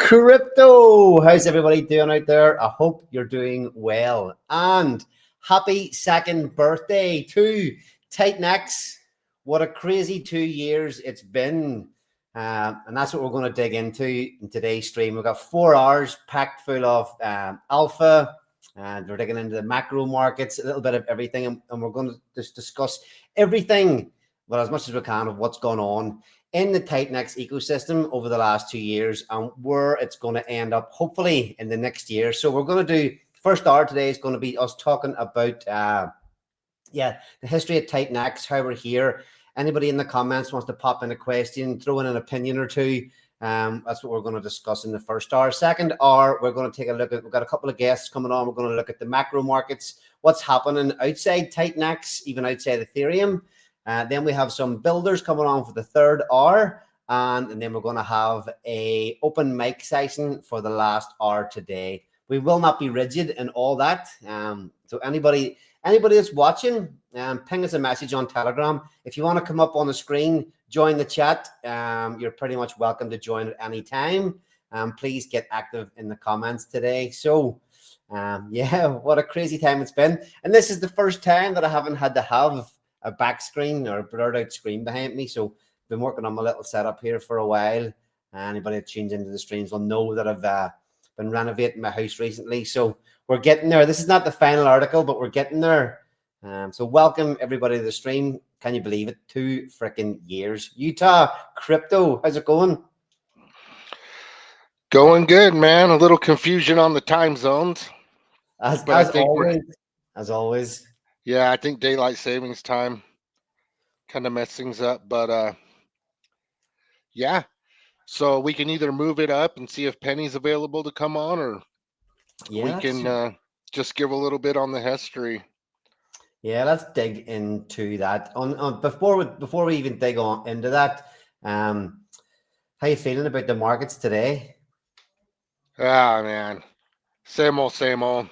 Crypto, how's everybody doing out there? I hope you're doing well. And happy second birthday to TitanX. What a crazy 2 years it's been. And that's what we're going to dig into in today's stream. We've got 4 hours packed full of alpha, and we're digging into the macro markets, a little bit of everything. And we're going to just discuss everything, but as much as we can, of what's gone on in the TitanX ecosystem over the last 2 years and where it's going to end up, hopefully, in the next year. So we're going to do, first hour today is going to be us talking about, the history of TitanX, how we're here. Anybody in the comments wants to pop in a question, throw in an opinion or two. That's what we're going to discuss in the first hour. Second hour, we're going to take a look at, we've got a couple of guests coming on. We're going to look at the macro markets, what's happening outside TitanX, even outside Ethereum. Then we have some builders coming on for the third hour, and then we're going to have a open mic session for the last hour today. We will not be rigid in all that. So anybody that's watching, ping us a message on Telegram. If you want to come up on the screen, join the chat. You're pretty much welcome to join at any time. Please get active in the comments today. So what a crazy time it's been. And this is the first time that I haven't had to have a back screen or a blurred out screen behind me. So I've been working on my little setup here for a while. Anybody that tunes into the streams will know that I've been renovating my house recently. So we're getting there. This is not the final article, but we're getting there. So welcome everybody to the stream. Can you believe it? 2 freaking years. Utah crypto, how's it going? Going good, man. A little confusion on the time zones. As always. Yeah, I think daylight savings time kind of mess things up, but yeah. So we can either move it up and see if Penny's available to come on, or we can just give a little bit on the history. Yeah, let's dig into that. Before we even dig on into that, how you feeling about the markets today? Ah, man, same old, same old.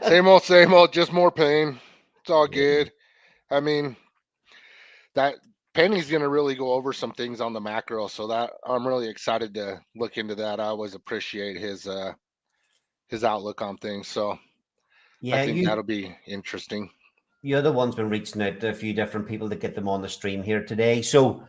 same old, just more pain. It's all good. I mean, that Penny's going to really go over some things on the macro, so that I'm really excited to look into that. I always appreciate his outlook on things, so yeah, I think that'll be interesting. You're the one's been reaching out to a few different people to get them on the stream here today. So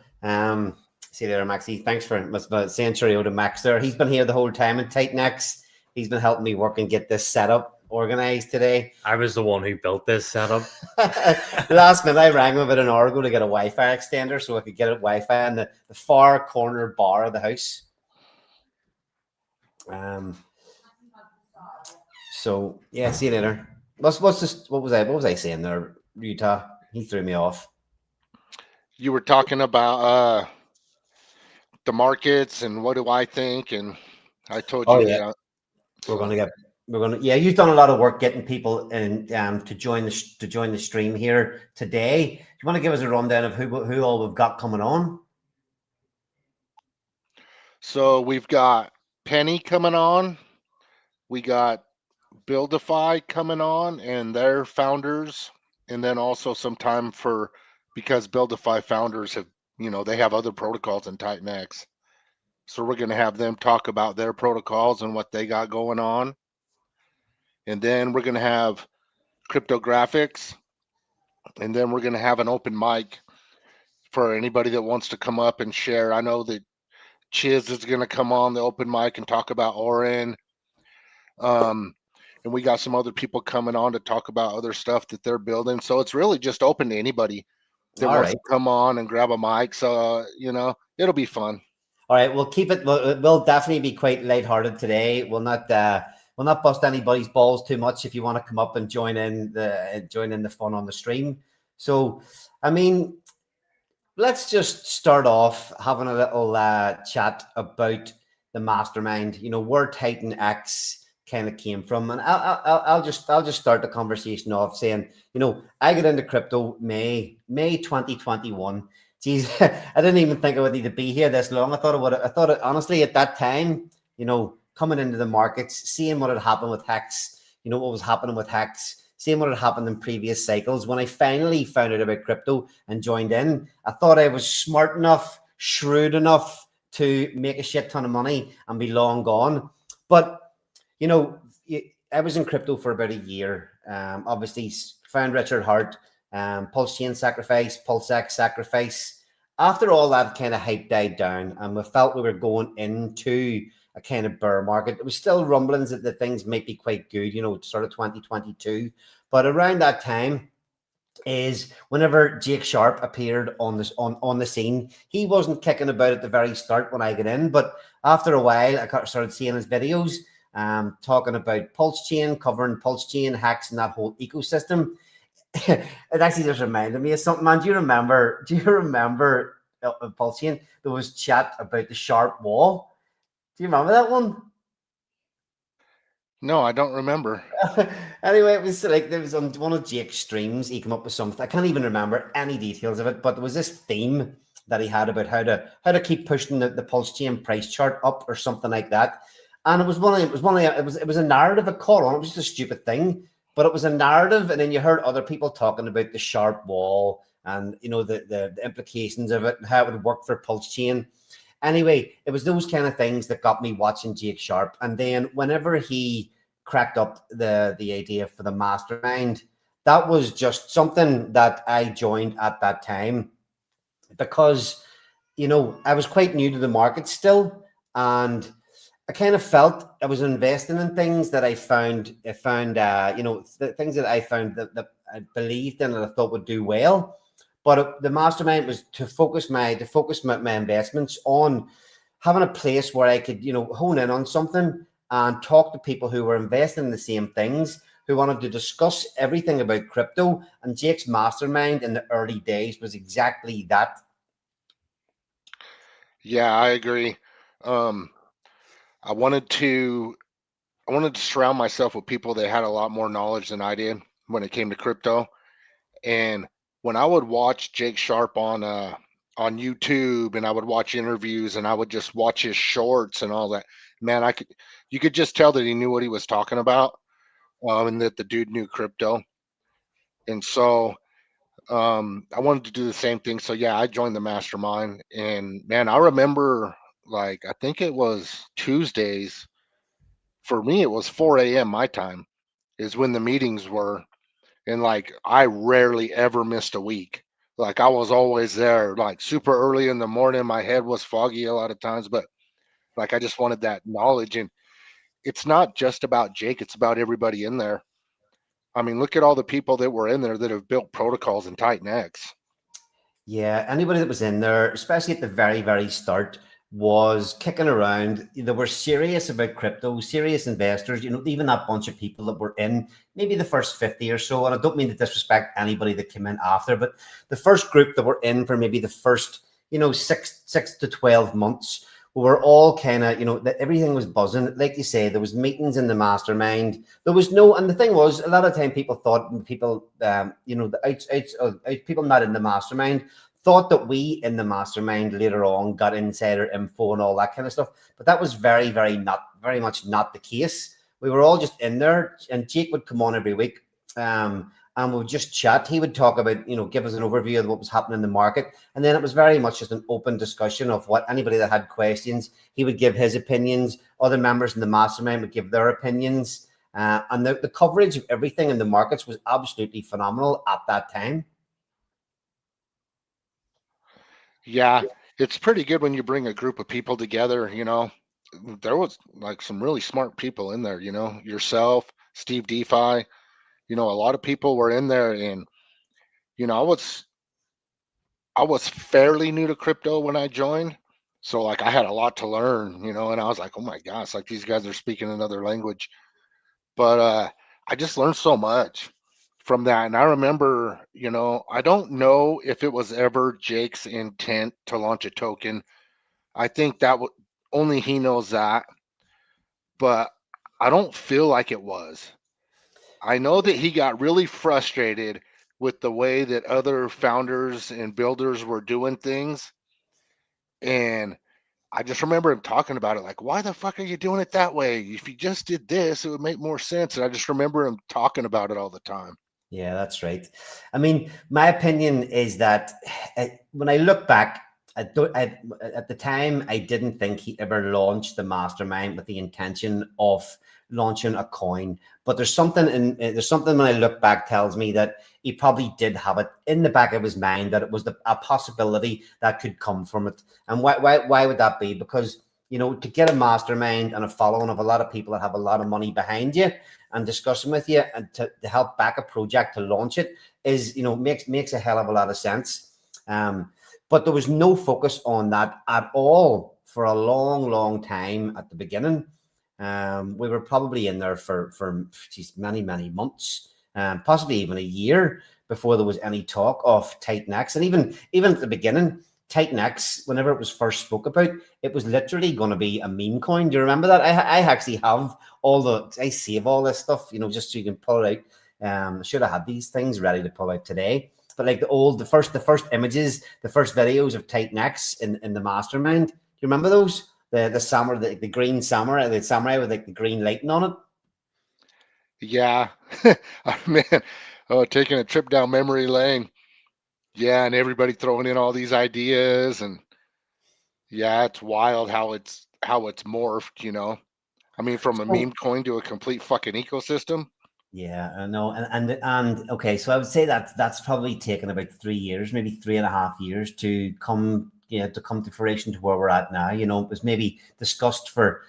see you there, Maxie. Thanks for saying cheerio to Max there. He's been here the whole time in TitanX. He's been helping me work and get this setup organized today. I was the one who built this setup. Last minute, I rang him about an hour ago to get a Wi-Fi extender so I could get it Wi-Fi in the far corner bar of the house. So yeah, see you later. What was I saying there, Utah? He threw me off. You were talking about the markets and what do I think, and I told you that you've done a lot of work getting people in to join the stream here today. Do you want to give us a rundown of who all we've got coming on? So we've got Penny coming on, we got DEFI coming on and their founders, and then also some time because DEFI founders have, they have other protocols in TitanX. So we're going to have them talk about their protocols and what they got going on. And then we're going to have cryptographics. And then we're going to have an open mic for anybody that wants to come up and share. I know that Chiz is going to come on the open mic and talk about Orin. And we got some other people coming on to talk about other stuff that they're building. So it's really just open to anybody that wants to come on and grab a mic. So, it'll be fun. All right, we'll keep it. We'll definitely be quite lighthearted today. We'll not bust anybody's balls too much if you want to come up and join in the fun on the stream. So, I mean, let's just start off having a little chat about the mastermind. Where TitanX kind of came from, and I'll just start the conversation off saying, I got into crypto May 2021. Geez, I didn't even think I would need to be here this long. I thought honestly at that time, coming into the markets, seeing what had happened with Hex, what was happening with Hex, seeing what had happened in previous cycles. When I finally found out about crypto and joined in, I thought I was smart enough, shrewd enough to make a shit ton of money and be long gone. But, you know, I was in crypto for about a year. Obviously, found Richard Hart, Pulse Chain Sacrifice, PulseX Sacrifice. After all that kind of hype died down and we felt we were going into a kind of bear market, there was still rumblings that things might be quite good, you know, sort of 2022. But around that time is whenever Jake Sharp appeared on this on the scene. He wasn't kicking about at the very start when I got in, but after a while, I started seeing his videos, talking about Pulse Chain, covering Pulse Chain hacks and that whole ecosystem. It actually just reminded me of something, man. Do you remember Pulse Chain? There was chat about the Sharp wall. Do you remember that one? No, I don't remember. Anyway, it was like there was on one of Jake's streams. He came up with something. I can't even remember any details of it, but there was this theme that he had about how to keep pushing the Pulse Chain price chart up or something like that. And it was a narrative. It caught on. It was just a stupid thing, but it was a narrative. And then you heard other people talking about the Sharp wall and, you know, the implications of it and how it would work for Pulse Chain. Anyway, it was those kind of things that got me watching Jake Sharp. And then whenever he cracked up the idea for the mastermind, that was just something that I joined at that time because, you know, I was quite new to the market still, and I kind of felt I was investing in things that I found, you know, things that I found that I believed in and I thought would do well. But the mastermind was to focus my investments on having a place where I could, you know, hone in on something and talk to people who were investing in the same things, who wanted to discuss everything about crypto. And Jake's mastermind in the early days was exactly that. Yeah, I agree. I wanted to surround myself with people that had a lot more knowledge than I did when it came to crypto. And when I would watch Jake Sharp on YouTube, and I would watch interviews, and I would just watch his shorts and all that, man, you could just tell that he knew what he was talking about, and that the dude knew crypto. And so I wanted to do the same thing. So yeah, I joined the mastermind, and man, I remember, like, I think it was Tuesdays. For me, it was 4 a.m. my time is when the meetings were. And like, I rarely ever missed a week. Like, I was always there, like super early in the morning. My head was foggy a lot of times, but like, I just wanted that knowledge. And it's not just about Jake, it's about everybody in there. I mean, look at all the people that were in there that have built protocols in TitanX. Yeah, anybody that was in there, especially at the very, very start, was kicking around. They were serious about crypto, serious investors, you know, even that bunch of people that were in maybe the first 50 or so. And I don't mean to disrespect anybody that came in after, but the first group that were in for maybe the first, you know, six to 12 months, we were all kind of, you know, that everything was buzzing. Like you say, there was meetings in the mastermind. There was no, and the thing was, a lot of time people thought, people, you know, the people not in the mastermind thought that we in the mastermind later on got insider info and all that kind of stuff. But that was very, very much not the case. We were all just in there, and Jake would come on every week. And we would just chat. He would talk about, you know, give us an overview of what was happening in the market. And then it was very much just an open discussion of what anybody that had questions, he would give his opinions. Other members in the mastermind would give their opinions. And the coverage of everything in the markets was absolutely phenomenal at that time. Yeah, it's pretty good when you bring a group of people together, you know. There was like some really smart people in there, you know, yourself, Steve DeFi, you know, a lot of people were in there. And you know, I was fairly new to crypto when I joined. So like, I had a lot to learn, you know, and I was like, oh my gosh, like, these guys are speaking another language. But I just learned so much from that. And I remember, you know, I don't know if it was ever Jake's intent to launch a token. I think that only he knows that, but I don't feel like it was. I know that he got really frustrated with the way that other founders and builders were doing things. And I just remember him talking about it, like, why the fuck are you doing it that way? If you just did this, it would make more sense. And I just remember him talking about it all the time. Yeah, that's right. I mean, my opinion is that when I look back at the time, I didn't think he ever launched the mastermind with the intention of launching a coin. But there's something when I look back tells me that he probably did have it in the back of his mind that it was a possibility that could come from it. And why would that be? Because, you know, to get a mastermind and a following of a lot of people that have a lot of money behind you and discussing with you and to help back a project to launch it is, you know, makes a hell of a lot of sense. But there was no focus on that at all for a long time at the beginning. We were probably in there for many months, possibly even a year before there was any talk of TitanX. And even at the beginning, TitanX, whenever it was first spoke about, it was literally going to be a meme coin. Do you remember that? I actually have I save all this stuff, you know, just so you can pull it out. I should have had these things ready to pull out today. But like the first images, the first videos of TitanX in the mastermind. Do you remember those? The samurai, the green samurai, the samurai with like the green lighting on it. Yeah. Oh, man. Oh, taking a trip down memory lane. Yeah, and everybody throwing in all these ideas, and yeah, it's wild how it's morphed, you know. I mean, from a meme coin to a complete fucking ecosystem. Yeah, I know. And okay, so I would say that's probably taken about 3 years, maybe 3.5 years to come, to fruition to where we're at now. You know, it was maybe discussed for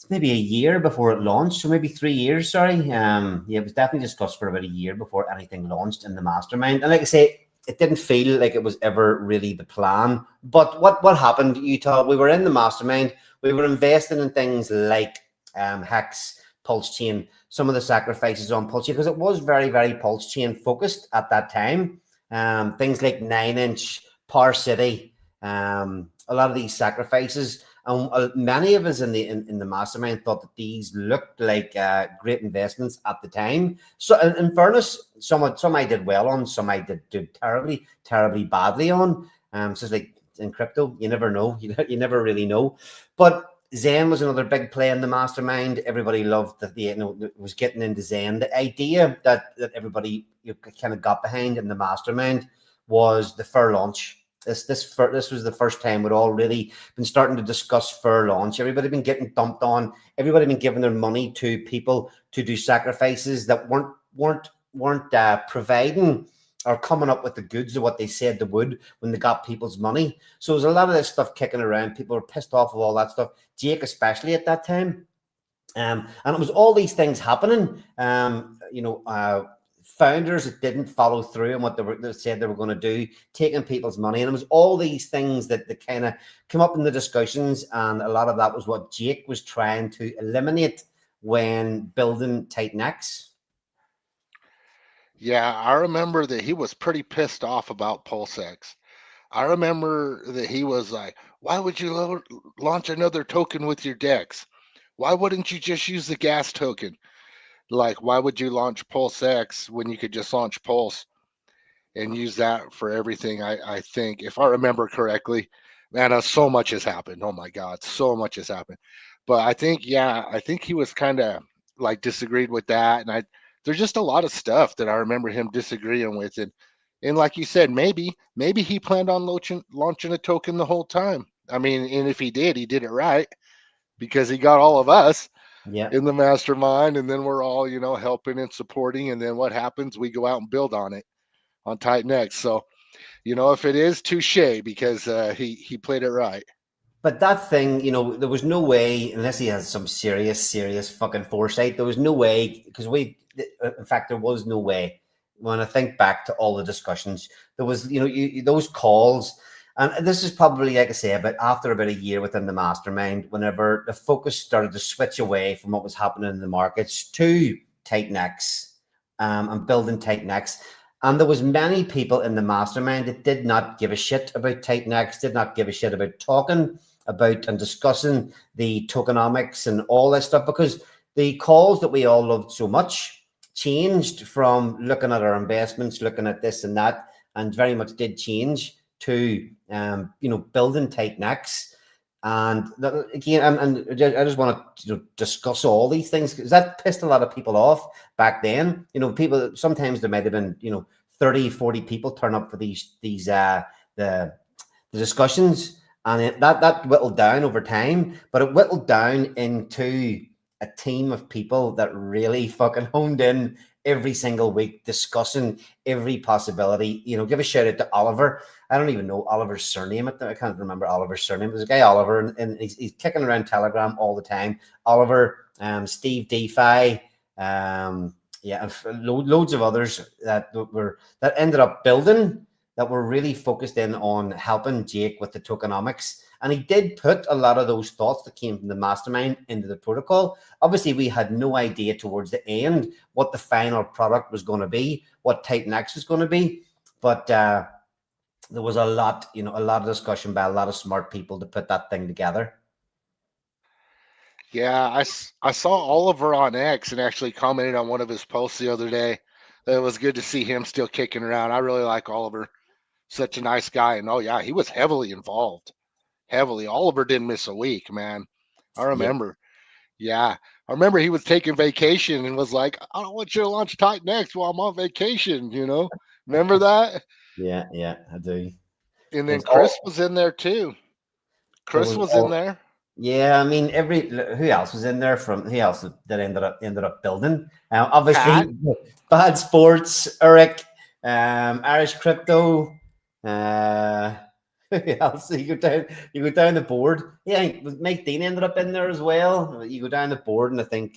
maybe a year before it launched, so maybe 3 years. Sorry, yeah, it was definitely discussed for about a year before anything launched in the mastermind. And like I say, it didn't feel like it was ever really the plan. But what happened, Utah? We were in the mastermind. We were investing in things like Hex, Pulse Chain, some of the sacrifices on Pulse Chain, because it was very Pulse Chain focused at that time. Things like 9-inch, Power City, a lot of these sacrifices. And many of us in the mastermind thought that these looked like great investments at the time. So in fairness, some I did well on, some I did terribly badly on. So it's like in crypto, you never know. You never really know. But Zen was another big play in the mastermind. Everybody loved that was getting into Zen. The idea that everybody kind of got behind in the mastermind was the fair launch. This was the first time we'd all really been starting to discuss fair launch. Everybody been getting dumped on. Everybody been giving their money to people to do sacrifices that weren't providing or coming up with the goods of what they said they would when they got people's money. So there's a lot of this stuff kicking around. People were pissed off of all that stuff. Jake, especially at that time. And it was all these things happening. Founders that didn't follow through on what they said they were going to do, taking people's money. And it was all these things that kind of come up in the discussions. And a lot of that was what Jake was trying to eliminate when building TitanX. Yeah, I remember that he was pretty pissed off about PulseX. I remember that he was like, why would you launch another token with your DEX? Why wouldn't you just use the gas token? Like, why would you launch PulseX when you could just launch Pulse and use that for everything? I think, if I remember correctly, man, so much has happened. Oh my God, so much has happened. But I think he was kind of like disagreed with that. And there's just a lot of stuff that I remember him disagreeing with. And like you said, maybe he planned on launching a token the whole time. I mean, and if he did it right, because he got all of us in the mastermind, and then we're all, helping and supporting. And then what happens? We go out and build on it on TitanX. So, if it is, touche, because he played it right. But that thing, there was no way, unless he has some serious fucking foresight, there was no way, because in fact, there was no way. When I think back to all the discussions, there was, those calls, and this is probably, like I say, after about a year within the mastermind, whenever the focus started to switch away from what was happening in the markets to TitanX and building TitanX. And there was many people in the mastermind that did not give a shit about TitanX, did not give a shit about talking about and discussing the tokenomics and all that stuff, because the calls that we all loved so much changed from looking at our investments, looking at this and that, and very much did change to building TitanX. And again, and I just want to discuss all these things, because that pissed a lot of people off back then. People, sometimes there might have been 30, 40 people turn up for the the discussions, and that whittled down over time, but it whittled down into a team of people that really fucking honed in every single week, discussing every possibility. Give a shout out to Oliver. I don't even know Oliver's surname. I can't remember Oliver's surname. There's a guy Oliver, and he's kicking around Telegram all the time. Oliver, Steve DeFi, yeah, and loads of others that ended up building, that were really focused in on helping Jake with the tokenomics. And he did put a lot of those thoughts that came from the mastermind into the protocol. Obviously, we had no idea towards the end what the final product was going to be, what TitanX was going to be. But there was a lot of discussion by a lot of smart people to put that thing together. Yeah, I saw Oliver on X and actually commented on one of his posts the other day. It was good to see him still kicking around. I really like Oliver. Such a nice guy. And oh yeah, he was heavily involved. Heavily. Oliver didn't miss a week, man. I remember. Yeah. I remember he was taking vacation and was like, I don't want you to launch TitanX while I'm on vacation, Remember that? Yeah, I do. And then Chris was in there too. Chris was in there. Yeah, I mean, who else was in there who else that ended up building? Obviously, Pat. Bad Sports, Eric, Irish Crypto. Who else? You go down the board. Yeah, Mike Dean ended up in there as well. You go down the board, and I think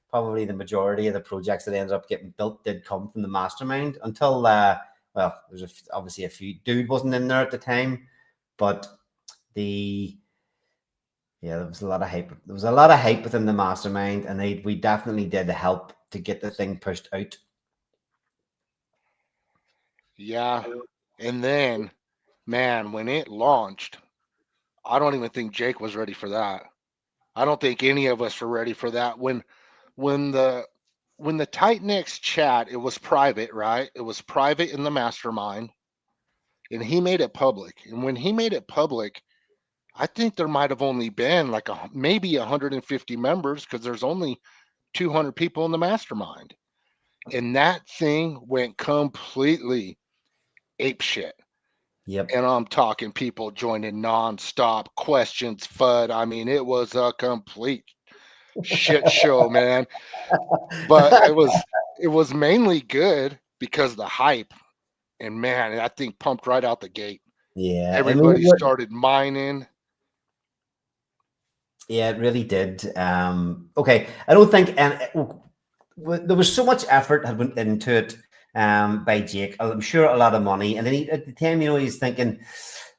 probably the majority of the projects that ended up getting built did come from the mastermind. Until there's obviously a few. Dude wasn't in there at the time, but there was a lot of hype. There was a lot of hype within the mastermind, and we definitely did help to get the thing pushed out. Yeah. And then, man, when it launched, I don't even think Jake was ready for that. I don't think any of us were ready for that. When the TitanX chat, it was private, right? It was private in the mastermind, and he made it public. And when he made it public, I think there might have only been like maybe 150 members, because there's only 200 people in the mastermind. And that thing went completely apeshit. Yep. And I'm talking people joining nonstop, questions, FUD. I mean, it was a complete shit show, man. But it was mainly good because of the hype. And man, that thing pumped right out the gate. Yeah. Everybody started mining. Yeah, it really did. Okay, I don't think, and there was so much effort had went into it by Jake. I'm sure a lot of money, and then at the time, he's thinking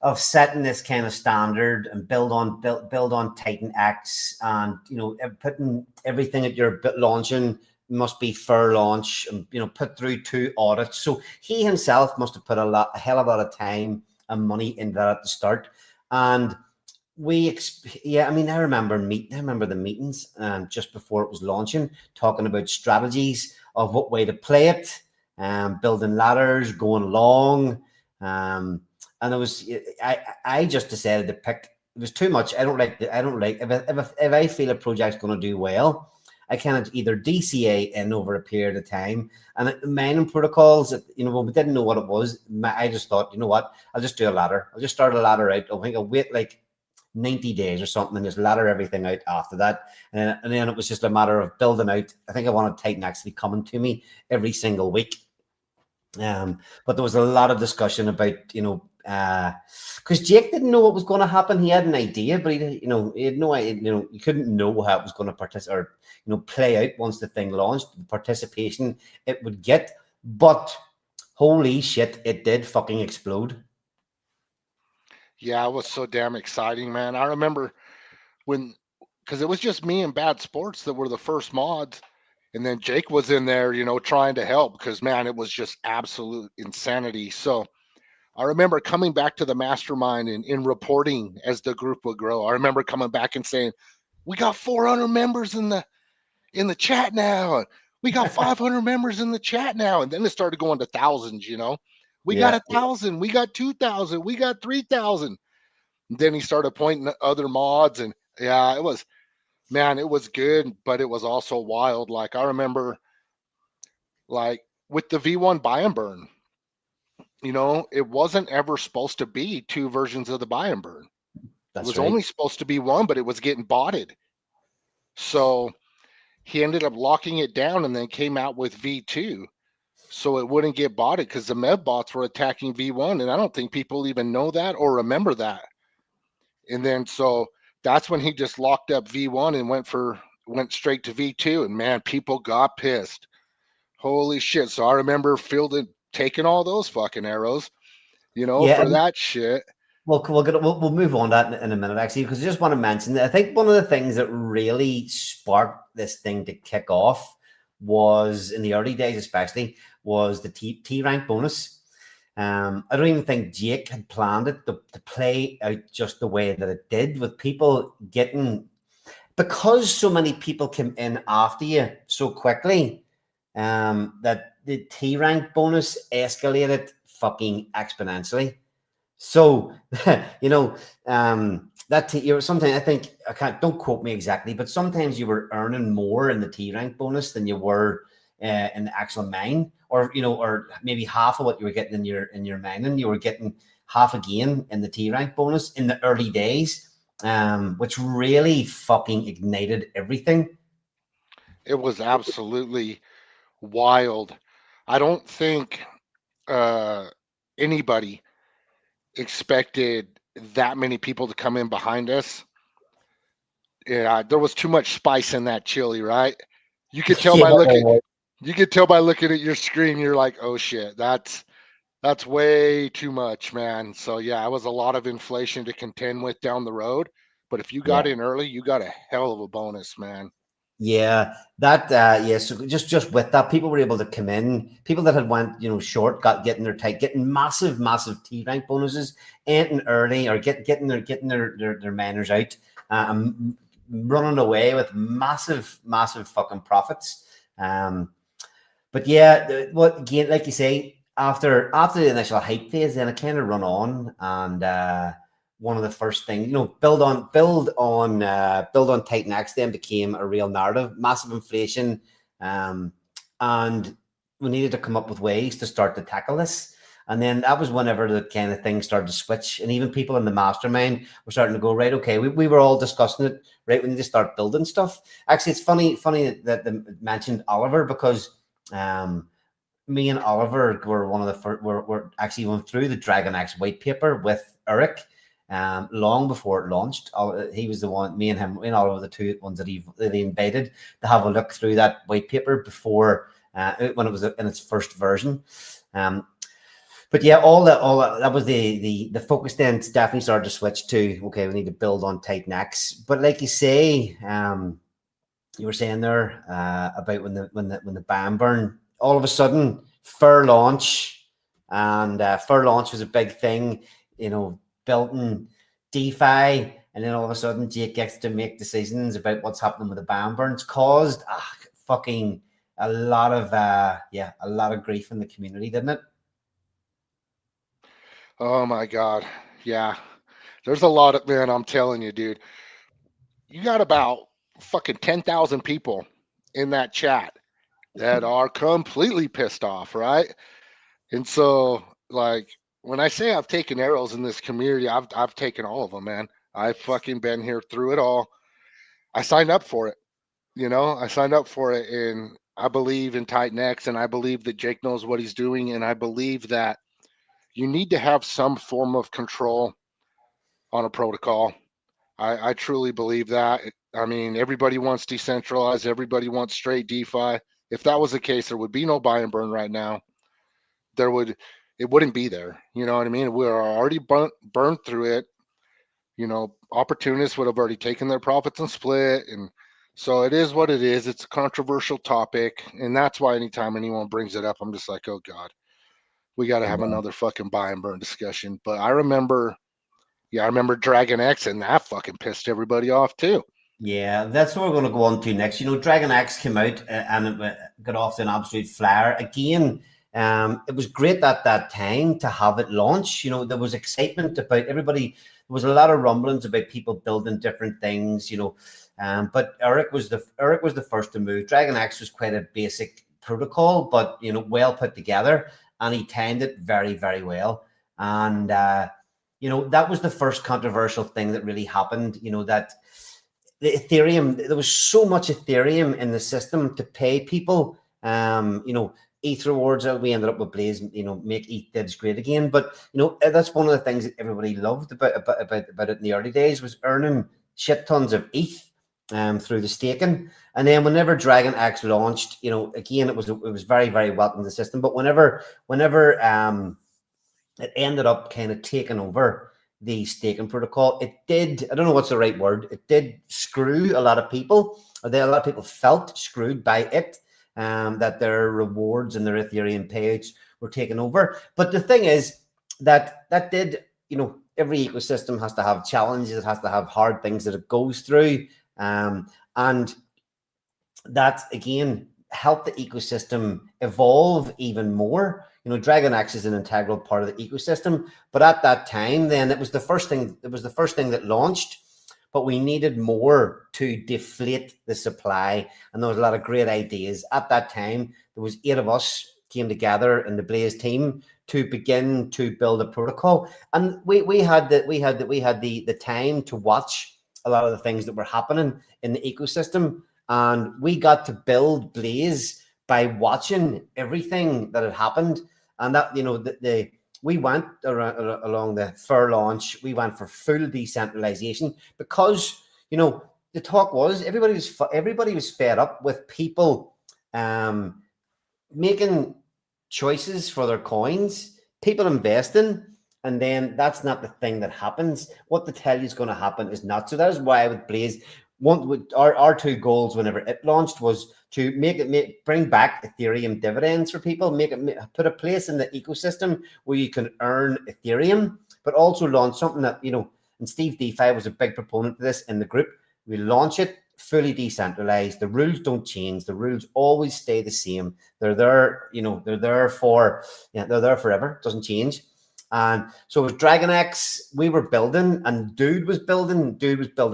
of setting this kind of standard and build on TitanX, and putting everything that you're launching must be fair launch, and put through 2 audits. So he himself must have put a hell of a lot of time and money into that at the start, and I remember the meetings just before it was launching, talking about strategies of what way to play it, building ladders, going long, and it was I just decided to pick. It was too much. I don't like if I feel a project's going to do well, I kind of either DCA in over a period of time, and mining protocols. When we didn't know what it was, I just thought, what, I'll just do a ladder. I'll just start a ladder out. I think I'll wait like 90 days or something and just ladder everything out after that. And then it was just a matter of building out. I think I wanted Titan actually coming to me every single week. But there was a lot of discussion about, because Jake didn't know what was going to happen. He had an idea, but he had no idea, you couldn't know how it was going to participate or, play out once the thing launched, the participation it would get. But holy shit, it did fucking explode. Yeah, it was so damn exciting, man. I remember because it was just me and Bad Sports that were the first mods. And then Jake was in there, trying to help because, man, it was just absolute insanity. So I remember coming back to the mastermind and in reporting as the group would grow. I remember coming back and saying, we got 400 members in the chat now. We got 500 members in the chat now. And then it started going to thousands, We got 1,000, we got 2,000, we got 3,000. Then he started pointing at other mods, and yeah, it was good, but it was also wild. Like I remember, like with the V1 buy and burn, you know, it wasn't ever supposed to be 2 versions of the buy and burn. It That's was right. only supposed to be 1, but it was getting botted. So he ended up locking it down and then came out with V2 so it wouldn't get botted because the mev bots were attacking V1, and I don't think people even know that or remember that. And then so that's when he just locked up V1 and went straight to V2, and man, people got pissed. Holy shit. So I remember taking all those fucking arrows, you know, Yeah, for that shit. we'll move on to that in a minute, actually, because I just want to mention that I think one of the things that really sparked this thing to kick off was, in the early days especially, was the T rank bonus. I don't even think Jake had planned it to play out just the way that it did, with people getting, because so many people came in after you so quickly, that the T rank bonus escalated fucking exponentially. So, you know, you're sometimes, I think, don't quote me exactly, but sometimes you were earning more in the T rank bonus than you were in the actual mine, or, you know, or maybe half of what you were getting in your mining, you were getting half again in the T rank bonus in the early days, which really fucking ignited everything. It was absolutely wild. I don't think anybody expected that many people to come in behind us. Yeah, there was too much spice in that chili, right? You could tell Yeah, by looking you could tell by looking at your screen, you're like, oh shit, that's way too much, man. So yeah, it was a lot of inflation to contend with down the road. But if you got yeah. in early, you got a hell of a bonus, man. Yeah, that yeah. So just with that, people were able to come in. People that had went, you know, short, getting their tight, getting massive T rank bonuses, ending early, or getting their miners out, and running away with massive fucking profits. But yeah, what again, like you say, after the initial hype phase, then it kind of run on, and one of the first things, you know, build on TitanX then became a real narrative. Massive inflation, and we needed to come up with ways to start to tackle this. And then that was whenever the kind of thing started to switch, and even people in the mastermind were starting to go, right, okay, we were all discussing it, right? We need to start building stuff. Actually, it's funny that they mentioned Oliver, because me and Oliver were one of the first. Were actually went through the DragonX white paper with Eric, long before it launched. He was the one. Me and him, me and Oliver, were the two ones that they invited to have a look through that white paper before, when it was in its first version. But yeah, that was the focus. Then definitely started to switch to, okay, we need to build on TitanX. But like you say, you were saying there, about when the ban burn, all of a sudden fair launch, and fair launch was a big thing, you know, building DeFi, and then all of a sudden Jake gets to make decisions about what's happening with the ban burn. It's caused fucking a lot of a lot of grief in the community, didn't it? Oh my god. Yeah. There's a lot of, man, I'm telling you, dude. You got about fucking 10,000 people in that chat that are completely pissed off, right? And so, like, when I say I've taken arrows in this community, I've taken all of them, man. I've fucking been here through it all. I signed up for it, you know. I signed up for it, and I believe in TitanX, and I believe that Jake knows what he's doing, and I believe that you need to have some form of control on a protocol. I truly believe that. I mean, everybody wants decentralized. Everybody wants straight DeFi. If that was the case, there would be no buy and burn right now. It wouldn't be there. You know what I mean? We're already burned through it. You know, opportunists would have already taken their profits and split. And so it is what it is. It's a controversial topic. And that's why anytime anyone brings it up, I'm just like, oh God, we got to have another fucking buy and burn discussion. But I remember Dragon X, and that fucking pissed everybody off too. Yeah, that's what we're going to go on to next. You know, Dragon X came out, and it got off to an absolute flyer. Again, it was great at that time to have it launch. You know, there was excitement about everybody. There was a lot of rumblings about people building different things, you know. But Eric was the first to move. Dragon X was quite a basic protocol, but, you know, well put together. and he timed it very, very well. And that was the first controversial thing that really happened. That the Ethereum, there was so much Ethereum in the system to pay people. ETH rewards. We ended up with Blaze. Make ETH great again. But that's one of the things that everybody loved about it in the early days, was earning shit tons of ETH through the staking. And then whenever DragonX launched, again, it was very, very welcome to the system. But whenever it ended up kind of taking over the staking protocol, it did, I don't know what's the right word, it did screw a lot of people. A lot of people felt screwed by it, that their rewards and their Ethereum payouts were taken over. But the thing is that did, every ecosystem has to have challenges, it has to have hard things that it goes through. And that, again, helped the ecosystem evolve even more. DragonX is an integral part of the ecosystem, but at that time, then it was the first thing that launched, but we needed more to deflate the supply. And there was a lot of great ideas at that time. There was 8 of us came together in the Blaze team to begin to build a protocol. And we had the time to watch a lot of the things that were happening in the ecosystem. And we got to build Blaze by watching everything that had happened. And that, we went along the fair launch. We went for full decentralization because, the talk was everybody was fed up with people making choices for their coins, people investing, and then that's not the thing that happens. What they tell you is going to happen is not. So that is why with Blaze, our 2 goals whenever it launched was to bring back Ethereum dividends for people, put a place in the ecosystem where you can earn Ethereum, but also launch something that, and Steve DeFi was a big proponent of this in the group. We launch it fully decentralized. The rules don't change. The rules always stay the same. They're there, they're there forever. It doesn't change. And so with DragonX, we were building, and Dude was building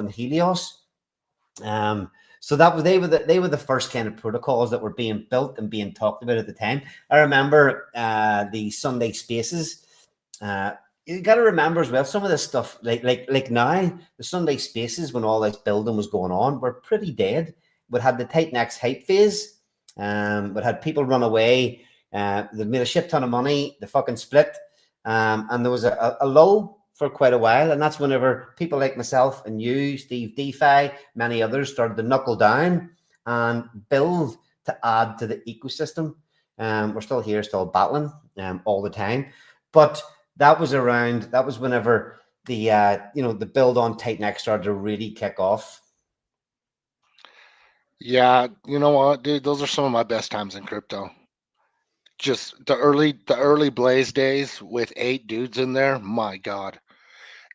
Helios. So they were the first kind of protocols that were being built and being talked about at the time. I remember the Sunday Spaces. You got to remember as well, some of this stuff, like now, the Sunday Spaces, when all this building was going on, were pretty dead. We had the TitanX hype phase. We had people run away. They made a shit ton of money. They fucking split. And there was a lull for quite a while, and that's whenever people like myself and you, Steve DeFi, many others started to knuckle down and build to add to the ecosystem. We're still here, still battling all the time, but that was whenever the build on TitanX started to really kick off. Yeah, you know what, dude? Those are some of my best times in crypto. Just the early Blaze days with 8 dudes in there. My God.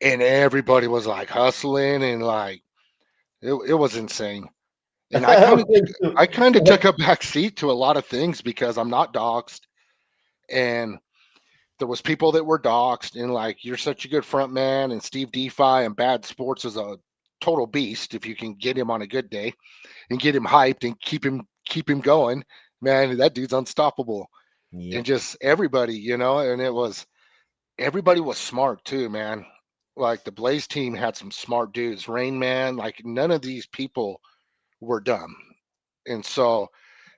And everybody was like hustling, and like it was insane. And I kind of took a back seat to a lot of things because I'm not doxxed, and there was people that were doxxed, and like, you're such a good front man, and Steve DeFi and Bad Sports is a total beast if you can get him on a good day and get him hyped and keep him going. Man, that dude's unstoppable. Yep. And just everybody, and everybody was smart too, man. Like the Blaze team had some smart dudes. Rain Man, like none of these people were dumb. And so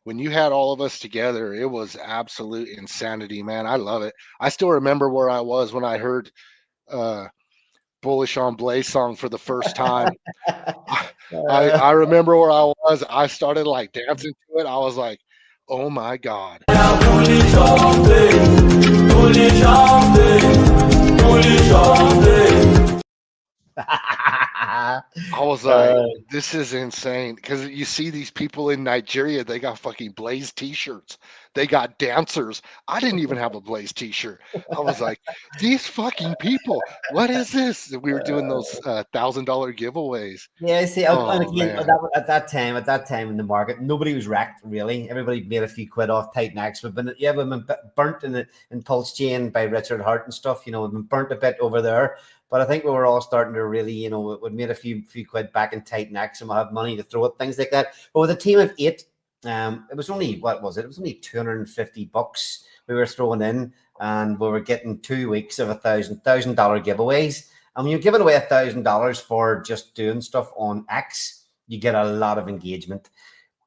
when you had all of us together, it was absolute insanity, man. I love it. I still remember where I was when I heard Bullish on Blaze song for the first time. I remember where I was. I started like dancing to it. I was like, oh my God. I was like, this is insane, because you see these people in Nigeria, they got fucking Blaze t-shirts, they got dancers. I didn't even have a Blaze t-shirt. I was like, these fucking people, what is this? We were doing those $1,000 giveaways. Yeah, see, Oh, and again, man. at that time in the market, nobody was wrecked really. Everybody made a few quid off TitanX. We've been burnt in Pulse Chain by Richard Hart and stuff. We've been burnt a bit over there. But I think we were all starting to really, we made a few quid back in TitanX, and we'll have money to throw at things like that. But with a team of 8, it was only, what was it? It was only $250 we were throwing in, and we were getting 2 weeks of $1,000 giveaways. And when you're giving away $1,000 for just doing stuff on X, you get a lot of engagement.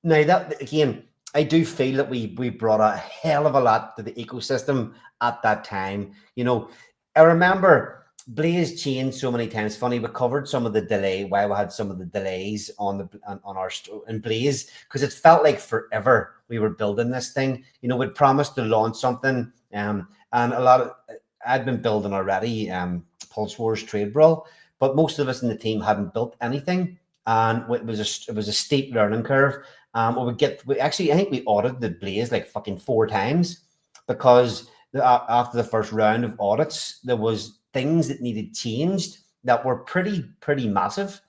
Now that again, I do feel that we brought a hell of a lot to the ecosystem at that time. I remember Blaze changed so many times. Funny, we covered some of the delay, why we had some of the delays on our in Blaze, because it felt like forever we were building this thing. We'd promised to launch something, and a lot of I'd been building already, Pulse Wars Trade Brawl, but most of us in the team hadn't built anything, and it was a steep learning curve. I think we audited the Blaze like fucking 4 times, because after the first round of audits, there was things that needed changed that were pretty massive.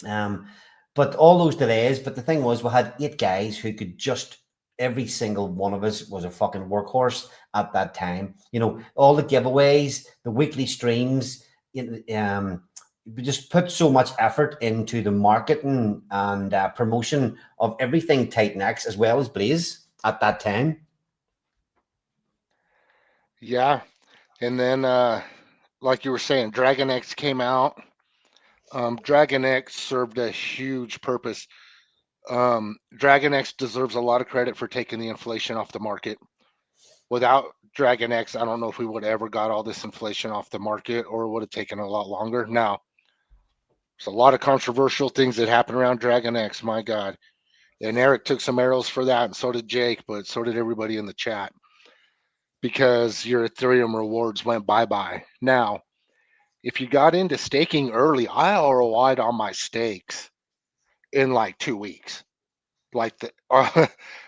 But all those delays, but the thing was, we had 8 guys who could just, every single one of us was a fucking workhorse at that time. All the giveaways, the weekly streams, we just put so much effort into the marketing and promotion of everything TitanX as well as Blaze at that time. Yeah. And then, like you were saying, Dragon X came out. Dragon X served a huge purpose. Dragon X deserves a lot of credit for taking the inflation off the market. Without Dragon X, I don't know if we would have ever got all this inflation off the market, or it would have taken a lot longer. Now, there's a lot of controversial things that happened around Dragon X, my God. And Eric took some arrows for that, and so did Jake, but so did everybody in the chat, because your Ethereum rewards went bye-bye. Now, if you got into staking early, I ROI'd on my stakes in like 2 weeks.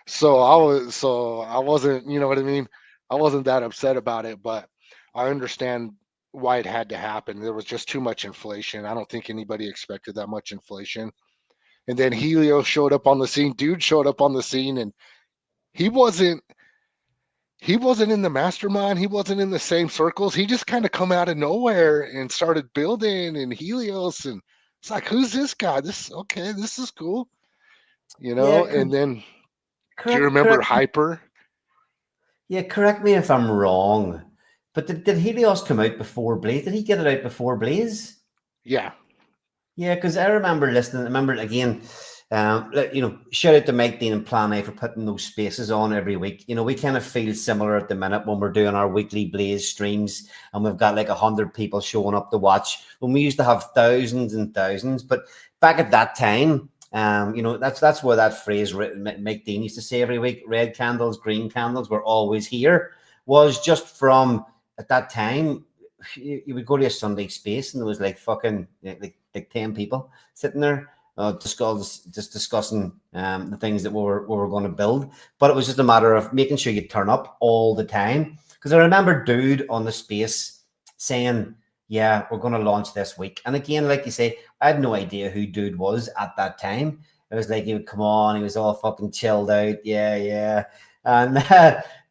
So I wasn't, you know what I mean? I wasn't that upset about it, but I understand why it had to happen. There was just too much inflation. I don't think anybody expected that much inflation. And then Helio showed up on the scene. Dude showed up on the scene, and he wasn't in the mastermind. He wasn't in the same circles. He just kind of come out of nowhere and started building in Helios. And it's like, who's this guy? This is cool. Yeah, And then do you correct. remember Hyper? Yeah, correct me if I'm wrong, but did Helios come out before Blaze? Did he get it out before Blaze? Yeah. Yeah, because I remember listening. I remember again, shout out to Mike Dean and Plan A for putting those spaces on every week. We kind of feel similar at the minute when we're doing our weekly Blaze streams, and we've got like 100 people showing up to watch. When we used to have thousands and thousands, but back at that time, that's where that phrase Mike Dean used to say every week: red candles, green candles, we're always here. Was just from at that time. You would go to a Sunday space, and there was like fucking like 10 people sitting there discussing the things that we were going to build. But it was just a matter of making sure you turn up all the time. Because I remember dude on the space saying, yeah, we're going to launch this week. And again, like you say, I had no idea who dude was at that time. It was like he would come on, he was all fucking chilled out. Yeah. And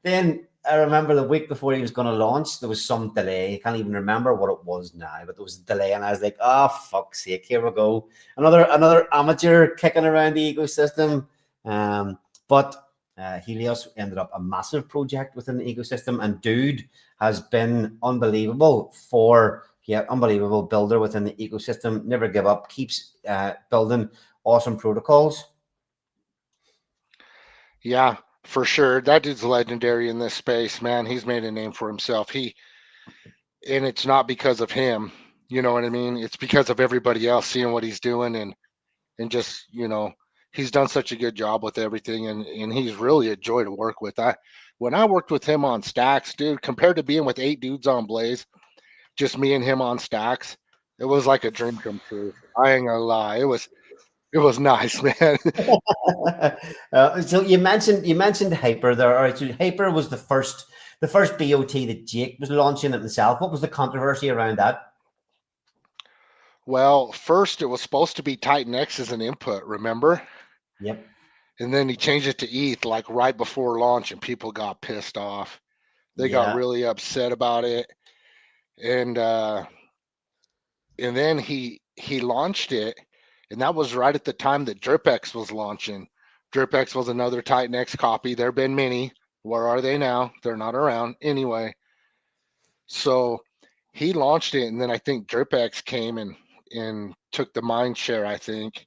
then I remember the week before he was going to launch, there was some delay. I can't even remember what it was now, but there was a delay, and I was like, "Oh, fuck's sake, here we go, another amateur kicking around the ecosystem." But Helios ended up a massive project within the ecosystem, and dude has been unbelievable unbelievable builder within the ecosystem. Never give up, keeps building awesome protocols. Yeah. For sure. That dude's legendary in this space, man. He's made a name for himself. And it's not because of him, you know what I mean? It's because of everybody else seeing what he's doing, and just, he's done such a good job with everything, and he's really a joy to work with. When I worked with him on Stacks, dude, compared to being with 8 dudes on Blaze, just me and him on Stacks, it was like a dream come true. I ain't gonna lie. It was nice, man. So you mentioned Hyper there. All right, so Hyper was the first BOT that Jake was launching it himself. What was the controversy around that? Well, first it was supposed to be TitanX as an input, remember? Yep. And then he changed it to ETH like right before launch, and people got pissed off. They got really upset about it. And then he launched it, and that was right at the time that DripX was launching. DripX was another TitanX copy. There have been many. Where are they now? They're not around anyway. So he launched it, and then I think DripX came and took the mind share. I think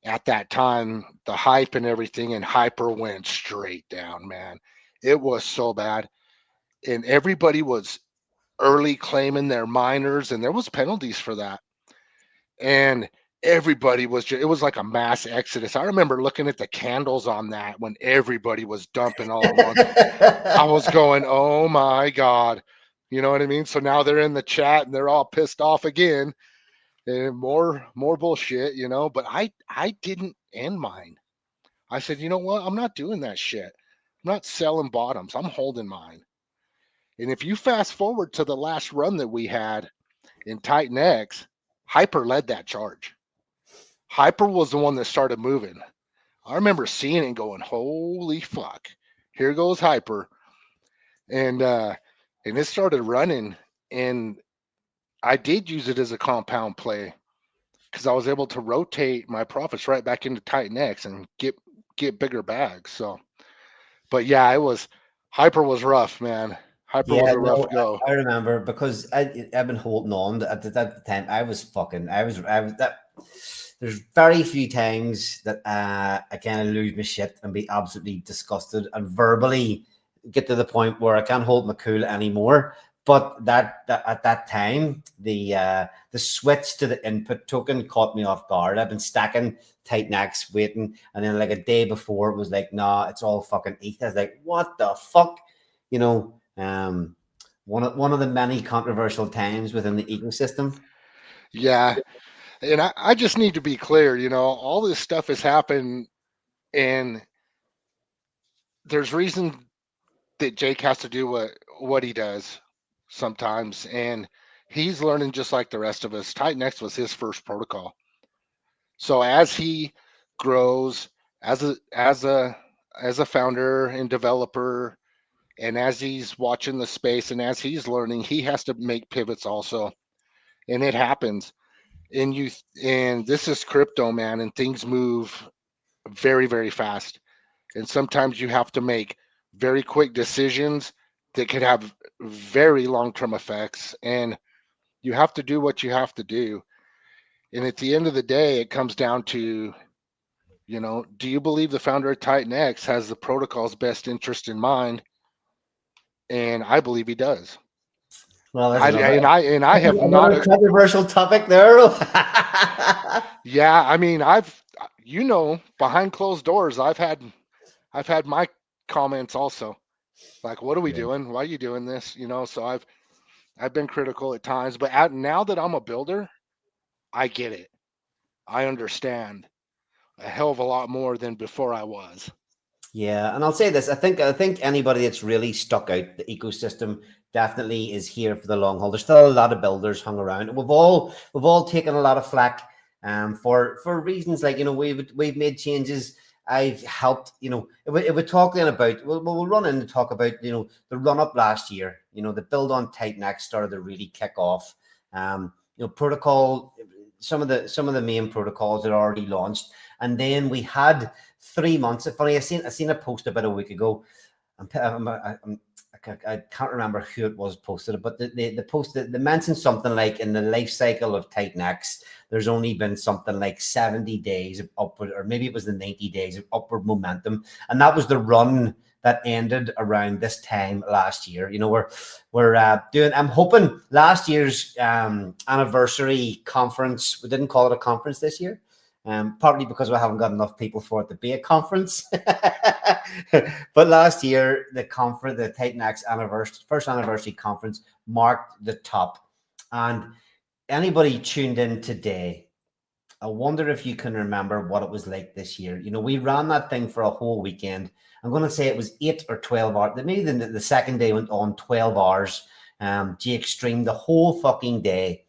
at that time, the hype and everything, and Hyper went straight down, man. It was so bad, and everybody was early claiming their miners, and there was penalties for that. And everybody was it was like a mass exodus. I remember looking at the candles on that when everybody was dumping all at once. I was going, oh my God. You know what I mean? So now they're in the chat and they're all pissed off again. And more bullshit, you know. But I didn't end mine. I said, you know what? I'm not doing that shit. I'm not selling bottoms. I'm holding mine. And if you fast forward to the last run that we had in TitanX, Hyper led that charge. Hyper was the one that started moving. I remember seeing it and going, holy fuck, here goes Hyper. And it started running, and I did use it as a compound play because I was able to rotate my profits right back into TitanX and get bigger bags. So, but yeah, Hyper was rough, man. Hyper was a rough go. I remember because I've been holding on at the time. I was that. There's very few times that I kind of lose my shit and be absolutely disgusted and verbally get to the point where I can't hold my cool anymore. But that at that time, the switch to the input token caught me off guard. I've been stacking TitanX waiting, and then like a day before it was like, nah, it's all fucking ETH. I was like, what the fuck? You know, one of the many controversial times within the ecosystem. Yeah. And I just need to be clear, you know, all this stuff has happened, and there's reason that Jake has to do what he does sometimes, and he's learning just like the rest of us. TitanX was his first protocol. So as he grows as a founder and developer, and as he's watching the space and as he's learning, he has to make pivots also. And it happens. And this is crypto, man, and things move very, very fast. And sometimes you have to make very quick decisions that could have very long-term effects, and you have to do what you have to do. And at the end of the day, it comes down to, you know, do you believe the founder of TitanX has the protocol's best interest in mind? And I believe he does. Well, I have not a controversial topic there. Yeah, I mean, behind closed doors, I've had my comments also. Like, what are we doing? Why are you doing this? You know, so I've been critical at times, but now that I'm a builder, I get it. I understand a hell of a lot more than before I was. Yeah, and I'll say this: I think anybody that's really stuck out the ecosystem definitely is here for the long haul. There's still a lot of builders hung around. We've all taken a lot of flack for reasons like, you know, we've made changes. I've helped, you know, if we're talking about, we'll run in and talk about, you know, the run up last year. You know, the build on TitanX started to really kick off. You know, protocol, some of the main protocols that are already launched, and then we had 3 months. It's funny, I seen a post about a week ago. I can't remember who it was posted, but the post they mentioned something like in the life cycle of TitanX, there's only been something like 70 days of upward, or maybe it was the 90 days of upward momentum, and that was the run that ended around this time last year. You know, we're doing. I'm hoping last year's anniversary conference. We didn't call it a conference this year. Partly because we haven't got enough people for it to be a conference. But last year, the TitanX first anniversary conference marked the top. And anybody tuned in today, I wonder if you can remember what it was like this year. You know, we ran that thing for a whole weekend. I'm going to say it was 8 or 12 hours. Maybe the second day went on 12 hours. Jake streamed the whole fucking day.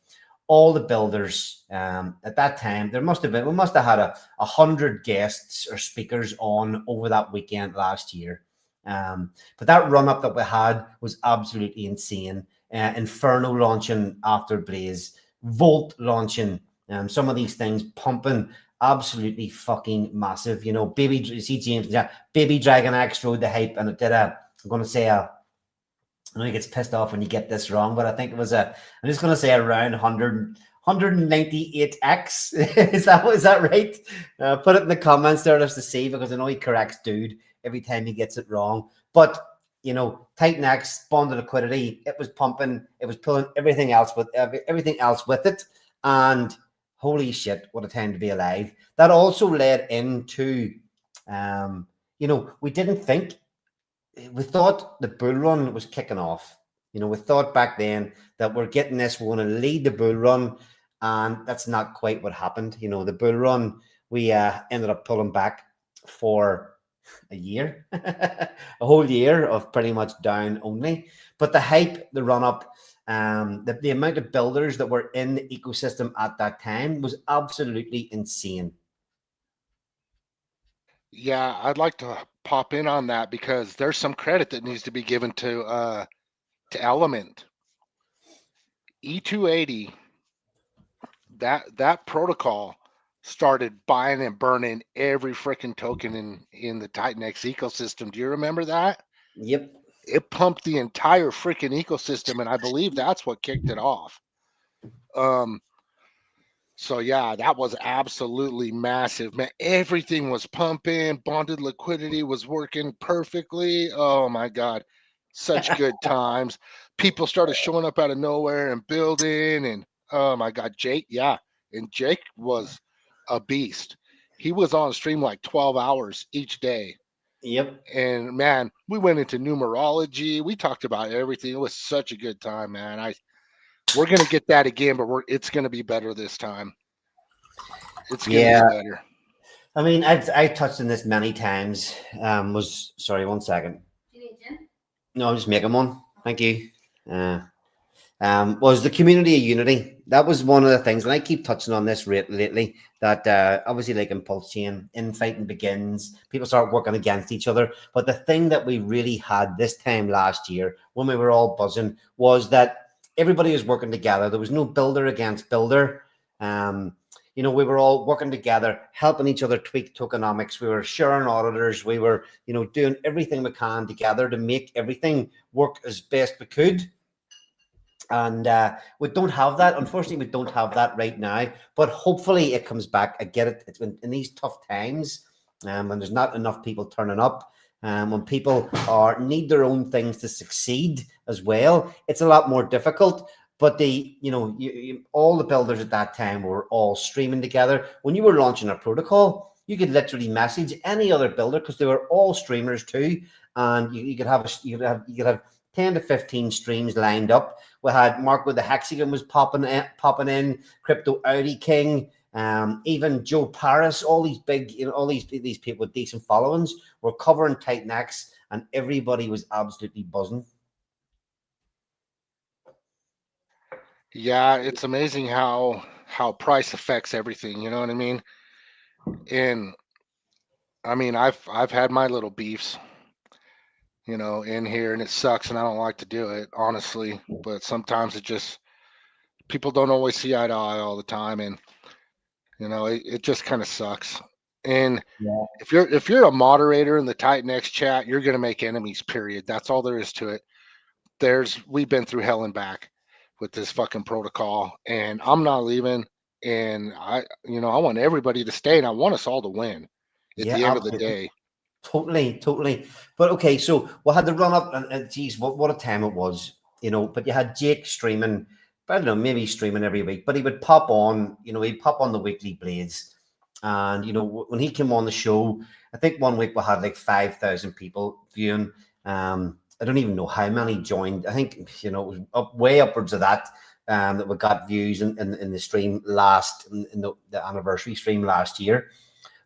All the builders at that time, we must have had 100 guests or speakers on over that weekend last year. But that run up that we had was absolutely insane. Inferno launching after Blaze, Volt launching, some of these things pumping absolutely fucking massive. You know, you see James, yeah, Baby Dragon X rode the hype, and it did I'm going to say I know he gets pissed off when you get this wrong, but I think it was I'm just going to say around 198x. Is that right? Put it in the comments there just to see, because I know he corrects dude every time he gets it wrong. But you know, TitanX bonded liquidity, it was pumping, it was pulling everything else with it, and holy shit, what a time to be alive. That also led into, you know, we thought the bull run was kicking off. You know, we thought back then that we're getting this, we're going to lead the bull run, and that's not quite what happened. You know, the bull run, we ended up pulling back for a year, a whole year of pretty much down only. But the hype, the run up, the amount of builders that were in the ecosystem at that time was absolutely insane. Yeah, I'd like to pop in on that because there's some credit that needs to be given to Element. E280, that protocol started buying and burning every freaking token in the TitanX ecosystem. Do you remember that? Yep. It pumped the entire freaking ecosystem, and I believe that's what kicked it off. So yeah, that was absolutely massive, man. Everything was pumping, bonded liquidity was working perfectly. Oh my God, such good times. People started showing up out of nowhere and building, and oh my God, Jake, yeah. And Jake was a beast. He was on stream like 12 hours each day. Yep. And man, we went into numerology. We talked about everything. It was such a good time, man. We're gonna get that again, but it's gonna be better this time. It's gonna Yeah. be better. I mean, I've touched on this many times. Sorry, 1 second. No, I'm just making one. Thank you. Was the community of unity. That was one of the things, and I keep touching on this lately, that obviously, like in Pulse Chain, infighting begins, people start working against each other. But the thing that we really had this time last year, when we were all buzzing, was that everybody was working together. There was no builder against builder. You know, we were all working together, helping each other tweak tokenomics. We were sharing auditors. We were, you know, doing everything we can together to make everything work as best we could. And we don't have that. Unfortunately, we don't have that right now. But hopefully it comes back. I get it. It's been in these tough times, when there's not enough people turning up, when people need their own things to succeed as well. It's a lot more difficult. But all the builders at that time were all streaming together. When you were launching a protocol, you could literally message any other builder, because they were all streamers too, and you could have 10 to 15 streams lined up. We had Marco the Hexagon was popping in, Crypto Audi King, even Joe Paris, all these big, all these people with decent followings were covering TitanX, and everybody was absolutely buzzing. Yeah, it's amazing how price affects everything. You know what I mean? And I mean, I've had my little beefs, in here, and it sucks, and I don't like to do it, honestly. But sometimes people don't always see eye to eye all the time, and it just kind of sucks. And Yeah. if you're a moderator in the TitanX chat, you're gonna make enemies. Period. That's all there is to it. We've been through hell and back with this fucking protocol, and I'm not leaving. And I want everybody to stay, and I want us all to win at Yeah, the end of the absolutely. day. Totally. But okay, so we had the run up, and geez, what a time it was, But you had Jake streaming, I don't know, maybe streaming every week, but he would pop on, he'd pop on the weekly Blades. And, when he came on the show, I think one week we had like 5,000 people viewing. I don't even know how many joined. I think, it was way upwards of that, that we got views in the stream in the anniversary stream last year.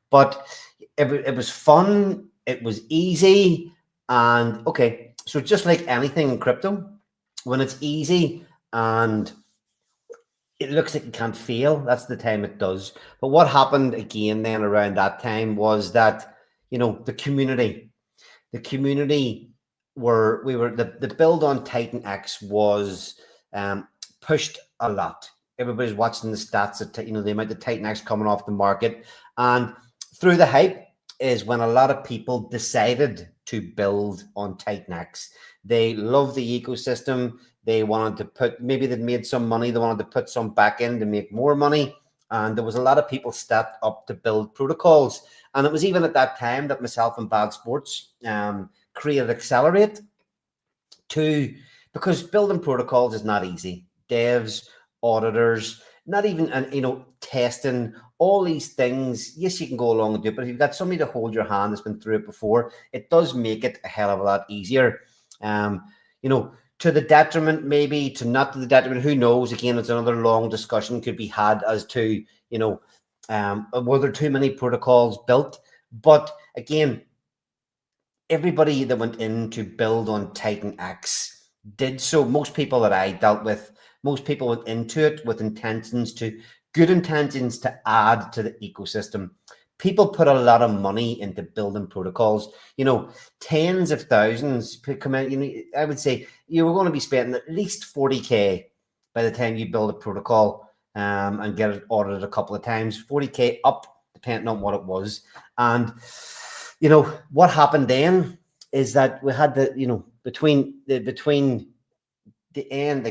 But it was fun, it was easy, and okay, so just like anything in crypto, when it's easy and it looks like it can't fail, that's the time it does. But what happened again then around that time was that, the community the build on TitanX was pushed a lot. everybody's watching the stats of the amount of TitanX coming off the market, and through the hype is when a lot of people decided to build on TitanX. They love the ecosystem. They wanted to put, maybe they'd made some money, they wanted to put some back in to make more money. And there was a lot of people stepped up to build protocols. And it was even at that time that myself and Bad Sports created Accelerate because building protocols is not easy. Devs, auditors, not even, and testing, all these things. Yes, you can go along and do it, but if you've got somebody to hold your hand that's been through it before, it does make it a hell of a lot easier. To the detriment, maybe to not to the detriment, who knows? Again, it's another long discussion could be had as to, were there too many protocols built? But again, everybody that went in to build on TitanX did so. Most people that I dealt with, most people went into it with good intentions to add to the ecosystem. People put a lot of money into building protocols, tens of thousands come in. I would say you were going to be spending at least 40K by the time you build a protocol and get it audited a couple of times, 40K up, depending on what it was. And, what happened then is that we had between the end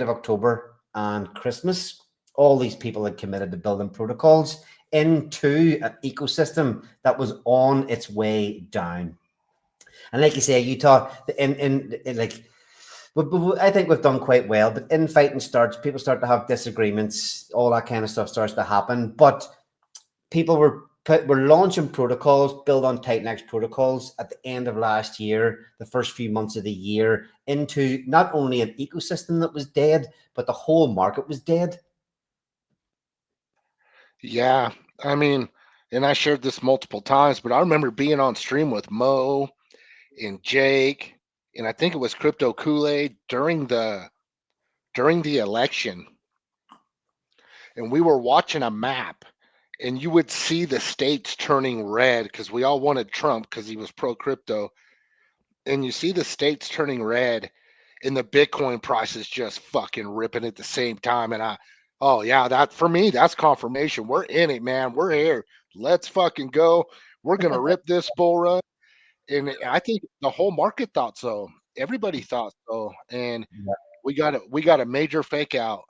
of October and Christmas, all these people had committed to building protocols into an ecosystem that was on its way down. And like you say, Utah, but I think we've done quite well. But infighting starts, people start to have disagreements, all that kind of stuff starts to happen. But people were launching protocols, built on TitanX protocols at the end of last year, the first few months of the year, into not only an ecosystem that was dead, but the whole market was dead. Yeah, I mean, and I shared this multiple times, but I remember being on stream with Mo and Jake, and I think it was Crypto Kool-Aid during the election, and we were watching a map, and you would see the states turning red because we all wanted Trump because he was pro crypto, and you see the states turning red, and the Bitcoin price is just fucking ripping at the same time, and oh yeah, that for me, that's confirmation. We're in it, man. We're here. Let's fucking go. We're gonna rip this bull run. And I think the whole market thought so. Everybody thought so. And we got a major fake out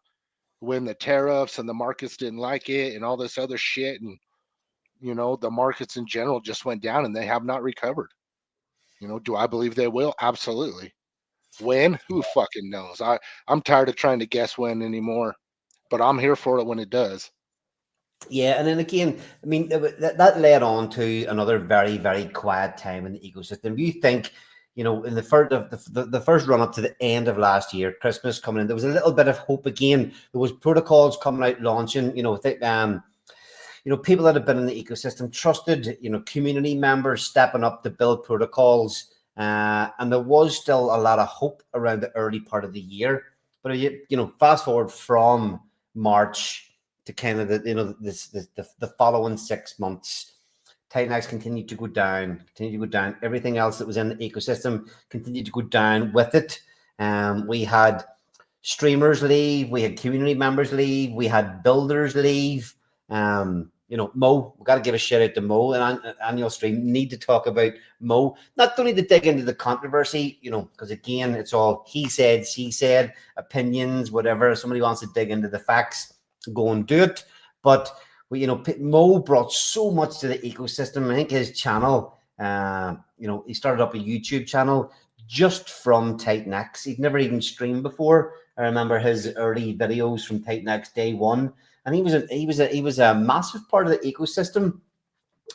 when the tariffs and the markets didn't like it and all this other shit. And the markets in general just went down and they have not recovered. Do I believe they will? Absolutely. When? Who fucking knows? I'm tired of trying to guess when anymore. But I'm here for it when it does. Yeah, and then again, I mean, that led on to another very, very quiet time in the ecosystem. You think, in the first run up to the end of last year, Christmas coming in, there was a little bit of hope again. There was protocols coming out, launching. People that have been in the ecosystem trusted, community members stepping up to build protocols, and there was still a lot of hope around the early part of the year. But fast forward from March to kind of the following 6 months, TitanX continued to go down. Everything else that was in the ecosystem continued to go down with it. We had streamers leave, we had community members leave, we had builders leave. Mo, we got to give a shout out to Mo and annual stream. Need to talk about Mo. Not only to dig into the controversy, because again, it's all he said, she said, opinions, whatever. If somebody wants to dig into the facts, go and do it. But Mo brought so much to the ecosystem. I think his channel, he started up a YouTube channel just from TitanX. He'd never even streamed before. I remember his early videos from TitanX day one. And he was a massive part of the ecosystem,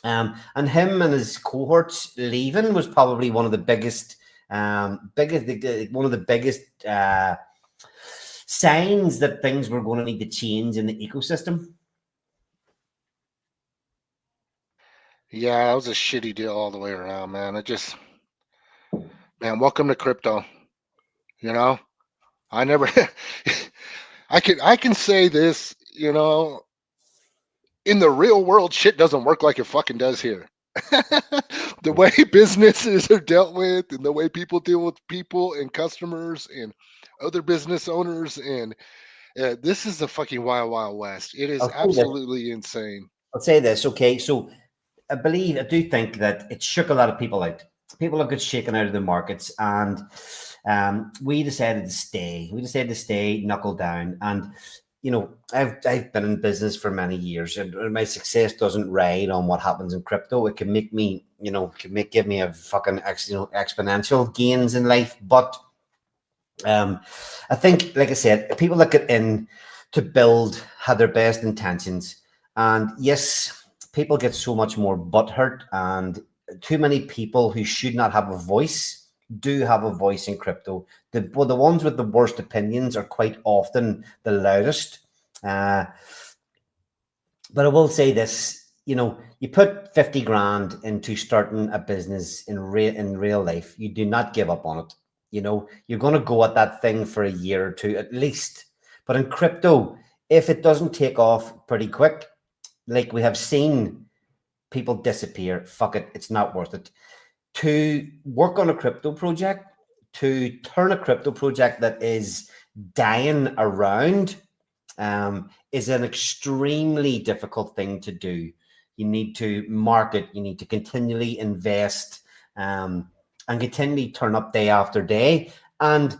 and him and his cohorts leaving was probably one of the biggest signs that things were going to need to change in the ecosystem. Yeah, it was a shitty deal all the way around, man. Man, welcome to crypto. I never. I can say this. In the real world, shit doesn't work like it fucking does here. The way businesses are dealt with and the way people deal with people and customers and other business owners and This is the fucking wild, wild west. It is I'll say this. absolutely insane. I'll say this. Okay, so I do think that it shook a lot of people out. People have got shaken out of the markets, and we decided to stay. We decided to stay, knuckle down, and I've been in business for many years, and my success doesn't ride on what happens in crypto. It can make me, give me a fucking exponential gains in life, but I think, like I said, people that get in to build had their best intentions, and yes, people get so much more butt hurt, and too many people who should not have a voice do have a voice in crypto. The ones with the worst opinions are quite often the loudest. But I will say this, you put 50 grand into starting a business in real life, you do not give up on it. You're going to go at that thing for a year or two at least. But in crypto, if it doesn't take off pretty quick, like we have seen people disappear, fuck it, it's not worth it. To work on a crypto project, to turn a crypto project that is dying around, is an extremely difficult thing to do. You need to market, you need to continually invest, and continually turn up day after day. And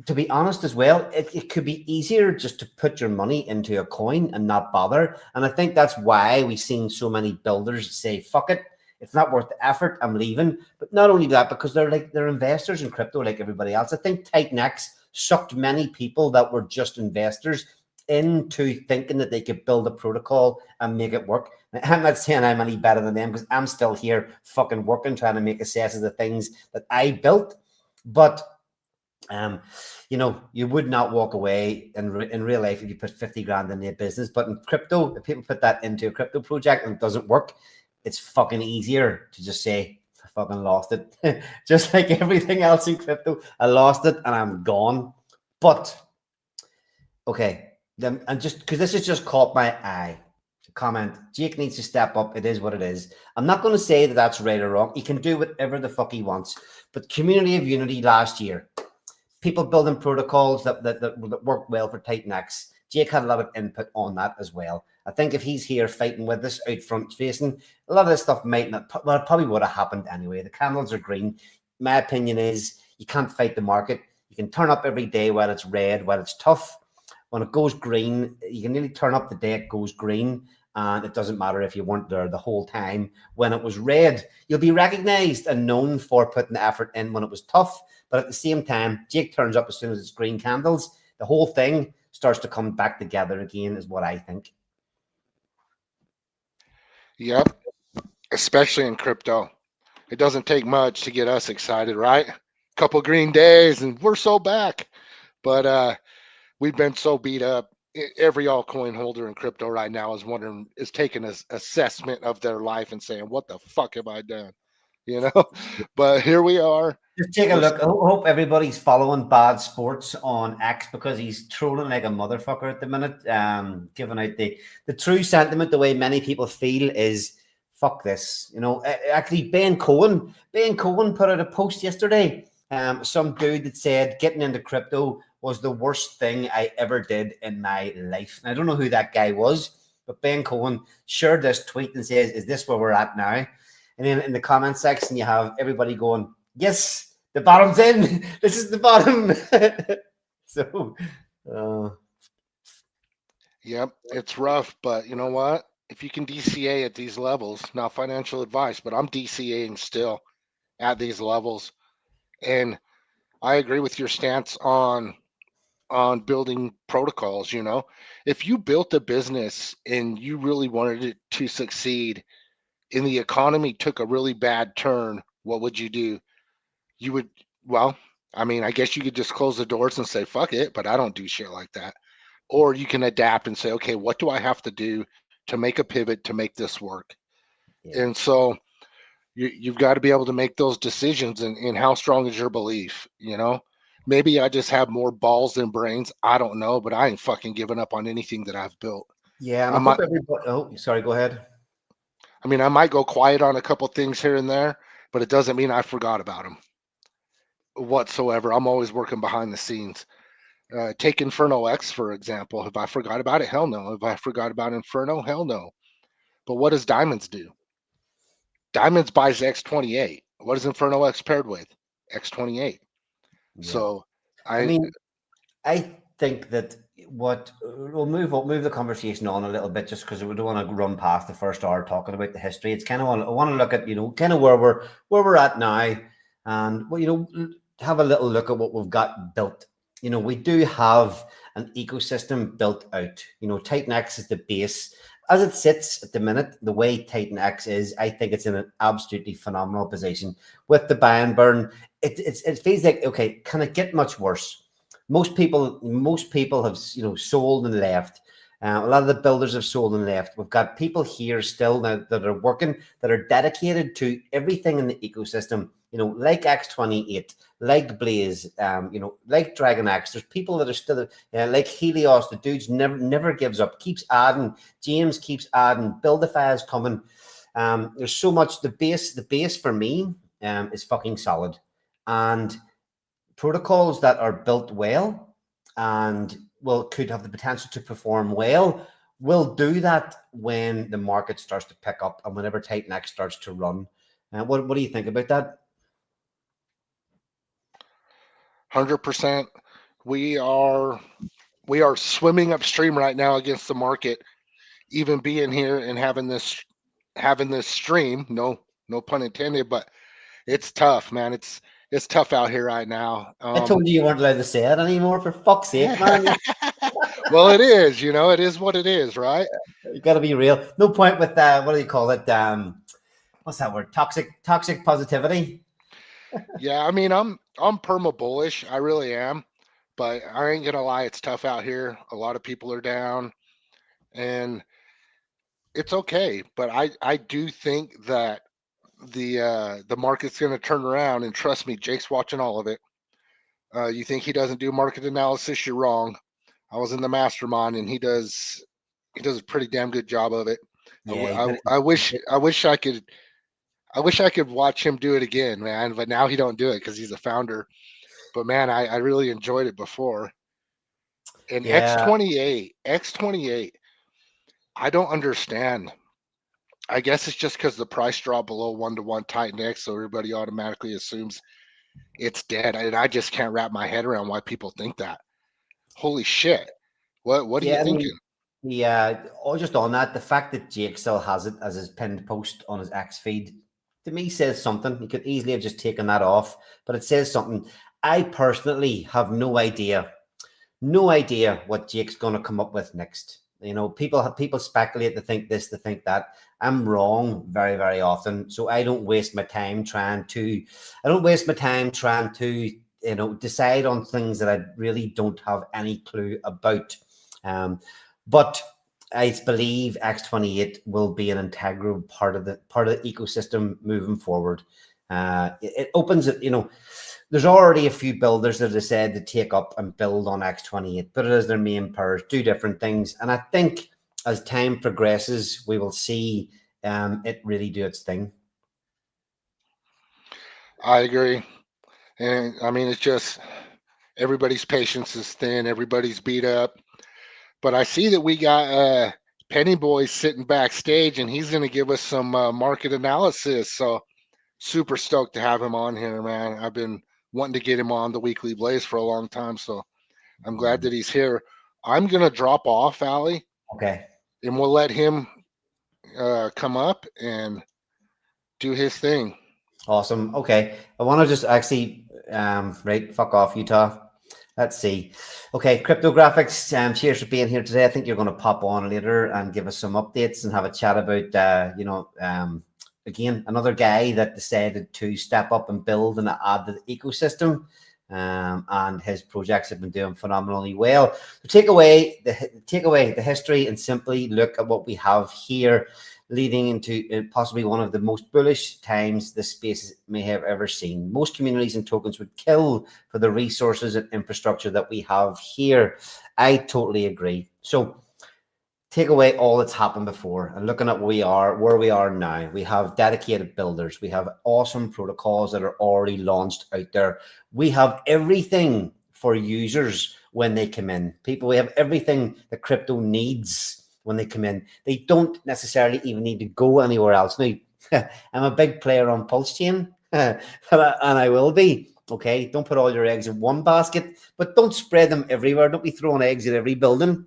to be honest as well, it could be easier just to put your money into a coin and not bother. And I think that's why we've seen so many builders say, fuck it, it's not worth the effort, I'm leaving. But not only that, because they're investors in crypto like everybody else. I think TitanX sucked many people that were just investors into thinking that they could build a protocol and make it work. I'm not saying I'm any better than them, because I'm still here fucking working, trying to make assess of the things that I built. But you would not walk away in real life if you put 50 grand in a business. But in crypto, if people put that into a crypto project and it doesn't work, it's fucking easier to just say, I fucking lost it. Just like everything else in crypto, I lost it and I'm gone. But okay, then, and just because this has just caught my eye, comment, Jake needs to step up. It is what it is. I'm not going to say that that's right or wrong. He can do whatever the fuck he wants. But Community of Unity last year, people building protocols that worked well for TitanX. Jake had a lot of input on that as well. I think if he's here fighting with us out front facing, a lot of this stuff might not, well, it probably would have happened anyway. The candles are green. My opinion is you can't fight the market. You can turn up every day while it's red, while it's tough. When it goes green, you can nearly turn up the day it goes green. And it doesn't matter if you weren't there the whole time. When it was red, you'll be recognized and known for putting the effort in when it was tough. But at the same time, Jake turns up as soon as it's green candles. The whole thing starts to come back together again, is what I think. Yep, especially in crypto. It doesn't take much to get us excited, right? Couple green days and we're so back. But we've been so beat up. Every altcoin holder in crypto right now is taking an assessment of their life and saying, what the fuck have I done? But here we are. Just take a look. I hope everybody's following Bad Sports on X, because he's trolling like a motherfucker at the minute. Giving out the true sentiment, the way many people feel is, fuck this. Actually, Ben Cohen put out a post yesterday. Some dude that said getting into crypto was the worst thing I ever did in my life. And I don't know who that guy was, but Ben Cohen shared this tweet and says, is this where we're at now? And then in the comment section, you have everybody going, yes, the bottom's in. This is the bottom. So, yep, it's rough, but you know what? If you can DCA at these levels, not financial advice, but I'm DCAing still at these levels. And I agree with your stance on building protocols. If you built a business and you really wanted it to succeed and the economy took a really bad turn, what would you do? You would, I guess you could just close the doors and say, fuck it, but I don't do shit like that. Or you can adapt and say, okay, what do I have to do to make a pivot to make this work? Yeah. And so you've got to be able to make those decisions. And how strong is your belief? Maybe I just have more balls than brains. I don't know, but I ain't fucking giving up on anything that I've built. Yeah, and I hope everybody. Oh, sorry, go ahead. I might go quiet on a couple things here and there, but it doesn't mean I forgot about them whatsoever. I'm always working behind the scenes. Take Inferno X, for example. Have I forgot about it? Hell no. Have I forgot about Inferno? Hell no. But what does Diamonds do? Diamonds buys X28. What is Inferno X paired with? X28. Yeah. So I mean, I think that we'll move the conversation on a little bit, just because we don't want to run past the first hour talking about the history. It's kind of I want to look at, kind of where we're at now, and have a little look at what we've got built. We do have an ecosystem built out. TitanX is the base. As it sits at the minute, the way TitanX is, I think it's in an absolutely phenomenal position with the buy and burn. It feels like, okay, can it get much worse? Most people have sold and left. A lot of the builders have sold and left. We've got people here still now that are working, that are dedicated to everything in the ecosystem. Like X28, like Blaze, like Dragon X. There's people that are still like Helios. The dude's never gives up. Keeps adding. James keeps adding. DEFI is coming. There's so much. The base for me is fucking solid, and protocols that are built well and could have the potential to perform well will do that when the market starts to pick up and whenever TitanX starts to run. What do you think about that? 100%. We are swimming upstream right now against the market. Even being here and having this stream, no pun intended, but it's tough, man. It's tough out here right now. I told you weren't allowed to say it anymore, for fuck's sake, man. Well, it is, it is what it is, right? You got to be real. No point with what do you call it? What's that word? Toxic positivity. Yeah, I mean, I'm perma bullish. I really am, but I ain't gonna lie, it's tough out here. A lot of people are down, and it's okay. But I do think that the market's gonna turn around, and trust me, Jake's watching all of it. You think he doesn't do market analysis? You're wrong. I was in the mastermind, and he does a pretty damn good job of it. Yeah, I wish I could watch him do it again, man. But now he don't do it because he's a founder. But man, I really enjoyed it before. And yeah. X28, I don't understand. I guess it's just because the price dropped below 1-to-1 TitanX, so everybody automatically assumes it's dead. And I just can't wrap my head around why people think that. Holy shit! What are you thinking? Yeah, just on that, the fact that Jake still has it as his pinned post on his X feed, to me says something. He could easily have just taken that off, but it says something. I personally have no idea what Jake's going to come up with next. People speculate, to think this, to think that. I'm wrong very, very often, so I don't waste my time trying to decide on things that I really don't have any clue about. But I believe X28 will be an integral part of the ecosystem moving forward. It opens it. There's already a few builders that have said to take up and build on X28, put it as their main pairs, do different things, and I think as time progresses, we will see it really do its thing. I agree, and I mean, it's just everybody's patience is thin, everybody's beat up. But I see that we got Penny Boy sitting backstage, and he's going to give us some market analysis. So super stoked to have him on here, man. I've been wanting to get him on the Weekly Blaze for a long time, so I'm glad that he's here. I'm going to drop off, Ali. Okay. And we'll let him come up and do his thing. Awesome. Okay. I want to just actually, right, fuck off, Utah. Let's see. Okay, Cryptographics, cheers for being here today. I think you're going to pop on later and give us some updates and have a chat about, again, another guy that decided to step up and build and add to the ecosystem. And his projects have been doing phenomenally well. So take away the history and simply look at what we have here, leading into possibly one of the most bullish times this space may have ever seen. Most communities and tokens would kill for the resources and infrastructure that we have here. I totally agree. So take away all that's happened before and looking at where we are now. We have dedicated builders. We have awesome protocols that are already launched out there. We have everything for users when they come in. We have everything that crypto needs when they come in. They don't necessarily even need to go anywhere else. Now, I'm a big player on Pulse Chain, and I will be. Okay, don't put all your eggs in one basket, but don't spread them everywhere. Don't be throwing eggs at every building.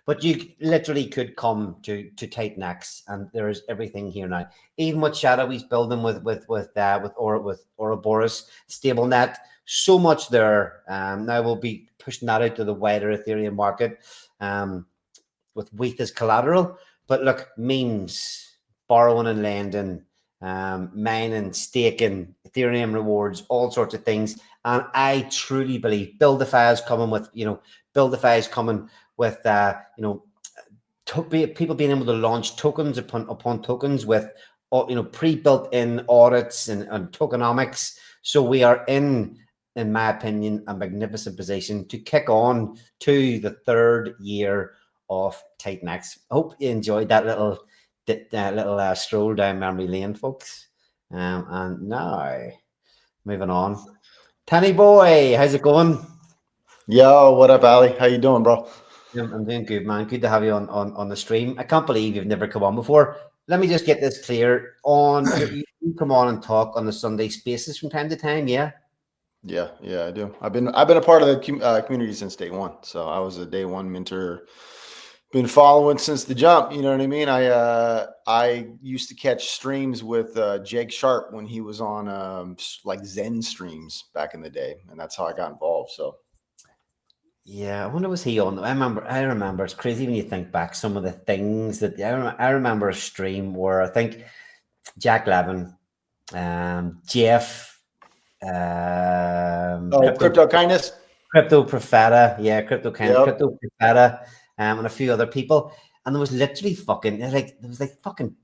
But you literally could come to TitanX, and there is everything here now. Even what Shadowy's building with Ouroboros, StableNet, so much there. Now we'll be pushing that out to the wider Ethereum market, with WETH as collateral. But look, memes, borrowing and lending, mining, staking, Ethereum rewards, all sorts of things. And I truly believe BuildDeFi is coming with, BuildDeFi is coming with, people being able to launch tokens upon tokens with, pre-built in audits and tokenomics. So we are in my opinion, a magnificent position to kick on to the third year of TitanX. Hope you enjoyed that little stroll down memory lane, folks. And now, moving on. Tanny boy, how's it going? Yo, what up, Ali? How you doing, bro? I'm doing good, man. Good to have you on the stream. I can't believe you've never come on before. Let me just get this clear. You come on and talk on the Sunday Spaces from time to time, yeah? Yeah, I do. I've been a part of the community since day one. So I was a day one mentor. Been following since the jump. You know what I mean? I used to catch streams with Jake Sharp when he was on like Zen streams back in the day, and that's how I got involved. So. Yeah, I wonder, was he on? I remember. It's crazy when you think back some of the things that I remember a stream where I think Jack Levin, Jeff, Crypto Kindness, Crypto Profeta, yeah, Crypto Profeta, and a few other people. And there was literally there was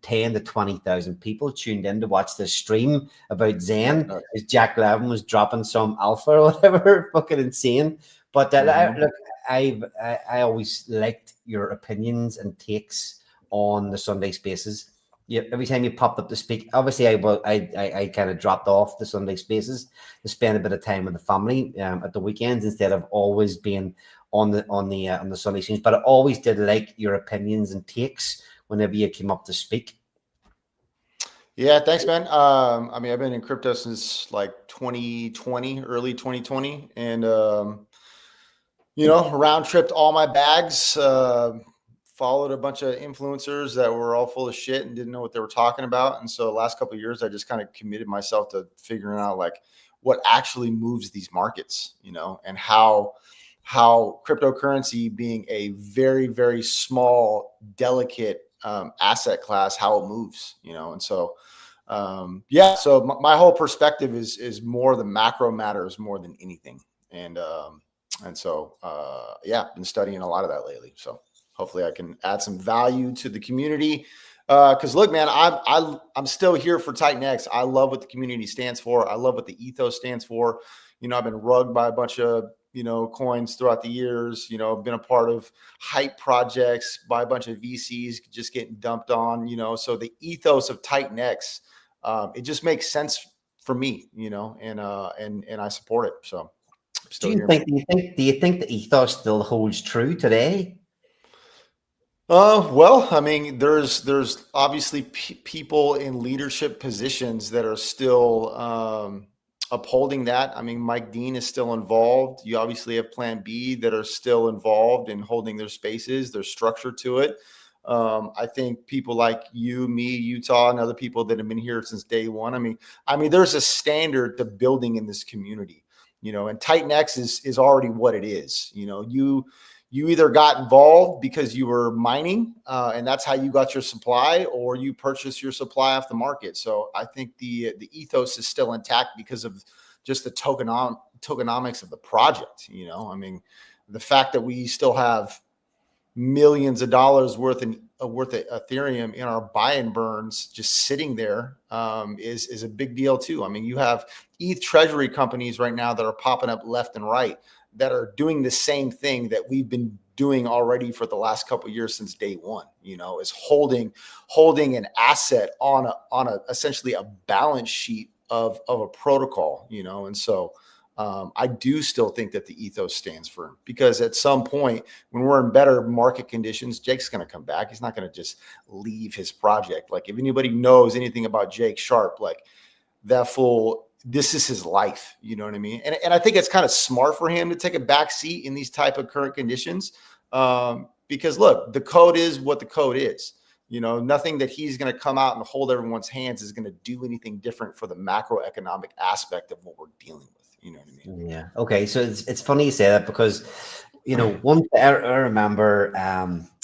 10 to 20,000 people tuned in to watch this stream about Zen. As Jack Levin was dropping some alpha or whatever, fucking insane. But look, I always liked your opinions and takes on the Sunday Spaces. Yeah, every time you popped up to speak, obviously I kind of dropped off the Sunday Spaces to spend a bit of time with the family at the weekends instead of always being on the Sunday streams. But I always did like your opinions and takes whenever you came up to speak. Yeah, thanks, man. I mean, I've been in crypto since like 2020, early 2020, and round tripped all my bags. Followed a bunch of influencers that were all full of shit and didn't know what they were talking about. And so the last couple of years, I just kind of committed myself to figuring out like what actually moves these markets, and how cryptocurrency being a very, very small, delicate asset class, how it moves, and so, so my whole perspective is more the macro matters more than anything. And so, been studying a lot of that lately. So hopefully I can add some value to the community. Cause look, man, I'm still here for TitanX. I love what the community stands for. I love what the ethos stands for. I've been rugged by a bunch of, coins throughout the years, been a part of hype projects by a bunch of VCs just getting dumped on, so the ethos of TitanX, it just makes sense for me, and I support it. So do you think the ethos still holds true today? Well, I mean, there's obviously people in leadership positions that are still upholding that. I mean, Mike Dean is still involved. You obviously have Plan B that are still involved in holding their spaces. There's structure to it. I think people like you, me, Utah, and other people that have been here since day one. I mean, there's a standard to building in this community, and TitanX is already what it is. You either got involved because you were mining, and that's how you got your supply, or you purchased your supply off the market. So I think the ethos is still intact because of just the tokenomics of the project. I mean, the fact that we still have millions of dollars worth of Ethereum in our buy and burns just sitting there is a big deal too. I mean, you have ETH treasury companies right now that are popping up left and right that are doing the same thing that we've been doing already for the last couple of years since day one, is holding an asset on a essentially a balance sheet of a protocol, and so I do still think that the ethos stands firm, because at some point when we're in better market conditions, Jake's going to come back. He's not going to just leave his project. Like, if anybody knows anything about Jake Sharp, like, that fool, this is his life. You know what I mean? And I think it's kind of smart for him to take a back seat in these type of current conditions. Because look, the code is what the code is. You know, nothing that he's going to come out and hold everyone's hands is going to do anything different for the macroeconomic aspect of what we're dealing with. You know what I mean? Yeah. Okay. So it's funny you say that, because, you know, one I remember,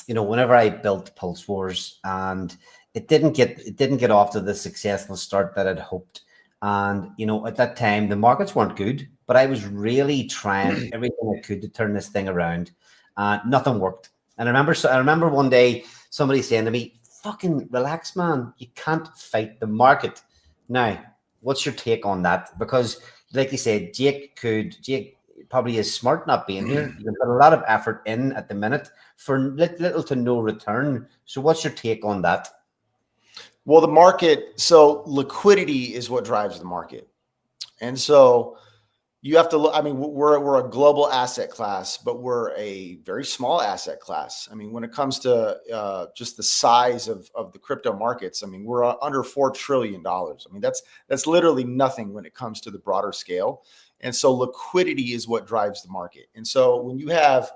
you know, whenever I built Pulse Wars, and it didn't get off to the successful start that I'd hoped. And, you know, at that time, the markets weren't good, but I was really trying everything I could to turn this thing around. Nothing worked. And I remember one day somebody saying to me, "Fucking relax, man. You can't fight the market." Now, what's your take on that? Because, like you said, Jake probably is smart not being here. You can put a lot of effort in at the minute for little to no return. So what's your take on that? Well, the market, so liquidity is what drives the market. And so you have to look, I mean, we're a global asset class, but we're a very small asset class. I mean, when it comes to just the size of the crypto markets, I mean, we're under $4 trillion. I mean, that's literally nothing when it comes to the broader scale. And so liquidity is what drives the market. And so when you have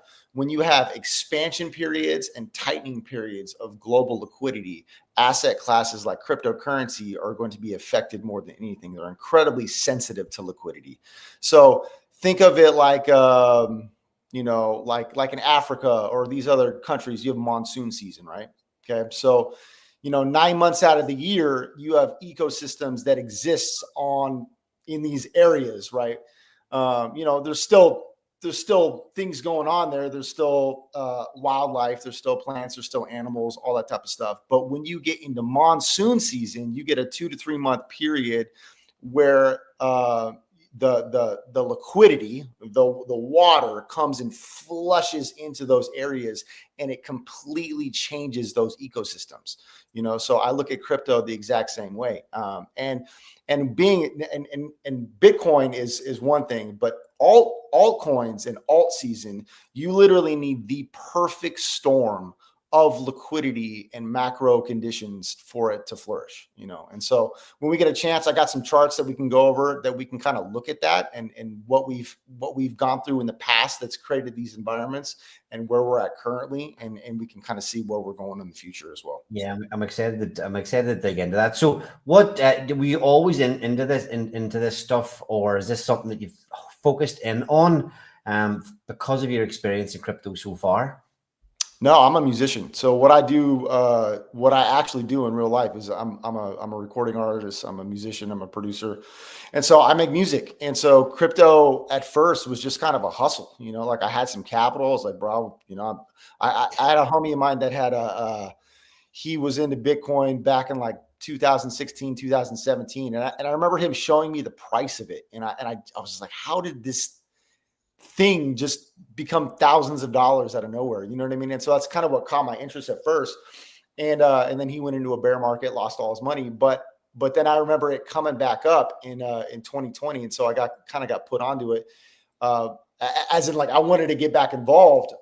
expansion periods and tightening periods of global liquidity, asset classes like cryptocurrency are going to be affected more than anything. They're incredibly sensitive to liquidity. So think of it like, you know, like in Africa or these other countries, you have monsoon season, right? Okay. So, you know, 9 months out of the year, you have ecosystems that exist in these areas, right? You know, there's still things going on there. There's still wildlife. There's still plants. There's still animals, all that type of stuff. But when you get into monsoon season, you get a 2 to 3 month period where the liquidity, the water comes and flushes into those areas, and it completely changes those ecosystems. You know, so I look at crypto the exact same way. And Bitcoin is one thing, but altcoins and alt season, you literally need the perfect storm of liquidity and macro conditions for it to flourish, you know? And so when we get a chance, I got some charts that we can go over that we can kind of look at that and what we've gone through in the past that's created these environments and where we're at currently. And we can kind of see where we're going in the future as well. Yeah, I'm excited to dig into that. So what, were you always into this stuff, or is this something that you've focused in on because of your experience in crypto so far? No, I'm a musician. So what I do, what I actually do in real life is I'm a recording artist. I'm a musician. I'm a producer. And so I make music. And so crypto at first was just kind of a hustle, you know, like I had some capital. I was like, bro, you know, I had a homie of mine that had he was into Bitcoin back in like 2016, 2017. And I remember him showing me the price of it. And I was just like, how did this thing just become thousands of dollars out of nowhere? You know what I mean? And so that's kind of what caught my interest at first. And then he went into a bear market, lost all his money. But then I remember it coming back up in 2020. And so I got put onto it. As in, like, I wanted to get back involved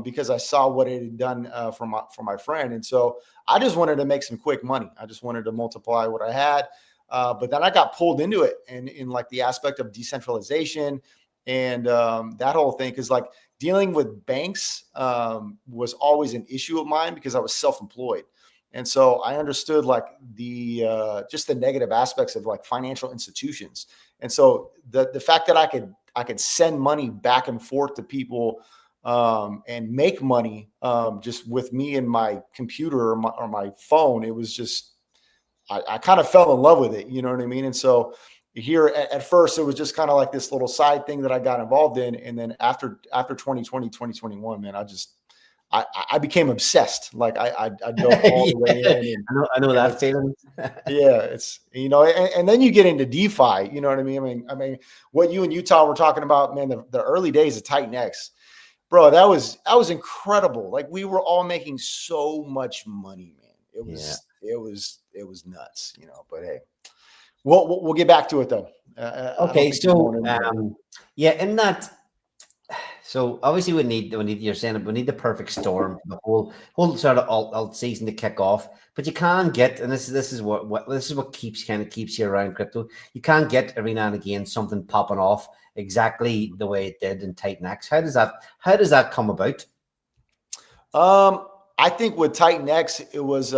because I saw what it had done for my friend. And so I just wanted to make some quick money. I just wanted to multiply what I had. But then I got pulled into it, and in like the aspect of decentralization and that whole thing, because like dealing with banks was always an issue of mine because I was self-employed. And so I understood like the just the negative aspects of like financial institutions. And so the fact that I could send money back and forth to people and make money just with me and my computer or my phone, it was just, I kind of fell in love with it. You know what I mean? And so here at first, it was just kind of like this little side thing that I got involved in. And then after 2020, 2021, man, I became obsessed. Like I dove all the way in. And, I know that feeling. Yeah, it's, you know, and then you get into DeFi. You know what I mean? I mean, what you and Utah were talking about, man, the early days of TitanX, bro, that was incredible. Like we were all making so much money, man. It was nuts, you know. But hey, we'll get back to it though. Okay, so Yeah, in that. So obviously we need you're saying we need the perfect storm for the whole sort of alt season to kick off. But you can get, and this is what this is what keeps you around crypto. You can get every now and again something popping off exactly the way it did in TitanX. How does that come about? I think with TitanX, it was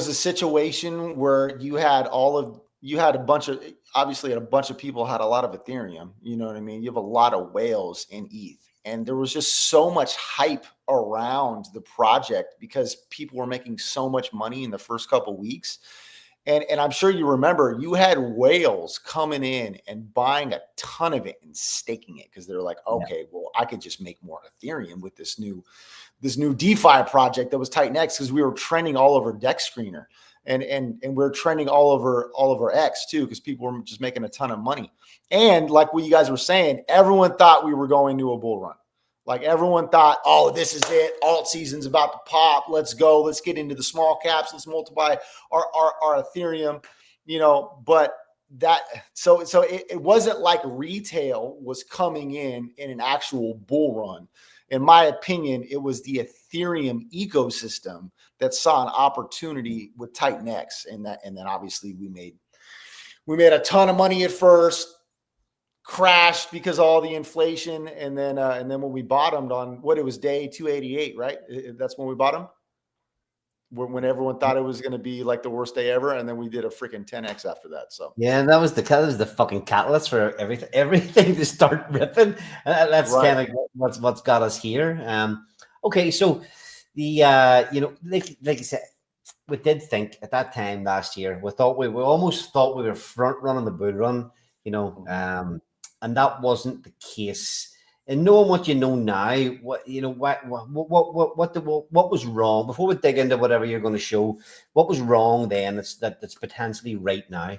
a situation where you had a bunch of, obviously a bunch of people had a lot of Ethereum. You know what I mean? You have a lot of whales in ETH, and there was just so much hype around the project because people were making so much money in the first couple of weeks. And I'm sure you remember, you had whales coming in and buying a ton of it and staking it because they're like, okay, well, I could just make more Ethereum with this new DeFi project that was TitanX, because we were trending all over Dex Screener, and we're trending all over X too, because people were just making a ton of money. And like what you guys were saying, everyone thought we were going to a bull run. Like everyone thought, oh, this is it. Alt season's about to pop. Let's go. Let's get into the small caps. Let's multiply our Ethereum, but so it wasn't like retail was coming in an actual bull run. In my opinion, it was the Ethereum ecosystem that saw an opportunity with TitanX, and then obviously we made a ton of money at first, crashed because of all the inflation, and then when we bottomed on what it was day 288, right? That's when we bottomed, when everyone thought it was going to be like the worst day ever, and then we did a freaking 10x after that. So Yeah, that was the fucking catalyst for everything to start ripping. That's Right. kind of what's got us here. Okay, so the like you said, we did think at that time last year, we almost thought we were front running the bull run, and that wasn't the case. And knowing what you know now, what was wrong before we dig into whatever you're going to show, what was wrong then that's potentially right now?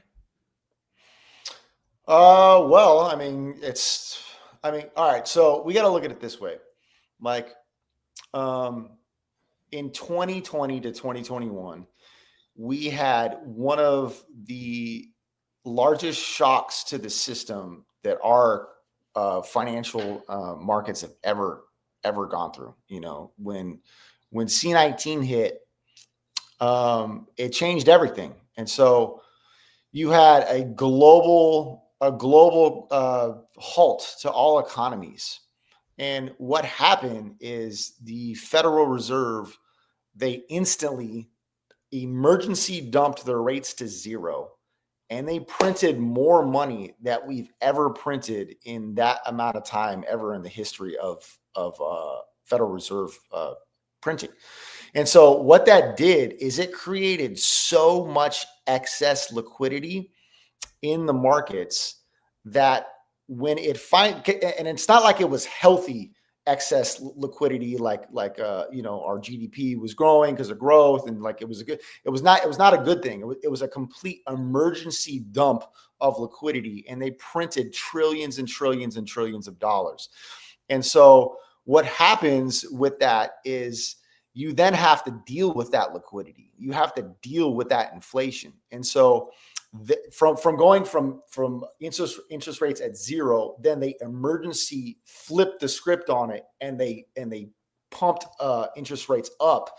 Well, I mean, all right. So we got to look at it this way, Mike. In 2020 to 2021, we had one of the largest shocks to the system that our financial markets have ever gone through. When C19 hit, it changed everything, and so you had a global halt to all economies. And what happened is the Federal Reserve, they instantly emergency dumped their rates to zero, and they printed more money that we've ever printed in that amount of time ever in the history of Federal Reserve printing. And so what that did is it created so much excess liquidity in the markets that when and it's not like it was healthy excess liquidity, like our GDP was growing because of growth, and like it was not a good thing. It was a complete emergency dump of liquidity, and they printed trillions and trillions and trillions of dollars. And so what happens with that is you then have to deal with that liquidity. You have to deal with that inflation. And so from going from interest rates at zero, then they emergency flipped the script on it, and they pumped interest rates up,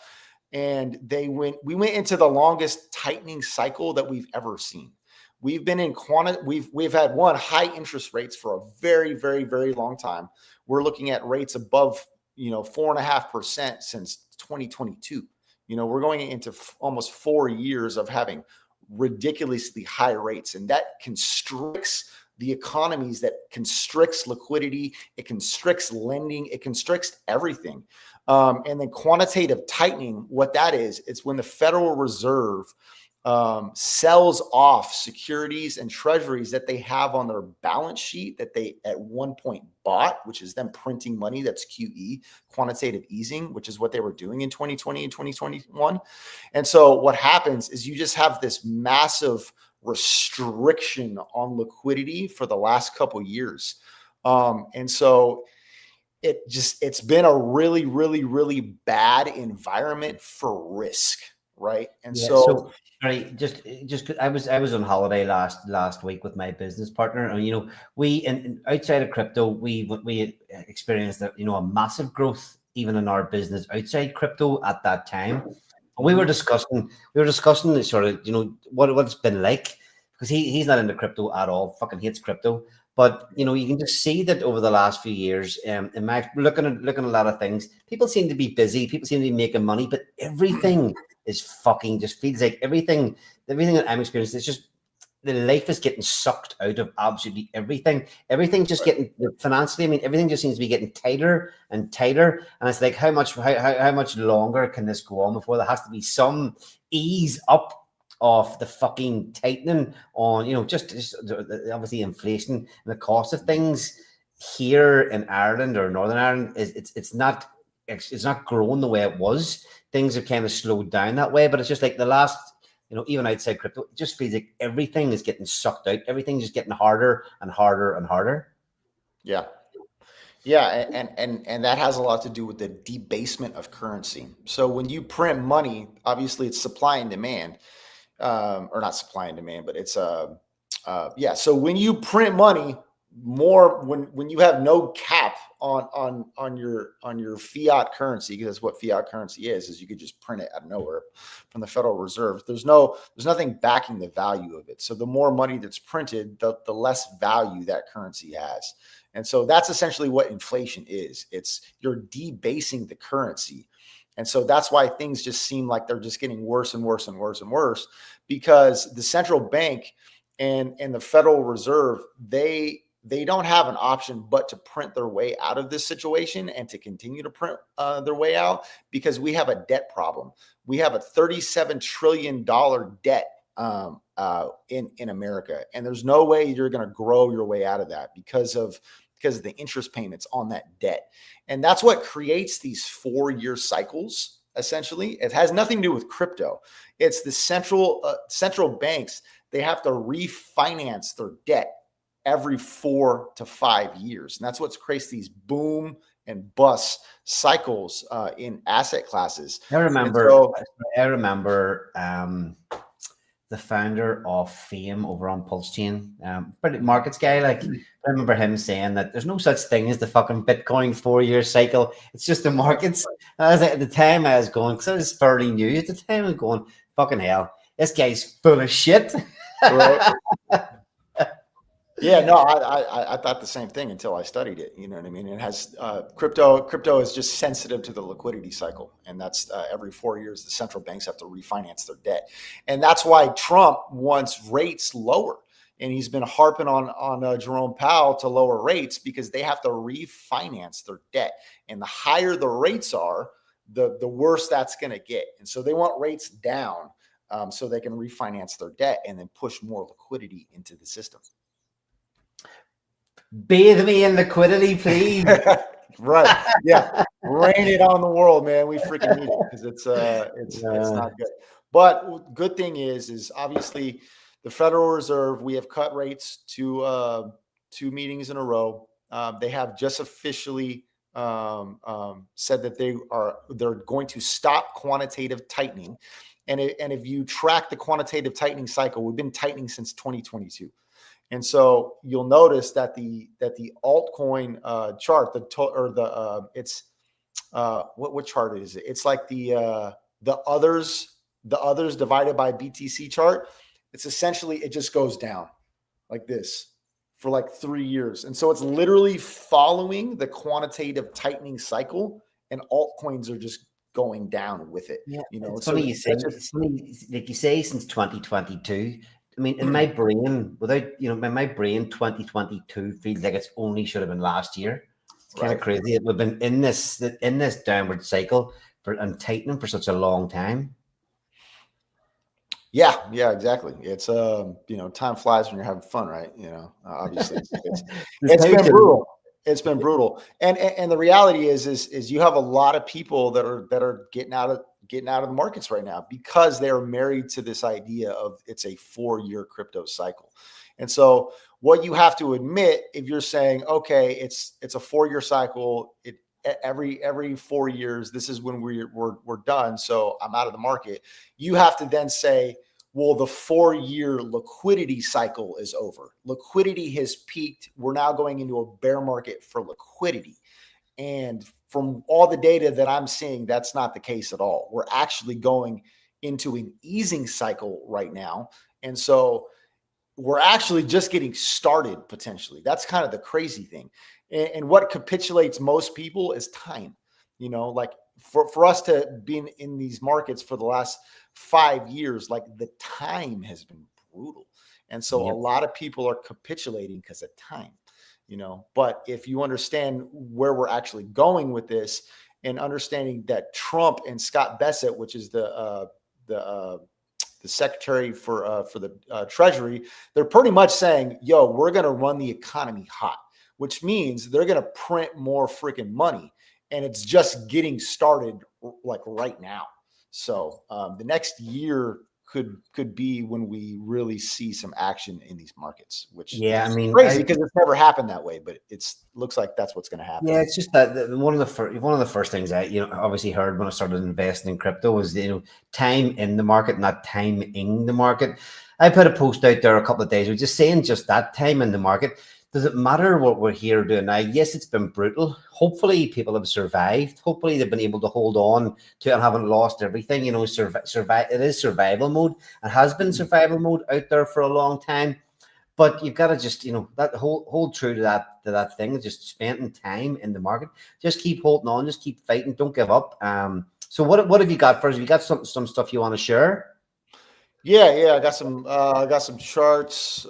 and we went into the longest tightening cycle that we've ever seen. We've been in we've had high interest rates for a very, very, very long time. We're looking at rates above 4.5% since 2022. We're going into almost 4 years of having ridiculously high rates, and that constricts the economies, that constricts liquidity, it constricts lending, it constricts everything. And then quantitative tightening, what that is, it's when the Federal Reserve sells off securities and treasuries that they have on their balance sheet that they at one point bought, which is them printing money. That's QE, quantitative easing, which is what they were doing in 2020 and 2021. And so what happens is you just have this massive restriction on liquidity for the last couple of years. And so it's been a really, really, really bad environment for risk. right? And Yeah. so So, right, just I was on holiday last week with my business partner, and we and outside of crypto, we experienced a massive growth even in our business outside crypto at that time. And we were discussing the sort of what it's been like, because he's not into crypto at all, fucking hates crypto. But you can just see that over the last few years, in my looking at a lot of things, people seem to be busy, people seem to be making money, but everything is fucking just feels like everything that I'm experiencing. It's just the life is getting sucked out of absolutely everything. Everything just getting financially. I mean, everything just seems to be getting tighter and tighter. And it's like, how much longer can this go on before there has to be some ease up of the fucking tightening on, just obviously inflation and the cost of things here in Ireland or Northern Ireland it's not growing the way it was. Things have kind of slowed down that way, but it's just like the last, even outside crypto, it just feels like everything is getting sucked out. Everything's just getting harder and harder and harder. yeah. Yeah, and that has a lot to do with the debasement of currency. So when you print money, obviously it's supply and demand, or not supply and demand, but it's yeah. So when you print money, more when you have no cap on your fiat currency, because that's what fiat currency is you could just print it out of nowhere from the Federal Reserve. There's nothing backing the value of it. So the more money that's printed, the less value that currency has. And so that's essentially what inflation is. You're debasing the currency. And so that's why things just seem like they're just getting worse and worse and worse and worse, because the central bank and the Federal Reserve, they don't have an option but to print their way out of this situation and to continue to print their way out, because we have a debt problem. We have a $37 trillion debt in America. And there's no way you're going to grow your way out of that because of the interest payments on that debt. And that's what creates these 4-year cycles. Essentially, it has nothing to do with crypto. It's the central banks. They have to refinance their debt every 4 to 5 years. And that's what creates these boom and bust cycles in asset classes. I remember the founder of Fame over on Pulse Chain, pretty markets guy. Like, I remember him saying that there's no such thing as the fucking Bitcoin 4-year cycle. It's just the markets. And I was like, at the time I was going, because I was fairly new at the time, I'm going, fucking hell, this guy's full of shit. Right. Yeah, no, I thought the same thing until I studied it. You know what I mean? It has crypto is just sensitive to the liquidity cycle, and that's every 4 years the central banks have to refinance their debt, and that's why Trump wants rates lower, and he's been harping on Jerome Powell to lower rates, because they have to refinance their debt, and the higher the rates are, the worse that's going to get, and so they want rates down so they can refinance their debt and then push more liquidity into the system. Bathe me in liquidity, please. Right. Yeah. Rain it on the world, man. We freaking need it, because it's not good. But good thing is obviously the Federal Reserve, we have cut rates to 2 meetings in a row. They have just officially said that they're going to stop quantitative tightening. And if you track the quantitative tightening cycle, we've been tightening since 2022. And so you'll notice that the altcoin chart, what chart is it? It's like the others divided by BTC chart. It's essentially, it just goes down like this for like 3 years. And so it's literally following the quantitative tightening cycle, and altcoins are just going down with it. Yeah, it's so funny you say. It's funny, like you say, since 2022. I mean, in my brain, my brain, 2022 feels like it's only should have been last year. It's kind of crazy. We've been in this downward cycle and tightening for such a long time. Yeah, exactly. It's time flies when you're having fun, right? Obviously it's been brutal. It's been brutal. And the reality is you have a lot of people that are getting out of the markets right now, because they are married to this idea of it's a 4-year crypto cycle. And so what you have to admit, if you're saying, okay, it's a 4-year cycle, every 4 years, this is when we're done. So I'm out of the market. You have to then say, well, the 4-year liquidity cycle is over. Liquidity has peaked. We're now going into a bear market for liquidity. And from all the data that I'm seeing, that's not the case at all. We're actually going into an easing cycle right now. And so we're actually just getting started potentially. That's kind of the crazy thing. And what capitulates most people is time. You know, like for us to be in these markets for the last 5 years, like the time has been brutal. And so a lot of people are capitulating because of time, you know. But if you understand where we're actually going with this and understanding that Trump and Scott Bessent, which is the secretary for the Treasury, they're pretty much saying, yo, we're going to run the economy hot, which means they're going to print more freaking money. And it's just getting started like right now. So the next year could be when we really see some action in these markets, which I mean, crazy because it's never happened that way, but looks like that's what's going to happen. Yeah, it's just that one of the first things I obviously heard when I started investing in crypto was time in the market, not timing the market. I put a post out there a couple of days ago just saying just that time in the market. Does it matter what we're here doing now? Yes, it's been brutal. Hopefully people have survived. Hopefully they've been able to hold on to it and haven't lost everything. You know, survive. It is survival mode and has been survival mode out there for a long time. But you've got to just, that hold true to that thing. Just spending time in the market. Just keep holding on. Just keep fighting. Don't give up. So what have you got first? Have you got some stuff you want to share? Yeah. I got some charts.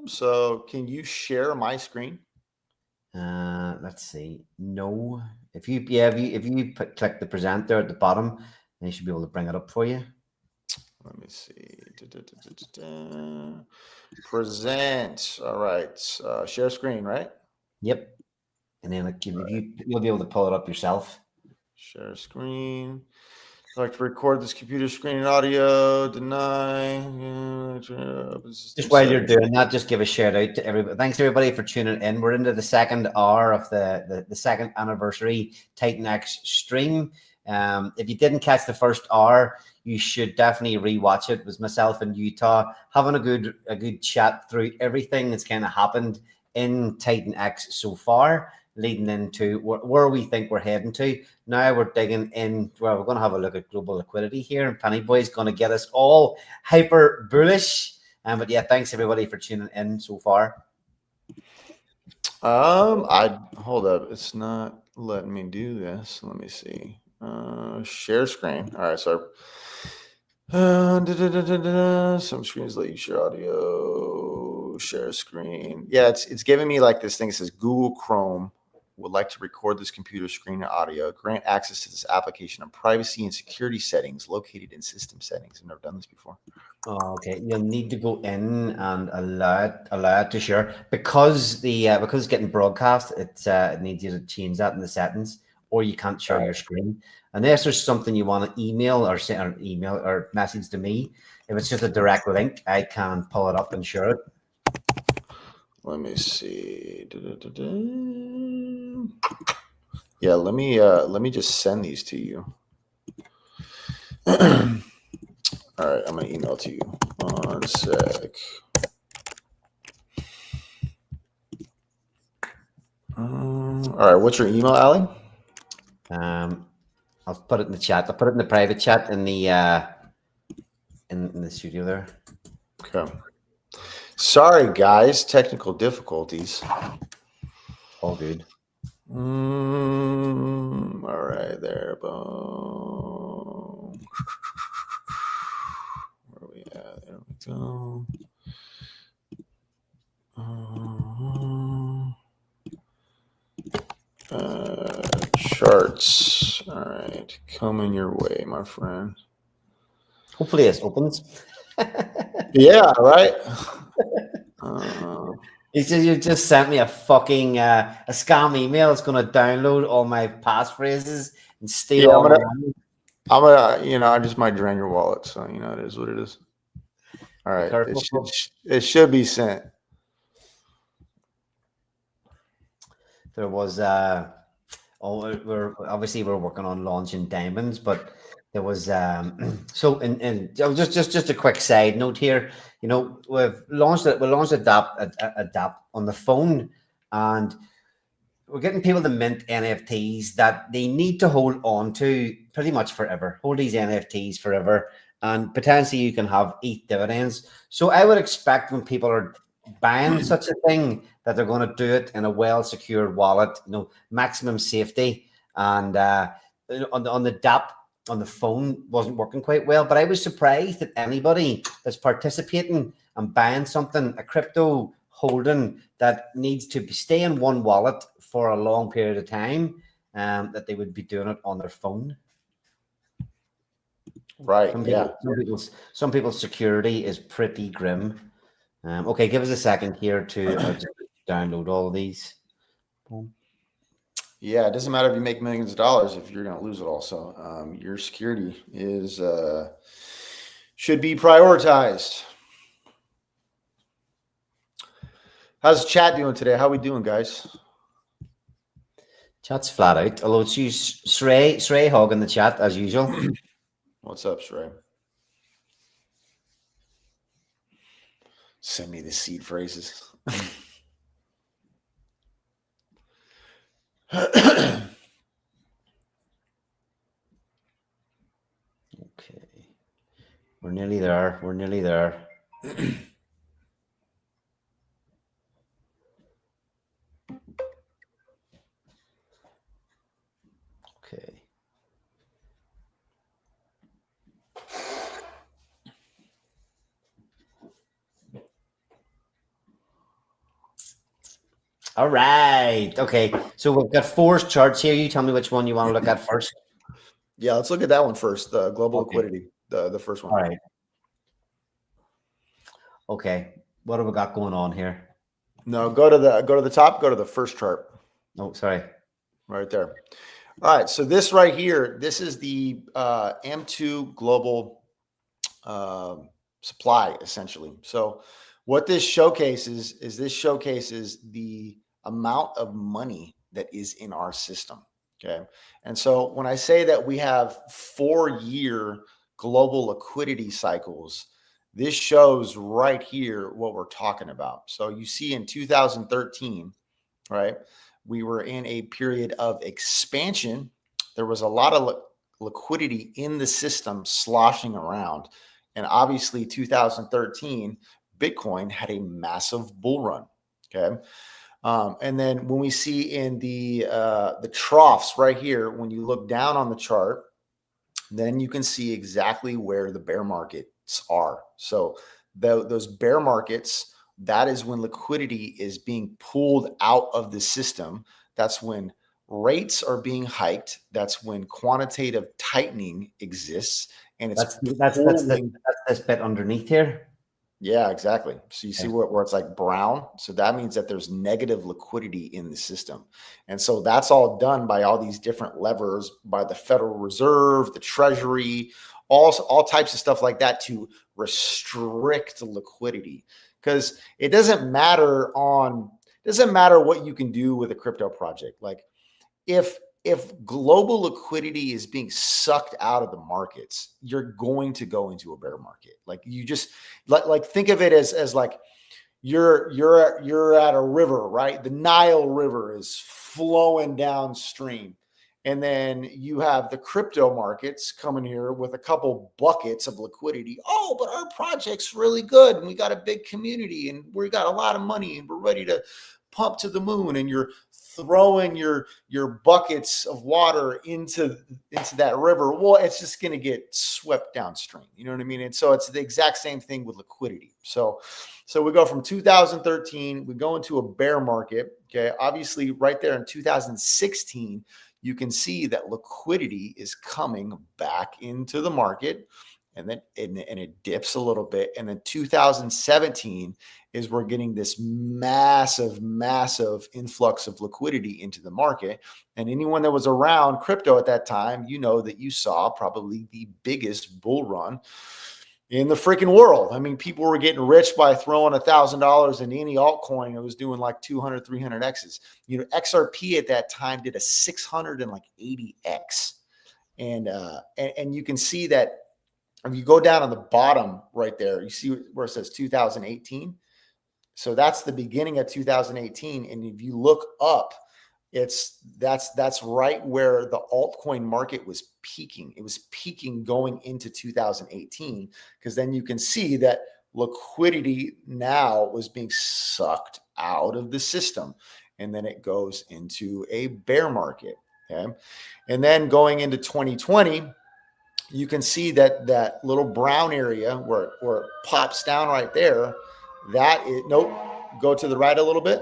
So can you share my screen? Let's see. No. If you click the present there at the bottom, then you should be able to bring it up for you. Let me see. Present. All right. Share screen, right? Yep. And then you'll be able to pull it up yourself. Share screen. I'd like to record this computer screen and audio. Deny. Just while you're doing that, just give a shout out to everybody. Thanks everybody for tuning in. We're into the second hour of the second anniversary TitanX stream. If you didn't catch the first hour, you should definitely rewatch it. It was myself in Utah having a good chat through everything that's kind of happened in TitanX so far, leading into where we think we're heading to. Now we're digging in. Well, we're going to have a look at global liquidity here, and Penny Boy is going to get us all hyper bullish. But yeah, thanks everybody for tuning in so far. I hold up. It's not letting me do this. Let me see. Share screen. All right, so some screens let you share audio. Share screen. Yeah, it's giving me like this thing. It says Google Chrome would like to record this computer screen and audio. Grant access to this application on privacy and security settings located in system settings. I've never done this before. Oh, okay, you'll need to go in and allow it to share because because it's getting broadcast. It needs you to change that in the settings, or you can't share your screen unless there's something you want to email or message to me. If it's just a direct link, I can pull it up and share it. Let me see. Yeah, let me just send these to you. All right, I'm gonna email to you. 1 sec. All right, what's your email, Ali? I'll put it in the chat. I'll put it in the private chat in the in the studio there. Okay. Sorry, guys, technical difficulties. All good. All right, there. Boom. Where are we at? There we go. Charts. All right, coming your way, my friend. Hopefully this opens. Yeah, right. He says you just sent me a fucking a scam email. It's going to download all my passphrases and steal all my money. I'm gonna, I just might drain your wallet, so it is what it is. All right, it should be sent. There was Oh, we're working on launching diamonds, but there was so and just a quick side note here. You know, we launched adapt on the phone, and we're getting people to mint NFTs that they need to hold on to pretty much forever. Hold these NFTs forever, and potentially you can have ETH dividends. So I would expect when people are buying such a thing that they're going to do it in a well secured wallet, you know, maximum safety. And on the DApp on the phone wasn't working quite well, but I was surprised that anybody that's participating and buying something, a crypto holding that needs to stay in one wallet for a long period of time, that they would be doing it on their phone. Right. Some people's security is pretty grim. Okay, give us a second here to just download all of these. Boom. Yeah, it doesn't matter if you make millions of dollars if you're going to lose it all. So your security is should be prioritized. How's the chat doing today? How we doing, guys? Chat's flat out. Although it's you, Shrey Hog in the chat as usual. What's up, Shrey? Send me the seed phrases. Okay. We're nearly there. We're nearly there. Okay. All right. Okay. So we've got 4 charts here. You tell me which one you want to look at first. Yeah, let's look at that one first. The global Okay. liquidity, the first one. All right. Okay. What have we got going on here? No, go to the top. Go to the first chart. Oh, sorry. Right there. All right. So this right here, this is the M2 global supply, essentially. So what this showcases is the amount of money that is in our system. Okay. And so when I say that we have 4-year global liquidity cycles, this shows right here what we're talking about. So you see in 2013, right, we were in a period of expansion. There was a lot of liquidity in the system sloshing around. And obviously 2013, Bitcoin had a massive bull run. Okay. And then when we see in the troughs right here, when you look down on the chart, then you can see exactly where the bear markets are. So those bear markets, that is when liquidity is being pulled out of the system. That's when rates are being hiked. That's when quantitative tightening exists. And it's that's this bit underneath here. Yeah, exactly. So you see where it's like brown. So that means that there's negative liquidity in the system. And so that's all done by all these different levers, by the Federal Reserve, the Treasury, all types of stuff like that to restrict liquidity. Because it doesn't matter what you can do with a crypto project. Like if global liquidity is being sucked out of the markets, you're going to go into a bear market. Like you just like think of it as like you're at a river, right? The Nile River is flowing downstream. And then you have the crypto markets coming here with a couple buckets of liquidity. Oh, but our project's really good and we got a big community and we got a lot of money and we're ready to pump to the moon, and you're throwing your buckets of water into that river. Well, it's just going to get swept downstream. You know what I mean? And so it's the exact same thing with liquidity. So we go from 2013, we go into a bear market. Okay. Obviously right there in 2016, you can see that liquidity is coming back into the market. And then it dips a little bit. And then 2017 is we're getting this massive influx of liquidity into the market. And anyone that was around crypto at that time, you know that you saw probably the biggest bull run in the freaking world. I mean, people were getting rich by throwing $1,000 in any altcoin. It was doing like 200, 300 X's. XRP at that time did a 680X. And you can see that if you go down on the bottom right there, you see where it says 2018. So that's the beginning of 2018. And if you look up, that's right where the altcoin market was peaking. It was peaking going into 2018, because then you can see that liquidity now was being sucked out of the system, and then it goes into a bear market. Okay, and then going into 2020, you can see that little brown area where it pops down right there. That is, nope, go to the right a little bit.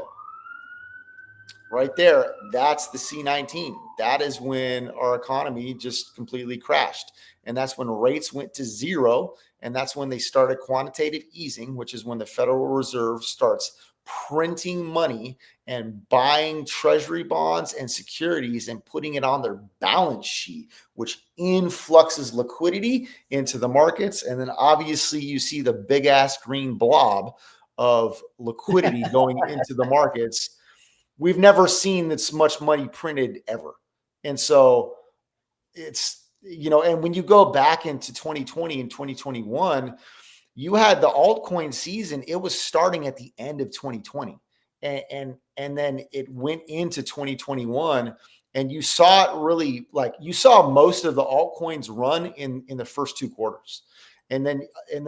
Right there, that's the C19. That is when our economy just completely crashed. And that's when rates went to zero. And that's when they started quantitative easing, which is when the Federal Reserve starts printing money and buying treasury bonds and securities and putting it on their balance sheet, which influxes liquidity into the markets. And then obviously you see the big ass green blob of liquidity going into the markets. We've never seen this much money printed ever. And so it's, and when you go back into 2020 and 2021, you had the altcoin season. It was starting at the end of 2020. And then it went into 2021, and you saw it really, like, you saw most of the altcoins run in the first 2 quarters. And then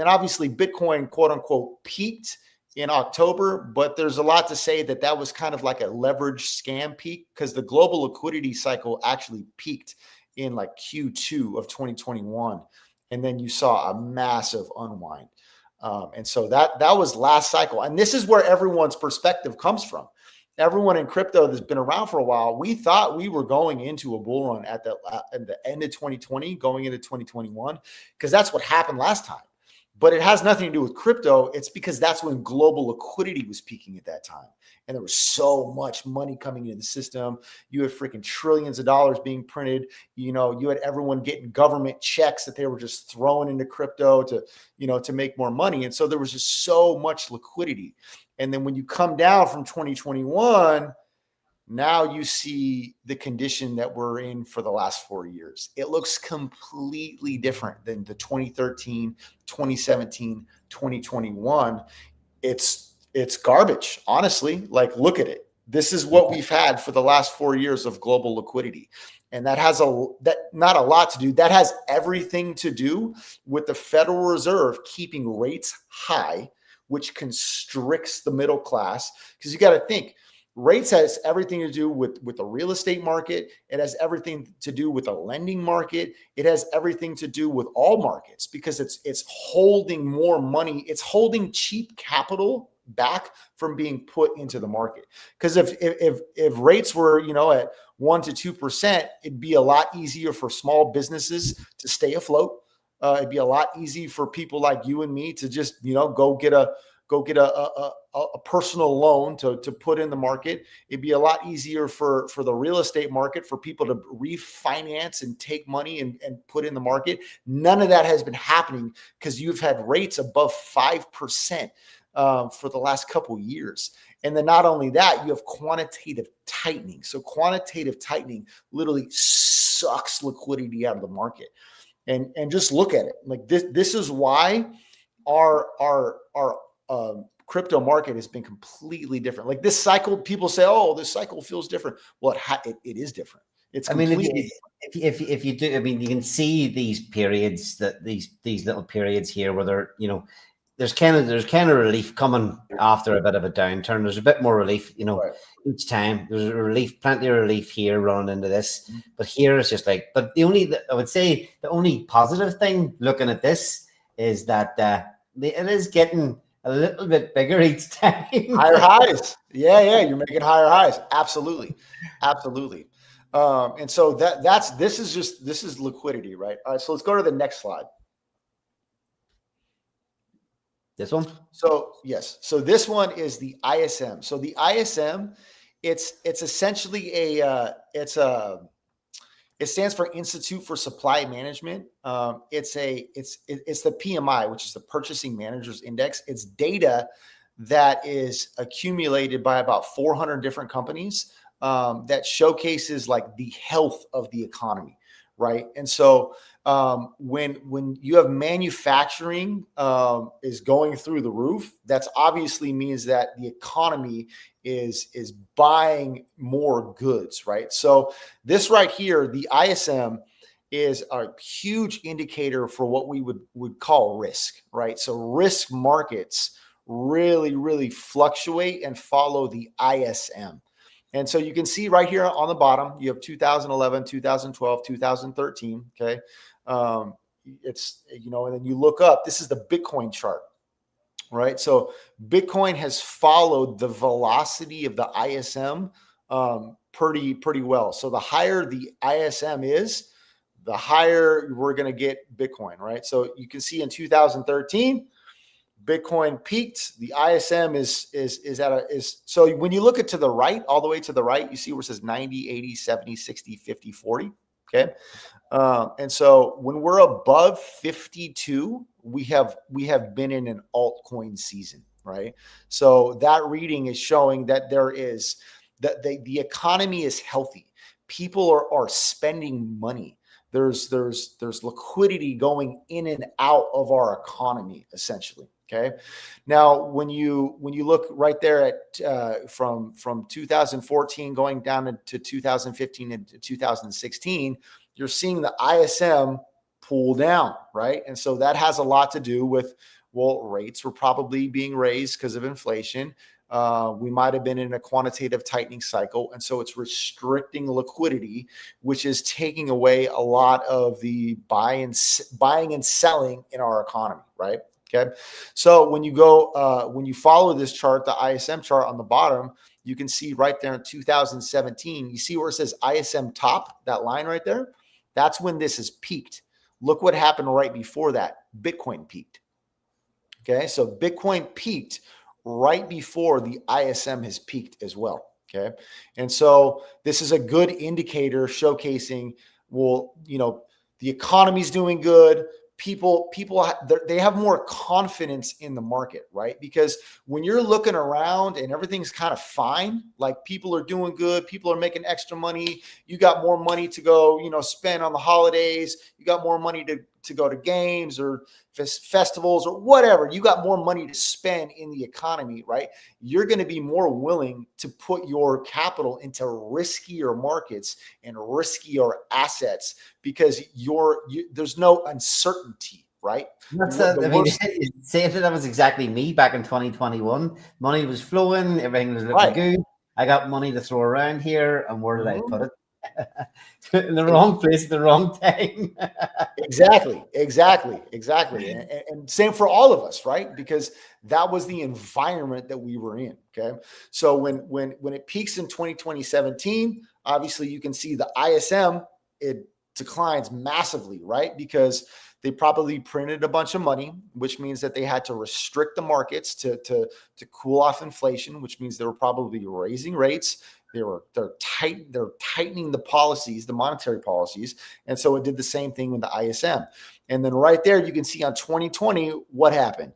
obviously Bitcoin, quote unquote, peaked in October, but there's a lot to say that was kind of like a leverage scam peak, because the global liquidity cycle actually peaked in like Q2 of 2021. And then you saw a massive unwind. And so that was last cycle. And this is where everyone's perspective comes from. Everyone in crypto that's been around for a while, we thought we were going into a bull run at the end of 2020, going into 2021, because that's what happened last time. But it has nothing to do with crypto. It's because that's when global liquidity was peaking at that time. And there was so much money coming into the system. You had freaking trillions of dollars being printed. You had everyone getting government checks that they were just throwing into crypto to make more money. And so there was just so much liquidity. And then when you come down from 2021, now you see the condition that we're in for the last 4 years. It looks completely different than the 2013, 2017, 2021. It's garbage, honestly. Like, look at it. This is what we've had for the last 4 years of global liquidity. And that has not a lot to do. That has everything to do with the Federal Reserve keeping rates high, which constricts the middle class. Because you got to think, rates has everything to do with the real estate market. It has everything to do with the lending market. It has everything to do with all markets, because it's holding more money. It's holding cheap capital back from being put into the market. Because if rates were at 1% to 2%, it'd be a lot easier for small businesses to stay afloat. It'd be a lot easier for people like you and me to just go get a personal loan to put in the market. It'd be a lot easier for the real estate market for people to refinance and take money and put in the market. None of that has been happening because you've had rates above 5% for the last couple of years. And then not only that, you have quantitative tightening. So quantitative tightening literally sucks liquidity out of the market. And just look at it. Like this is why our crypto market has been completely different. Like this cycle, people say, "Oh, this cycle feels different." Well, it is different. It's completely if you do, you can see these periods, that these little periods here where they're, there's kind of relief coming after a bit of a downturn. There's a bit more relief, right. Each time there's a relief, plenty of relief here running into this. But here it's just like, but I would say the only positive thing looking at this is that it is getting a little bit bigger each time. Higher highs. Yeah. You're making higher highs. Absolutely. And so this is liquidity, right? All right. So let's go to the next slide. This one? So yes. So this one is the ISM. So the ISM, it's essentially It stands for Institute for Supply Management. It's the PMI, which is the Purchasing Managers Index. It's data that is accumulated by about 400 different companies that showcases like the health of the economy, right? And so when you have manufacturing is going through the roof, that's obviously means that the economy is buying more goods, right? So this right here, the ISM, is a huge indicator for what we would call risk, right? So risk markets really fluctuate and follow the ISM. And so you can see right here on the bottom, you have 2011, 2012, 2013. Okay. It's, you know, and then you look up, this is the Bitcoin chart, right? So Bitcoin has followed the velocity of the ISM pretty well. So the higher the ISM is, the higher we're going to get Bitcoin, right? So you can see in 2013, Bitcoin peaked. The ISM is so when you look at to the right, all the way to the right, you see where it says 90, 80, 70, 60, 50, 40. Okay. And so when we're above 52, we have been in an altcoin season, right? So that reading is showing that there is that the economy is healthy. People are spending money. There's liquidity going in and out of our economy, essentially. Okay. Now, when you look right there at from 2014 going down to 2015 and 2016, you're seeing the ISM pull down, right? And so that has a lot to do with, well, rates were probably being raised because of inflation. We might have been in a quantitative tightening cycle. And so it's restricting liquidity, which is taking away a lot of the buying and selling in our economy, right? Okay. So when you follow this chart, the ISM chart on the bottom, you can see right there in 2017, you see where it says ISM top, that line right there. That's when this is peaked. Look what happened right before that. Bitcoin peaked. Okay. So Bitcoin peaked right before the ISM has peaked as well. Okay. And so this is a good indicator showcasing, well, you know, the economy's doing good. People, they have more confidence in the market, right? Because when you're looking around and everything's kind of fine, like people are doing good, people are making extra money, you got more money to go, you know, spend on the holidays, you got more money to go to games or festivals or whatever, you got more money to spend in the economy, right? You're going to be more willing to put your capital into riskier markets and riskier assets because there's no uncertainty, right? That was exactly me back in 2021. Money was flowing, everything was looking good. I got money to throw around here, and where did I put it? In the wrong place at the wrong time. Exactly. And same for all of us, right? Because that was the environment that we were in. Okay. So when it peaks in 2017, obviously you can see the ISM, it declines massively, right? Because they probably printed a bunch of money, which means that they had to restrict the markets to cool off inflation, which means they were probably raising rates. They're tightening the policies, the monetary policies. And so it did the same thing with the ISM. And then right there, you can see on 2020, what happened?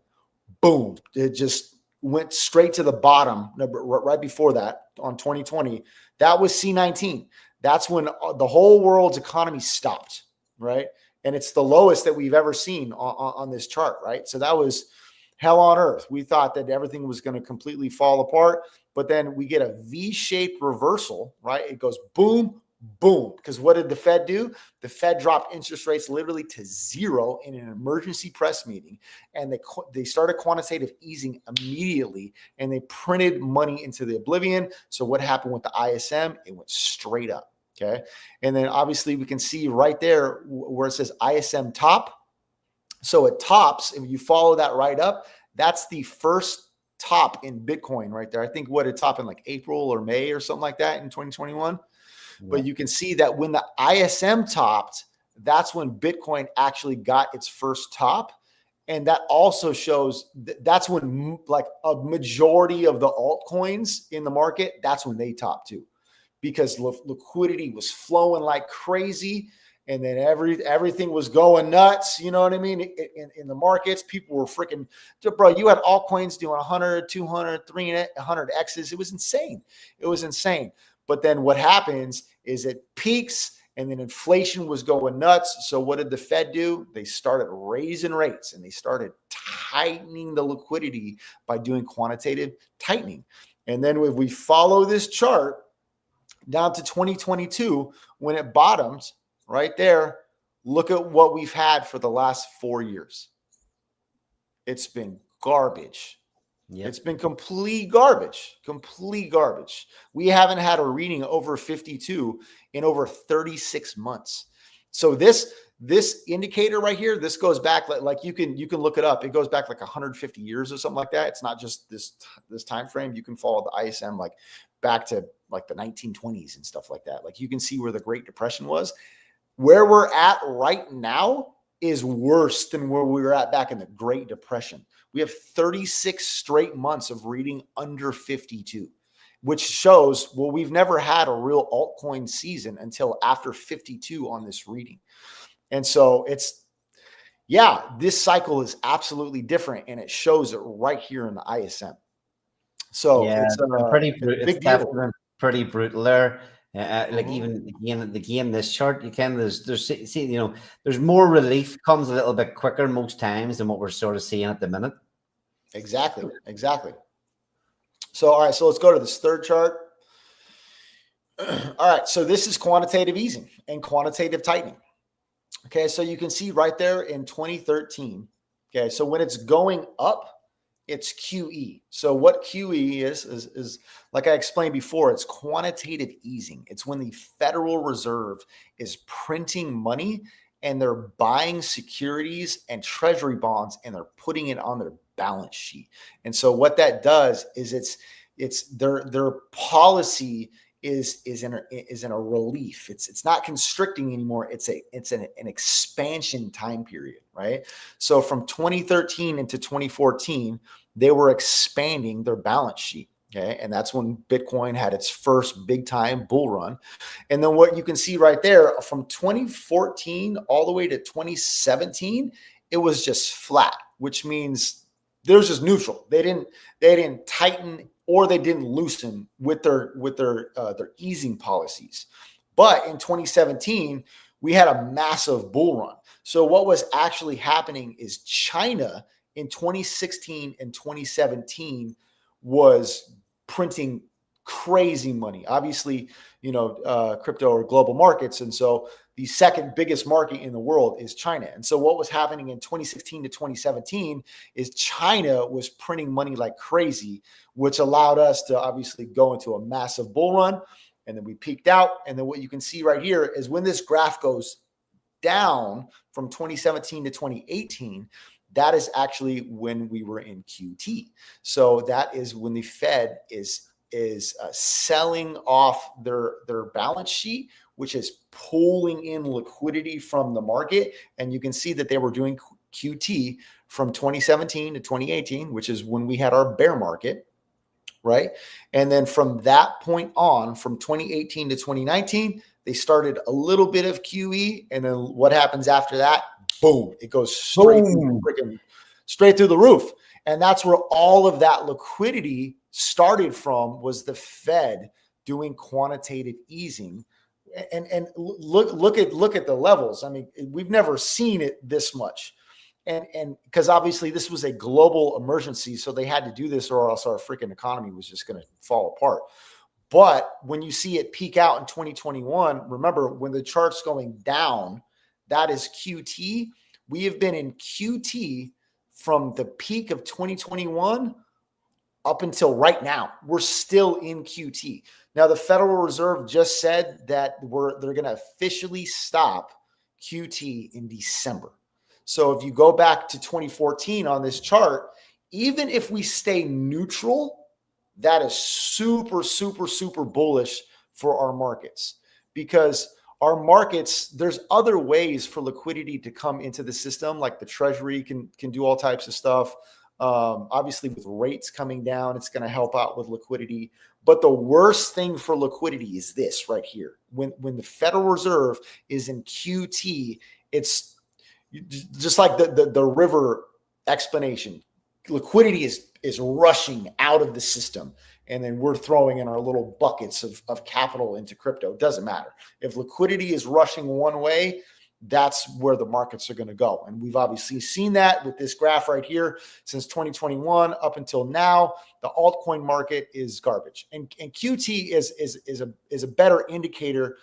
Boom. It just went straight to the bottom right before that on 2020. That was C19. That's when the whole world's economy stopped, right? And it's the lowest that we've ever seen on this chart, right? So that was hell on earth. We thought that everything was going to completely fall apart, but then we get a V-shaped reversal, right? It goes boom, boom. Because what did the Fed do? The Fed dropped interest rates literally to zero in an emergency press meeting, and they started quantitative easing immediately, and they printed money into the oblivion. So what happened with the ISM? It went straight up. Okay. And then obviously we can see right there where it says ISM top. So it tops, and you follow that right up. That's the first top in Bitcoin right there. I think what it top in like April or May or something like that in 2021. Yeah. But you can see that when the ISM topped, that's when Bitcoin actually got its first top. And that also shows that's when like a majority of the altcoins in the market, that's when they top too. because liquidity was flowing like crazy. And then everything was going nuts. You know what I mean? In the markets, people were freaking, bro, you had altcoins doing 100, 200, 300 X's. It was insane. It was insane. But then what happens is it peaks and then inflation was going nuts. So what did the Fed do? They started raising rates and they started tightening the liquidity by doing quantitative tightening. And then if we follow this chart down to 2022, when it bottomed, right there, look at what we've had for the last 4 years. It's been garbage. Yep. It's been complete garbage. We haven't had a reading over 52 in over 36 months. So this indicator right here, this goes back like you can look it up. It goes back like 150 years or something like that. It's not just this time frame. You can follow the ISM like back to like the 1920s and stuff like that. Like you can see where the Great Depression was. Where we're at right now is worse than where we were at back in the Great Depression. We have 36 straight months of reading under 52, which shows, well, we've never had a real altcoin season until after 52 on this reading. And so this cycle is absolutely different, and it shows it right here in the ISM. So yeah, it's definitely pretty brutal there. Like even again, this chart, you can there's more relief comes a little bit quicker most times than what we're sort of seeing at the minute. Exactly. So all right, so let's go to this third chart. All right, so this is quantitative easing and quantitative tightening. Okay, so you can see right there in 2013. Okay, so when it's going up, it's QE. So what QE is like I explained before, it's quantitative easing. It's when the Federal Reserve is printing money and they're buying securities and treasury bonds and they're putting it on their balance sheet. And so what that does is it's their policy is in a relief. It's not constricting anymore. It's an expansion time period, right? So from 2013 into 2014, they were expanding their balance sheet. Okay. And that's when Bitcoin had its first big time bull run. And then what you can see right there from 2014 all the way to 2017, it was just flat, which means it was just neutral. They didn't tighten or they didn't loosen with their easing policies. But in 2017, we had a massive bull run. So what was actually happening is China in 2016 and 2017 was printing crazy money. Obviously, crypto or global markets. And so the second biggest market in the world is China. And so what was happening in 2016 to 2017 is China was printing money like crazy, which allowed us to obviously go into a massive bull run. And then we peaked out. And then what you can see right here is when this graph goes down from 2017 to 2018, that is actually when we were in QT. So that is when the Fed is selling off their balance sheet, which is pulling in liquidity from the market. And you can see that they were doing QT from 2017 to 2018, which is when we had our bear market, right? And then from that point on, from 2018 to 2019, they started a little bit of QE. And then what happens after that? Boom, it goes straight through the roof. And that's where all of that liquidity started from, was the Fed doing quantitative easing. And look at the levels. I mean, we've never seen it this much. And because obviously this was a global emergency, so they had to do this or else our freaking economy was just going to fall apart. But when you see it peak out in 2021, remember when the chart's going down, that is QT. We have been in QT from the peak of 2021 up until right now. We're still in QT. Now, the Federal Reserve just said that they're going to officially stop QT in December. So if you go back to 2014 on this chart, even if we stay neutral, that is super, super, super bullish for our markets, because our markets, there's other ways for liquidity to come into the system, like the Treasury can do all types of stuff. Obviously, with rates coming down, it's going to help out with liquidity. But the worst thing for liquidity is this right here. When the Federal Reserve is in QT, it's just like the river explanation. Liquidity is rushing out of the system. And then we're throwing in our little buckets of capital into crypto. It doesn't matter. If liquidity is rushing one way, that's where the markets are going to go. And we've obviously seen that with this graph right here. Since 2021 up until now, the altcoin market is garbage. And QT is a better indicator.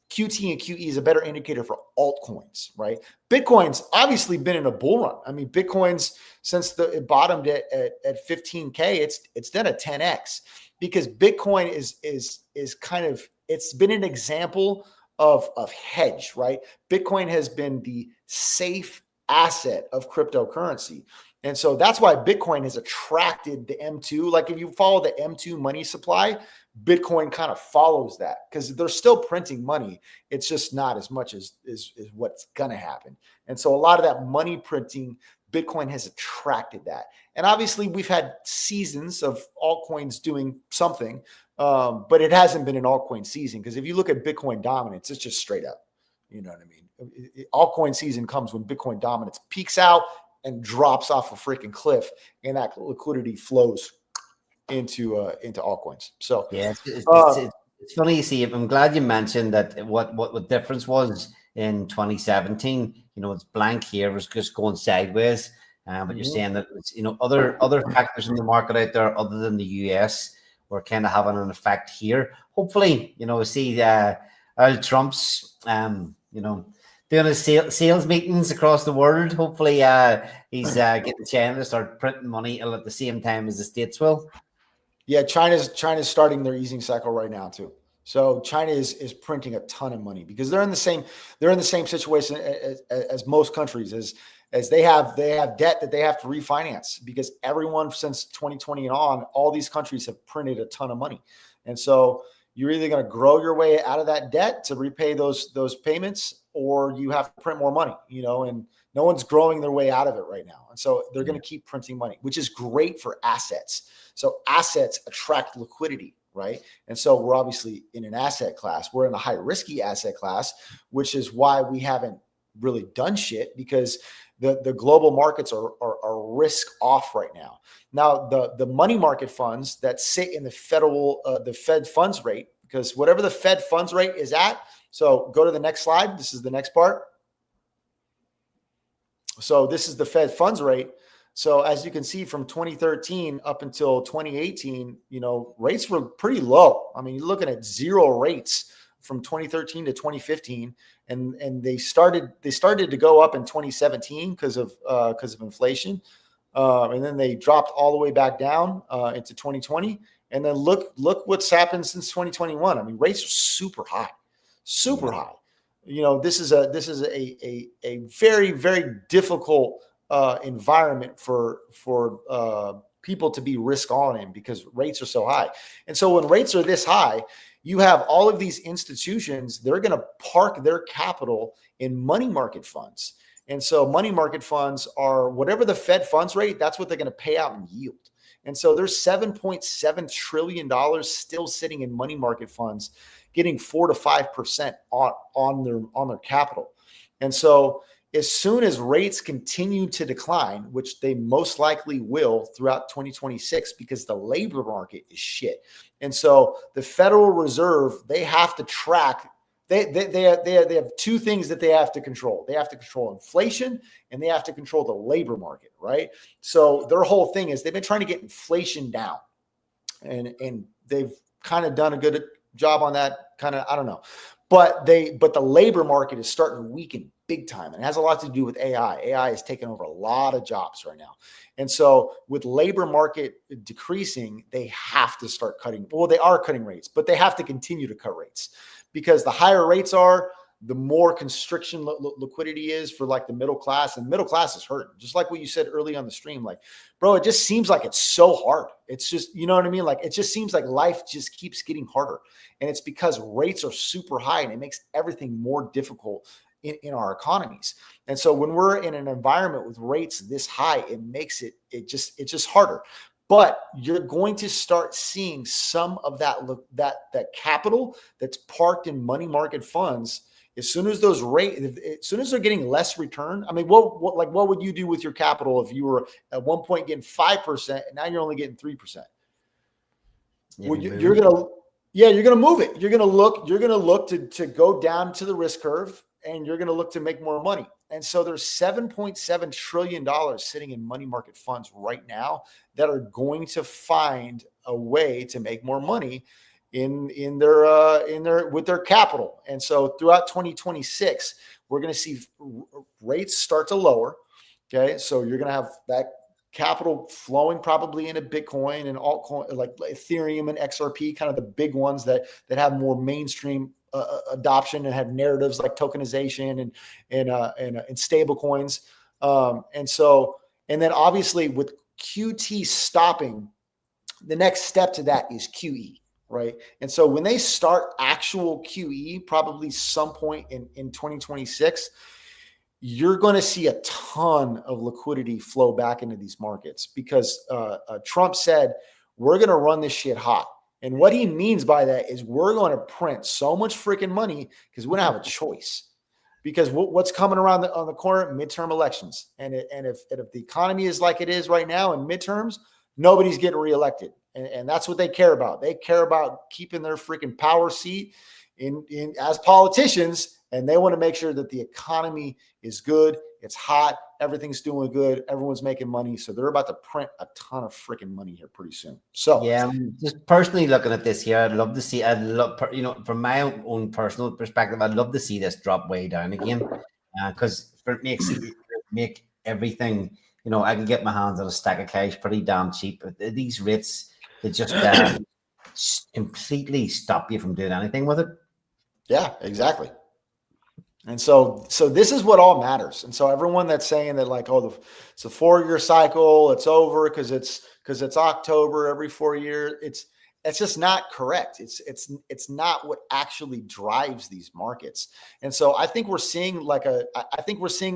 QT and QE is a better indicator for altcoins, right? Bitcoin's obviously been in a bull run. I mean, Bitcoin's since it bottomed at 15K, it's done a 10x because Bitcoin is kind of, it's been an example of hedge, right? Bitcoin has been the safe asset of cryptocurrency. And so that's why Bitcoin has attracted the M2. Like if you follow the M2 money supply, Bitcoin kind of follows that because they're still printing money. It's just not as much as what's going to happen. And so a lot of that money printing, Bitcoin has attracted that. And obviously we've had seasons of altcoins doing something, but it hasn't been an altcoin season because if you look at Bitcoin dominance, it's just straight up. You know what I mean? Altcoin season comes when Bitcoin dominance peaks out and drops off a freaking cliff, and that liquidity flows into altcoins. So yeah, it's funny you see. I'm glad you mentioned that. What the difference was in 2017. You know, it's blank here. It was just going sideways. But you're saying that it's, you know, other factors in the market out there other than the US were kind of having an effect here. Hopefully, you know, we see Earl Trump's you know, doing his sales meetings across the world. Hopefully, he's getting China to start printing money at the same time as the States will. Yeah, China's starting their easing cycle right now too. So China is printing a ton of money because they're in the same situation as most countries as they have debt that they have to refinance because everyone since 2020 and on, all these countries have printed a ton of money. And so you're either going to grow your way out of that debt to repay those payments, or you have to print more money, you know, and no one's growing their way out of it right now. And so they're going to keep printing money, which is great for assets. So assets attract liquidity, right? And so we're obviously in an asset class. We're in a high risky asset class, which is why we haven't really done shit because the global markets are risk off right now. Now, the money market funds that sit in the Fed funds rate, because whatever the Fed funds rate is at, so go to the next slide. This is the next part. So this is the Fed funds rate. So as you can see from 2013 up until 2018, you know, rates were pretty low. I mean, you're looking at zero rates from 2013 to 2015. And they started to go up in 2017 because of inflation. And then they dropped all the way back down into 2020. And then look what's happened since 2021. I mean, rates are super high. You know, this is a very, very difficult environment for people to be risk on in because rates are so high. And so when rates are this high, you have all of these institutions, they're going to park their capital in money market funds. And so money market funds are whatever the Fed funds rate, that's what they're going to pay out in yield. And so there's $7.7 trillion still sitting in money market funds, getting 4 to 5% on their capital. And so as soon as rates continue to decline, which they most likely will throughout 2026 because the labor market is shit. And so the Federal Reserve, they have to track, they have two things that they have to control. They have to control inflation and they have to control the labor market, right? So their whole thing is they've been trying to get inflation down and they've kind of done a good job on that, kind of, I don't know. But the labor market is starting to weaken big time. And it has a lot to do with AI. AI is taking over a lot of jobs right now. And so with labor market decreasing, they have to start cutting. Well, they are cutting rates, but they have to continue to cut rates because the higher rates are, the more constriction liquidity is for like the middle class, and middle class is hurting. Just like what you said early on the stream, like, bro, it just seems like it's so hard. It's just, you know what I mean? Like, it just seems like life just keeps getting harder. And it's because rates are super high and it makes everything more difficult in our economies. And so when we're in an environment with rates this high, it makes it's just harder. But you're going to start seeing some of that capital that's parked in money market funds. As soon as as soon as they're getting less return, I mean, what would you do with your capital if you were at one point getting 5% and now you're only getting 3%? Well, you're gonna move it. You're gonna look to go down to the risk curve, and you're gonna look to make more money. And so there's $7.7 trillion sitting in money market funds right now that are going to find a way to make more money in their with their capital. And so throughout 2026, we're going to see rates start to lower. Okay, so you're going to have that capital flowing probably into Bitcoin and altcoin like Ethereum and XRP, kind of the big ones that have more mainstream adoption and have narratives like tokenization and stable coins. And then obviously with QT stopping, the next step to that is QE. Right. And so when they start actual QE, probably some point in 2026, you're going to see a ton of liquidity flow back into these markets because Trump said, we're going to run this shit hot. And what he means by that is we're going to print so much freaking money because we don't have a choice. Because what's coming around on the corner? Midterm elections. And if the economy is like it is right now in midterms, nobody's getting reelected. And that's what they care about. They care about keeping their freaking power seat in as politicians. And they want to make sure that the economy is good. It's hot. Everything's doing good. Everyone's making money. So they're about to print a ton of freaking money here pretty soon. So yeah, just personally looking at this here, I'd love to see, from my own personal perspective, I'd love to see this drop way down again. Because it make everything, I can get my hands on a stack of cash pretty damn cheap. These rates, they just completely stop you from doing anything with it. Yeah, exactly. And so this is what all matters. And so everyone that's saying that like, oh, it's a 4-year cycle, it's over because it's October every 4 years. It's just not correct. It's not what actually drives these markets. And so I think we're seeing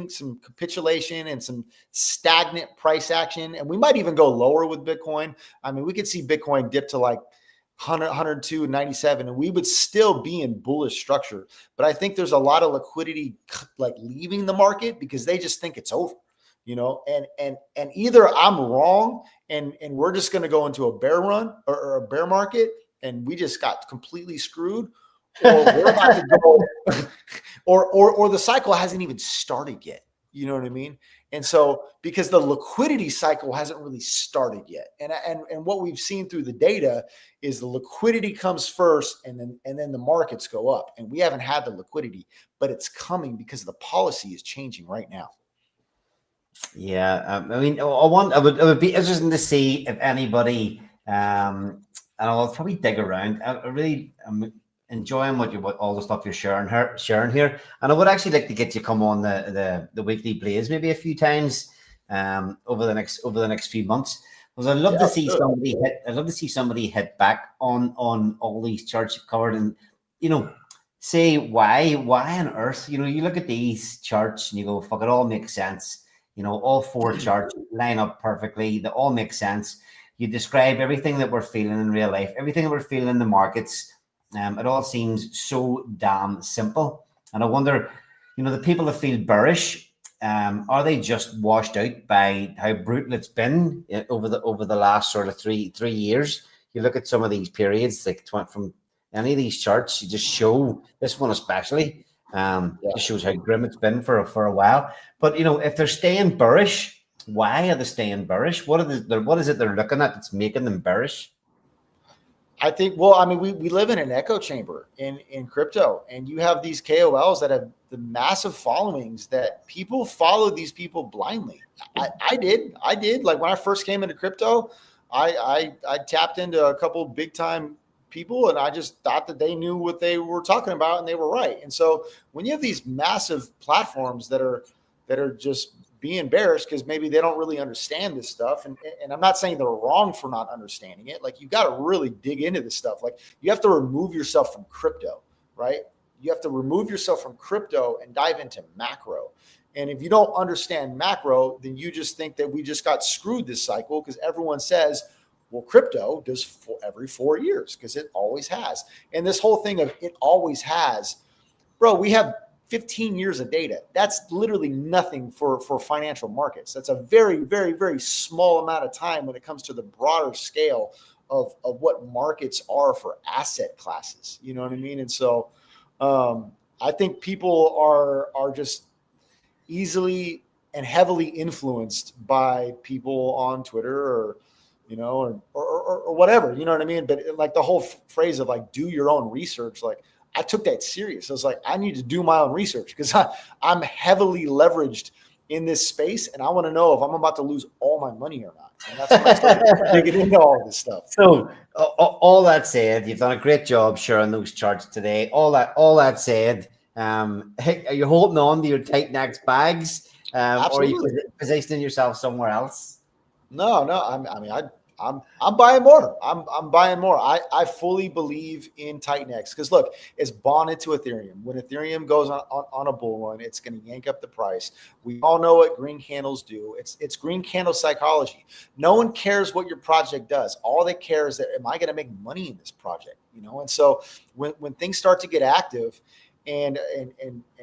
some capitulation and some stagnant price action. And we might even go lower with Bitcoin. I mean, we could see Bitcoin dip to like 102 and 97, and we would still be in bullish structure. But I think there's a lot of liquidity like leaving the market because they just think it's over, and either I'm wrong and we're just going to go into a bear run or a bear market and we just got completely screwed, or we're about to go or the cycle hasn't even started yet. You know what I mean? And so because the liquidity cycle hasn't really started yet. And what we've seen through the data is the liquidity comes first and then the markets go up. And we haven't had the liquidity, but it's coming because the policy is changing right now. Yeah, I mean, it would be interesting to see if anybody, and I'll probably dig around. I'm enjoying what all the stuff you're sharing here, and I would actually like to get you come on the weekly Blaze maybe a few times over the next few months, because I'd love to see somebody hit. I'd love to see somebody hit back on all these charts you've covered, and say why on earth. You look at these charts and you go, fuck, it all makes sense. All 4 charts line up perfectly. They all make sense. You describe everything that we're feeling in real life, everything that we're feeling in the markets. It all seems so damn simple. And I wonder, the people that feel bearish, are they just washed out by how brutal it's been over the last sort of three years? You look at some of these periods, like from any of these charts, you just show this one especially. It shows how grim it's been for a while. But if they're staying bearish, why are they staying bearish? What is it they're looking at that's making them bearish? I think, we live in an echo chamber in crypto, and you have these KOLs that have the massive followings that people follow these people blindly. I did. Like when I first came into crypto, I tapped into a couple of big time people, and I just thought that they knew what they were talking about and they were right. And so when you have these massive platforms that are just being bearish because maybe they don't really understand this stuff, and I'm not saying they're wrong for not understanding it. Like, you got to really dig into this stuff. Like, you have to remove yourself from crypto, right? you have to remove yourself from crypto and dive into macro. And if you don't understand macro, then you just think that we just got screwed this cycle because everyone says, well, crypto does every 4 years because it always has. And this whole thing of it always has, bro, we have 15 years of data. That's literally nothing for financial markets. That's a very, very, very small amount of time when it comes to the broader scale of what markets are for asset classes. You know what I mean? And so I think people are just easily and heavily influenced by people on Twitter or, you know, or whatever, you know what I mean? But like the whole phrase of like, do your own research. Like I took that serious. I was like, I need to do my own research because I'm heavily leveraged in this space. And I want to know if I'm about to lose all my money or not. And that's when I started digging into all this stuff. So all that said, you've done a great job sharing those charts today. All that said, hey, are you holding on to your TitanX bags, or are you positioning yourself somewhere else? No. I'm buying more. I'm buying more. I fully believe in TitanX because look, it's bonded to Ethereum. When Ethereum goes on a bull run, it's going to yank up the price. We all know what green candles do. It's green candle psychology. No one cares what your project does. All they care is that am I going to make money in this project? You know, and so when things start to get active and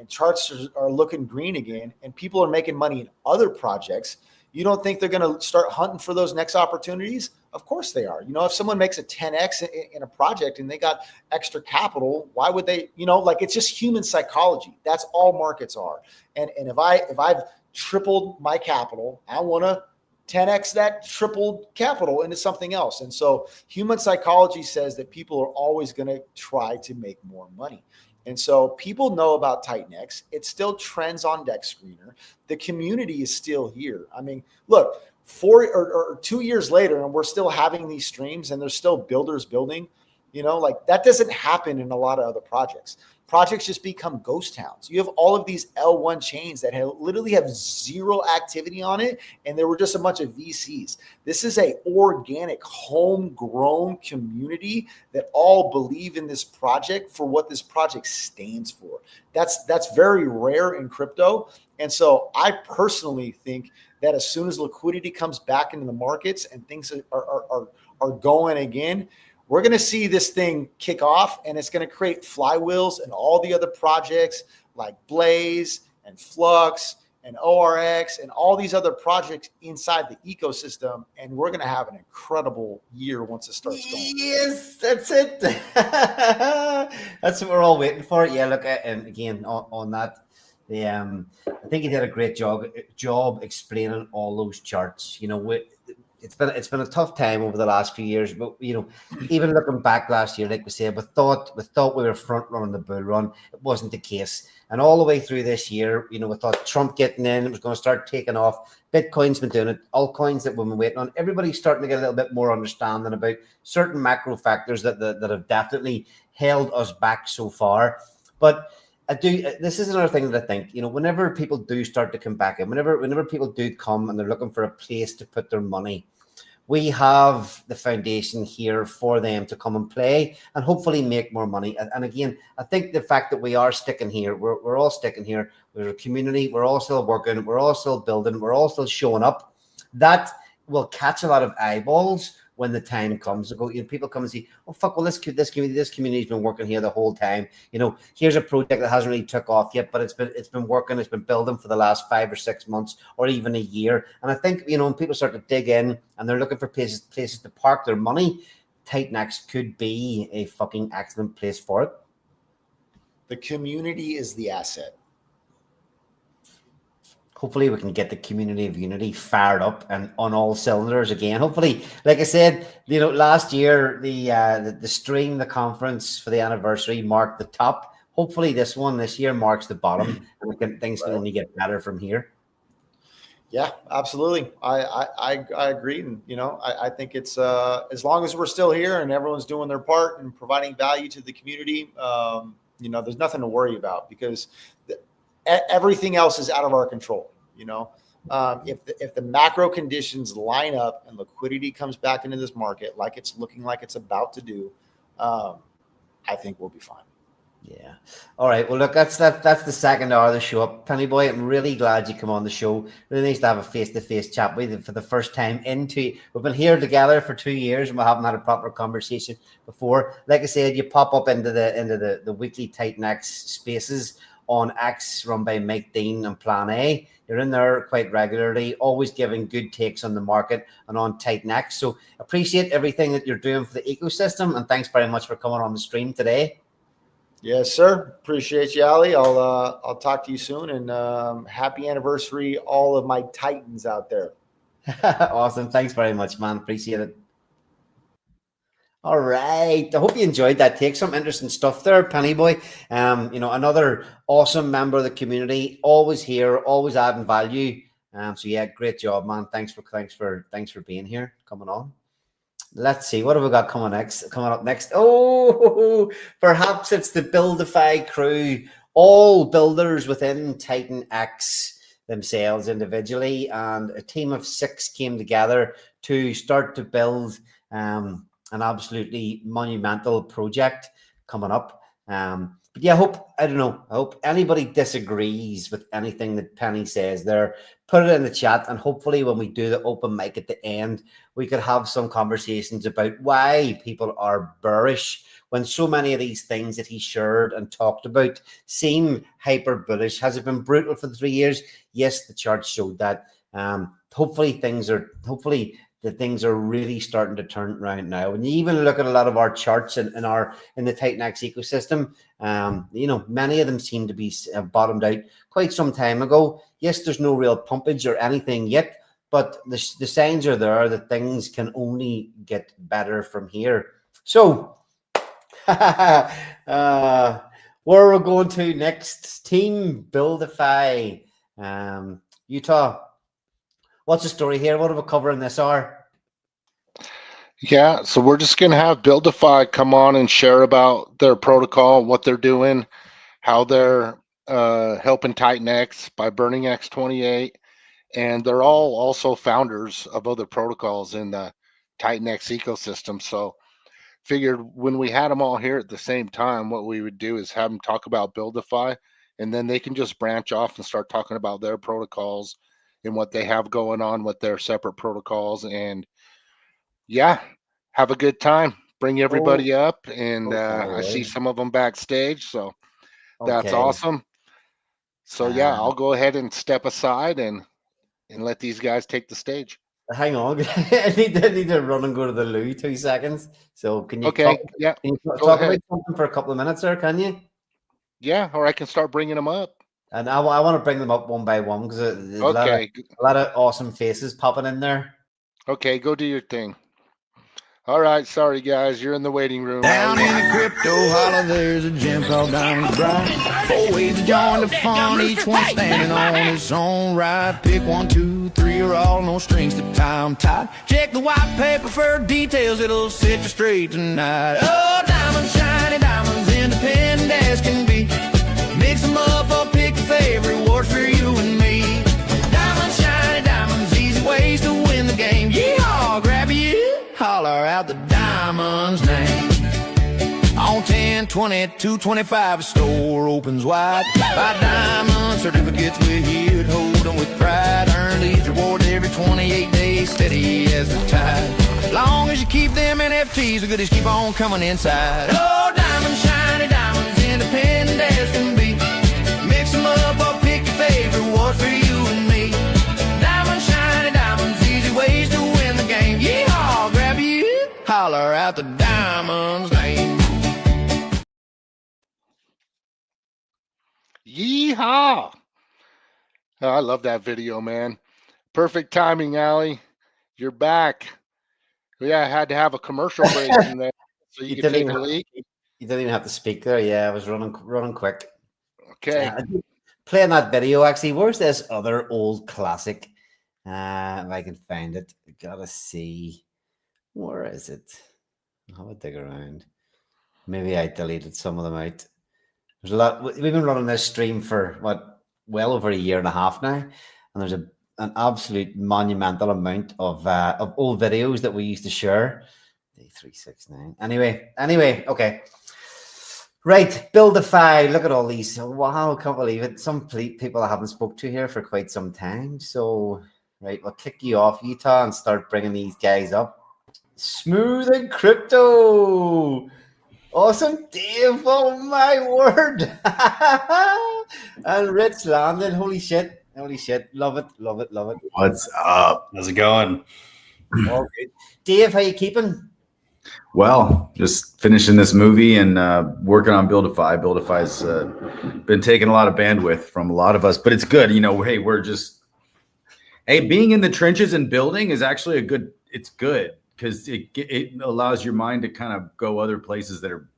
charts are looking green again, and people are making money in other projects, you don't think they're going to start hunting for those next opportunities? Of course they are. You know, if someone makes a 10x in a project and they got extra capital, why would they, you know, like it's just human psychology. That's all markets are. And if I've tripled my capital, I want to 10x that tripled capital into something else. And so human psychology says that people are always going to try to make more money. And so people know about TitanX. It still trends on Deck Screener. The community is still here. I mean, look, 4 or 2 years later, and we're still having these streams and there's still builders building, you know, like that doesn't happen in a lot of other projects. Projects just become ghost towns. You have all of these L1 chains that literally have zero activity on it, and there were just a bunch of VCs. This is a organic, homegrown community that all believe in this project for what this project stands for. That's very rare in crypto. And so I personally think that as soon as liquidity comes back into the markets and things are going again, we're going to see this thing kick off, and it's going to create flywheels and all the other projects like Blaze and Flux and ORX and all these other projects inside the ecosystem. And we're going to have an incredible year once it starts going. Yes, that's it. That's what we're all waiting for. Yeah, look, and again on that, I think you did a great job explaining all those charts. You know, it's been a tough time over the last few years, but you know, even looking back last year, like we said, we thought we were front running the bull run. It wasn't the case, and all the way through this year, you know, we thought Trump getting in, it was going to start taking off. Bitcoin's been doing it. Altcoins that we've been waiting on. Everybody's starting to get a little bit more understanding about certain macro factors that have definitely held us back so far, but. This is another thing that I think, you know, whenever people do start to come back in, whenever people do come and they're looking for a place to put their money, we have the foundation here for them to come and play and hopefully make more money. And again, I think the fact that we are sticking here, we're all sticking here. We're a community. We're all still working. We're all still building. We're all still showing up. That will catch a lot of eyeballs when the time comes to go. You know, people come and see, oh fuck, well this community's been working here the whole time. You know, here's a project that hasn't really took off yet, but it's been working, it's been building for the last 5 or 6 months or even a year. And I think, you know, when people start to dig in and they're looking for places to park their money, TitanX could be a fucking excellent place for it. The community is the asset. Hopefully we can get the community of Unity fired up and on all cylinders again. Hopefully, like I said, you know, last year the stream, the conference for the anniversary marked the top. Hopefully this year marks the bottom, and things can only get better from here. Yeah, absolutely. I agree, and you know, I think it's as long as we're still here and everyone's doing their part and providing value to the community, you know, there's nothing to worry about because everything else is out of our control. You know, if the macro conditions line up and liquidity comes back into this market like it's looking like it's about to do, I think we'll be fine. Yeah. All right. Well, look, that's the second hour of the show up. Penny boy, I'm really glad you come on the show. Really nice to have a face-to-face chat with you for the first time we've been here together for 2 years and we haven't had a proper conversation before. Like I said, you pop up into the weekly TitanX spaces on X run by Mike Dean and Plan A. You're in there quite regularly, always giving good takes on the market and on TitanX. So appreciate everything that you're doing for the ecosystem, and thanks very much for coming on the stream today. Yes, sir. Appreciate you, Ali. I'll talk to you soon, and happy anniversary, all of my Titans out there. Awesome. Thanks very much, man. Appreciate it. All right. I hope you enjoyed that take. Some interesting stuff there, Penny boy. Another awesome member of the community, always here, always adding value. So yeah, great job, man. Thanks for being here, coming on. Let's see, what have we got coming up next? Oh, perhaps it's the Buildify crew, all builders within TitanX themselves individually, and a team of 6 came together to start to build an absolutely monumental project coming up. But yeah, I hope anybody disagrees with anything that Penny says there, put it in the chat, and hopefully when we do the open mic at the end, we could have some conversations about why people are bearish when so many of these things that he shared and talked about seem hyper bullish. Has it been brutal for the 3 years? Yes, the chart showed that. Hopefully the things are really starting to turn around now. When you even look at a lot of our charts in the TitanX ecosystem, many of them seem to be bottomed out quite some time ago. Yes, there's no real pumpage or anything yet, but the signs are there that things can only get better from here. So, where we're going to next, Team Buildify, Utah. What's the story here? What are we covering this hour? Yeah, so we're just going to have Buildify come on and share about their protocol, what they're doing, how they're helping TitanX by burning X28. And they're all also founders of other protocols in the TitanX ecosystem. So figured when we had them all here at the same time, what we would do is have them talk about Buildify, and then they can just branch off and start talking about their protocols and what they have going on with their separate protocols. And yeah, have a good time. Bring everybody up, and I see some of them backstage, so that's awesome. So yeah, I'll go ahead and step aside and let these guys take the stage. Hang on, I need to run and go to the loo 2 seconds. So can you talk about something for a couple of minutes there? Can you? Yeah, or I can start bringing them up. And I want to bring them up one by one because there's a lot of awesome faces popping in there. Okay, go do your thing. All right, sorry guys, you're in the waiting room. Down in the crypto holler, there's a gym called Diamond Bright. 4 ways to join the fun, each one standing on its own right. Pick 1, 2, 3, or all, no strings to tie 'em tight. Check the white paper for details, it'll set you straight tonight. Oh, diamonds, shiny diamonds, independent as can be. Mix them up or pick your favorite, rewards for you and me. Diamonds, shiny diamonds, easy ways to win the game. Yeehaw, grab you. Holler out the Diamond's name. On 10, 20, 225, a store opens wide. Buy diamond certificates, we're here to hold them with pride. Earn these rewards every 28 days, steady as the tide. Long as you keep them NFTs, the goodies keep on coming inside. Oh, diamonds, shiny diamonds, independent as can be. Mix them up or pick your favorite, rewards for you and me. Diamonds, shiny diamonds, easy ways to win the game. Yeehaw, grab you, holler out the Diamond's name. Yeehaw! Oh, I love that video, man. Perfect timing, Allie. You're back. Yeah, I had to have a commercial break in there so you could take a leak. You didn't even have to speak there. Yeah, I was running quick. Okay. Playing that video, actually. Where's this other old classic? If I can find it. Gotta see. Where is it? I'll have a dig around. Maybe I deleted some of them out. There's a lot. We've been running this stream for well over a year and a half now, and there's an absolute monumental amount of old videos that we used to share. 369. Anyway, okay. Right, DEFI. Look at all these. Wow, I can't believe it. Some people I haven't spoke to here for quite some time. So, right, we'll kick you off, Utah, and start bringing these guys up. Smooth and Crypto. Awesome, Dave. Oh, my word. And Rich Landon. Holy shit. Holy shit. Love it, love it, love it. What's up? How's it going? All good. Dave, how you keeping? Well, just finishing this movie and working on Buildify. Buildify's been taking a lot of bandwidth from a lot of us, but it's good. You know, hey, being in the trenches and building is actually it's good because it allows your mind to kind of go other places that are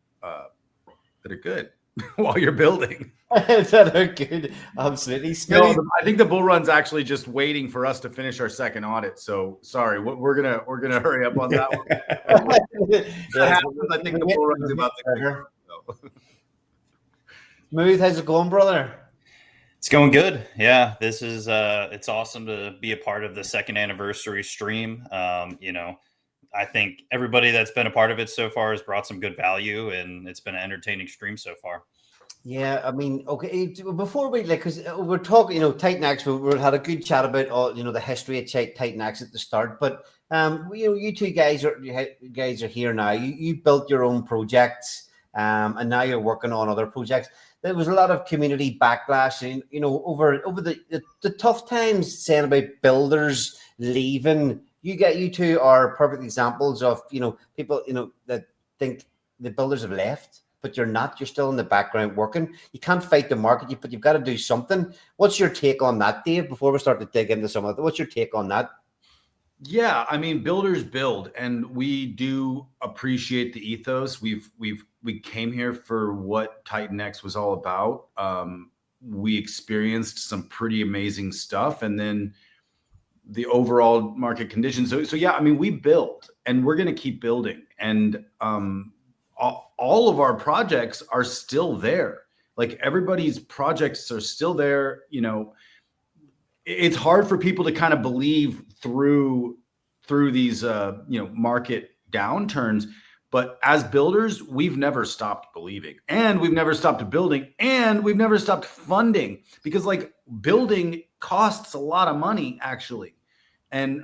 good while you're building. That are good. Absolutely. No, I think the bull run's actually just waiting for us to finish our second audit. So sorry, we're gonna hurry up on that one. I think the bull run's about to go. Smooth, how's it going, brother? It's going good. Yeah, this is it's awesome to be a part of the second anniversary stream. You know, I think everybody that's been a part of it so far has brought some good value, and it's been an entertaining stream so far. Yeah, I mean, okay. Before we because we're talking, TitanX. We had a good chat about all, the history of TitanX at the start. But you two guys are here now. You built your own projects, and now you're working on other projects. There was a lot of community backlash, and over the tough times saying about builders leaving. You two are perfect examples of people that think the builders have left. But you're not. You're still in the background working. You can't fight the market, but you've got to do something. What's your take on that, Dave? Before we start to dig into some of it, what's your take on that? Yeah, I mean, builders build, and we do appreciate the ethos. We came here for what TitanX was all about. We experienced some pretty amazing stuff, and then the overall market conditions. So yeah, I mean, we build, and we're going to keep building, and all of our projects are still there. Like everybody's projects are still there. It's hard for people to kind of believe through these market downturns, but as builders, we've never stopped believing, and we've never stopped building, and we've never stopped funding, because like building costs a lot of money actually. And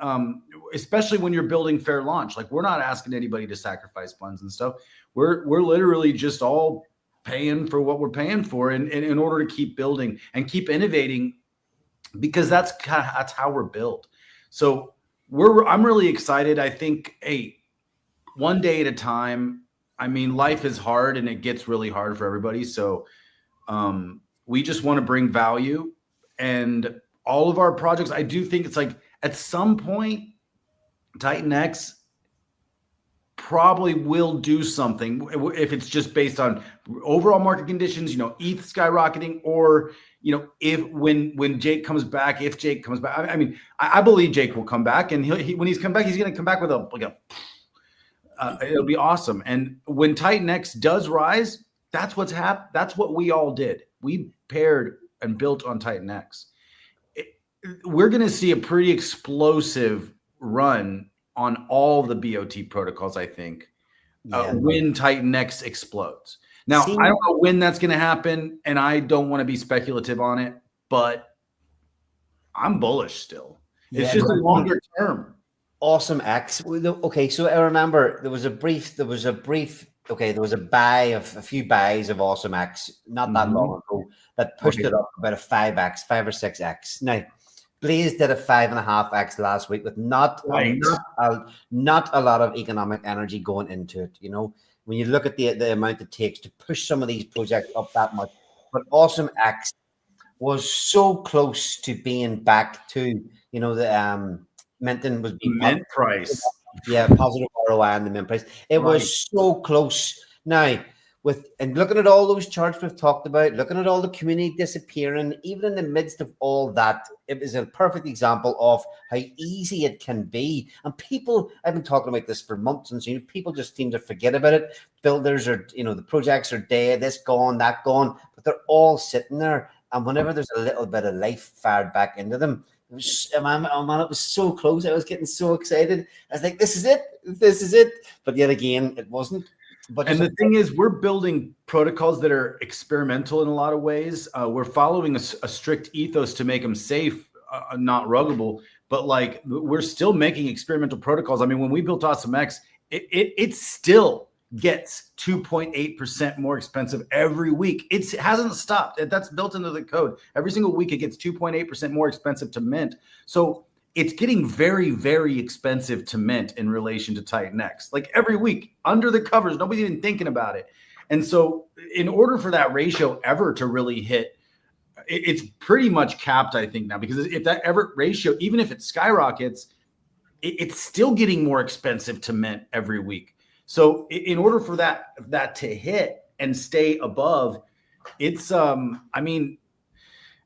especially when you're building fair launch, like we're not asking anybody to sacrifice funds and stuff. We're literally just all paying for what we're paying for in order to keep building and keep innovating, because that's how we're built. So I'm really excited. I think, hey, one day at a time. I mean, life is hard and it gets really hard for everybody. So we just want to bring value, and all of our projects. I do think it's like at some point, TitanX probably will do something, if it's just based on overall market conditions, ETH skyrocketing, or when Jake comes back, if Jake comes back. I mean, I believe Jake will come back, and when he's come back, he's going to come back with it'll be awesome. And when TitanX does rise, that's what's happened. That's what we all did. We paired and built on TitanX. We're going to see a pretty explosive run on all the BOT protocols, I think, when TitanX explodes. Now, I don't know when that's going to happen, and I don't want to be speculative on it, but I'm bullish still. It's just a longer term. Awesome X. Okay, so I remember there was a few buys of Awesome X not that long ago that pushed it up about a 5X, 5 or 6X. Now, Blaze did a 5.5X last week with not a lot of economic energy going into it. When you look at the amount it takes to push some of these projects up that much, but Awesome X was so close to being back to the minting was being mint price. Yeah, positive ROI and the mint price. It was so close. Now, and looking at all those charts we've talked about, looking at all the community disappearing, even in the midst of all that, it was a perfect example of how easy it can be. And I've been talking about this for months, and people just seem to forget about it. Builders are, the projects are dead, this gone, that gone, but they're all sitting there. And whenever there's a little bit of life fired back into them, it was so close. I was getting so excited. I was like, this is it. But yet again, it wasn't. But And the thing is, we're building protocols that are experimental in a lot of ways. We're following a strict ethos to make them safe, not ruggable. But like, we're still making experimental protocols. I mean, when we built Awesome X, it still gets 2.8% more expensive every week. It hasn't stopped. That's built into the code. Every single week, it gets 2.8% more expensive to mint. So it's getting very, very expensive to mint in relation to TitanX. Like every week, under the covers, nobody's even thinking about it. And so in order for that ratio ever to really hit, it's pretty much capped, I think, now, because if that ever ratio, even if it skyrockets, it's still getting more expensive to mint every week. So in order for that to hit and stay above, it's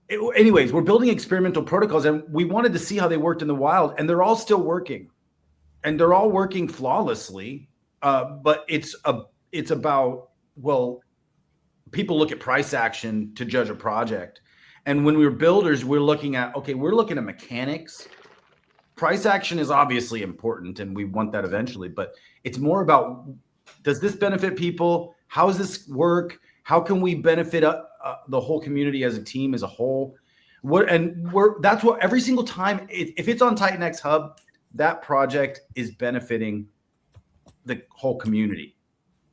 anyways, we're building experimental protocols, and we wanted to see how they worked in the wild, and they're all still working, and they're all working flawlessly. But it's about, well, people look at price action to judge a project, and when we're builders, we're looking at mechanics. Price action is obviously important, and we want that eventually, but it's more about, does this benefit people? How does this work? How can we benefit the whole community as a team, as a whole? That's what every single time, if it's on TitanX Hub, that project is benefiting the whole community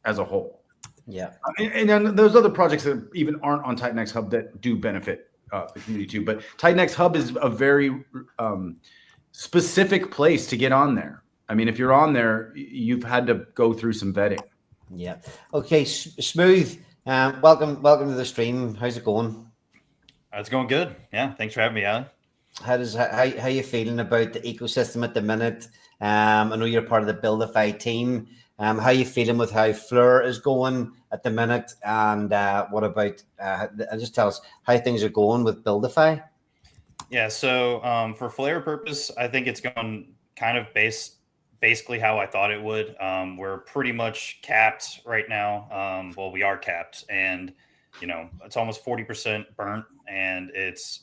as a whole. Yeah. And then there's other projects that even aren't on TitanX Hub that do benefit the community too. But TitanX Hub is a very specific place to get on there. I mean, if you're on there, you've had to go through some vetting. Yeah. Okay. Smooth. Welcome to the stream. How's it going? It's going good. Yeah. Thanks for having me, Alan. How you feeling about the ecosystem at the minute? I know you're part of the DEFI team. How you feeling with how Fleur is going at the minute? And what about, just tell us how things are going with DEFI? Yeah, so for Flare purpose, I think it's going kind of basically how I thought it would. We're pretty much capped right now. Well, we are capped, and it's almost 40% burnt, and it's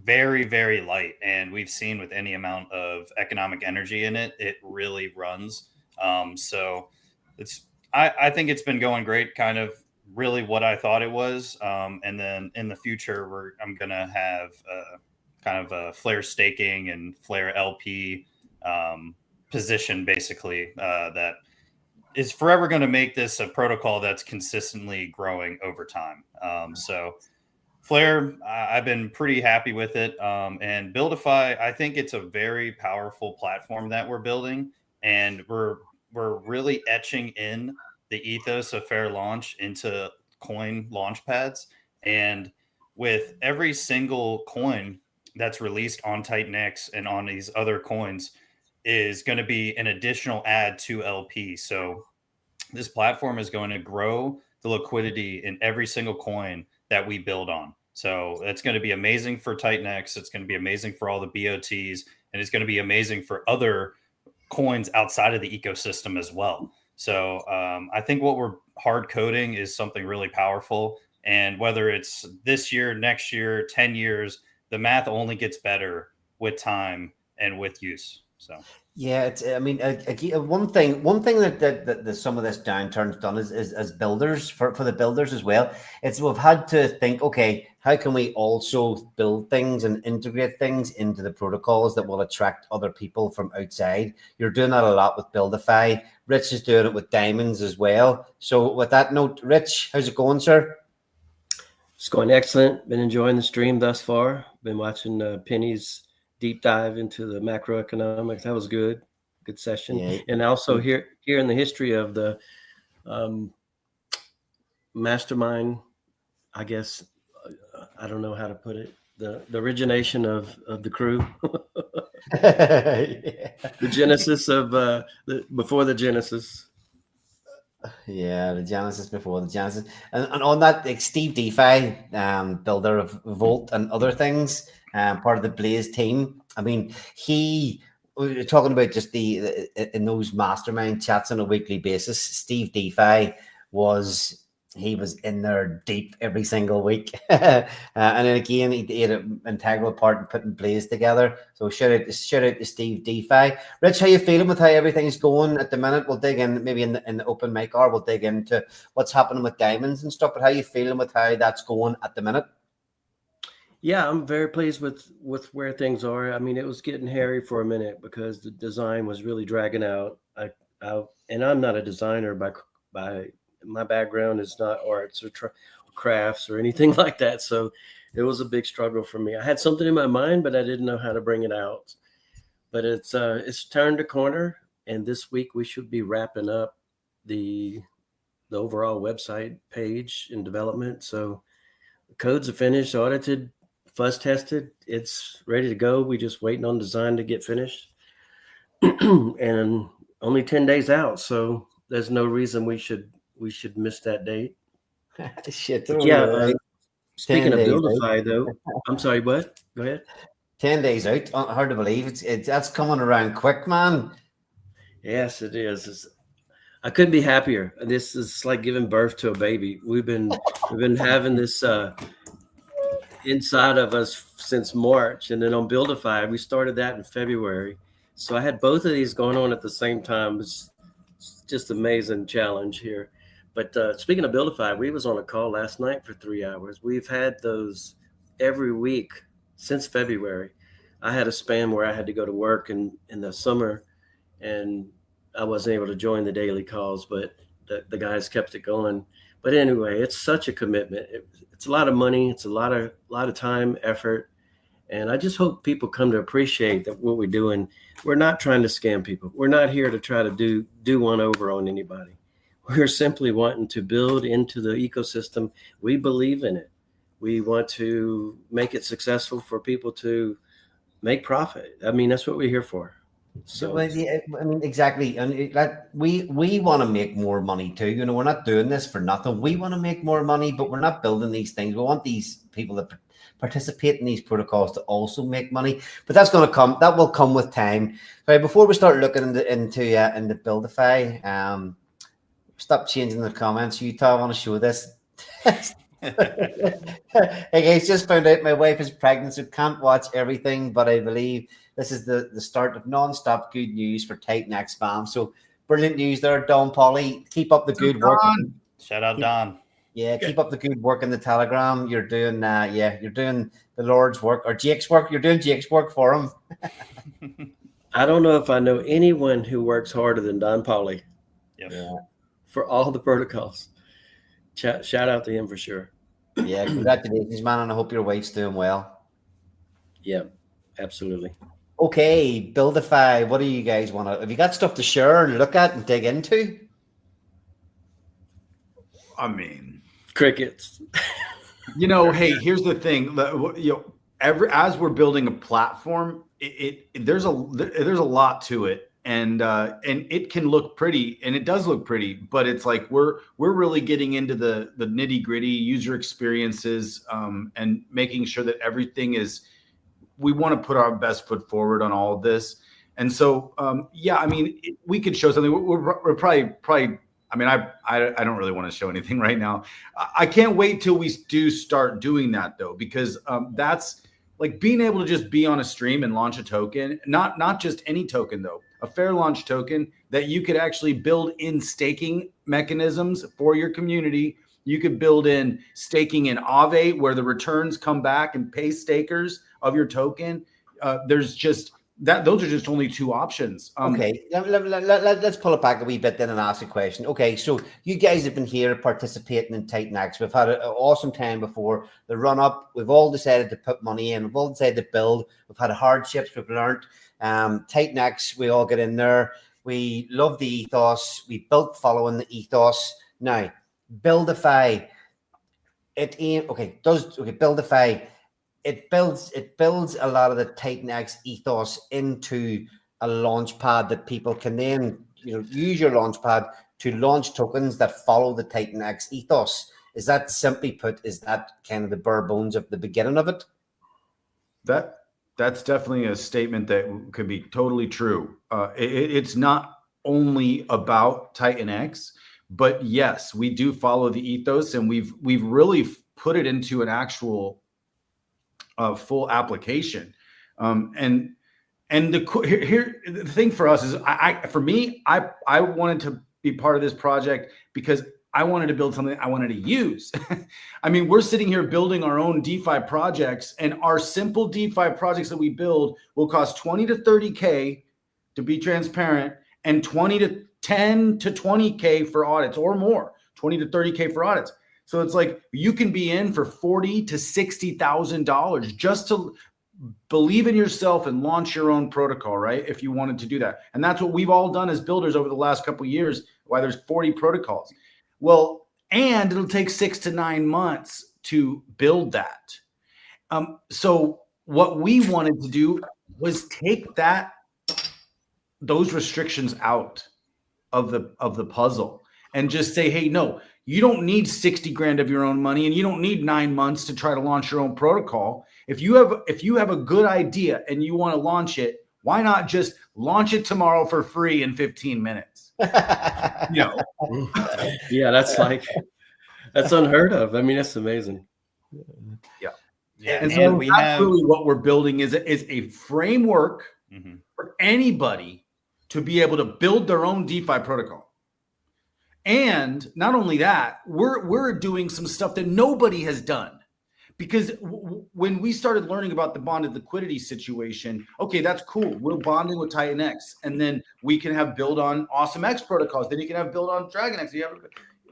very, very light. And we've seen with any amount of economic energy in it, it really runs. So I think it's been going great, kind of really what I thought it was. And then in the future, I'm going to have kind of a Flare staking and Flare LP position, basically, that is forever going to make this a protocol that's consistently growing over time. So Flare, I've been pretty happy with it. And Buildify, I think it's a very powerful platform that we're building, and we're really etching in the ethos of fair launch into coin launch pads. And with every single coin that's released on TitanX and on these other coins is going to be an additional add to LP. So this platform is going to grow the liquidity in every single coin that we build on. So it's going to be amazing for TitanX. It's going to be amazing for all the BOTs, and it's going to be amazing for other coins outside of the ecosystem as well. So I think what we're hard coding is something really powerful. And whether it's this year, next year, 10 years, the math only gets better with time and with use. So yeah, it's, I mean, one thing that some of this downturn's done is as builders, for the builders as well, it's we've had to think, okay, how can we also build things and integrate things into the protocols that will attract other people from outside? You're doing that a lot with Buildify. Rich is doing it with Diamonds as well. So with that note, Rich, how's it going, sir? It's going excellent. Been enjoying the stream thus far. Been watching Penny's deep dive into the macroeconomics. That was good session. Yeah. And also here in the history of the mastermind, I guess, I don't know how to put it, the origination of the crew. Yeah. The genesis of before the genesis. Yeah, the Genesis before the Genesis. And on that, like Steve DeFi, builder of Volt and other things, part of the Blaze team. I mean, we were talking about just in those mastermind chats on a weekly basis. Steve DeFi was he was in there deep every single week. And then again, he had an integral part in putting plays together. So shout out to Steve DeFi. Rich, how you feeling with how everything's going at the minute? We'll dig in maybe in the open mic, or we'll dig into what's happening with diamonds and stuff. But how you feeling with how that's going at the minute? Yeah, I'm very pleased with where things are. I mean, it was getting hairy for a minute because the design was really dragging out. And I'm not a designer by my background is not arts or crafts or anything like that. So it was a big struggle for me. I had something in my mind, but I didn't know how to bring it out. But it's turned a corner, and this week we should be wrapping up the overall website page in development. So the codes are finished, audited, fuzz tested. It's ready to go. We're just waiting on design to get finished. And only 10 days out, so there's no reason we should miss that date. Shit. Yeah. Speaking of Buildify, though, I'm sorry. What? Go ahead. 10 days out. Hard to believe. It's that's coming around quick, man. Yes, it is. I couldn't be happier. This is like giving birth to a baby. We've been having this inside of us since March, and then on Buildify, we started that in February. So I had both of these going on at the same time. It's just amazing challenge here. But speaking of Buildify, we was on a call last night for 3 hours. We've had those every week since February. I had a span where I had to go to work in the summer, and I wasn't able to join the daily calls, but the guys kept it going. But anyway, it's such a commitment. It's a lot of money. It's a lot of time, effort. And I just hope people come to appreciate that what we're doing. We're not trying to scam people. We're not here to try to do one over on anybody. We're simply wanting to build into the ecosystem. We believe in it. We want to make it successful for people to make profit. I mean, that's what we're here for. So, well, yeah, I mean, exactly. And we want to make more money too. You know, we're not doing this for nothing. We want to make more money, but we're not building these things. We want these people that participate in these protocols to also make money. But that's going to come. That will come with time. Right, before we start looking into Buildify, stop changing the comments. Utah, I want to show this. Hey guys, just found out my wife is pregnant, so can't watch everything, but I believe this is the start of non-stop good news for TitanX spam. So brilliant news there, Don Polly. Keep up the good work. Shout out, Don. Yeah, keep up the good work in the Telegram. You're doing you're doing the Lord's work, or Jake's work. You're doing Jake's work for him. I don't know if I know anyone who works harder than Don Polly. Yep. Yeah. For all the protocols. Shout out to him for sure. Yeah, congratulations, man, and I hope your wife's doing well. Yeah, absolutely. Okay, Buildify, what do you guys want to... Have you got stuff to share and look at and dig into? I mean... Crickets. You know, hey, here's the thing. You know, as we're building a platform, there's a lot to it. And it can look pretty, and it does look pretty, but it's like we're really getting into the nitty gritty user experiences, and making sure that everything is. We want to put our best foot forward on all of this, and so yeah, I mean, we could show something. We're probably. I mean, I don't really want to show anything right now. I can't wait till we do start doing that though, because that's like being able to just be on a stream and launch a token, not just any token though. A fair launch token that you could actually build in staking mechanisms for your community. You could build in staking in Aave where the returns come back and pay stakers of your token. There's just that. Those are just only two options. Okay, let's pull it back a wee bit then and ask a question. Okay, so you guys have been here participating in TitanX. We've had an awesome time before the run up. We've all decided to put money in. We've all decided to build. We've had hardships. We've learned. TitanX, we all get in there. We love the ethos. We built following the ethos. Now, Buildify, Buildify, it builds a lot of the TitanX ethos into a launch pad that people can then use your launch pad to launch tokens that follow the TitanX ethos. Is that simply put? Is that kind of the bare bones of the beginning of it? That's definitely a statement that could be totally true. It's not only about TitanX, But yes, we do follow the ethos, and we've really put it into an actual full application. And the thing for us is, I wanted to be part of this project because I wanted to build something I wanted to use. I mean, we're sitting here building our own DeFi projects, and our simple DeFi projects that we build will cost 20 to 30K to be transparent, and 20 to 10 to 20K for audits, or more, 20 to 30K for audits. So it's like you can be in for $40,000 to $60,000 just to believe in yourself and launch your own protocol, right? If you wanted to do that. And that's what we've all done as builders over the last couple of years, why there's 40 protocols. Well, and it'll take 6 to 9 months to build that. So what we wanted to do was take those restrictions out of the puzzle and just say, hey, no, you don't need 60 grand of your own money, and you don't need 9 months to try to launch your own protocol. If you have a good idea and you want to launch it, why not just launch it tomorrow for free in 15 minutes? Yeah, that's unheard of. I mean, that's amazing. Yeah. And so that's really what we're building is a framework for anybody to be able to build their own DeFi protocol. And not only that, we're doing some stuff that nobody has done, because when we started learning about the bonded liquidity situation, okay, that's cool. We're bonding with TitanX, and then we can have build on Awesome X protocols. Then you can have build on DragonX. You have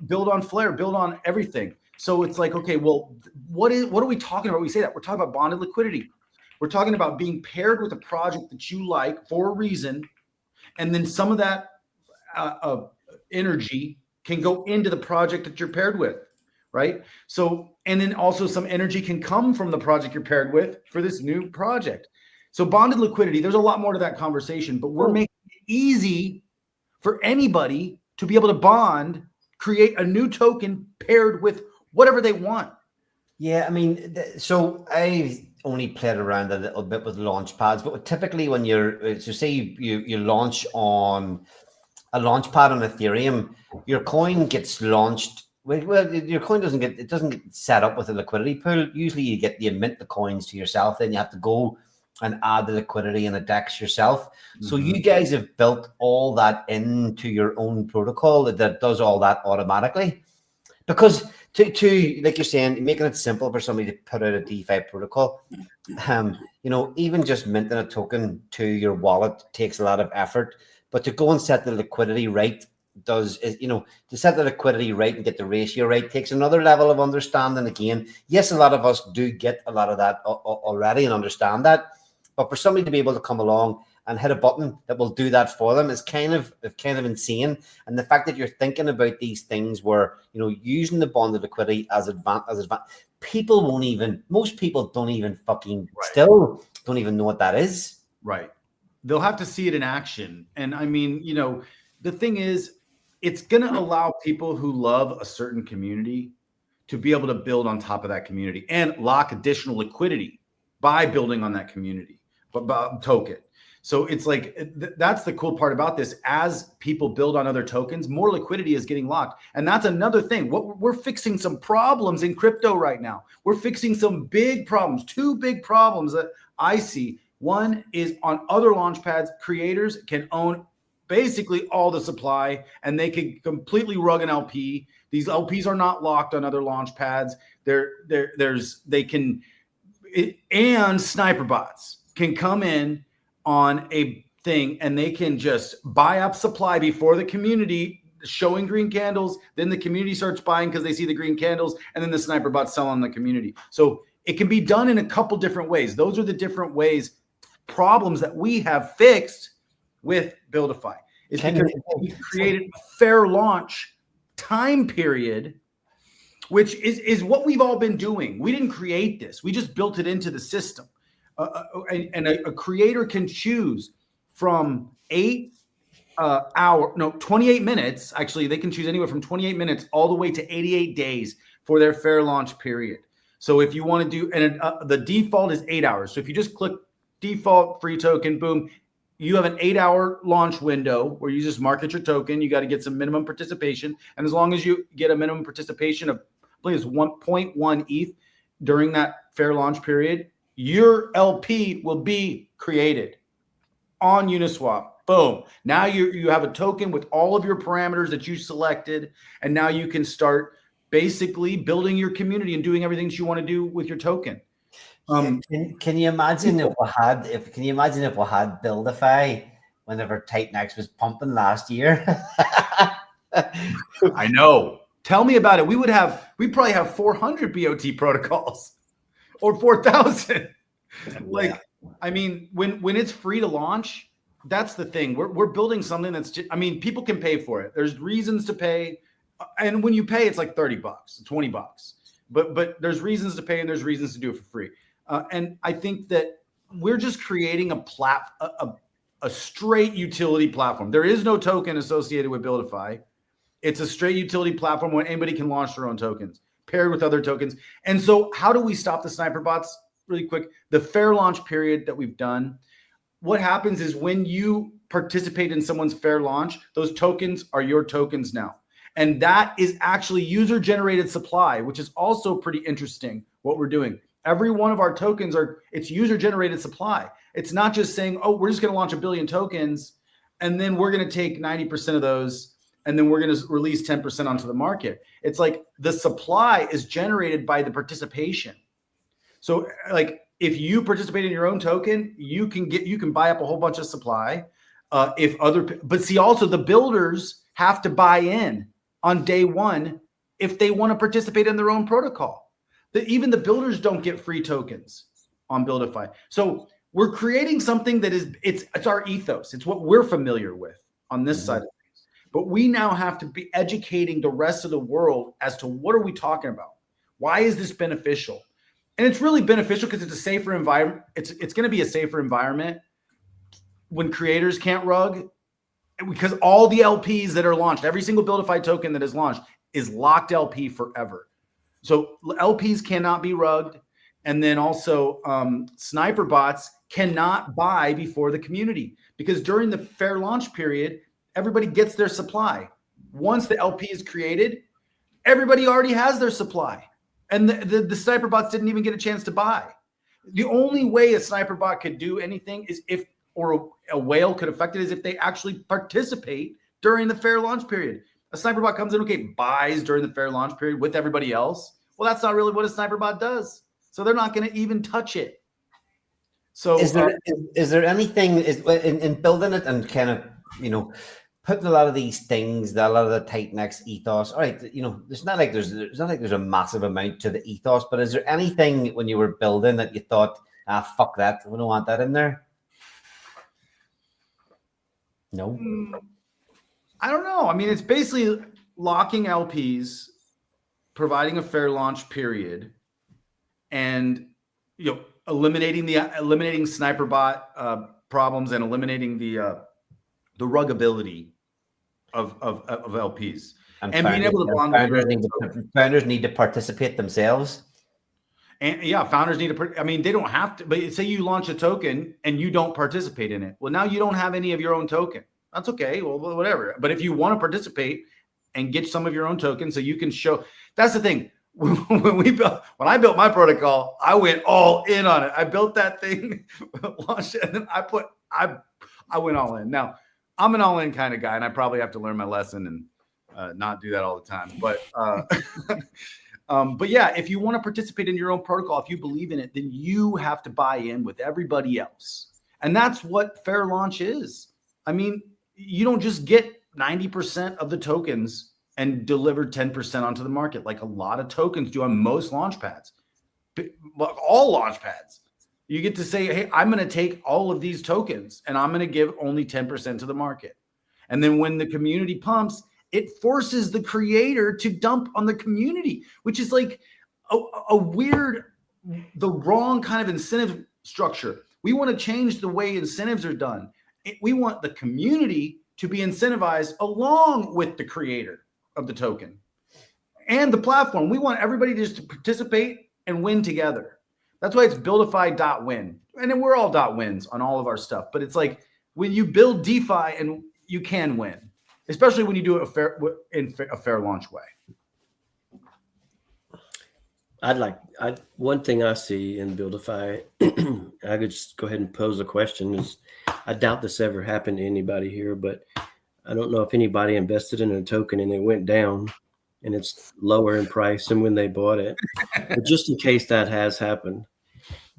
build on Flare, build on everything. So it's like, okay, well, what are we talking about when we say that? We're talking about bonded liquidity. We're talking about being paired with a project that you like for a reason, and then some of that energy can go into the project that you're paired with, right? So, and then also some energy can come from the project you're paired with for this new project. So bonded liquidity, there's a lot more to that conversation, but we're making it easy for anybody to be able to bond, create a new token paired with whatever they want. Yeah, I mean, so I've only played around a little bit with launch pads, but typically when say you launch on a launch pad on Ethereum, your coin gets launched. Well, your coin doesn't get set up with a liquidity pool. Usually you mint the coins to yourself, then you have to go and add the liquidity in a DEX yourself. So you guys have built all that into your own protocol that does all that automatically. Because to like you're saying, making it simple for somebody to put out a DeFi protocol, even just minting a token to your wallet takes a lot of effort. But to go and set the liquidity right to set the liquidity right and get the ratio right takes another level of understanding. Again, yes, a lot of us do get a lot of that already and understand that. But for somebody to be able to come along and hit a button that will do that for them is kind of insane. And the fact that you're thinking about these things where, using the bonded liquidity as advanced, most people don't even still don't even know what that is. Right. They'll have to see it in action. And I mean, the thing is, it's going to allow people who love a certain community to be able to build on top of that community and lock additional liquidity by building on that community token. So it's like, that's the cool part about this. As people build on other tokens, more liquidity is getting locked. And that's another thing. We're fixing some problems in crypto right now. We're fixing some big problems, 2 big problems that I see. One is on other launch pads, creators can own basically all the supply, and they can completely rug an LP. These LPs are not locked on other launch pads. And sniper bots can come in on a thing, and they can just buy up supply before the community showing green candles. Then the community starts buying because they see the green candles, and then the sniper bots sell on the community. So it can be done in a couple different ways. Those are the different ways, problems that we have fixed with Buildify. It's because we created a fair launch time period, which is what we've all been doing. We didn't create this. We just built it into the system. And a creator can choose from 28 minutes. Actually, they can choose anywhere from 28 minutes all the way to 88 days for their fair launch period. So if you want to do, and the default is 8 hours. So if you just click default free token, boom, you have an 8-hour launch window where you just market your token. You got to get some minimum participation. And as long as you get a minimum participation of, I believe it's 1.1 ETH during that fair launch period, your LP will be created on Uniswap. Boom. Now you have a token with all of your parameters that you selected. And now you can start basically building your community and doing everything that you want to do with your token. Can you imagine if we had DeFi whenever TitanX was pumping last year? I know. Tell me about it. We'd probably have 400 BOT protocols or 4,000. Like, I mean, when it's free to launch, that's the thing. We're building something that's just, I mean, people can pay for it. There's reasons to pay. And when you pay, it's like $30, $20. But there's reasons to pay and there's reasons to do it for free. And I think that we're just creating a straight utility platform. There is no token associated with Buildify. It's a straight utility platform where anybody can launch their own tokens paired with other tokens. And so how do we stop the sniper bots? Really quick, the fair launch period that we've done, what happens is when you participate in someone's fair launch, those tokens are your tokens now. And that is actually user-generated supply, which is also pretty interesting what we're doing. Every one of our tokens it's user-generated supply. It's not just saying, oh, we're just going to launch 1 billion tokens, and then we're going to take 90% of those, and then we're going to release 10% onto the market. It's like the supply is generated by the participation. So like if you participate in your own token, you can buy up a whole bunch of supply. But see, also the builders have to buy in on day one if they want to participate in their own protocol. Even the builders don't get free tokens on Buildify. So we're creating something that it's our ethos. It's what we're familiar with on this side of things. But we now have to be educating the rest of the world as to what are we talking about? Why is this beneficial? And it's really beneficial because it's a safer environment. It's going to be a safer environment when creators can't rug, because all the LPs that are launched, every single Buildify token that is launched is locked LP forever. So LPs cannot be rugged. And then also sniper bots cannot buy before the community, because during the fair launch period, everybody gets their supply. Once the LP is created, everybody already has their supply. And the sniper bots didn't even get a chance to buy. The only way a sniper bot could do anything is or a whale could affect it is if they actually participate during the fair launch period. A sniper bot comes in, okay, buys during the fair launch period with everybody else. Well, that's not really what a sniper bot does. So they're not going to even touch it. So is there anything in building it and kind of, putting a lot of these things, a lot of the TitanX ethos, all right, it's not like there's a massive amount to the ethos, but is there anything when you were building that you thought, fuck that, we don't want that in there? No. I don't know. I mean, it's basically locking LPs, providing a fair launch period, and eliminating sniper bot problems and eliminating the ruggability of LPs and being able to bond. Founders need to participate themselves. And yeah, founders need to. I mean, they don't have to. But say you launch a token and you don't participate in it. Well, now you don't have any of your own token. That's okay. Well, whatever. But if you want to participate and get some of your own tokens, so you can show. That's the thing. When I built my protocol, I went all in on it. I built that thing, launched it, and then I went all in. Now, I'm an all in kind of guy, and I probably have to learn my lesson and not do that all the time. But yeah, if you want to participate in your own protocol, if you believe in it, then you have to buy in with everybody else. And that's what fair launch is. I mean, you don't just get 90% of the tokens and deliver 10% onto the market like a lot of tokens do on most launch pads, all launch pads. You get to say, hey, I'm going to take all of these tokens and I'm going to give only 10% to the market. And then when the community pumps, it forces the creator to dump on the community, which is like a weird, the wrong kind of incentive structure. We want to change the way incentives are done. We want the community to be incentivized along with the creator of the token and the platform. We want everybody just to participate and win together. That's why it's buildify.win. And then we're all .wins on all of our stuff. But it's like when you build DeFi, and you can win, especially when you do it in a fair launch way. One thing I see in Buildify, I could just go ahead and pose a question, is I doubt this ever happened to anybody here, but I don't know if anybody invested in a token and it went down and it's lower in price than when they bought it. But just in case that has happened,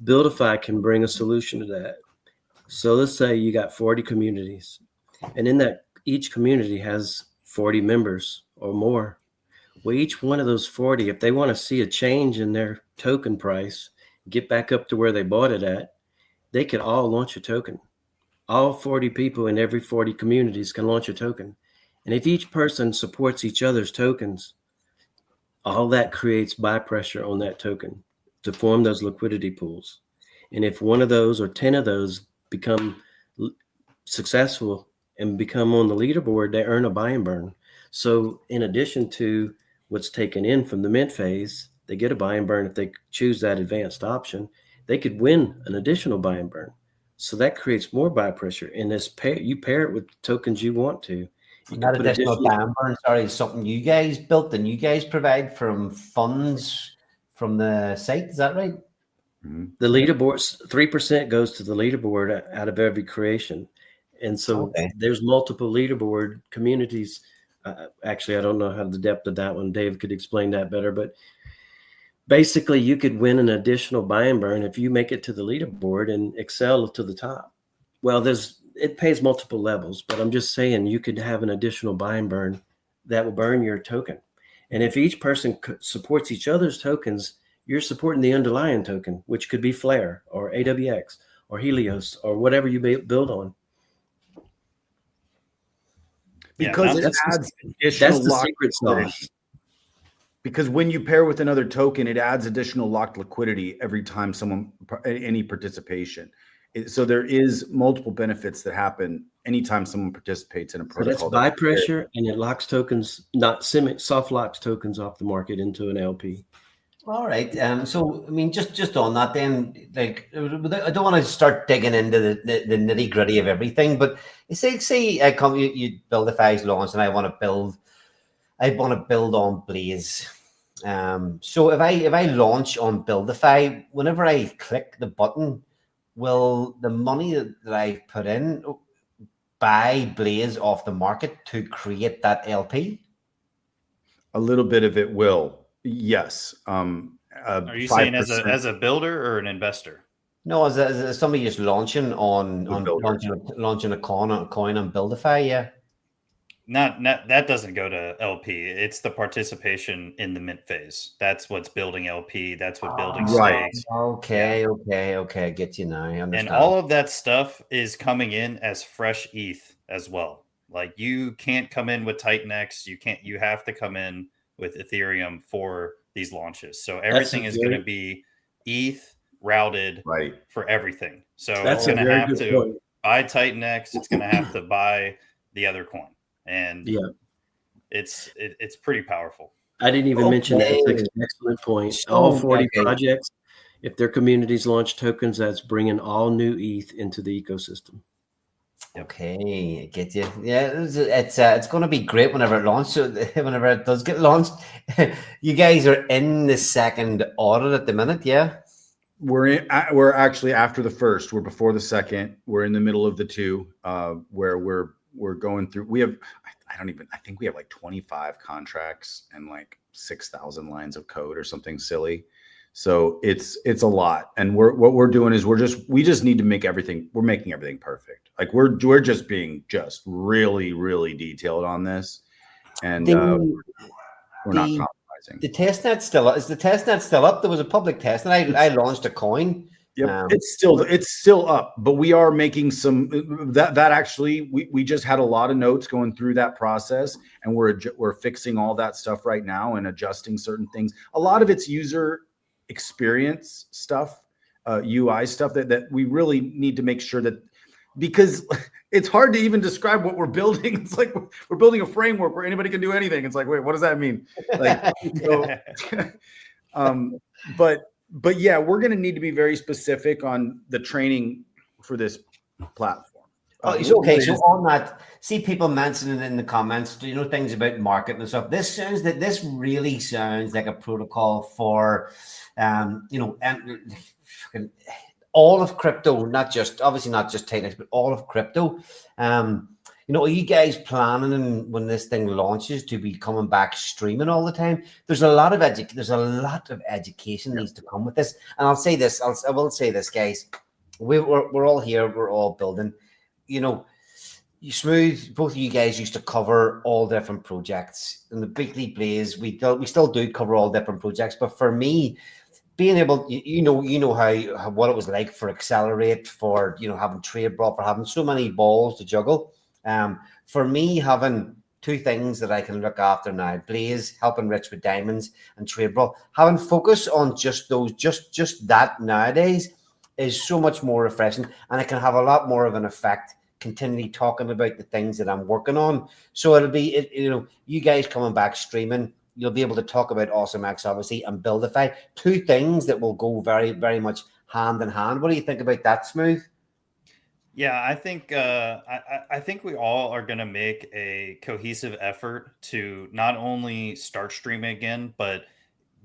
Buildify can bring a solution to that. So let's say you got 40 communities, and in that, each community has 40 members or more. Well, each one of those 40, if they want to see a change in their token price, get back up to where they bought it at, they could all launch a token. All 40 people in every 40 communities can launch a token. And if each person supports each other's tokens, all that creates buy pressure on that token to form those liquidity pools. And if one of those or 10 of those become successful and become on the leaderboard, they earn a buy and burn. So in addition to what's taken in from the mint phase, they get a buy and burn. If they choose that advanced option, they could win an additional buy and burn. So that creates more buy pressure. And you pair it with tokens you want to. That additional buy and burn, sorry, is something you guys built and you guys provide from funds from the site. Is that right? The leaderboards, 3% goes to the leaderboard out of every creation. And so there's multiple leaderboard communities. Actually, I don't know how the depth of that one. Dave could explain that better. But basically, you could win an additional buy and burn if you make it to the leaderboard and excel to the top. Well, it pays multiple levels, but I'm just saying you could have an additional buy and burn that will burn your token. And if each person supports each other's tokens, you're supporting the underlying token, which could be Flare or AWX or Helios or whatever you build on. Because it adds additional locked liquidity. Because when you pair with another token, it adds additional locked liquidity every time any participation. So there is multiple benefits that happen anytime someone participates in a protocol. So that's buy pressure, and it locks tokens, soft locks tokens off the market into an LP. All right. So I mean, just on that, then, like, I don't want to start digging into the nitty gritty of everything, but say I come, you Buildify's launch, and I want to build on Blaze. So if I launch on Buildify, whenever I click the button, will the money that I've put in buy Blaze off the market to create that LP? A little bit of it will. Yes. Are you saying as a builder or an investor? No, as somebody just launching launching a coin on Buildify, yeah. Not that doesn't go to LP. It's the participation in the mint phase. That's what's building LP. That's what building stakes. Okay. Get you now. I understand. And all of that stuff is coming in as fresh ETH as well. Like, you can't come in with TitanX. You have to come in with Ethereum for these launches. So everything is going to be ETH routed for everything. So it's going to have to buy TitanX. It's going to have to buy the other coin. And it's pretty powerful. I didn't even mention that. It's an excellent point. All 40 projects, if their communities launch tokens, that's bringing all new ETH into the ecosystem. Okay, I get you. Yeah, it's going to be great whenever it launches. Whenever it does get launched, you guys are in the second audit at the minute, yeah? We're actually after the first. We're before the second. We're in the middle of the two, where we're going through. We have, I think we have like 25 contracts and like 6,000 lines of code or something silly. So it's a lot. And what we're doing is we just need to make everything. We're making everything perfect. Like we're just being really, really detailed on this. And we're not compromising. The testnet's still up. Is the testnet still up? There was a public test, and I launched a coin. Yep, it's still up, but we are making some that actually we just had a lot of notes going through that process, and we're fixing all that stuff right now and adjusting certain things. A lot of it's user experience stuff, UI stuff that we really need to make sure that, because it's hard to even describe what we're building. It's like we're building a framework where anybody can do anything. It's like, wait, what does that mean? Like, But yeah, we're going to need to be very specific on the training for this platform. Oh, so, okay. So on that, see people mentioning in the comments, do you know things about marketing and stuff? This really sounds like a protocol for, and all of crypto, not just TitanX, but all of crypto. Are you guys planning when this thing launches to be coming back streaming all the time? There's a lot of education needs to come with this. And I'll say this, I will say this, guys. We're all here, we're all building. You Smooth, both of you guys used to cover all different projects in the Weekly Blaze. We still do cover all different projects, but for me, being able, how what it was like for Accelerate, for having Trade Brawl, for having so many balls to juggle. For me, having two things that I can look after now: Blaze, helping Rich with diamonds, and Trade Brawl. Having focus on just those, just that nowadays is so much more refreshing, and it can have a lot more of an effect continually talking about the things that I'm working on. So it'll be, you guys coming back streaming, you'll be able to talk about AwesomeX, obviously, and Buildify, two things that will go very, very much hand in hand. What do you think about that, Smooth? Yeah, I think I think we all are going to make a cohesive effort to not only start streaming again, but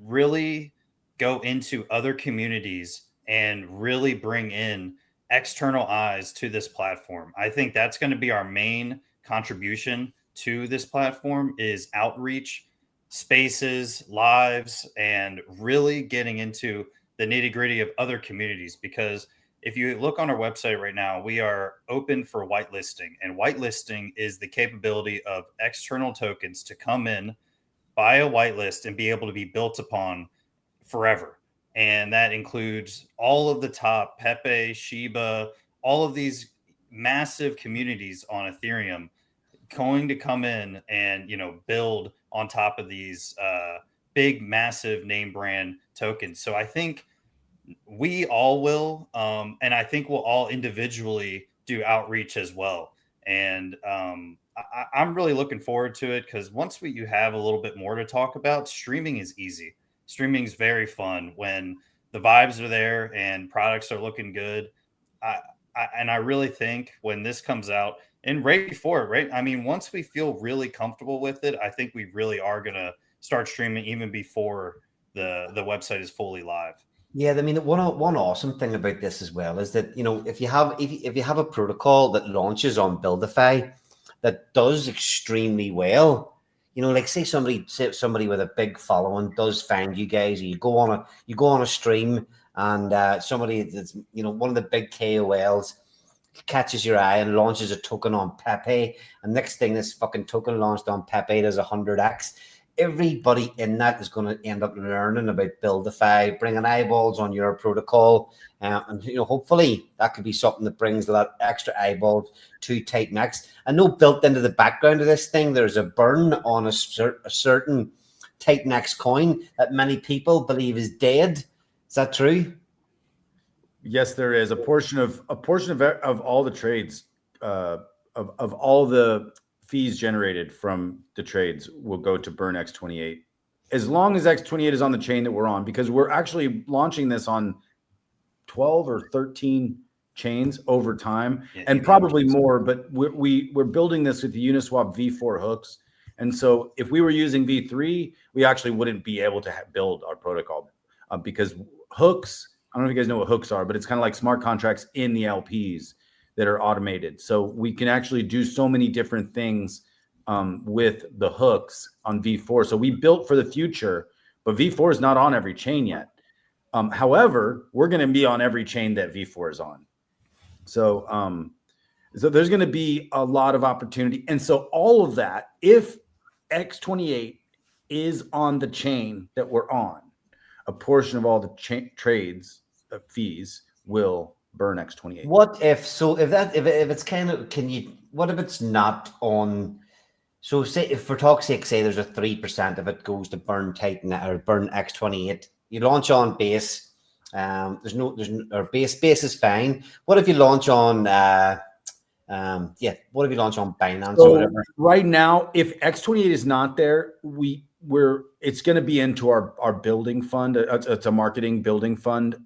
really go into other communities and really bring in external eyes to this platform. I think that's going to be our main contribution to this platform, is outreach, spaces, lives, and really getting into the nitty-gritty of other communities. Because if you look on our website right now, we are open for whitelisting, and whitelisting is the capability of external tokens to come in, buy a whitelist, and be able to be built upon forever. And that includes all of the top Pepe, Shiba, all of these massive communities on Ethereum going to come in and, build on top of these big, massive name brand tokens. So I think we all will, and I think we'll all individually do outreach as well. And I'm really looking forward to it, because once you have a little bit more to talk about, streaming is easy. Streaming is very fun when the vibes are there and products are looking good. I really think when this comes out, and right before it, right? I mean, once we feel really comfortable with it, I think we really are going to start streaming even before the website is fully live. Yeah, I mean, one awesome thing about this as well is that, if you have a protocol that launches on Buildify that does extremely well, like say somebody with a big following does find you guys, or you go on a stream, and somebody that's one of the big KOLs catches your eye and launches a token on Pepe, and next thing this fucking token launched on Pepe does 100x. Everybody in that is going to end up learning about Buildify, bringing eyeballs on your protocol, and hopefully that could be something that brings a lot extra eyeballs to TitanX. I know built into the background of this thing, there's a burn on a certain TitanX coin that many people believe is dead. Is that true? Yes, there is a portion of all the trades, of all the fees generated from the trades will go to burn X28, as long as X28 is on the chain that we're on, because we're actually launching this on 12 or 13 chains over time, and probably more, but we're building this with the Uniswap V4 hooks. And so if we were using V3, we actually wouldn't be able to build our protocol, because hooks, I don't know if you guys know what hooks are, but it's kind of like smart contracts in the LPs that are automated. So we can actually do so many different things with the hooks on V4. So we built for the future, but V4 is not on every chain yet. However, we're going to be on every chain that V4 is on. So, so there's going to be a lot of opportunity. And so all of that, if X28 is on the chain that we're on, a portion of all the trades fees will burn X28. What if it's kind of, what if it's not on? So say, if for talk's sake, say there's a 3% of it goes to burn Titan or burn X28. You launch on base. Base is fine. What if you launch on what if you launch on Binance or whatever? Right now, if X28 is not there, we it's going to be into our building fund. It's a marketing building fund.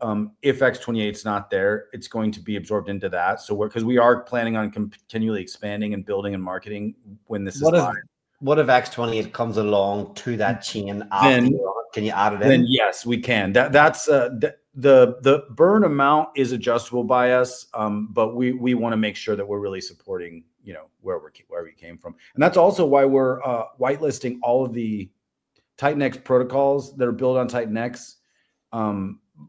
If X28 is not there, it's going to be absorbed into that. So because we are planning on continually expanding and building and marketing when this is live. What if X28 comes along to that chain after Then, you're on it? Can you add it in? Then yes, we can. That's the burn amount is adjustable by us, but we want to make sure that we're really supporting, where we came from, and that's also why we're whitelisting all of the TitanX protocols that are built on TitanX.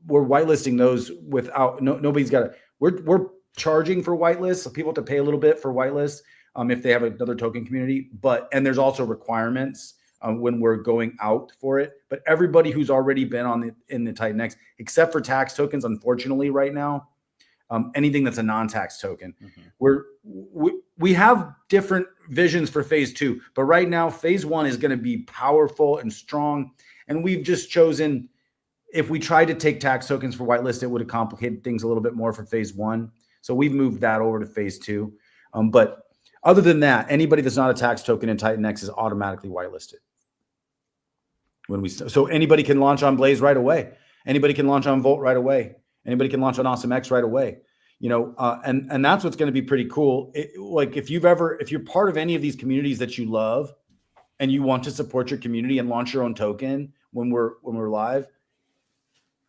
We're whitelisting those without nobody's got to. We're charging for whitelists, so people have to pay a little bit for whitelists if they have another token community. And there's also requirements when we're going out for it. But everybody who's already been in the TitanX, except for tax tokens, unfortunately, right now, anything that's a non-tax token, we have different visions for phase 2. But right now, phase 1 is going to be powerful and strong. And we've just chosen, if we tried to take tax tokens for whitelist, it would have complicated things a little bit more for phase 1. So we've moved that over to phase 2. But other than that, anybody that's not a tax token in TitanX is automatically whitelisted. So anybody can launch on Blaze right away. Anybody can launch on Volt right away. Anybody can launch on AwesomeX right away. And that's what's going to be pretty cool. If you're part of any of these communities that you love and you want to support your community and launch your own token when we're live,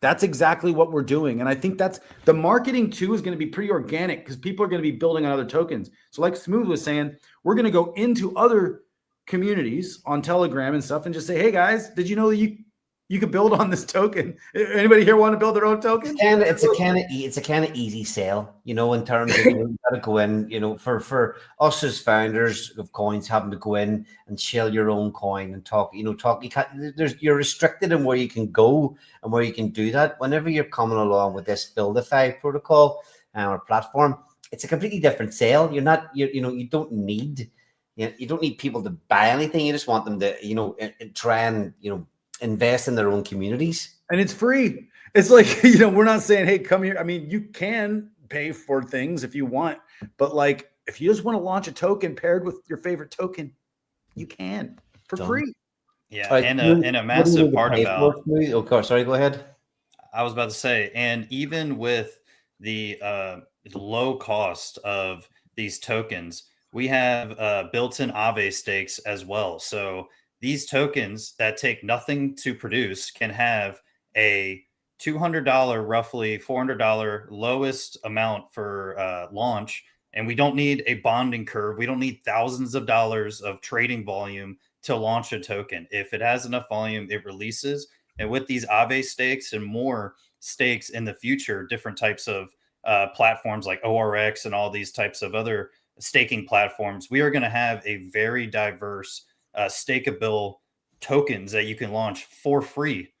that's exactly what we're doing. And I think that's the marketing too is going to be pretty organic because people are going to be building on other tokens. So like Smooth was saying, we're going to go into other communities on Telegram and stuff and just say, hey guys, did you know that you could build on this token? Anybody here want to build their own token? It's a kind of easy sale, in terms of you got to go in, for us as founders of coins, having to go in and shell your own coin and talk. You can't. You're restricted in where you can go and where you can do that. Whenever you're coming along with this DEFI protocol or platform, it's a completely different sale. You don't need people to buy anything. You just want them to try and invest in their own communities, and it's free. It's like, we're not saying, hey, come here. I mean, you can pay for things if you want, but like if you just want to launch a token paired with your favorite token, you can for free. Yeah. And a massive part about, of course, sorry, go ahead. I was about to say, and even with the low cost of these tokens, we have built-in Aave stakes as well. So these tokens that take nothing to produce can have a $200, roughly $400 lowest amount for launch. And we don't need a bonding curve. We don't need thousands of dollars of trading volume to launch a token. If it has enough volume, it releases. And with these Aave stakes and more stakes in the future, different types of platforms like ORX and all these types of other staking platforms, we are going to have a very diverse stakeable tokens that you can launch for free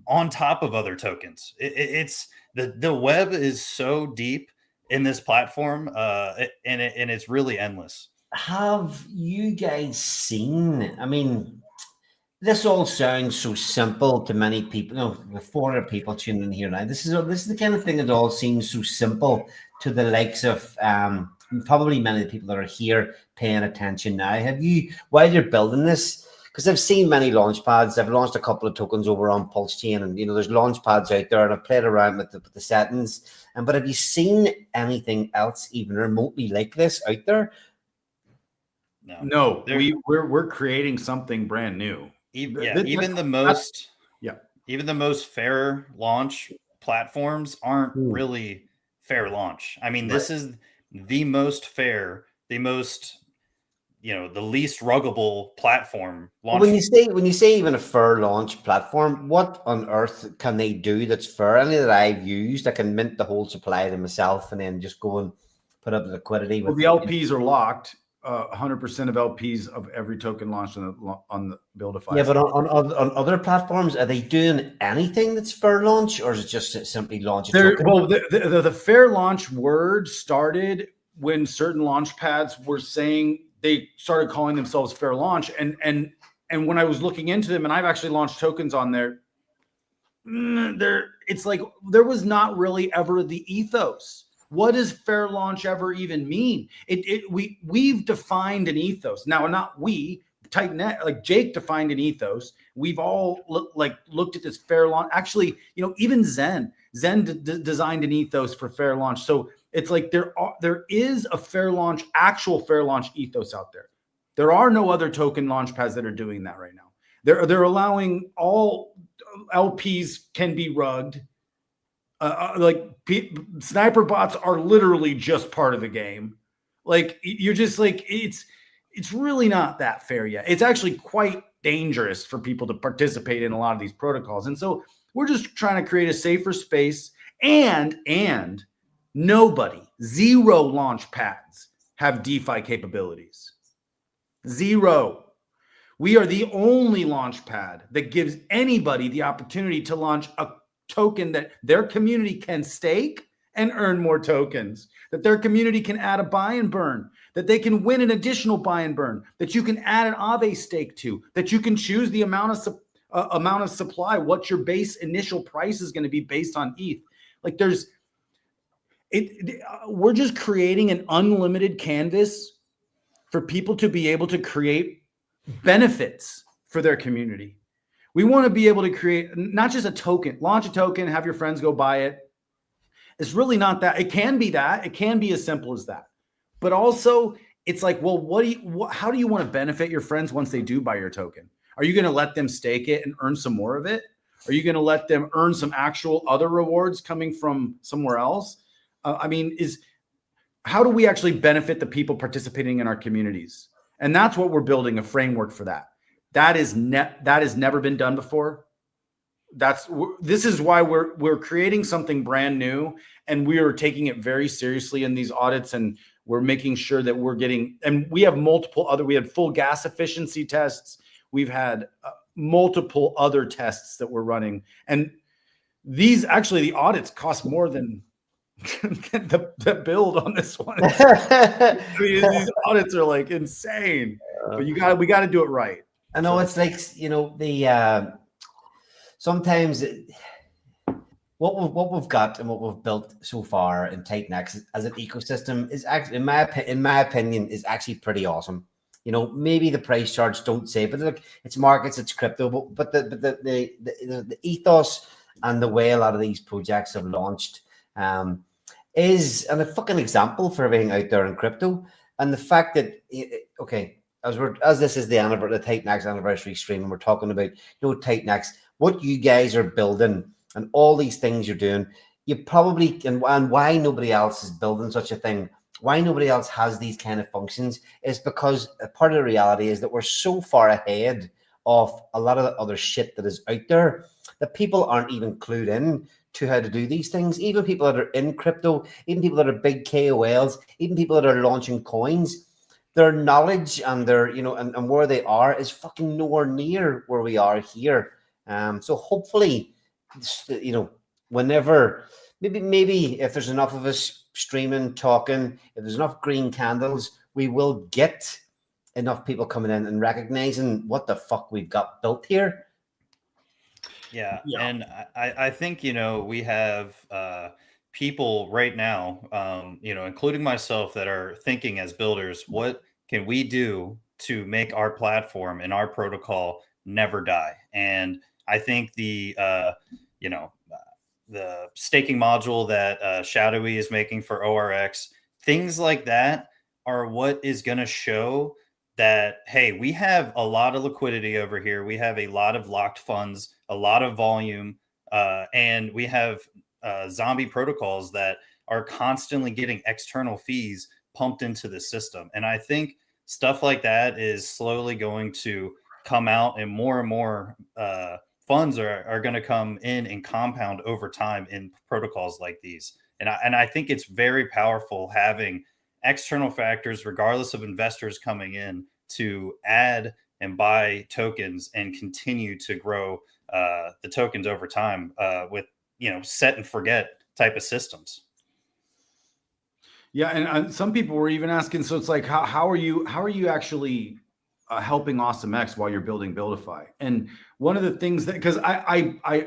on top of other tokens. It's the web is so deep in this platform, and it's really endless. Have you guys seen? I mean, this all sounds so simple to many people. With 400 people tuning in here now, this is the kind of thing that all seems so simple to the likes of probably many of the people that are here paying attention now. Have you, while you're building this, because I've seen many launch pads, I've launched a couple of tokens over on Pulse Chain, and there's launch pads out there, and I've played around with the settings. But have you seen anything else even remotely like this out there? No, we're creating something brand new. Even the most fair launch platforms aren't really fair launch. I mean, this is the most fair, the most, the least ruggable platform launch. When you say even a fair launch platform, what on earth can they do that's fair? Any that I've used, I can mint the whole supply to myself and then just go and put up the liquidity. Well, the LPs are locked. 100% of LPs of every token launched on the DEFI. Yeah, but on other platforms, are they doing anything that's fair launch, or is it just simply launch a token? Well, the fair launch word started when certain launch pads were saying, they started calling themselves fair launch, and when I was looking into them, and I've actually launched tokens on there, it's like there was not really ever the ethos. What does fair launch ever even mean? We've defined an ethos. Now, not we, TitanX, like Jake defined an ethos. We've all looked at this fair launch. Actually, even Zen designed an ethos for fair launch. So it's like there is a actual fair launch ethos out there. There are no other token launch pads that are doing that right now. They're allowing all LPs can be rugged. Sniper bots are literally just part of the game. Like you're just like it's really not that fair yet. It's actually quite dangerous for people to participate in a lot of these protocols. And so we're just trying to create a safer space, and zero launch pads have DeFi capabilities. Zero. We are the only launch pad that gives anybody the opportunity to launch a token that their community can stake and earn more tokens, that their community can add a buy and burn, that they can win an additional buy and burn, that you can add an Aave stake to, that you can choose the amount of supply, what your base initial price is going to be based on ETH. Like we're just creating an unlimited canvas for people to be able to create benefits for their community. We want to be able to create not just a token, launch a token, have your friends go buy it. It's really not that. It can be that. It can be as simple as that. But also, it's like, well, how do you want to benefit your friends once they do buy your token? Are you going to let them stake it and earn some more of it? Are you going to let them earn some actual other rewards coming from somewhere else? How do we actually benefit the people participating in our communities? And that's what we're building, a framework for that. That has never been done before. This is why we're creating something brand new, and we are taking it very seriously in these audits, and we're making sure that we're getting. And we have we had full gas efficiency tests. We've had multiple other tests that we're running, and the audits cost more than the build on this one. These audits are like insane, but we got to do it right. I know it's like sometimes what we've got and what we've built so far in TitanX as an ecosystem is actually, in my opinion, is actually pretty awesome. Maybe the price charts don't say, but look, it's markets, it's crypto, but the ethos and the way a lot of these projects have launched is a fucking example for everything out there in crypto. And the fact that, as this is the TitanX anniversary stream, and we're talking about, TitanX, what you guys are building and all these things you're doing, you probably, and why nobody else is building such a thing, why nobody else has these kind of functions, is because a part of the reality is that we're so far ahead of a lot of the other shit that is out there that people aren't even clued in to how to do these things. Even people that are in crypto, even people that are big KOLs, even people that are launching coins, their knowledge and their, and where they are is fucking nowhere near where we are here. So hopefully, whenever, maybe if there's enough of us streaming, talking, if there's enough green candles, we will get enough people coming in and recognizing what the fuck we've got built here. Yeah. And I think, we have people right now, including myself, that are thinking as builders, what can we do to make our platform and our protocol never die? And I think the staking module that Shadowy is making for ORX, things like that are what is going to show that, hey, we have a lot of liquidity over here. We have a lot of locked funds, a lot of volume, and we have zombie protocols that are constantly getting external fees pumped into the system. And I think stuff like that is slowly going to come out, and more funds are going to come in and compound over time in protocols like these. And I think it's very powerful having external factors, regardless of investors coming in, to add and buy tokens and continue to grow the tokens over time with set and forget type of systems. Yeah, and some people were even asking, so it's like, how are you actually helping AwesomeX while you're building Buildify? And one of the things that, because AwesomeX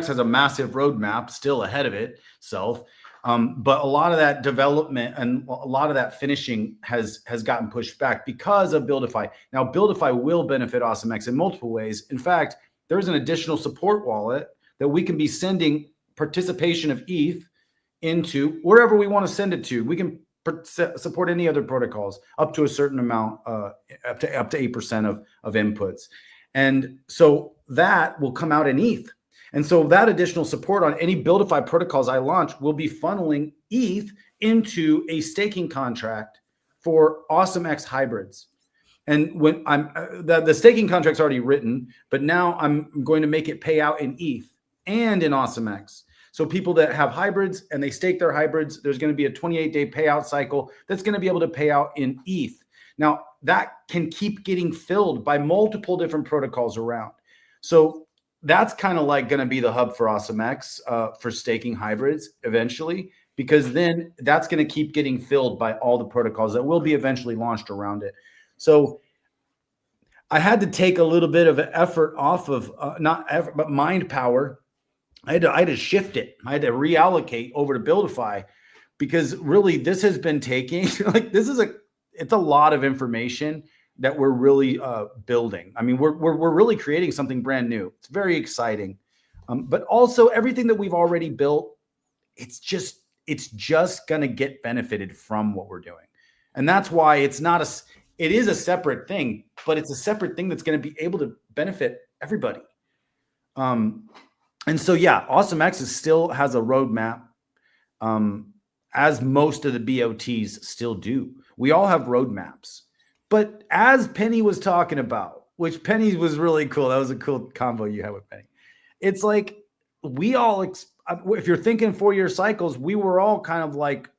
has a massive roadmap still ahead of itself. But a lot of that development and a lot of that finishing has gotten pushed back because of Buildify. Now, Buildify will benefit AwesomeX in multiple ways. In fact, there's an additional support wallet that we can be sending participation of ETH into wherever we want to send it to. We can support any other protocols up to a certain amount, up to 8% of inputs. And so that will come out in ETH. And so that additional support on any Buildify protocols I launch will be funneling ETH into a staking contract for AwesomeX hybrids. And when the staking contract's already written, but now I'm going to make it pay out in ETH and in AwesomeX. So people that have hybrids and they stake their hybrids, there's going to be a 28-day payout cycle that's going to be able to pay out in ETH. Now that can keep getting filled by multiple different protocols around. So that's kind of like going to be the hub for AwesomeX for staking hybrids eventually, because then that's going to keep getting filled by all the protocols that will be eventually launched around it. So I had to take a little bit of an effort off of not effort, but mind power. I had to shift it. I had to reallocate over to Buildify, because really this has been taking like it's a lot of information that we're really building. I mean, we're really creating something brand new. It's very exciting, but also everything that we've already built, it's just going to get benefited from what we're doing, and that's why it is a separate thing, but it's a separate thing that's going to be able to benefit everybody. And so yeah, AwesomeX still has a roadmap, as most of the BOTs still do. We all have roadmaps. But as Penny was talking about, which Penny was really cool. That was a cool combo you had with Penny. It's like we all, if you're thinking 4-year cycles, we were all kind of like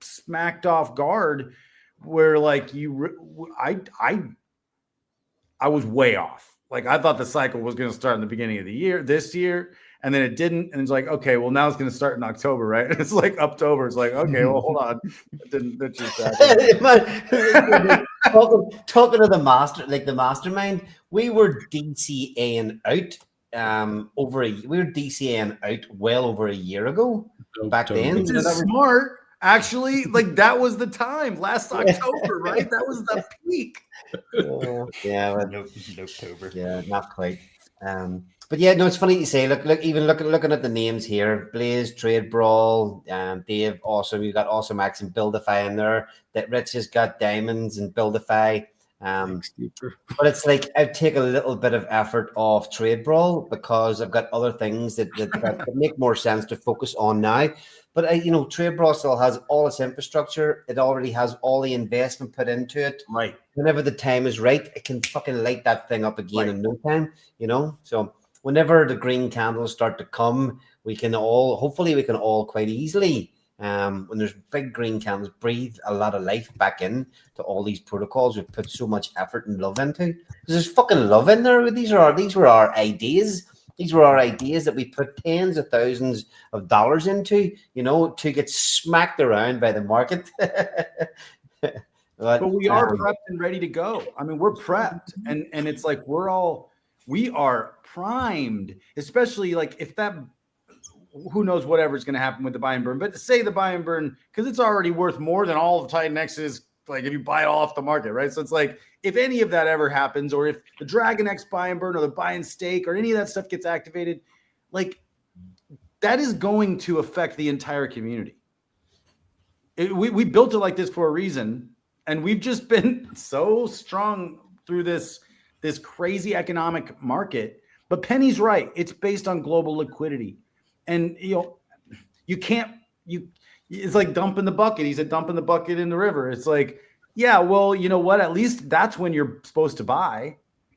smacked off guard, where like I was way off. Like I thought the cycle was going to start in the beginning of the year, this year, and then it didn't. And it's like, okay, well now it's going to start in October, right? And it's like October. It's like, okay, well hold on, that just talking to the mastermind, we were DCAing out we were DCAing out well over a year ago. Back then, which is smart. Actually, like that was the time last October, right? That was the peak. Yeah, October. Yeah, not quite. But yeah, no, it's funny you say. Look, even looking at the names here: Blaze, Trade Brawl, Dave, Awesome. You got AwesomeX and Buildify in there. That Rich has got Diamonds and Buildify. But it's like I take a little bit of effort off Trade Brawl because I've got other things that make more sense to focus on now. But Trade Brawl still has all its infrastructure. It already has all the investment put into it. Right. Whenever the time is right, it can fucking light that thing up again in no time. So whenever the green candles start to come, hopefully we can all quite easily, when there's big green candles, breathe a lot of life back in to all these protocols we've put so much effort and love into. There's fucking love in there. These were our ideas. These were our ideas that we put tens of thousands of dollars into, to get smacked around by the market. But we are prepped and ready to go. I mean, we're prepped, and it's like we are primed, especially like if that, who knows whatever's going to happen with the buy and burn, but to say the buy and burn, because it's already worth more than all of TitanX's, like if you buy it all off the market, right? So it's like, if any of that ever happens, or if the DragonX buy and burn or the buy and stake or any of that stuff gets activated, like that is going to affect the entire community. We built it like this for a reason, and we've just been so strong through this crazy economic market. But Penny's right; it's based on global liquidity, and it's like dumping the bucket. He said, dumping the bucket in the river. It's like, yeah, well, you know what? At least that's when you're supposed to buy.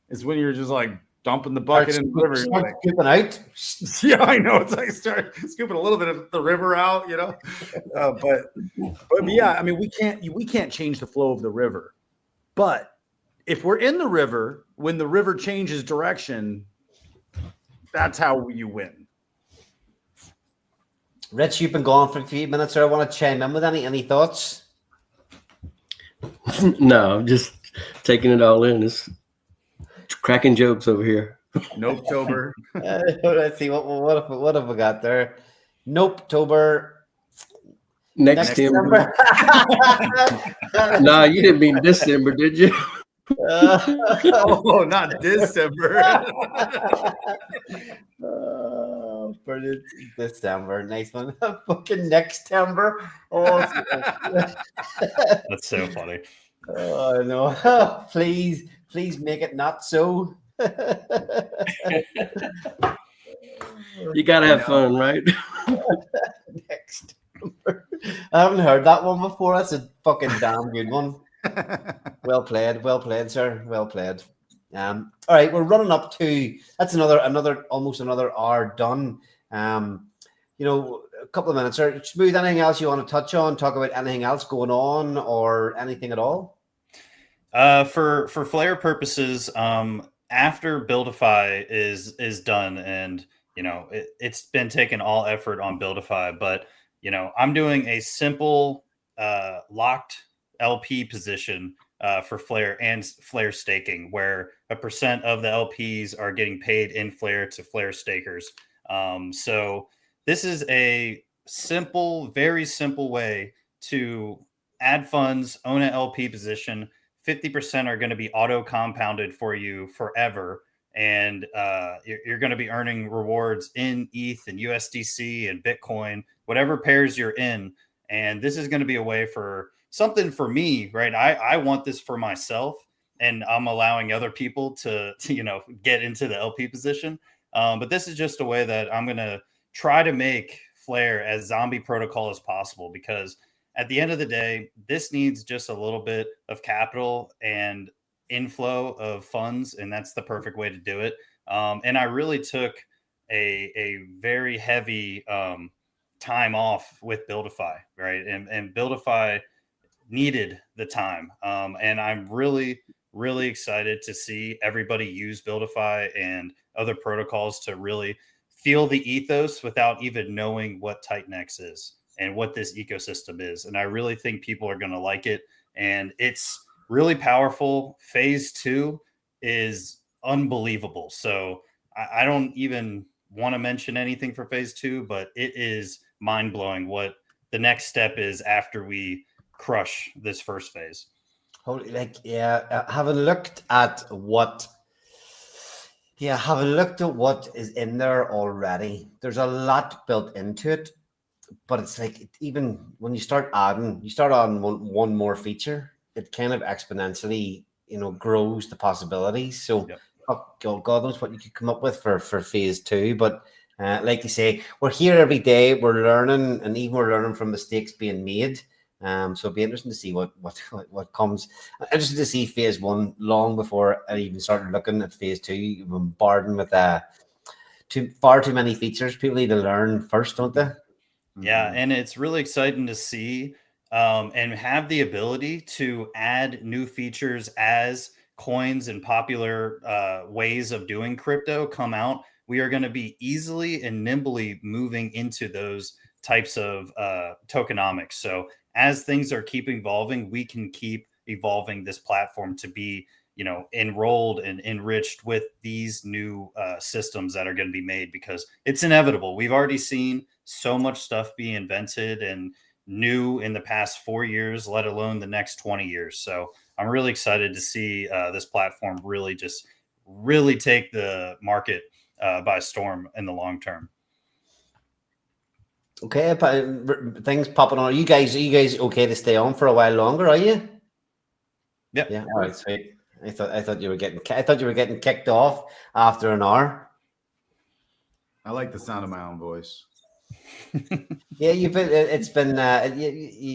Is when you're just like dumping the bucket in the river. Start scooping out. Yeah, I know. It's like start scooping a little bit of the river out, But yeah, I mean, we can't change the flow of the river. But if we're in the river, when the river changes direction, that's how you win. Rich, you've been gone for a few minutes, sir. I want to chime in with any thoughts? No, I'm just taking it all in. It's cracking jokes over here. Nope-tober. Let's see what have we got there. Nope-tober. Next December. No, you didn't mean December, did you? Oh, not December. Brilliant. December. Nice one. Fucking next December. Oh, That's so funny. oh no. Please make it not so. You gotta have fun, right? Next December. I haven't heard that one before. That's a fucking damn good one. Well played, sir. Well played. All right, we're running up to that's another almost another hour done. You know, a couple of minutes. Sir, Smooth, anything else you want to touch on? Talk about anything else going on or anything at all? For Flare purposes, after Buildify is done, and you know it's been taking all effort on Buildify, but you know I'm doing a simple locked LP position for Flare and Flare staking, where a % of the LPs are getting paid in Flare to Flare stakers. So this is a simple, very simple way to add funds, own an LP position. 50% are going to be auto compounded for you forever. And you're going to be earning rewards in ETH and USDC and Bitcoin, whatever pairs you're in. And this is going to be a way for something for me, right? I want this for myself, and I'm allowing other people to you know, get into the LP position. But this is just a way that I'm going to try to make Flare as zombie protocol as possible, because at the end of the day, this needs just a little bit of capital and inflow of funds, and that's the perfect way to do it. And I really took a very heavy time off with Buildify, right? And Buildify needed the time. And I'm really, really excited to see everybody use Buildify and other protocols to really feel the ethos without even knowing what TitanX is and what this ecosystem is. And I really think people are going to like it. And it's really powerful. Phase 2 is unbelievable. So I don't even want to mention anything for phase 2, but it is mind blowing what the next step is after we crush this first phase. Holy, like, yeah, having looked at what is in there already, there's a lot built into it, but it's like even when you start on one more feature, it kind of exponentially, you know, grows the possibilities. So Yep. God knows what you could come up with for phase 2, but like you say, we're here every day, we're learning, and even we're learning from mistakes being made. So it'll be interesting to see what comes. Interested to see phase 1 long before I even started looking at phase 2. Bombarding with far too many features. People need to learn first, don't they? Yeah, and it's really exciting to see and have the ability to add new features as coins and popular ways of doing crypto come out. We are going to be easily and nimbly moving into those types of tokenomics. So as things are keep evolving, we can keep evolving this platform to be, you know, enrolled and enriched with these new systems that are going to be made, because it's inevitable. We've already seen so much stuff be invented and new in the past 4 years, let alone the next 20 years. So I'm really excited to see this platform really take the market by storm in the long term. Okay, things popping on. Are you guys okay to stay on for a while longer? Are you? Yep. Yeah. All right. Sweet. I thought you were getting kicked off after an hour. I like the sound of my own voice. Yeah, it's been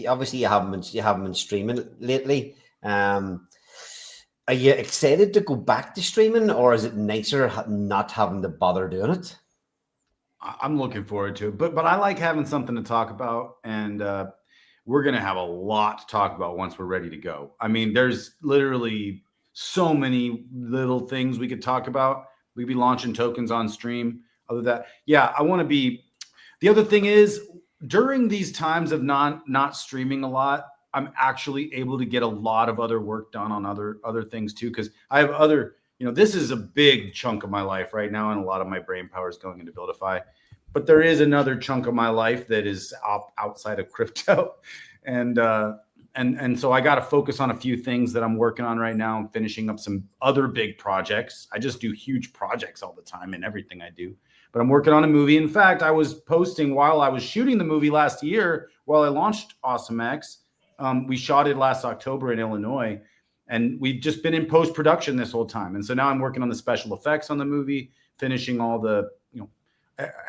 obviously you haven't been streaming lately. Are you excited to go back to streaming, or is it nicer not having to bother doing it? I'm looking forward to it, but I like having something to talk about, and we're gonna have a lot to talk about once we're ready to go. I mean, there's literally so many little things we could talk about. We'd be launching tokens on stream. Other than that, yeah, I want to be. The other thing is, during these times of not streaming a lot, I'm actually able to get a lot of other work done on other things too, because I have other. You know, this is a big chunk of my life right now, and a lot of my brain power is going into Buildify. but there is another chunk of my life that is outside of crypto. And so I got to focus on a few things that I'm working on right now. I'm finishing up some other big projects. I just do huge projects all the time in everything I do. But I'm working on a movie. In fact, I was posting while I was shooting the movie last year, while I launched AwesomeX. We shot it last October in Illinois, and we've just been in post-production this whole time. And so now I'm working on the special effects on the movie, finishing all the,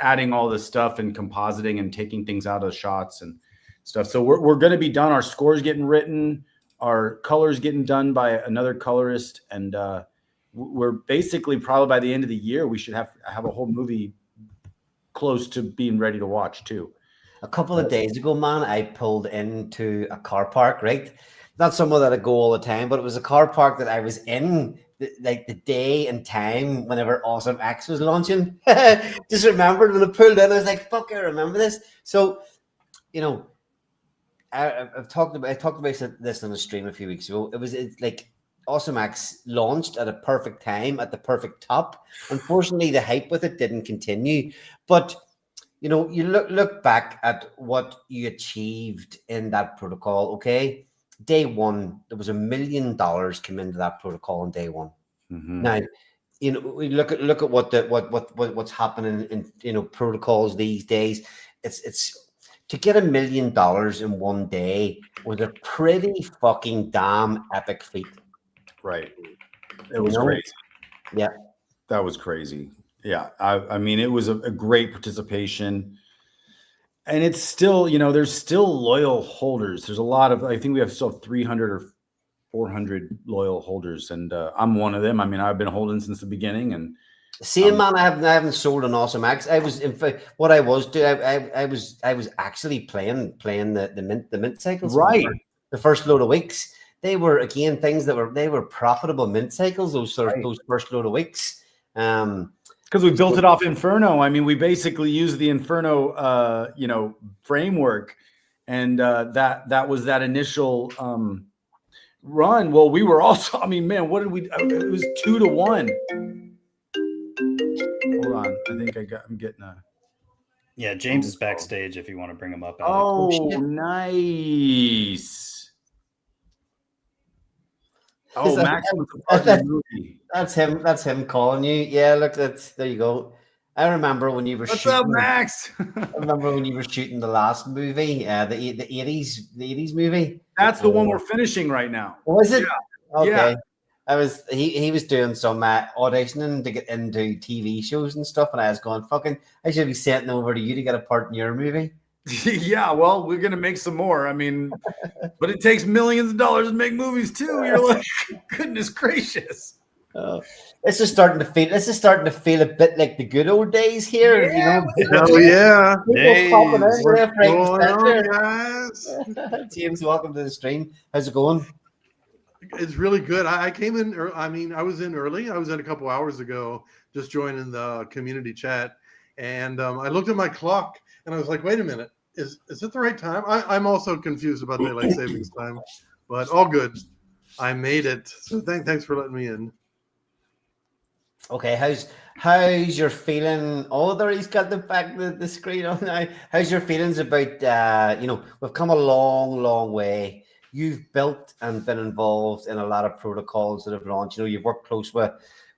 adding all the stuff and compositing and taking things out of the shots and stuff. So we're going to be done. Our score's getting written, our colors getting done by another colorist, and we're basically probably by the end of the year we should have a whole movie close to being ready to watch too. A couple of days ago, man, I pulled into a car park, right? Not somewhere that I go all the time, but it was a car park that I was in the day and time whenever AwesomeX was launching. Just remembered when I pulled in, I was like, fuck, I remember this. So, I talked about this on the stream a few weeks ago. It's like AwesomeX launched at a perfect time, at the perfect top. Unfortunately, the hype with it didn't continue. But you look back at what you achieved in that protocol. Okay, day one, there was $1 million come into that protocol on day one. Mm-hmm. Now, we look at what's happening in protocols these days. It's to get $1 million in one day was a pretty fucking damn epic feat. Right. It was crazy. Yeah. That was crazy. Yeah. I mean, it was a great participation. And it's still, there's still loyal holders. There's a lot of, I think we have still 300 or 400 loyal holders. And I'm one of them. I mean, I've been holding since the beginning. And same, man. I haven't sold an AwesomeX. I was, in fact, what I was doing, I was actually playing the mint cycles. Right. The first load of weeks. They were, again, things they were profitable mint cycles, those first load of weeks. Because we built it off Inferno. I mean, we basically used the Inferno, framework, and that was that initial run. Well, we were also, I mean, man, what did we? It was 2-1. Hold on, I think I'm getting a. Yeah, James is backstage if you want to bring him up. Oh, nice. Oh, Max was a part of the movie. That's him calling you. Yeah, look, there you go. I remember when you were What's shooting. up, Max? I remember when you were shooting the last movie, the 80s movie. That's the one we're finishing right now. Was it? Yeah. Okay. Yeah. He was doing some auditioning to get into TV shows and stuff, and I was going, fucking, I should be sending over to you to get a part in your movie. Yeah, well, we're gonna make some more. I mean, but it takes millions of dollars to make movies too. You're like, goodness gracious. This is starting to feel a bit like the good old days here. Yeah. Hell yeah. James, welcome to the stream. How's it going? It's really good. I came in, I was in early. I was in a couple hours ago, just joining the community chat. And I looked at my clock and I was like, wait a minute. Is it the right time? I'm also confused about daylight savings time, but all good. I made it. So thanks for letting me in. Okay, how's your feeling? Oh, there he's got the screen on now. How's your feelings about we've come a long way. You've built and been involved in a lot of protocols that have launched. You've worked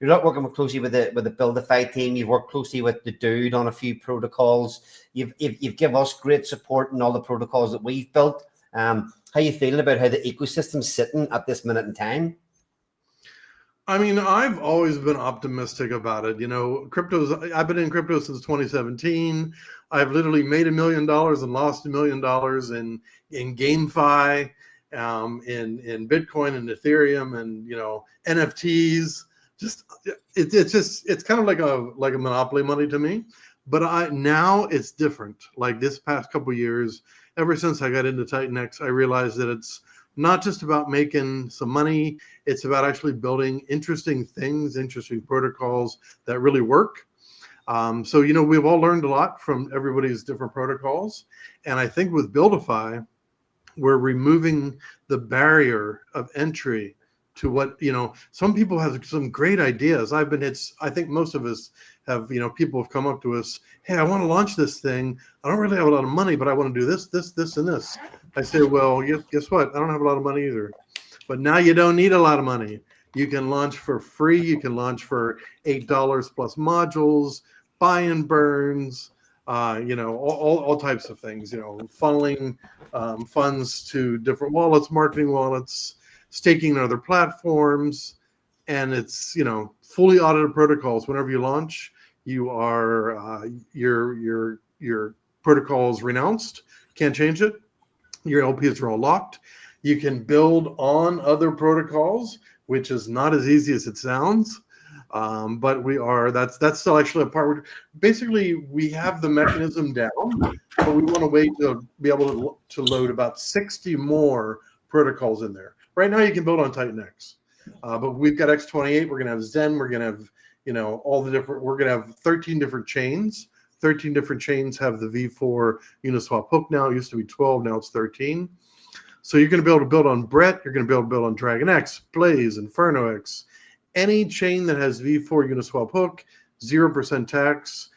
you're not working closely with the DEFI team. You've worked closely with the dude on a few protocols. You've given us great support in all the protocols that we've built. How are you feeling about how the ecosystem's sitting at this minute in time? I mean, I've always been optimistic about it. I've been in crypto since 2017. I've literally made $1 million and lost $1 million in GameFi, in Bitcoin and Ethereum and NFTs. It's kind of like a monopoly money to me. But now it's different. Like this past couple of years, ever since I got into TitanX, I realized that it's not just about making some money. It's about actually building interesting things, interesting protocols that really work. So, we've all learned a lot from everybody's different protocols. And I think with Buildify, we're removing the barrier of entry to what, some people have some great ideas. I think most of us have, people have come up to us, hey, I want to launch this thing. I don't really have a lot of money, but I want to do this, and this. I say, well, guess what? I don't have a lot of money either. But now you don't need a lot of money. You can launch for free. You can launch for $8 plus modules, buy and burns, all types of things, funneling funds to different wallets, marketing wallets, staking in other platforms. And it's, fully audited protocols. Whenever you launch, you are, your protocol is renounced. Can't change it. Your LPs are all locked. You can build on other protocols, which is not as easy as it sounds. But that's still actually a part where basically we have the mechanism down, but we want to wait to be able to load about 60 more protocols in there. Right now you can build on TitanX, but we've got X28, we're going to have Zen, we're going to have, we're going to have 13 different chains. 13 different chains have the V4 Uniswap hook now. It used to be 12, now it's 13. So you're going to be able to build on Brett, you're going to be able to build on DragonX, Blaze, InfernoX, any chain that has V4 Uniswap hook, 0% tax.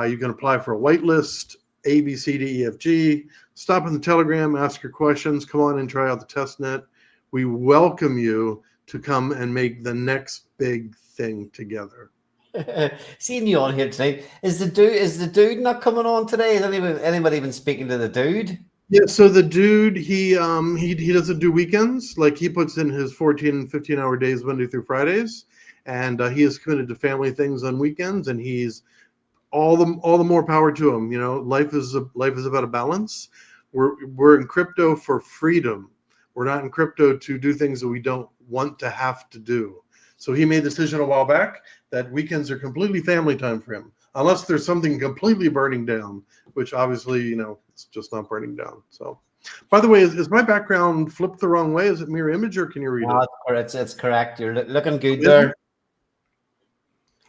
You can apply for a whitelist, A, B, C, D, E, F, G. Stop in the Telegram, ask your questions. Come on and try out the testnet. We welcome you to come and make the next big thing together. Seeing you on here tonight, is the dude not coming on today? Is anybody even speaking to the dude? Yeah, so the dude, he doesn't do weekends. Like, he puts in his 14 and 15-hour days Monday through Fridays, and he is committed to family things on weekends, and he's all the more power to him. Life is about a balance. We're in crypto for freedom. We're not in crypto to do things that we don't want to have to do. So he made the decision a while back that weekends are completely family time for him, unless there's something completely burning down, which obviously, it's just not burning down. So, by the way, is my background flipped the wrong way? Is it mirror image, or can you read it? It's correct. You're looking good there.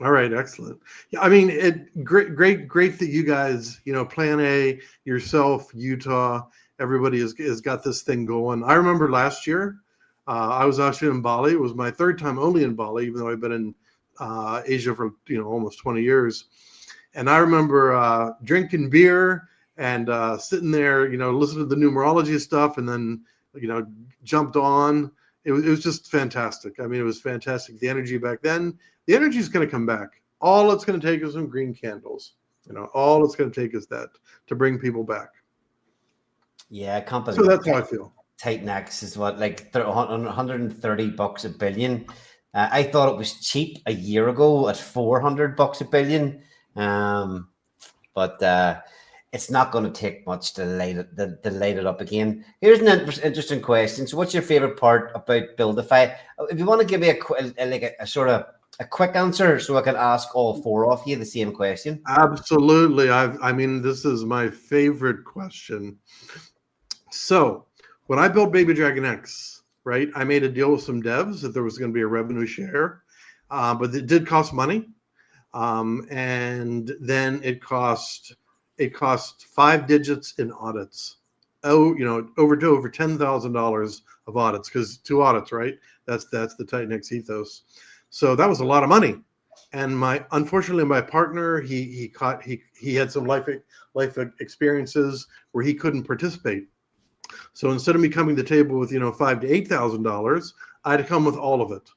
All right, excellent. Yeah, I mean, great that you guys, Plan A, yourself, Utah, everybody has got this thing going. I remember last year, I was actually in Bali. It was my third time only in Bali, even though I've been in Asia for almost 20 years. And I remember drinking beer and sitting there, listening to the numerology stuff, and then jumped on. It was just fantastic. I mean, it was fantastic. The energy back then. The energy is going to come back. All it's going to take is some green candles. All it's going to take is that to bring people back. Yeah, I can't believe. So that's how I feel. TitanX is what, like $130 a billion. I thought it was cheap a year ago at $400 a billion. But it's not going to take much to light it up again. Here's an interesting question. So, what's your favorite part about BuildDeFi? If you want to give me a sort of a quick answer, so I can ask all four of you the same question. Absolutely. I mean, this is my favorite question. So, when I built Baby Dragon X, right, I made a deal with some devs that there was going to be a revenue share, but it did cost money, and then it cost 5 digits in audits. Over $10,000 of audits, because 2 audits, right? That's the TitanX ethos. So that was a lot of money. And unfortunately, my partner, he had some life experiences where he couldn't participate. So instead of me coming to the table with $5,000 to $8,000, I had to come with all of it.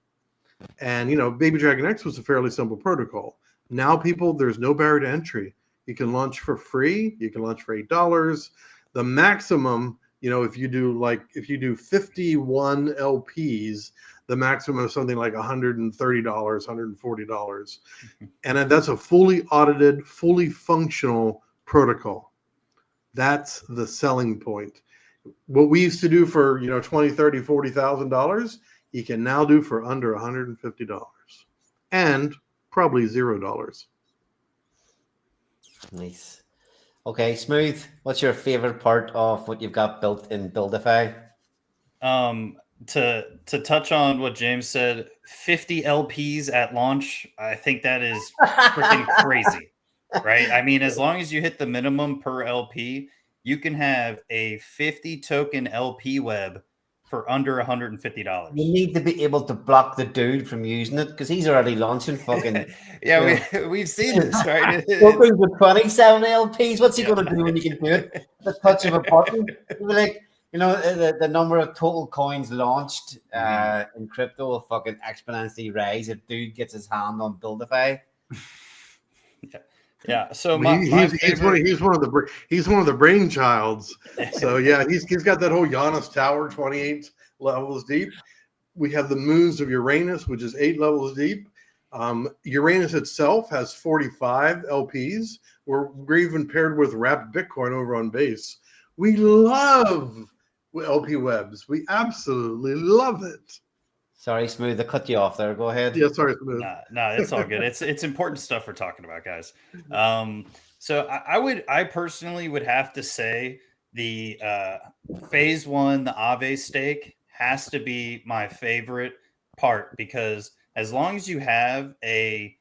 And Baby Dragon X was a fairly simple protocol. Now, there's no barrier to entry. You can launch for free. You can launch for $8. The maximum, if you do 51 LPs, the maximum is something like $130, $140. And that's a fully audited, fully functional protocol. That's the selling point. What we used to do for $20, $30, $40,000, you can now do for under $150 and probably $0. Nice. Okay, Smooth. What's your favorite part of what you've got built in BuildDeFi? To touch on what James said, 50 LPs at launch, I think that is freaking crazy, right? I mean, as long as you hit the minimum per LP, you can have a 50 token LP web for under $150. You need to be able to block the dude from using it because he's already launching fucking. Yeah, we've seen this, right? Tokens with 27 LPs. What's he Yeah. going to do when he can do it? The touch of a button. He'll be like, you know, the number of total coins launched in crypto will fucking exponentially rise if dude gets his hand on BuildDeFi. Yeah. So he's one of the brainchilds. So yeah, he's got that whole Giannis Tower 28 levels deep. We have the moons of Uranus, which is 8 levels deep. Uranus itself has 45 LPs. We're even paired with wrapped Bitcoin over on base. We love LP webs. We absolutely love it. Sorry, Smooth. I cut you off there. Go ahead. Yeah, sorry, Smooth. No, it's all good. It's important stuff we're talking about, guys. So I personally would have to say the phase 1, the Aave stake, has to be my favorite part, because as long as you have a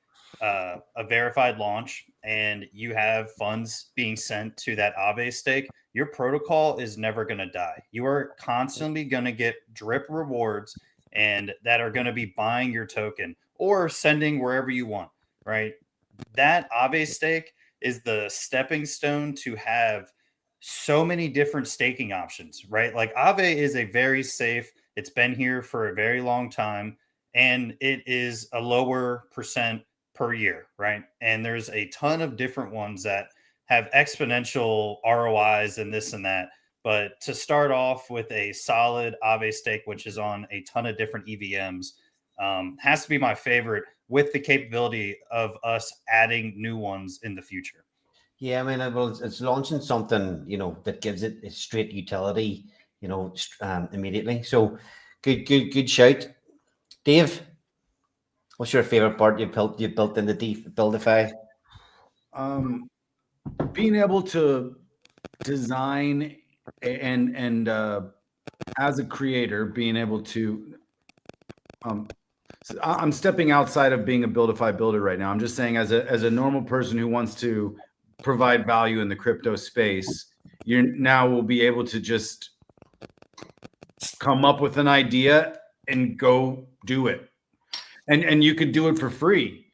verified launch and you have funds being sent to that Aave stake, your protocol is never going to die. You are constantly going to get drip rewards, and that are going to be buying your token or sending wherever you want, right? That Aave stake is the stepping stone to have so many different staking options, right? Like Aave is a very safe, it's been here for a very long time, and it is a lower percent per year, right? And there's a ton of different ones that have exponential ROIs and this and that. But to start off with a solid Aave stake, which is on a ton of different EVMs, has to be my favorite, with the capability of us adding new ones in the future. Yeah, I mean, it's launching something, you know, that gives it a straight utility, you know, immediately. So good shout. Dave, what's your favorite part you built in the BuildDeFi? Being able to design and as a creator, being able to I'm stepping outside of being a BuildDeFi builder right now. I'm just saying, as a normal person who wants to provide value in the crypto space, you now will be able to just come up with an idea and go do it, and you could do it for free,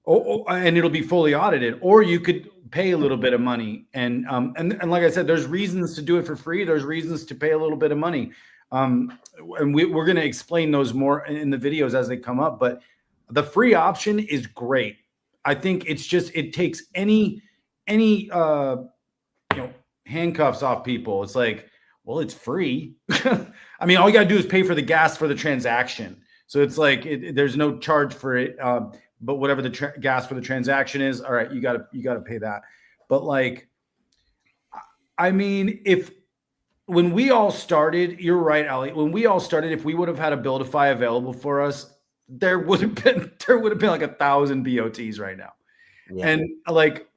and it'll be fully audited, or you could pay a little bit of money, and like I said, there's reasons to do it for free. There's reasons to pay a little bit of money, and we're going to explain those more in the videos as they come up. But the free option is great. I think it's just, it takes any handcuffs off people. It's like, well, it's free. I mean, all you got to do is pay for the gas for the transaction. So it's like there's no charge for it. But whatever the gas for the transaction is, all right, you got to pay that. But like, I mean, when we all started, you're right, Ali. When we all started, if we would have had a BuildDeFi available for us, there would have been like 1,000 BOTs right now. Yeah. And like,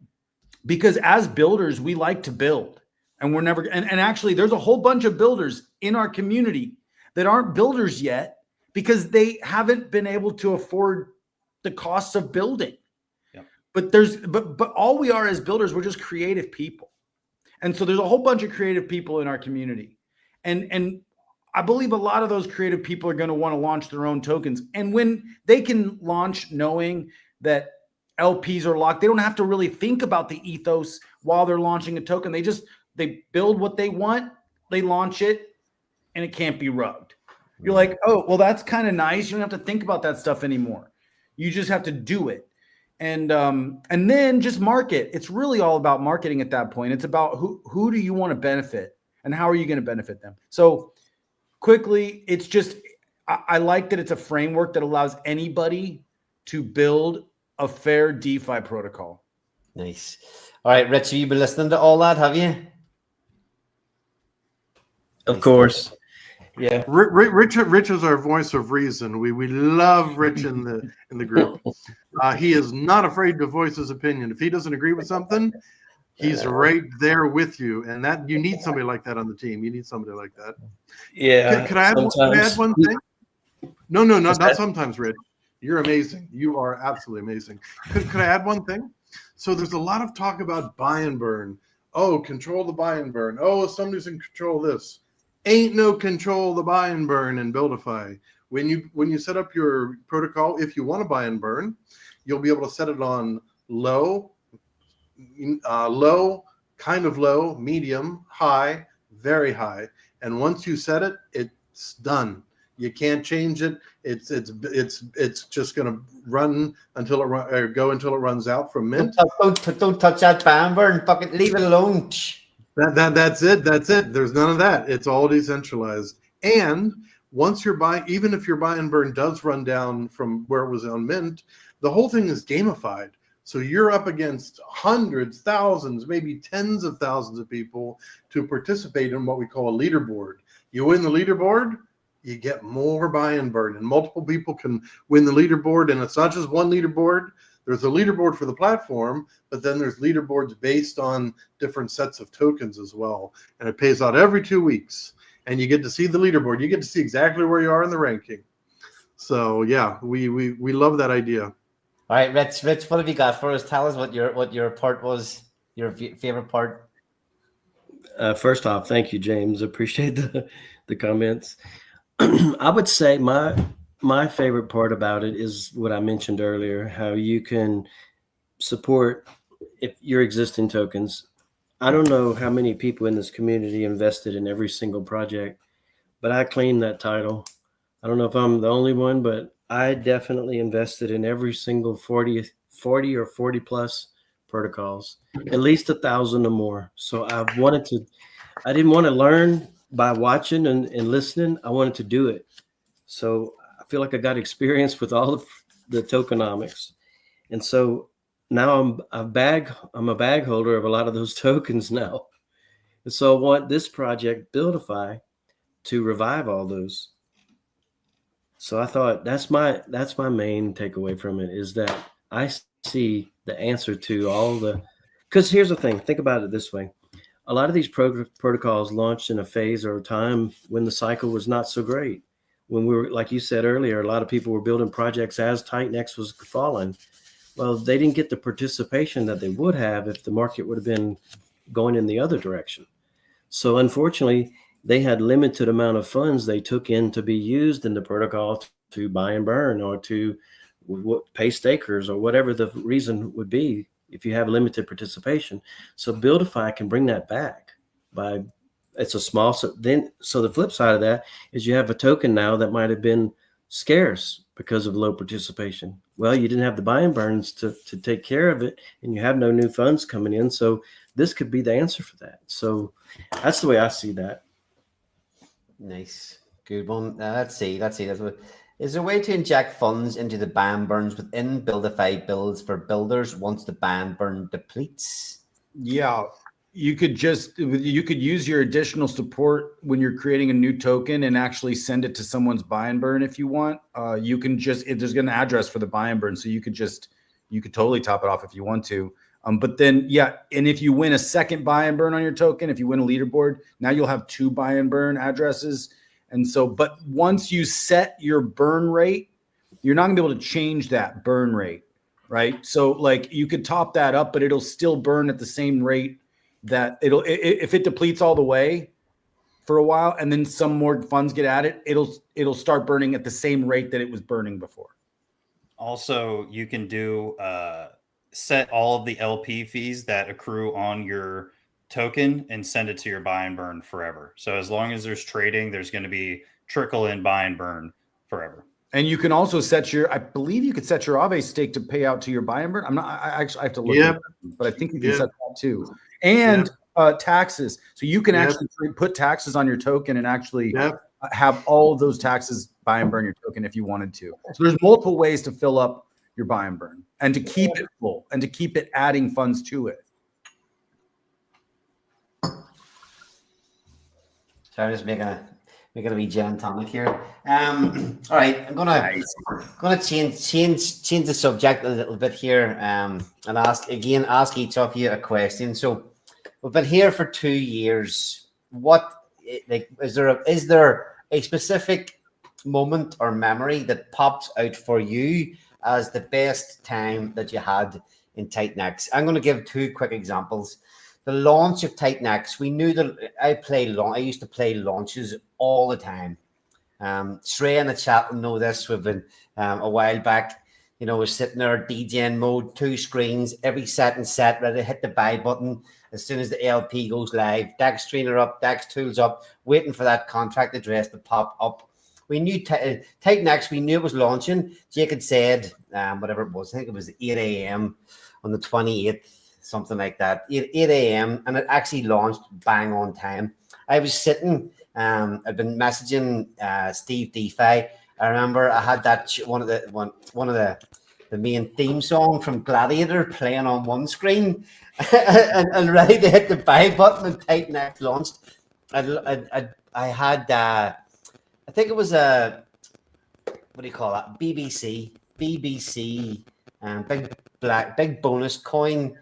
because as builders, we like to build, and we're never. And actually, there's a whole bunch of builders in our community that aren't builders yet because they haven't been able to afford the costs of building. Yep. But all we are as builders, we're just creative people. And so there's a whole bunch of creative people in our community. And I believe a lot of those creative people are going to want to launch their own tokens. And when they can launch knowing that LPs are locked, they don't have to really think about the ethos while they're launching a token. They build what they want, they launch it, and it can't be rugged. You're like, oh, well, that's kind of nice. You don't have to think about that stuff anymore. You just have to do it. And then just market. It's really all about marketing at that point. It's about who do you want to benefit and how are you going to benefit them? So quickly, it's just, I like that it's a framework that allows anybody to build a fair DeFi protocol. Nice. All right, Rich, you've been listening to all that, have you? Of course. Yeah. Rich is our voice of reason. We love Rich in the group. He is not afraid to voice his opinion. If he doesn't agree with something, he's right there with you. And that you need somebody like that on the team. You need somebody like that. Yeah. Could I add one thing? No, not sometimes, Rich. You're amazing. You are absolutely amazing. Could I add one thing? So there's a lot of talk about buy and burn. Oh, control the buy and burn. Oh, somebody's in control of this. Ain't no control the buy and burn in Buildify. When you set up your protocol, if you want to buy and burn, you'll be able to set it on low, kind of low, medium, high, very high. And once you set it, it's done. You can't change it. It's just going to run until it runs out from mint. Don't touch that buy and burn. Fucking leave it alone. That's it. There's none of that. It's all decentralized. And once you're buying, even if your buy and burn does run down from where it was on mint, the whole thing is gamified. So you're up against hundreds, thousands, maybe tens of thousands of people to participate in what we call a leaderboard. You win the leaderboard, you get more buy and burn, and multiple people can win the leaderboard. And it's not just one leaderboard. There's a leaderboard for the platform, but then there's leaderboards based on different sets of tokens as well. And it pays out every 2 weeks. And you get to see the leaderboard. You get to see exactly where you are in the ranking. So yeah, we love that idea. All right, Rich, what have you got for us? Tell us what your part was, your favorite part. First off, thank you, James. Appreciate the comments. I would say my favorite part about it is what I mentioned earlier, how you can support if your existing tokens. I don't know how many people in this community invested in every single project, but I claim that title. I don't know if I'm the only one, but I definitely invested in every single 40 or 40 plus protocols, at least 1,000 or more. So I didn't want to learn by watching and listening. I wanted to do it. So I feel like I got experience with all of the tokenomics. And so now I'm a bag holder of a lot of those tokens now. And so I want this project, Buildify, to revive all those. So I thought that's my main takeaway from it, is that I see the answer to all the, because here's the thing, think about it this way. A lot of these protocols launched in a phase or a time when the cycle was not so great. When we were, like you said earlier, a lot of people were building projects as TitanX was falling. Well, they didn't get the participation that they would have if the market would have been going in the other direction. So unfortunately, they had limited amount of funds they took in to be used in the protocol to buy and burn or to pay stakers or whatever the reason would be if you have limited participation. So Buildify can bring that back by, it's a small, so the flip side of that is you have a token now that might have been scarce because of low participation. Well, you didn't have the buy and burns to take care of it, and you have no new funds coming in. So this could be the answer for that. So that's the way I see that. Nice. Good one. Let's see. Is there a way to inject funds into the buy and burns within Buildify builds for builders once the buy and burn depletes? Yeah. You could use your additional support when you're creating a new token and actually send it to someone's buy and burn if you want. You can just, if there's an address for the buy and burn, so you could totally top it off if you want to. But then, yeah, and if you win a second buy and burn on your token, if you win a leaderboard, now you'll have 2 buy and burn addresses. And so, but once you set your burn rate, you're not gonna be able to change that burn rate, right? So like you could top that up, but it'll still burn at the same rate that if it depletes all the way for a while and then some more funds get added, it'll start burning at the same rate that it was burning before. Also, you can do set all of the LP fees that accrue on your token and send it to your buy and burn forever. So as long as there's trading, there's going to be trickle in buy and burn forever. And you can also set I believe you could set your Aave stake to pay out to your buy and burn. I have to look at it, but I think you can set that too. And taxes. So you can actually put taxes on your token and actually have all of those taxes buy and burn your token if you wanted to. So there's multiple ways to fill up your buy and burn and to keep it full and to keep it adding funds to it. So I'm just making a wee gin and tonic here. All right, I'm gonna change the subject a little bit here, and ask each of you a question. So we've been here for 2 years. Is there a specific moment or memory that pops out for you as the best time that you had in TitanX? I'm going to give 2 quick examples. the launch of TitanX, we knew that I used to play launches all the time. Shrey in the chat will know this. We've been a while back. You know, we're sitting there, DJing mode, 2 screens, every set, ready to hit the buy button as soon as the LP goes live. DAX trainer up, DAX tools up, waiting for that contract address to pop up. We knew TitanX, we knew it was launching. Jake had said, whatever it was, I think it was 8 a.m. on the 28th, something like that, 8 a.m. And it actually launched bang on time. I was sitting, I've been messaging Steve DeFi. I remember I had that one of the main theme song from Gladiator playing on one screen and ready to hit the buy button and TitanX launched. I had I think it was a, what do you call that? BBC big bonus coin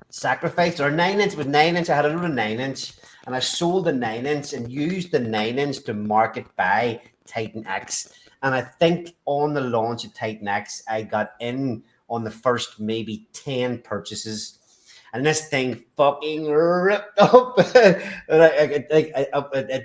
sacrifice, or 9-inch. It was 9-inch. I had a little 9-inch and I sold the 9-inch and used the 9-inch to market buy TitanX. And I think on the launch of TitanX, I got in on the first maybe 10 purchases. And this thing fucking ripped up. It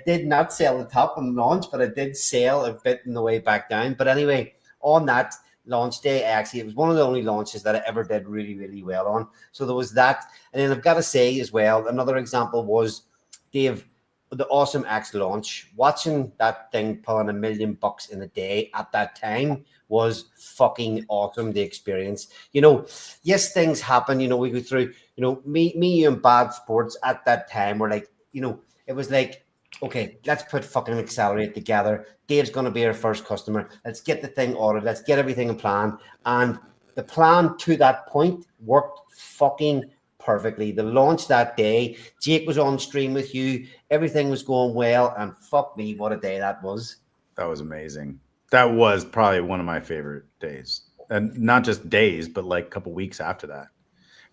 did not sell the top on launch, but it did sell a bit on the way back down. But anyway, on that launch day, it was one of the only launches that I ever did really, really well on. So there was that. And then I've got to say as well, another example was, Dave, the Awesome X launch. Watching that thing pull in $1 million in a day at that time was fucking awesome. The experience, you know, yes, things happen. You know, we go through, you know, me, you and Bad Sports at that time were like, you know, it was like, okay, let's put fucking Accelerate together. Dave's going to be our first customer. Let's get the thing ordered. Let's get everything in plan. And the plan to that point worked fucking perfectly. The launch that day, Jake was on stream with you. Everything was going well. And fuck me, what a day that was. That was amazing. That was probably one of my favorite days. And not just days, but like a couple weeks after that.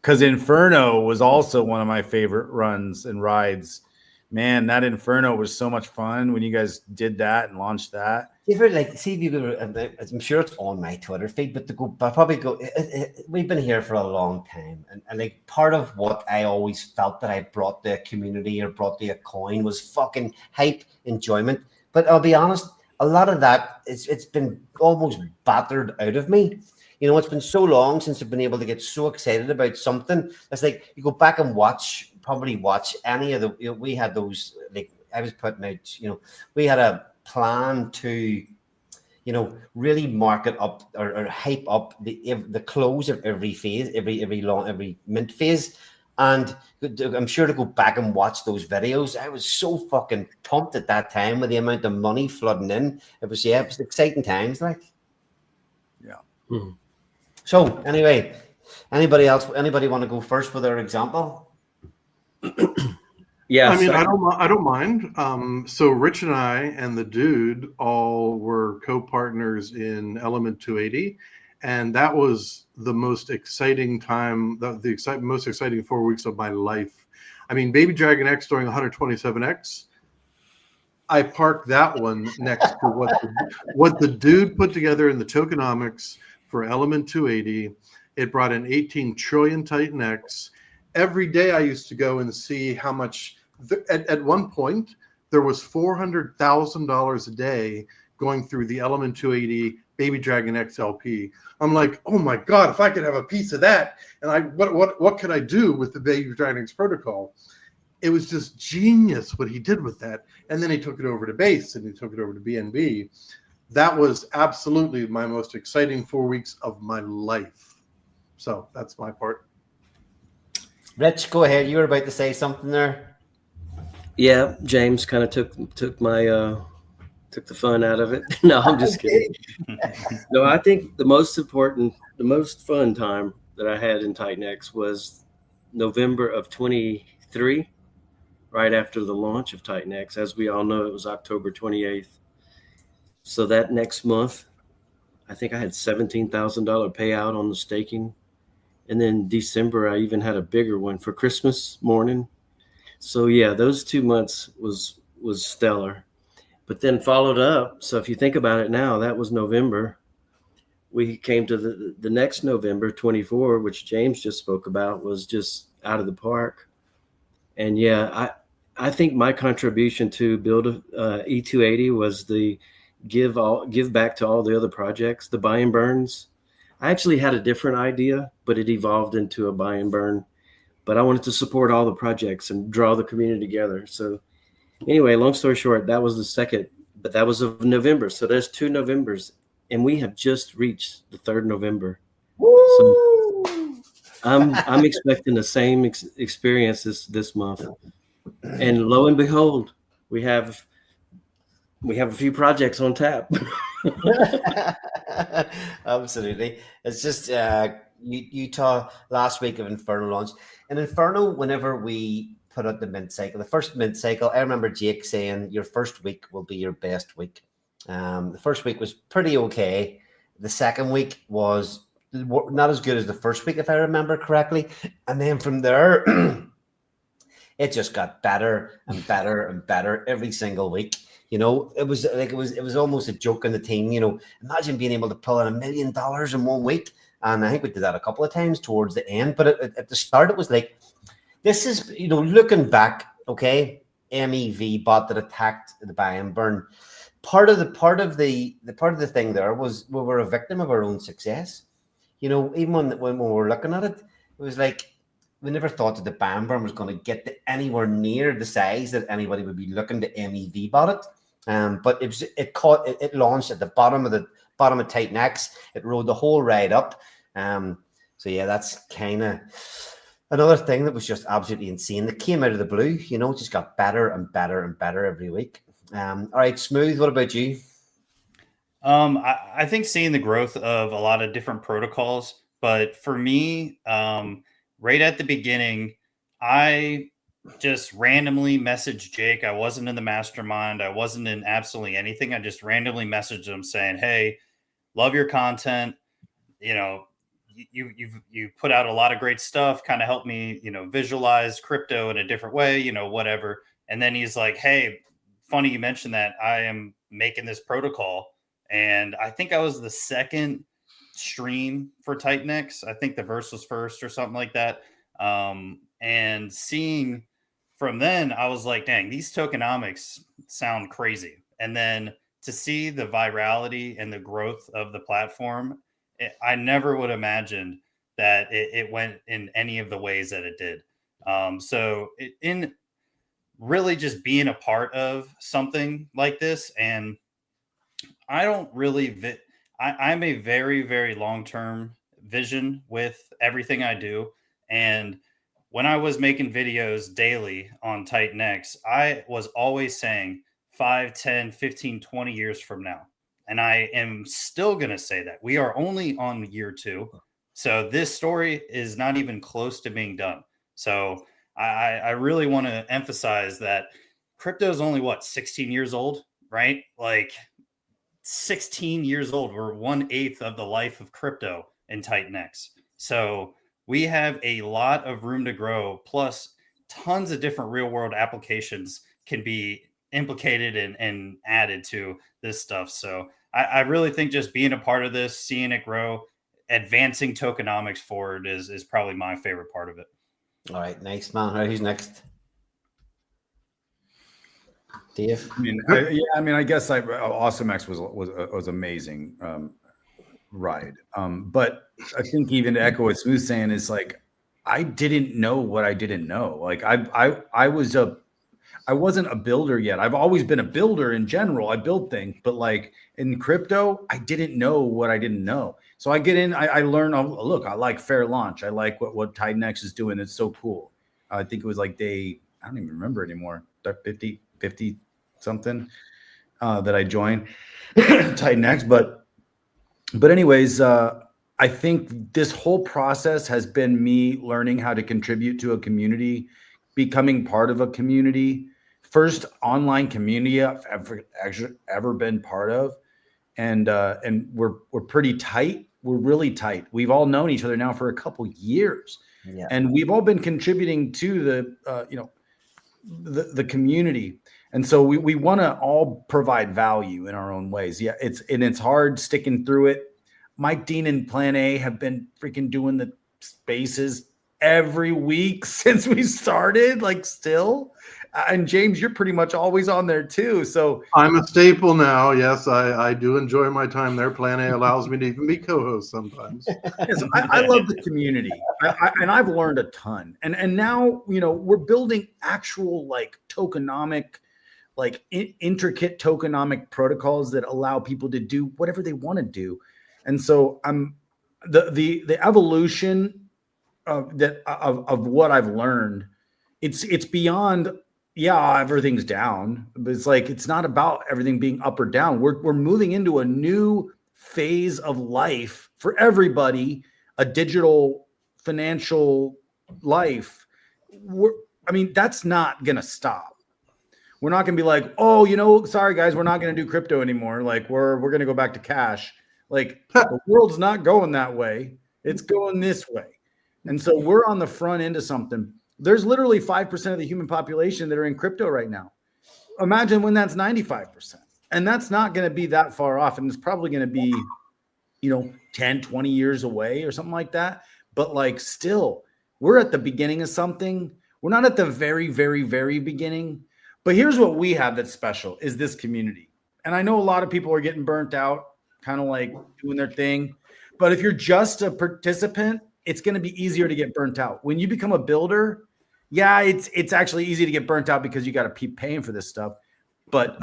Because Inferno was also one of my favorite runs and rides. Man, that Inferno was so much fun when you guys did that and launched that. See if you could, I'm sure it's on my Twitter feed, but we've been here for a long time. And like part of what I always felt that I brought the community or brought the coin was fucking hype, enjoyment. But I'll be honest, a lot of that, it's been almost battered out of me. You know, it's been so long since I've been able to get so excited about something. It's like you go back and watch any of the, you know, we had those, like I was putting out, you know, we had a plan to, you know, really market up or hype up the close of every phase, every mint phase. And I'm sure to go back and watch those videos. I was so fucking pumped at that time with the amount of money flooding in. It was exciting times, like. Yeah. Mm-hmm. So anyway, anybody want to go first with their example? Yeah, I mean, I don't mind. So Rich and I and the dude all were co-partners in Element 280, and that was the most exciting time, most exciting 4 weeks of my life. I mean, Baby Dragon X during 127X, I parked that one next to what the dude put together in the tokenomics for Element 280. It brought in 18 trillion TitanX. Every day I used to go and see how much, at one point, there was $400,000 a day going through the Element 280 Baby Dragon XLP. I'm like, oh my God, if I could have a piece of that, and what could I do with the Baby Dragon X protocol? It was just genius what he did with that. And then he took it over to Base and he took it over to BNB. That was absolutely my most exciting 4 weeks of my life. So that's my part. Rich, go ahead. You were about to say something there. Yeah, James kind of took my took the fun out of it. No, I'm just kidding. No, I think the most fun time that I had in TitanX was November of 23, right after the launch of TitanX. As we all know, it was October 28th. So that next month, I think I had $17,000 payout on the staking. And then December, I even had a bigger one for Christmas morning. So yeah, those 2 months was stellar. But then followed up. So if you think about it now, that was November. We came to the next November 24, which James just spoke about, was just out of the park. And yeah, I think my contribution to build E280 was the give back to all the other projects, the buy and burns. I actually had a different idea, but it evolved into a buy and burn. But I wanted to support all the projects and draw the community together. So anyway, long story short, that was the second, but that was of November. So there's 2 Novembers, and we have just reached the 3rd November. Woo! So I'm expecting the same experience this month. And lo and behold, we have a few projects on tap. Absolutely. It's just Utah last week of Inferno launch. And Inferno, whenever we put out the mint cycle, the first mint cycle, I remember Jake saying your first week will be your best week. The first week was pretty okay. The second week was not as good as the first week, if I remember correctly. And then from there, it just got better and better and better every single week. You know, it was almost a joke in the team. You know, imagine being able to pull in $1 million in 1 week. And I think we did that a couple of times towards the end. But at the start, it was like, this is, you know, looking back, okay, MEV bot that attacked the buy and burn. Part of the thing there was we were a victim of our own success. You know, even when we were looking at it, it was like we never thought that the buy and burn was going to get to anywhere near the size that anybody would be looking to MEV bot it. But it launched at the bottom of TitanX. It rode the whole ride up. So yeah, that's kind of another thing that was just absolutely insane. That came out of the blue, you know, it just got better and better and better every week. All right, Smooth, what about you? I think seeing the growth of a lot of different protocols, but for me, right at the beginning, I just randomly messaged Jake. I wasn't in the mastermind. I wasn't in absolutely anything. I just randomly messaged him saying, "Hey, love your content. You know, you put out a lot of great stuff. Kind of helped me, you know, visualize crypto in a different way. You know, whatever." And then he's like, "Hey, funny you mentioned that. I am making this protocol." And I think I was the second stream for TitanX. I think the verse was first or something like that. And seeing from then, I was like, dang, these tokenomics sound crazy. And then to see the virality and the growth of the platform, I never would have imagined that it went in any of the ways that it did. So in really just being a part of something like this, and I don't really, I'm a very, very long-term vision with everything I do. And when I was making videos daily on TitanX, I was always saying 5, 10, 15, 20 years from now. And I am still going to say that. We are only on year 2. So this story is not even close to being done. So I really want to emphasize that crypto is only 16 years old, right? Like 16 years old. We're 1/8 of the life of crypto in TitanX. So we have a lot of room to grow, plus tons of different real world applications can be implicated and added to this stuff. So I really think just being a part of this, seeing it grow, advancing tokenomics forward is probably my favorite part of it. All right, nice, man. All right, who's next? Dave? I guess Awesome X was amazing ride. But I think even to echo what Smooth's saying is like, I didn't know what I didn't know. Like I wasn't a builder yet. I've always been a builder in general. I build things, but like in crypto, I didn't know what I didn't know. So I get in, I learn, look, I like fair launch. I like what TitanX is doing. It's so cool. I think it was like day, I don't even remember anymore, 50 something that I joined TitanX. But anyways, I think this whole process has been me learning how to contribute to a community, becoming part of a community, first online community I've ever been part of. And we're pretty tight. We're really tight. We've all known each other now for a couple years. Yeah. And we've all been contributing to the community. And so we want to all provide value in our own ways. Yeah, it's hard sticking through it. Mike Dean and Plan A have been freaking doing the spaces every week since we started, like still. And James, you're pretty much always on there too. So I'm a staple now. Yes, I do enjoy my time there. Plan A allows me to even be co-host sometimes. yes, I love the community, and I've learned a ton. And now, you know, we're building actual like tokenomic, like intricate tokenomic protocols that allow people to do whatever they want to do. And so the evolution of what I've learned, it's beyond, yeah, everything's down, but it's like, it's not about everything being up or down. We're moving into a new phase of life for everybody, a digital financial life. I mean, that's not going to stop. We're not going to be like, oh, you know, sorry guys, we're not going to do crypto anymore. Like we're going to go back to cash. Like the world's not going that way. It's going this way. And so we're on the front end of something. There's literally 5% of the human population that are in crypto right now. Imagine when that's 95%. And that's not going to be that far off. And it's probably going to be, you know, 10, 20 years away or something like that. But like still, we're at the beginning of something. We're not at the very, very, very beginning. But here's what we have that's special is this community. And I know a lot of people are getting burnt out, kind of like doing their thing. But if you're just a participant, it's going to be easier to get burnt out. When you become a builder, yeah, it's actually easy to get burnt out because you got to keep paying for this stuff. But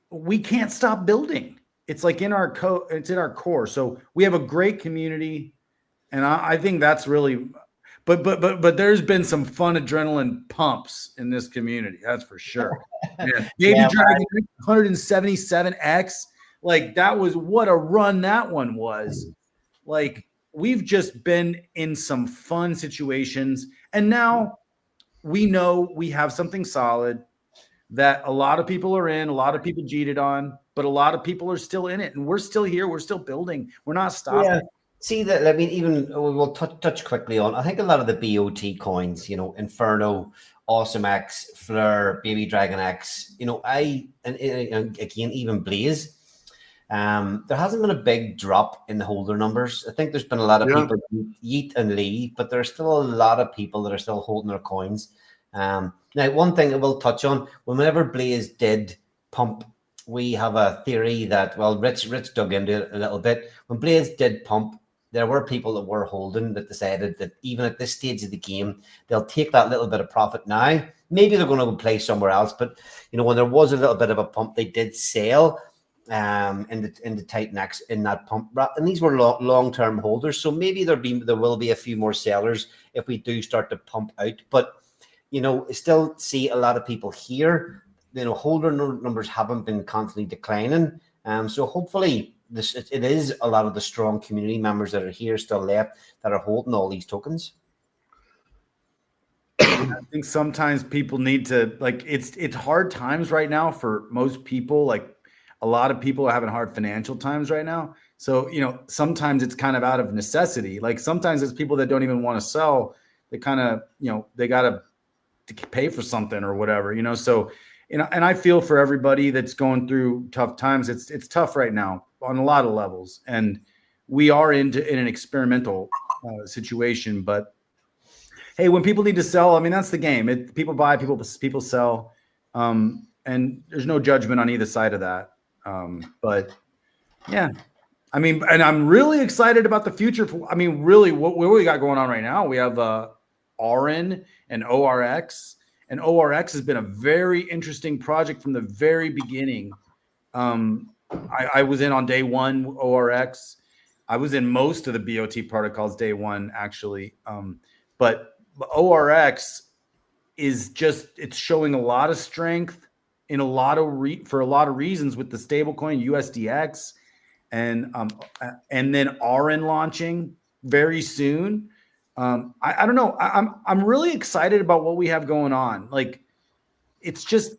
we can't stop building. It's like in our it's in our core. So we have a great community, and I think that's really. But there's been some fun adrenaline pumps in this community. That's for sure. Yeah. Baby Dragon 177X, like that was what a run that one was. Like. We've just been in some fun situations, and now we know we have something solid that a lot of people are in, a lot of people cheated on, but a lot of people are still in it, and we're still here. We're still building. We're not stopping. Yeah. See that? I mean, even we'll touch quickly on. I think a lot of the BOT coins, you know, Inferno, Awesome X, Fleur, Baby Dragon X, you know, and again even Blaze. There hasn't been a big drop in the holder numbers. I think there's been a lot of people yeet and leave, but there's still a lot of people that are still holding their coins. Now, one thing that we'll touch on, whenever Blaze did pump, we have a theory that, well, Rich dug into it a little bit. When Blaze did pump, there were people that were holding that decided that even at this stage of the game, they'll take that little bit of profit now. Maybe they're going to go play somewhere else, but you know, when there was a little bit of a pump, they did sell in the TitanX in that pump, and these were long-term holders, so maybe there will be a few more sellers if we do start to pump out. But you know, still see a lot of people here. You know, holder numbers haven't been constantly declining, so hopefully it is a lot of the strong community members that are here still left that are holding all these tokens. I think sometimes people need to, like, it's hard times right now for most people. Like a lot of people are having hard financial times right now. So, you know, sometimes it's kind of out of necessity. Like sometimes it's people that don't even want to sell. They kind of, you know, they got to pay for something or whatever, you know? So, you know, and I feel for everybody that's going through tough times. It's tough right now on a lot of levels. And we are in an experimental situation, but hey, when people need to sell, I mean, that's the game. People buy, people sell. And there's no judgment on either side of that. But yeah, I mean, and I'm really excited about the future. I mean, really what we got going on right now, we have RN and ORX, and ORX has been a very interesting project from the very beginning. I was in on day one, ORX. I was in most of the BOT protocols day one, actually. But ORX is just, it's showing a lot of strength in a lot of for a lot of reasons with the stablecoin USDX, and then RN launching very soon. I don't know. I'm really excited about what we have going on. Like, it's just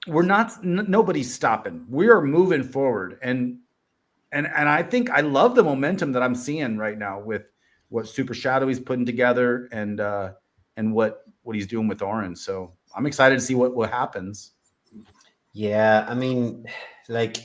nobody's stopping. We are moving forward, and I think I love the momentum that I'm seeing right now with what Super Shadowy's putting together and what he's doing with Orange. So I'm excited to see what happens. Yeah, I mean, like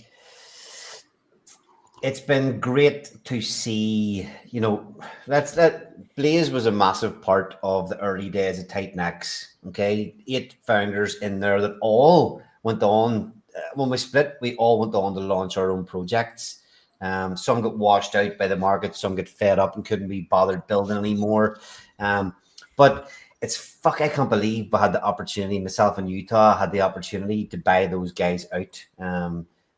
it's been great to see, you know, that Blaze was a massive part of the early days of TitanX. Okay, 8 founders in there that all went on. When we split, we all went on to launch our own projects. Some got washed out by the market, some got fed up and couldn't be bothered building anymore. But I can't believe we had the opportunity, myself in Utah had the opportunity to buy those guys out.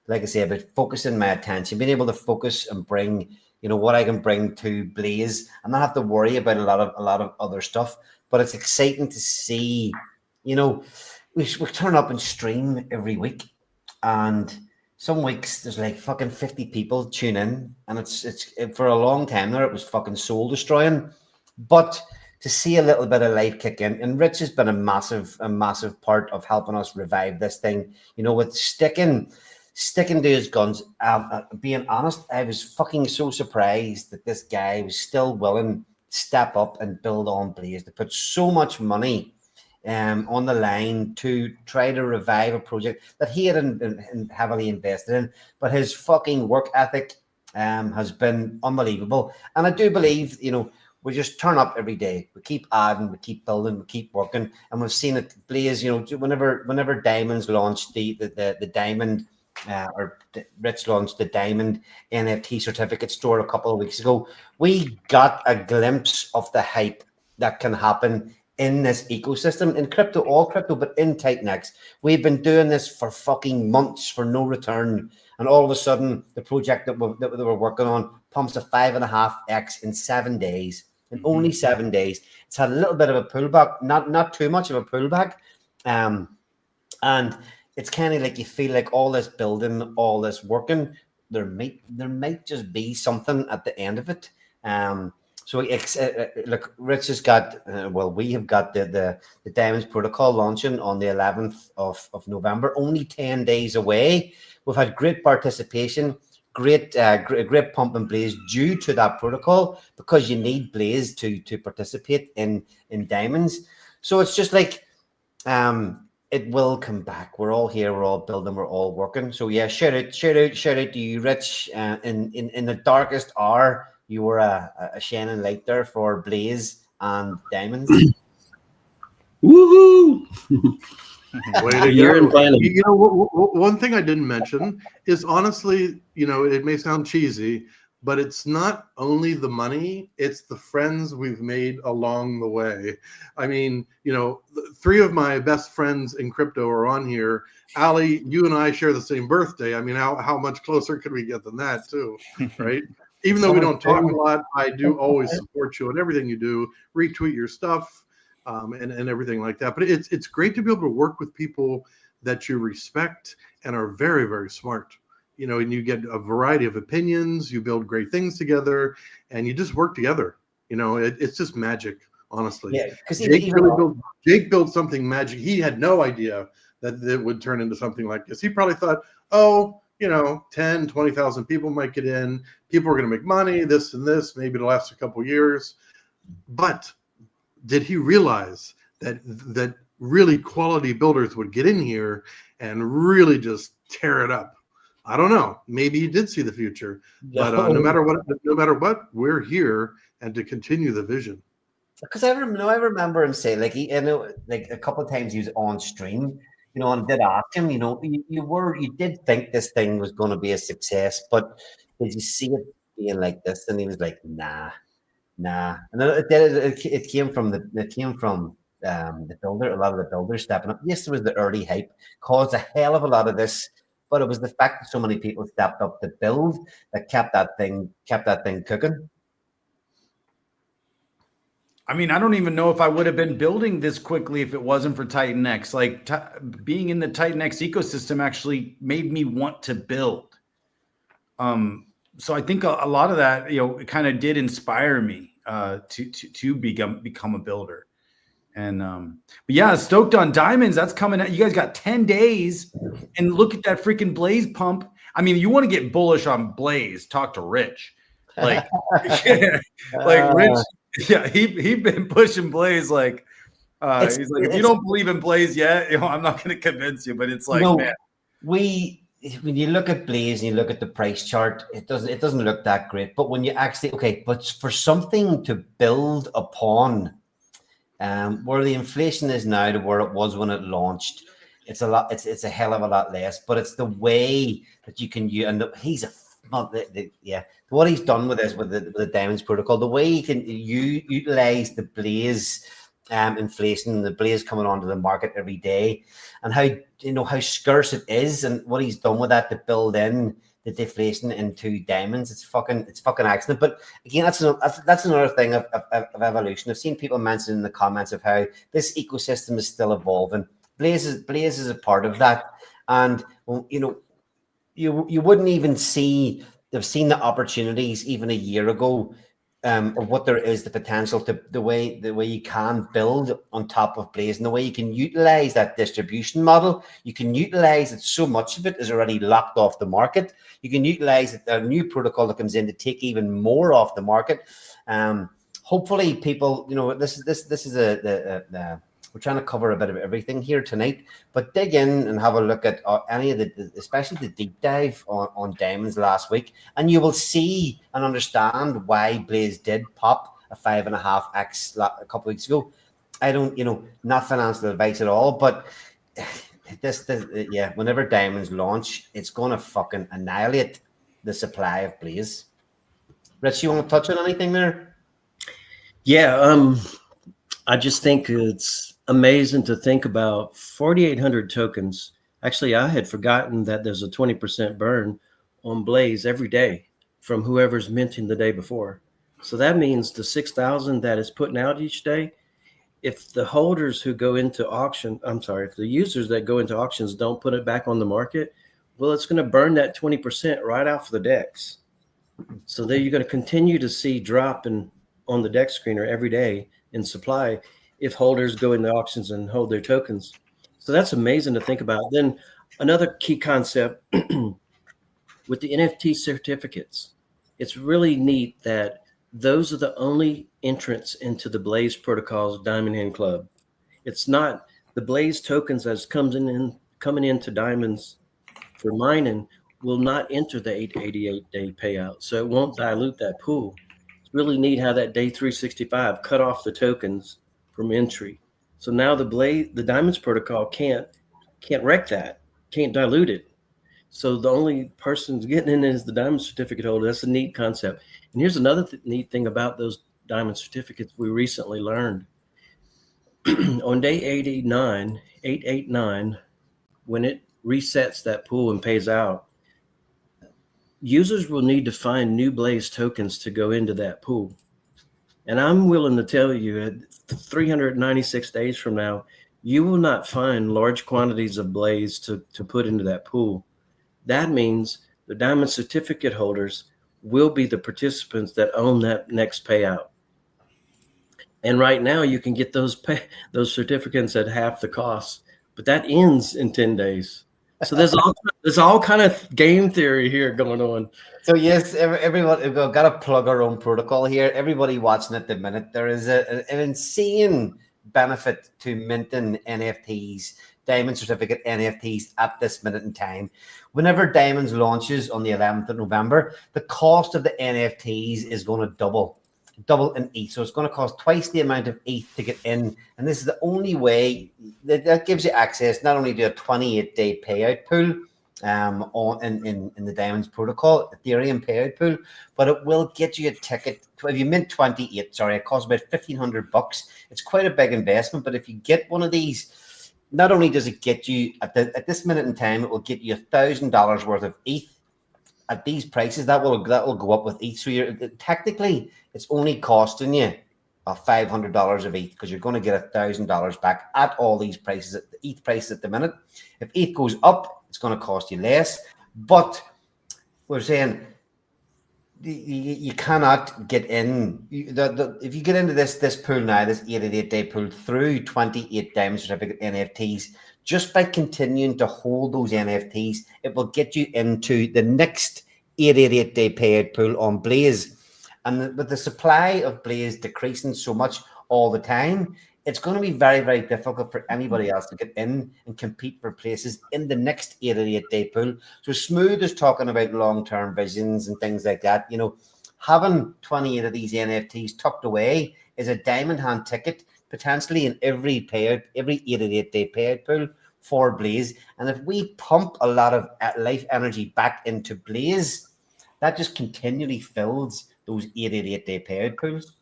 Like I say, about focusing my attention, being able to focus and bring, you know, what I can bring to Blaze and not have to worry about a lot of other stuff. But it's exciting to see, you know, we turn up and stream every week, and some weeks there's like fucking 50 people tune in, and it's for a long time there it was fucking soul destroying. But to see a little bit of life kick in, and Rich has been a massive part of helping us revive this thing, you know, with sticking to his guns. Being honest, I was fucking so surprised that this guy was still willing to step up and build on Blaze, to put so much money on the line to try to revive a project that he had heavily invested in. But his fucking work ethic has been unbelievable. And I do believe, you know, we just turn up every day. We keep adding, we keep building, we keep working, and we've seen it Blaze. You know, whenever Diamonds launched the Diamond, or Rich launched the Diamond NFT certificate store a couple of weeks ago, we got a glimpse of the hype that can happen in this ecosystem, in crypto, all crypto, but in TitanX. We've been doing this for fucking months for no return, and all of a sudden, the project that we're working on pumps a 5.5x in 7 days. In only 7 days, it's had a little bit of a pullback, not too much of a pullback, and it's kind of like you feel like all this building, all this working, there might just be something at the end of it. So look, Rich has got we have got the Diamonds protocol launching on the 11th of November, only 10 days away. We've had great participation. Great pump and Blaze due to that protocol, because you need Blaze to participate in Diamonds. So it's just like it will come back. We're all here, we're all building, we're all working. So yeah, shout out to you, Rich. In the darkest hour, you were a shining light there for Blaze and Diamonds. Woohoo! Way to go. You know, one thing I didn't mention is, honestly, you know, it may sound cheesy, but it's not only the money, it's the friends we've made along the way. I mean, you know, 3 of my best friends in crypto are on here. Ali, you and I share the same birthday. I mean, how much closer could we get than that, too, right? Even though we don't talk a lot, I do always support you in everything you do, retweet your stuff, and everything like that. But it's great to be able to work with people that you respect and are very, very smart. You know, and you get a variety of opinions, you build great things together, and you just work together. You know, it's just magic, honestly. Yeah, because Jake built something magic. He had no idea that it would turn into something like this. He probably thought, oh, you know, 10, 20,000 people might get in. People are going to make money, this and this. Maybe it'll last a couple years. But did he realize that really quality builders would get in here and really just tear it up? I don't know. Maybe he did see the future. But no matter what, we're here and to continue the vision. Because I remember him saying, like, like a couple of times he was on stream, you know, and I did ask him, you know, you did think this thing was going to be a success, but did you see it being like this? And he was like, nah. And it came from the builder, a lot of the builders stepping up. Yes, there was the early hype, caused a hell of a lot of this, but it was the fact that so many people stepped up to build that kept that thing cooking. I mean, I don't even know if I would have been building this quickly if it wasn't for TitanX. Like being in the TitanX ecosystem actually made me want to build. So I think a lot of that, you know, it kind of did inspire me to become a builder. And but yeah, stoked on Diamonds. That's coming out. You guys got 10 days, and look at that freaking Blaze pump. I mean, you want to get bullish on Blaze? Talk to Rich. Like, like Rich. Yeah, he been pushing Blaze like he's like, if you don't believe in Blaze yet, you know, I'm not going to convince you. But it's like, man, we when you look at Blaze and you look at the price chart, it doesn't look that great. But when you actually but for something to build upon, where the inflation is now to where it was when it launched, it's a lot. It's a hell of a lot less. But it's the way that you can use, and he's what he's done with this with the Diamonds protocol, the way he can utilize the Blaze inflation, the Blaze coming onto the market every day, and how scarce it is, and what he's done with that to build in the deflation into diamonds. It's fucking excellent. But again, that's another thing of evolution. I've seen people mention in the comments of how this ecosystem is still evolving. Blaze is a part of that, and you wouldn't even have seen the opportunities even a year ago. Of what there is, the potential to the way you can build on top of Blaze, and the way you can utilize that distribution model. You can utilize it. So much of it is already locked off the market. You can utilize it, a new protocol that comes in to take even more off the market. Hopefully, people, this is we're trying to cover a bit of everything here tonight, but dig in and have a look at any of especially the deep dive on diamonds last week, and you will see and understand why Blaze did pop a 5.5x a couple of weeks ago. I don't, not financial advice at all, but whenever diamonds launch, it's going to fucking annihilate the supply of Blaze. Rich, you want to touch on anything there? Yeah, I just think it's amazing to think about 4,800 tokens. Actually, I had forgotten that there's a 20% burn on Blaze every day from whoever's minting the day before. So that means the 6,000 that is putting out each day, if the holders who go into auction, if the users that go into auctions don't put it back on the market, well, it's going to burn that 20% right off the decks. So there you're going to continue to see drop on the deck screener every day in supply if holders go into auctions and hold their tokens. So that's amazing to think about. Then another key concept with the NFT certificates, it's really neat that those are the only entrants into the Blaze protocol's Diamond Hand Club. It's not the Blaze tokens as coming into diamonds for mining will not enter the 888-day payout. So it won't dilute that pool. It's really neat how that day 365 cut off the tokens from entry. So now the Diamonds protocol can't wreck that, can't dilute it. So the only person's getting in is the Diamond certificate holder. That's a neat concept. And here's another neat thing about those Diamond certificates we recently learned. On day 889, when it resets that pool and pays out, users will need to find new Blaze tokens to go into that pool. And I'm willing to tell you, 396 days from now, you will not find large quantities of Blaze to put into that pool. That means the Diamond certificate holders will be the participants that own that next payout. And right now, you can get those certificates at half the cost, but that ends in 10 days. So there's all kind of game theory here going on. So yes, everyone, we've got to plug our own protocol here. Everybody watching at the minute, there is an insane benefit to minting NFTs, Diamond certificate NFTs at this minute in time. Whenever Diamonds launches on the 11th of November, the cost of the NFTs is going to double in ETH. So it's going to cost twice the amount of ETH to get in. And this is the only way that gives you access not only to a 28-day payout pool in the Diamonds protocol, Ethereum payout pool, but it will get you a ticket. If you mint 28, it costs about $1,500. It's quite a big investment, but if you get one of these, not only does it get you at this minute in time, it will get you $1,000 worth of ETH. At these prices, that will go up with ETH. So technically, it's only costing you $500 of ETH because you're going to get $1,000 back at all these prices, at the ETH prices at the minute. If ETH goes up, it's going to cost you less. But we're saying you cannot get in. If you get into this pool now, this 888-day pool through 28 Diamond certificate NFTs, just by continuing to hold those NFTs, it will get you into the next 888-day payout pool on Blaze. And with the supply of blaze decreasing so much all the time, it's going to be very, very difficult for anybody else to get in and compete for places in the next 8 or 8 day pool. So Smooth is talking about long-term visions and things like that. You know, having 28 of these NFTs tucked away is a diamond hand ticket potentially in every payout, every 8 or 8 day payout pool for Blaze. And if we pump a lot of life energy back into Blaze, that just continually fills those 8 or 8 day payout pools.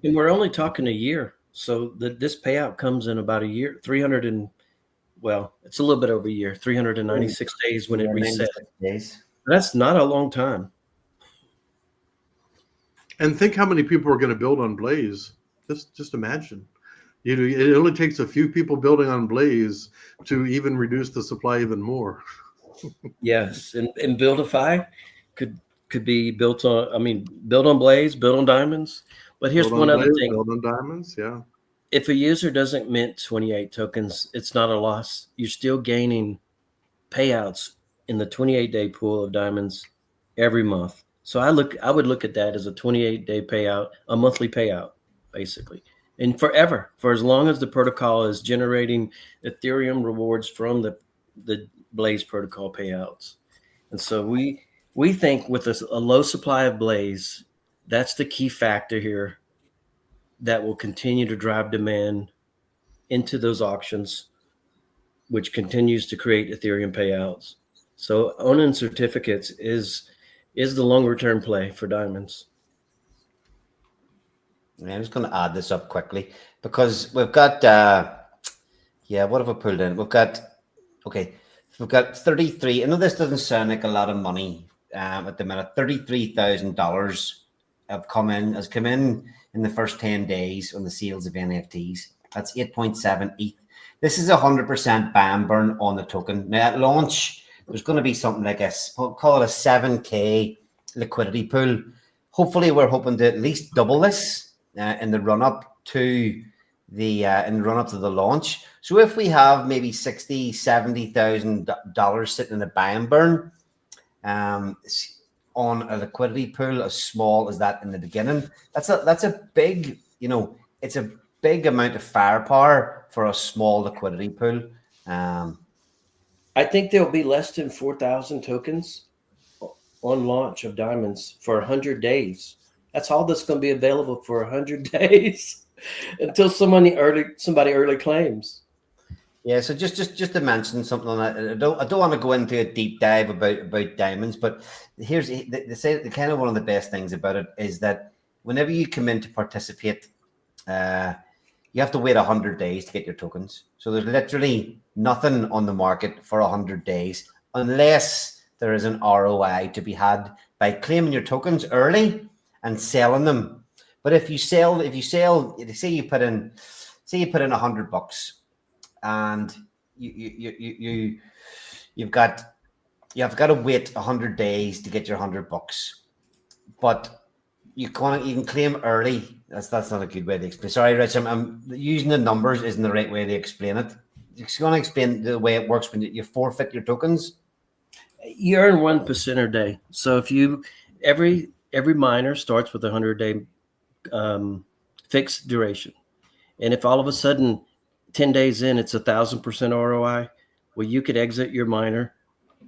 And we're only talking a year. So this payout comes in about a year, it's a little bit over a year, 396 days when it resets. Days. That's not a long time. And think how many people are going to build on Blaze. Just imagine. You know, it only takes a few people building on Blaze to even reduce the supply even more. Yes, and Buildify could be built on. Build on Blaze, build on diamonds. But here's one other thing. Build on diamonds, yeah. If a user doesn't mint 28 tokens, it's not a loss. You're still gaining payouts in the 28-day pool of diamonds every month. So I would look at that as a 28-day payout, a monthly payout, basically. And forever, for as long as the protocol is generating Ethereum rewards from the Blaze protocol payouts. And so we think with a low supply of Blaze, that's the key factor here that will continue to drive demand into those auctions, which continues to create Ethereum payouts. So owning certificates is the longer term play for diamonds. Yeah, I'm just going to add this up quickly because we've got, what have I pulled in? We've got 33. I know this doesn't sound like a lot of money at the minute. $33,000 has come in the first 10 days on the sales of NFTs. That's 8.7 ETH. This is 100% BAM burn on the token. Now at launch, there's going to be something like call it a 7K liquidity pool. Hopefully, we're hoping to at least double this in the run up to the launch. So if we have maybe $60,000-$70,000 sitting in a buy and burn on a liquidity pool as small as that in the beginning, that's a big, it's a big amount of firepower for a small liquidity pool. I think there'll be less than 4,000 tokens on launch of diamonds for 100 days. That's all that's going to be available for 100 days until somebody early claims. Yeah, so just to mention something on that, I don't want to go into a deep dive about diamonds, but here's they say the kind of one of the best things about it is that whenever you come in to participate, you have to wait 100 days to get your tokens. So there's literally nothing on the market for 100 days unless there is an ROI to be had by claiming your tokens early and selling them. But if you say you put in $100 and you've got to wait 100 days to get your $100, but you can claim early. That's not a good way to explain. Sorry, Rich, I'm using the numbers isn't the right way to explain it. It's going to explain the way it works when you forfeit your tokens. You earn 1% a day. So if every miner starts with a 100-day fixed duration, and if all of a sudden 10 days in it's 1,000% ROI, well, you could exit your miner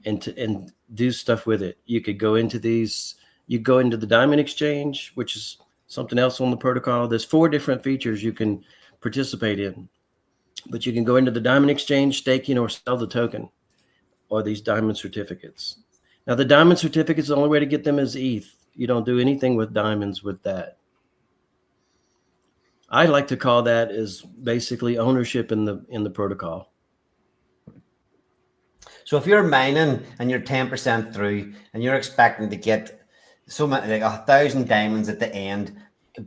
and do stuff with it. You could go into you go into the Diamond Exchange, which is something else on the protocol. There's 4 different features you can participate in, but you can go into the Diamond Exchange, staking, or sell the token or these diamond certificates. Now, the diamond certificates, the only way to get them is ETH. You don't do anything with diamonds with that. I like to call that is basically ownership in the protocol. So if you're mining and you're 10% through and you're expecting to get so many, like 1,000 diamonds at the end,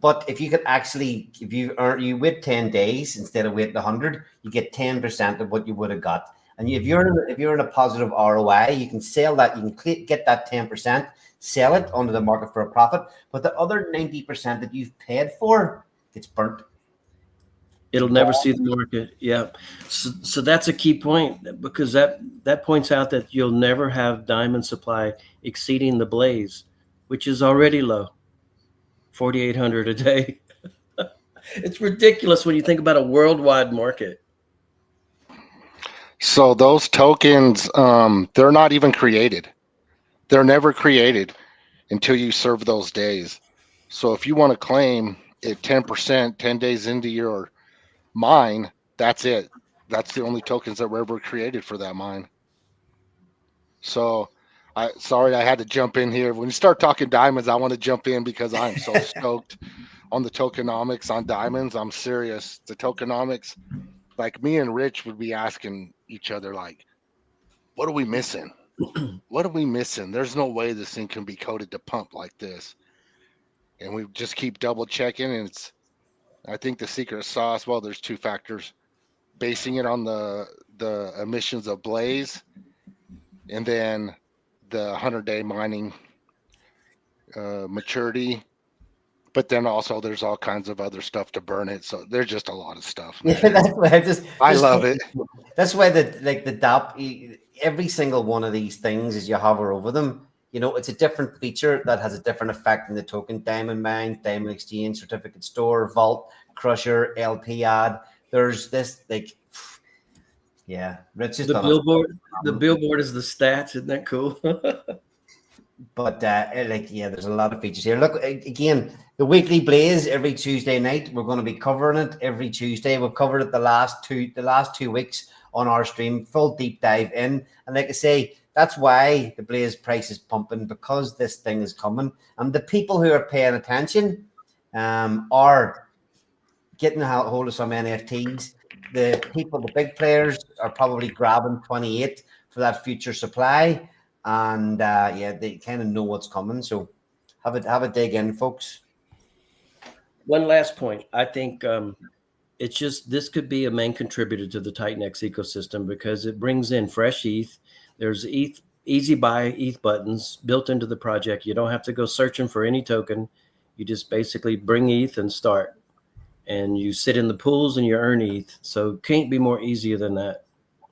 but if you could actually, if you wait 10 days instead of waiting 100, you get 10% of what you would have got. And if you're in a positive ROI, you can sell that, you can get that 10%, sell it onto the market for a profit, but the other 90% that you've paid for gets burnt. It'll never see the market. Yeah. So that's a key point, because that points out that you'll never have diamond supply exceeding the Blaze, which is already low. 4,800 a day. It's ridiculous when you think about a worldwide market. So those tokens, they're not even created. They're never created until you serve those days. So if you want to claim it 10%, 10 days into your mine, that's it. That's the only tokens that were ever created for that mine. So I had to jump in here. When you start talking diamonds, I want to jump in because I'm so stoked on the tokenomics on diamonds. I'm serious. The tokenomics, like me and Rich would be asking each other, like, what are we missing? What are we missing? There's no way this thing can be coded to pump like this. And we just keep double checking. And I think the secret sauce, well, there's two factors: basing it on the emissions of Blaze, and then the 100-day mining maturity. But then also there's all kinds of other stuff to burn it. So there's just a lot of stuff. Yeah, that's why I love it. That's why the DAP, every single one of these things, as you hover over them, it's a different feature that has a different effect in the token. Diamond mine, diamond exchange, certificate store, vault, crusher, LP ad. There's this Rich is the billboard. The billboard is the stats. Isn't that cool? But there's a lot of features here. Look, again, the weekly Blaze every Tuesday night. We're going to be covering it every Tuesday. We've covered it the last 2 weeks on our stream, full deep dive in. And like I say, that's why the Blaze price is pumping, because this thing is coming. And the people who are paying attention are getting a hold of some NFTs. The big players are probably grabbing 28 for that future supply. And they kind of know what's coming. So have a dig in, folks. One last point. I think it's just, this could be a main contributor to the TitanX ecosystem because it brings in fresh ETH. There's ETH, easy buy ETH buttons built into the project. You don't have to go searching for any token. You just basically bring ETH and start. And you sit in the pools and you earn ETH. So can't be more easier than that.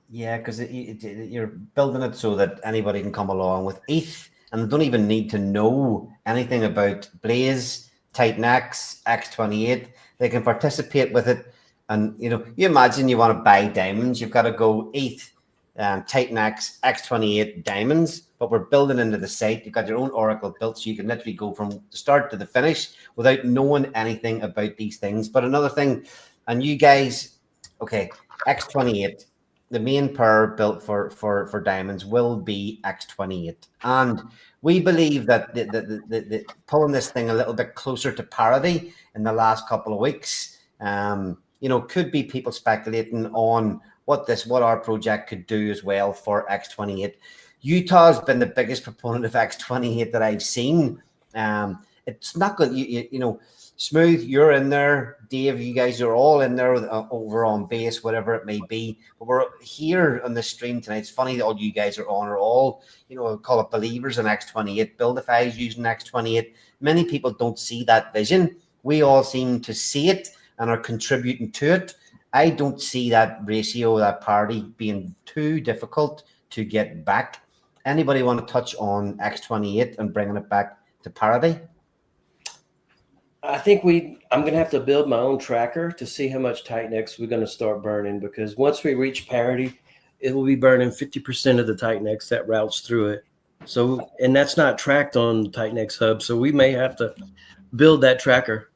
Yeah, because you're building it so that anybody can come along with ETH, and they don't even need to know anything about Blaze, TitanX, X28. They can participate with it. And, you imagine you want to buy diamonds. You've got to go ETH, TitanX, X28 diamonds, but we're building into the site. You've got your own Oracle built, so you can literally go from the start to the finish without knowing anything about these things. But another thing, and you guys, okay, X28, the main pair built for diamonds will be X28. And we believe that the pulling this thing a little bit closer to parity in the last couple of weeks, could be people speculating on what our project could do as well for X28. Utah's been the biggest proponent of X28 that I've seen. It's not good. Smooth, you're in there. Dave, you guys are all in there over on base, whatever it may be. But we're here on the stream tonight. It's funny that all you guys are on, are all, I call it believers in X28. Buildify is using X28. Many people don't see that vision. We all seem to see it and are contributing to it. I don't see that ratio, that parity being too difficult to get back. Anybody want to touch on X28 and bringing it back to parity? I think I'm going to have to build my own tracker to see how much TitanX we're going to start burning, because once we reach parity, it will be burning 50% of the TitanX that routes through it. So, and that's not tracked on TitanX Hub. So we may have to build that tracker.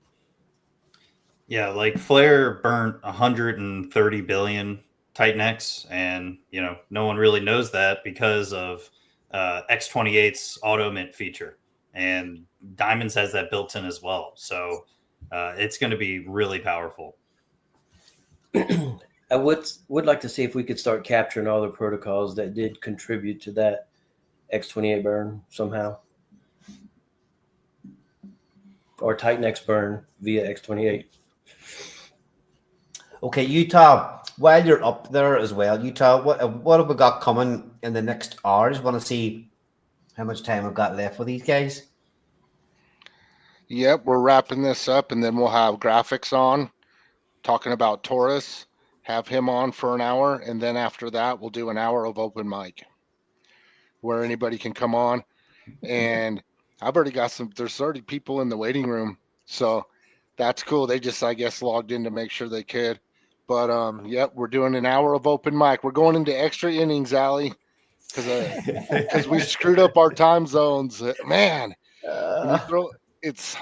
Yeah, like Flare burnt 130 billion TitanX, and no one really knows that because of X28's auto mint feature, and Diamonds has that built in as well. So it's going to be really powerful. I would like to see if we could start capturing all the protocols that did contribute to that X28 burn somehow, or TitanX burn via X28. Okay, Utah, while you're up there as well, Utah, what have we got coming in the next hours? Want to see how much time we've got left with these guys? Yep, we're wrapping this up, and then we'll have graphics on talking about Taurus, have him on for an hour, and then after that, we'll do an hour of open mic where anybody can come on. And I've already got there's already people in the waiting room So that's cool. They just, I guess, logged in to make sure they could. But yep, we're doing an hour of open mic. We're going into extra innings, Allie, because we screwed up our time zones. Man, when you throw it's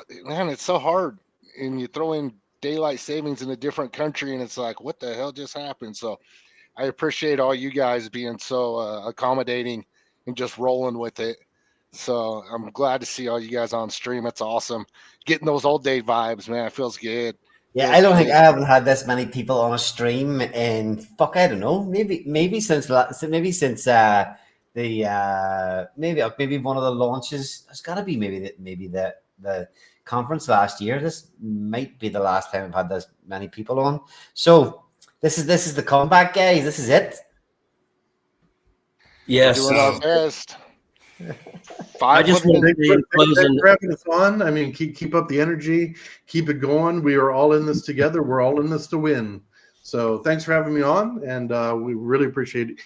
so hard, and you throw in daylight savings in a different country, and it's like, what the hell just happened? So I appreciate all you guys being so accommodating and just rolling with it. So I'm glad to see all you guys on stream. It's awesome. Getting those old day vibes, man. It feels good. Yeah, I don't think I haven't had this many people on a stream in fuck, I don't know, maybe since maybe one of the launches. It's got to be maybe the conference last year. This might be the last time I've had this many people on. So this is the comeback, guys. This is it. Yes, doing our best. I just want to be closing. For having fun. I mean, keep up the energy, keep it going. We are all in this together. We're all in this to win. So thanks for having me on, and we really appreciate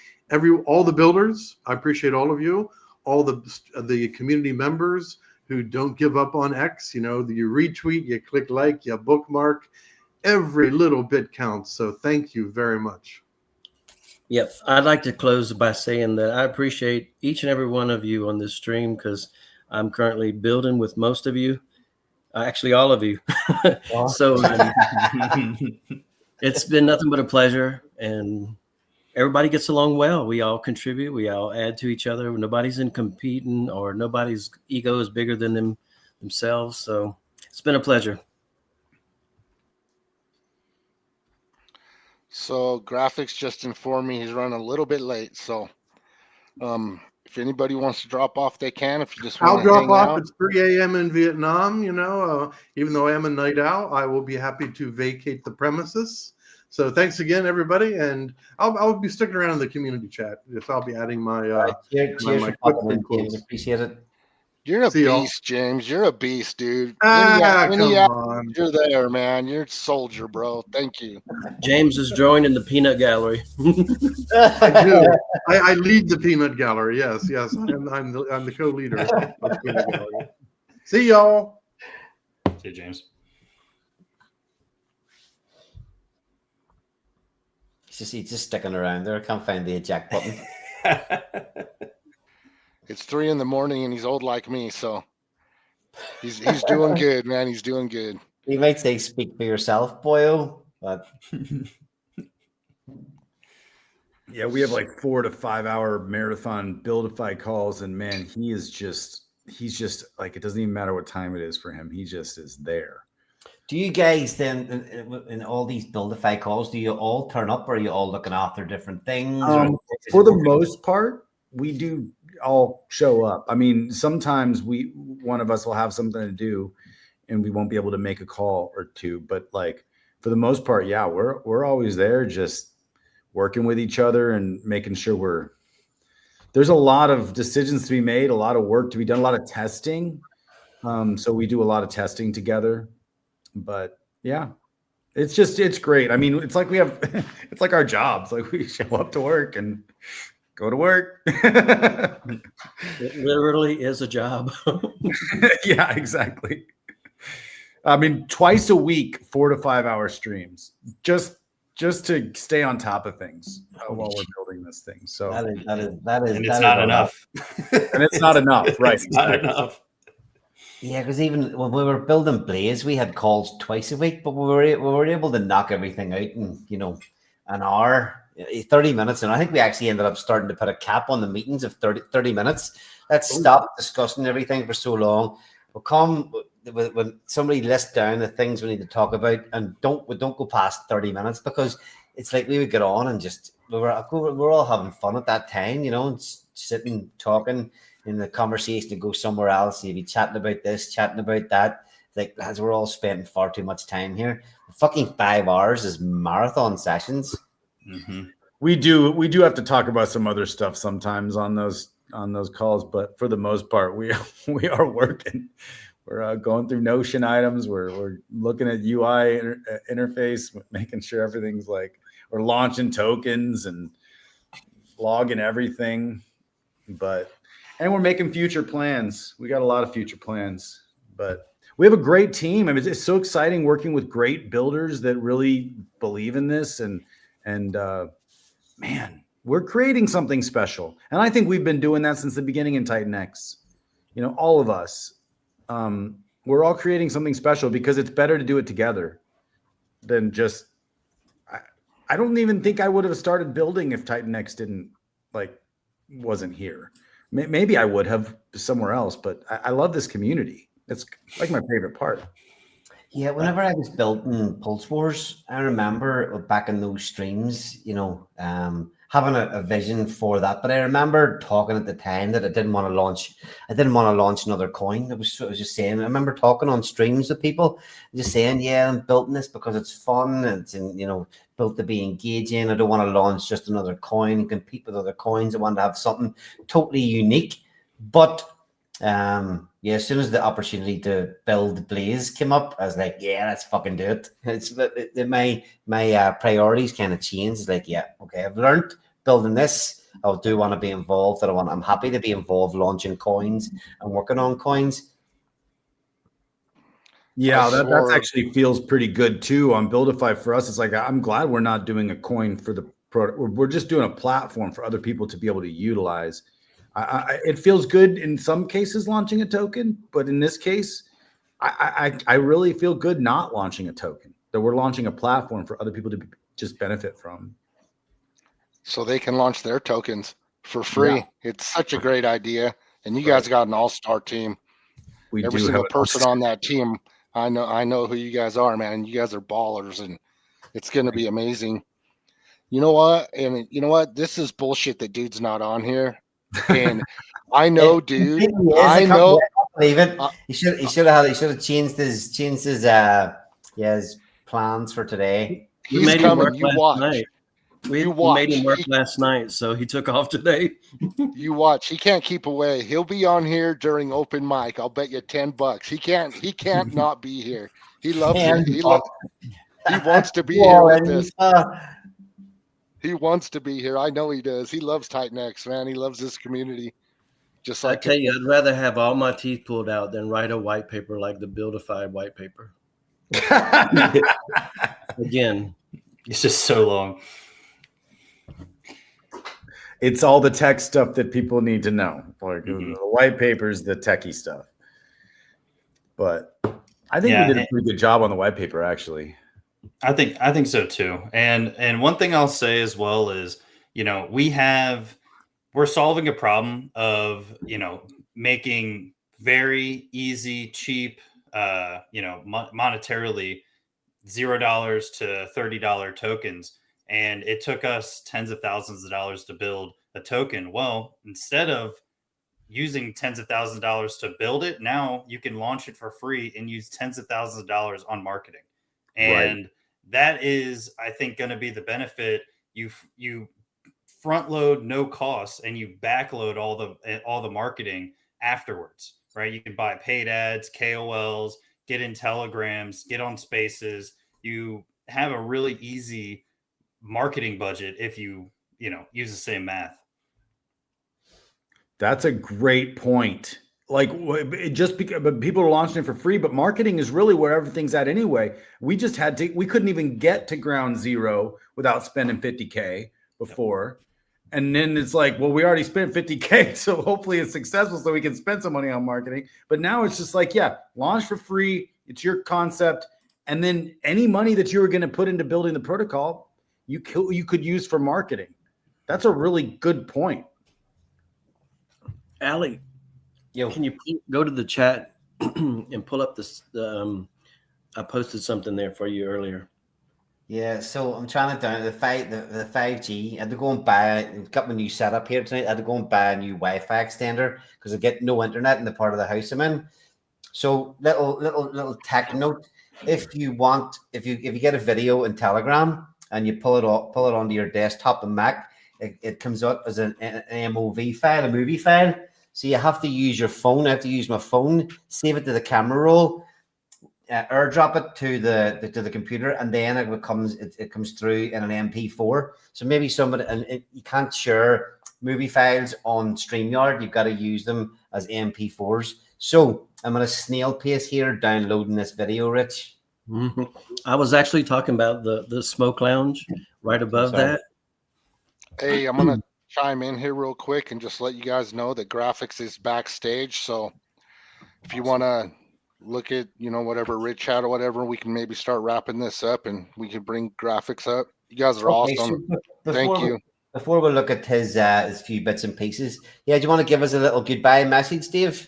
all the builders. I appreciate all of you, all the community members who don't give up on X. You know, you retweet, you click like, you bookmark. Every little bit counts. So thank you very much. Yep. I'd like to close by saying that I appreciate each and every one of you on this stream, because I'm currently building with most of you, actually all of you. So it's been nothing but a pleasure, and everybody gets along well. We all contribute. We all add to each other. Nobody's in competing, or nobody's ego is bigger than themselves. So it's been a pleasure. So graphics just informed me he's running a little bit late. So if anybody wants to drop off, they can. If you just want I'll to drop hang off. out. It's 3 a.m. in Vietnam. You know, even though I am a night owl, I will be happy to vacate the premises. So thanks again, everybody, and I'll be sticking around in the community chat. If I'll be adding my cheers my for popping in, James. Appreciate it. You're a See y'all. beast, James. You're a beast, dude. Come on. You're there, man. You're a soldier, bro. Thank you. James is joining the peanut gallery. I do. I lead the peanut gallery. Yes. I'm the co-leader of the peanut gallery. See y'all. See you, James. He's just sticking around there. I can't find the eject button. It's 3 a.m. and he's old like me, so he's doing good, man. He's doing good. You might say speak for yourself, boyo, but yeah, we have like 4 to 5 hour marathon Buildify calls, and man, he's just like, it doesn't even matter what time it is for him. He just is there. Do you guys then, in all these Buildify calls, do you all turn up, or are you all looking after different things? For the most part, we do all show up. I mean, sometimes one of us will have something to do and we won't be able to make a call or two, but like for the most part, yeah, we're always there, just working with each other and making sure there's a lot of decisions to be made, a lot of work to be done, a lot of testing. So we do a lot of testing together, but yeah, it's great. I mean, it's like it's like our jobs. Like we show up to work and go to work. It literally is a job. Yeah, exactly. I mean, twice a week, 4 to 5 hour streams, just to stay on top of things while we're building this thing. So that is, and it's not enough. And it's not enough, right? It's not enough. Yeah, because even when we were building Blaze, we had calls twice a week, but we were able to knock everything out in an hour. 30 minutes, and I think we actually ended up starting to put a cap on the meetings of 30 minutes. Let's stop discussing everything for so long. We'll come when somebody lists down the things we need to talk about, and don't go past 30 minutes, because it's like we would get on and just we're all having fun at that time, and sitting talking in the conversation to go somewhere else. You'd be chatting about this, chatting about that. Like, lads, we're all spending far too much time here. Fucking 5 hours is marathon sessions. Mm-hmm. We do have to talk about some other stuff sometimes on those calls, but for the most part, we are working. We're going through Notion items. We're looking at UI interface, making sure everything's like, we're launching tokens and logging everything. And we're making future plans. We got a lot of future plans, but we have a great team. I mean, it's so exciting working with great builders that really believe in this, and man, we're creating something special. And I think we've been doing that since the beginning in TitanX. You know, all of us, we're all creating something special because it's better to do it together than just. I don't even think I would have started building if TitanX wasn't here. Maybe I would have somewhere else, but I love this community. It's like my favorite part. Yeah, whenever I was building Pulse Wars, I remember back in those streams, you know, having a vision for that. But I remember talking at the time that I didn't want to launch another coin. I was just saying, I remember talking on streams with people, just saying, yeah, I'm building this because it's fun. It's, you know, built to be engaging. I don't want to launch just another coin and compete with other coins. I want to have something totally unique. But yeah, as soon as the opportunity to build Blaze came up, I was like, yeah, let's fucking do it. It's my priorities kind of changed. It's like, yeah, okay, I've learned building this. I do want to be involved. I'm happy to be involved launching coins and working on coins. Yeah, that's actually feels pretty good too on Buildify. For us, it's like, I'm glad we're not doing a coin for the product. We're just doing a platform for other people to be able to utilize. It feels good in some cases launching a token, but in this case, I really feel good not launching a token, that we're launching a platform for other people to just benefit from. So they can launch their tokens for free. Yeah. It's such a great idea. And you guys got an all-star team. Every single person on that team, I know who you guys are, man. You guys are ballers, and it's going to be amazing. You know what? I mean, you know what? This is bullshit that dude's not on here. And I know, dude. I know. Believe it. He should have changed his plans for today. He's coming. You watch. Night. We made him work last night, so he took off today. You watch. He can't keep away. He'll be on here during open mic. I'll bet you $10. He can't not be here. He loves it. He wants to be here with us. He wants to be here. I know he does. He loves TitanX, man. He loves this community. Just like I tell you, I'd rather have all my teeth pulled out than write a white paper like the Buildify white paper. Again, it's just so long. It's all the tech stuff that people need to know. Like the white papers, the techie stuff. But I think we did a pretty good job on the white paper, actually. I think so too. And one thing I'll say as well is, you know, we're solving a problem of, you know, making very easy, cheap, you know, monetarily $0 to $30 tokens. And it took us tens of thousands of dollars to build a token. Well, instead of using tens of thousands of dollars to build it, now you can launch it for free and use tens of thousands of dollars on marketing. And that is, I think, going to be the benefit. You front load no costs and you backload all the marketing afterwards, right? You can buy paid ads, KOLs, get in telegrams, get on spaces. You have a really easy marketing budget if you use the same math. That's a great point. Like, just because people are launching it for free, but marketing is really where everything's at anyway. We couldn't even get to ground zero without spending $50K before. And then it's like, well, we already spent $50K, so hopefully it's successful so we can spend some money on marketing. But now it's just like, yeah, launch for free. It's your concept. And then any money that you were going to put into building the protocol, you could use for marketing. That's a really good point. Allie, can you go to the chat and pull up this? I posted something there for you earlier. Yeah, so I'm trying to down the 5G. I had to go and got my new setup here tonight. I had to go and buy a new Wi-Fi extender because I get no internet in the part of the house I'm in. So little tech note: if you get a video in Telegram and you pull it onto your desktop and Mac, it comes out as an MOV file, a movie file. So you have to use your phone. I have to use my phone, save it to the camera roll, airdrop it to the computer, and then it comes through in an MP4. So maybe you can't share movie files on StreamYard. You've got to use them as MP4s. So I'm at a snail pace here downloading this video, Rich. Mm-hmm. I was actually talking about the smoke lounge right above that. Hey, I'm gonna chime in here real quick and just let you guys know that graphics is backstage. So if you want to look at, whatever Rich had or whatever, we can maybe start wrapping this up and we can bring graphics up. You guys are awesome. So Thank you. Before we look at his few bits and pieces, do you want to give us a little goodbye message, Dave?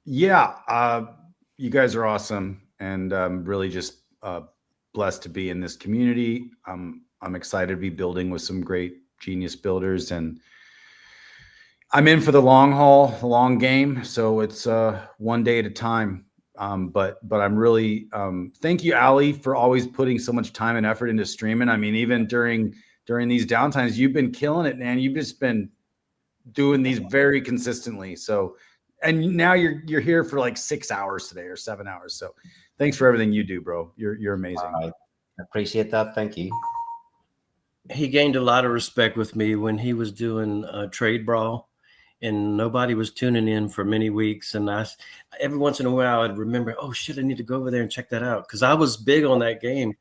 Yeah, you guys are awesome, and really just blessed to be in this community. I'm excited to be building with some great genius builders, and I'm in for the long haul, the long game. So it's one day at a time. But I'm really thank you, Ali, for always putting so much time and effort into streaming. I mean, even during these downtimes, you've been killing it, man. You've just been doing these very consistently. So, and now you're here for like 6 hours today or 7 hours. So thanks for everything you do, bro. You're amazing. I appreciate that. Thank you. He gained a lot of respect with me when he was doing Trade Brawl, and nobody was tuning in for many weeks. And every once in a while, I'd remember, oh shit, I need to go over there and check that out, because I was big on that game.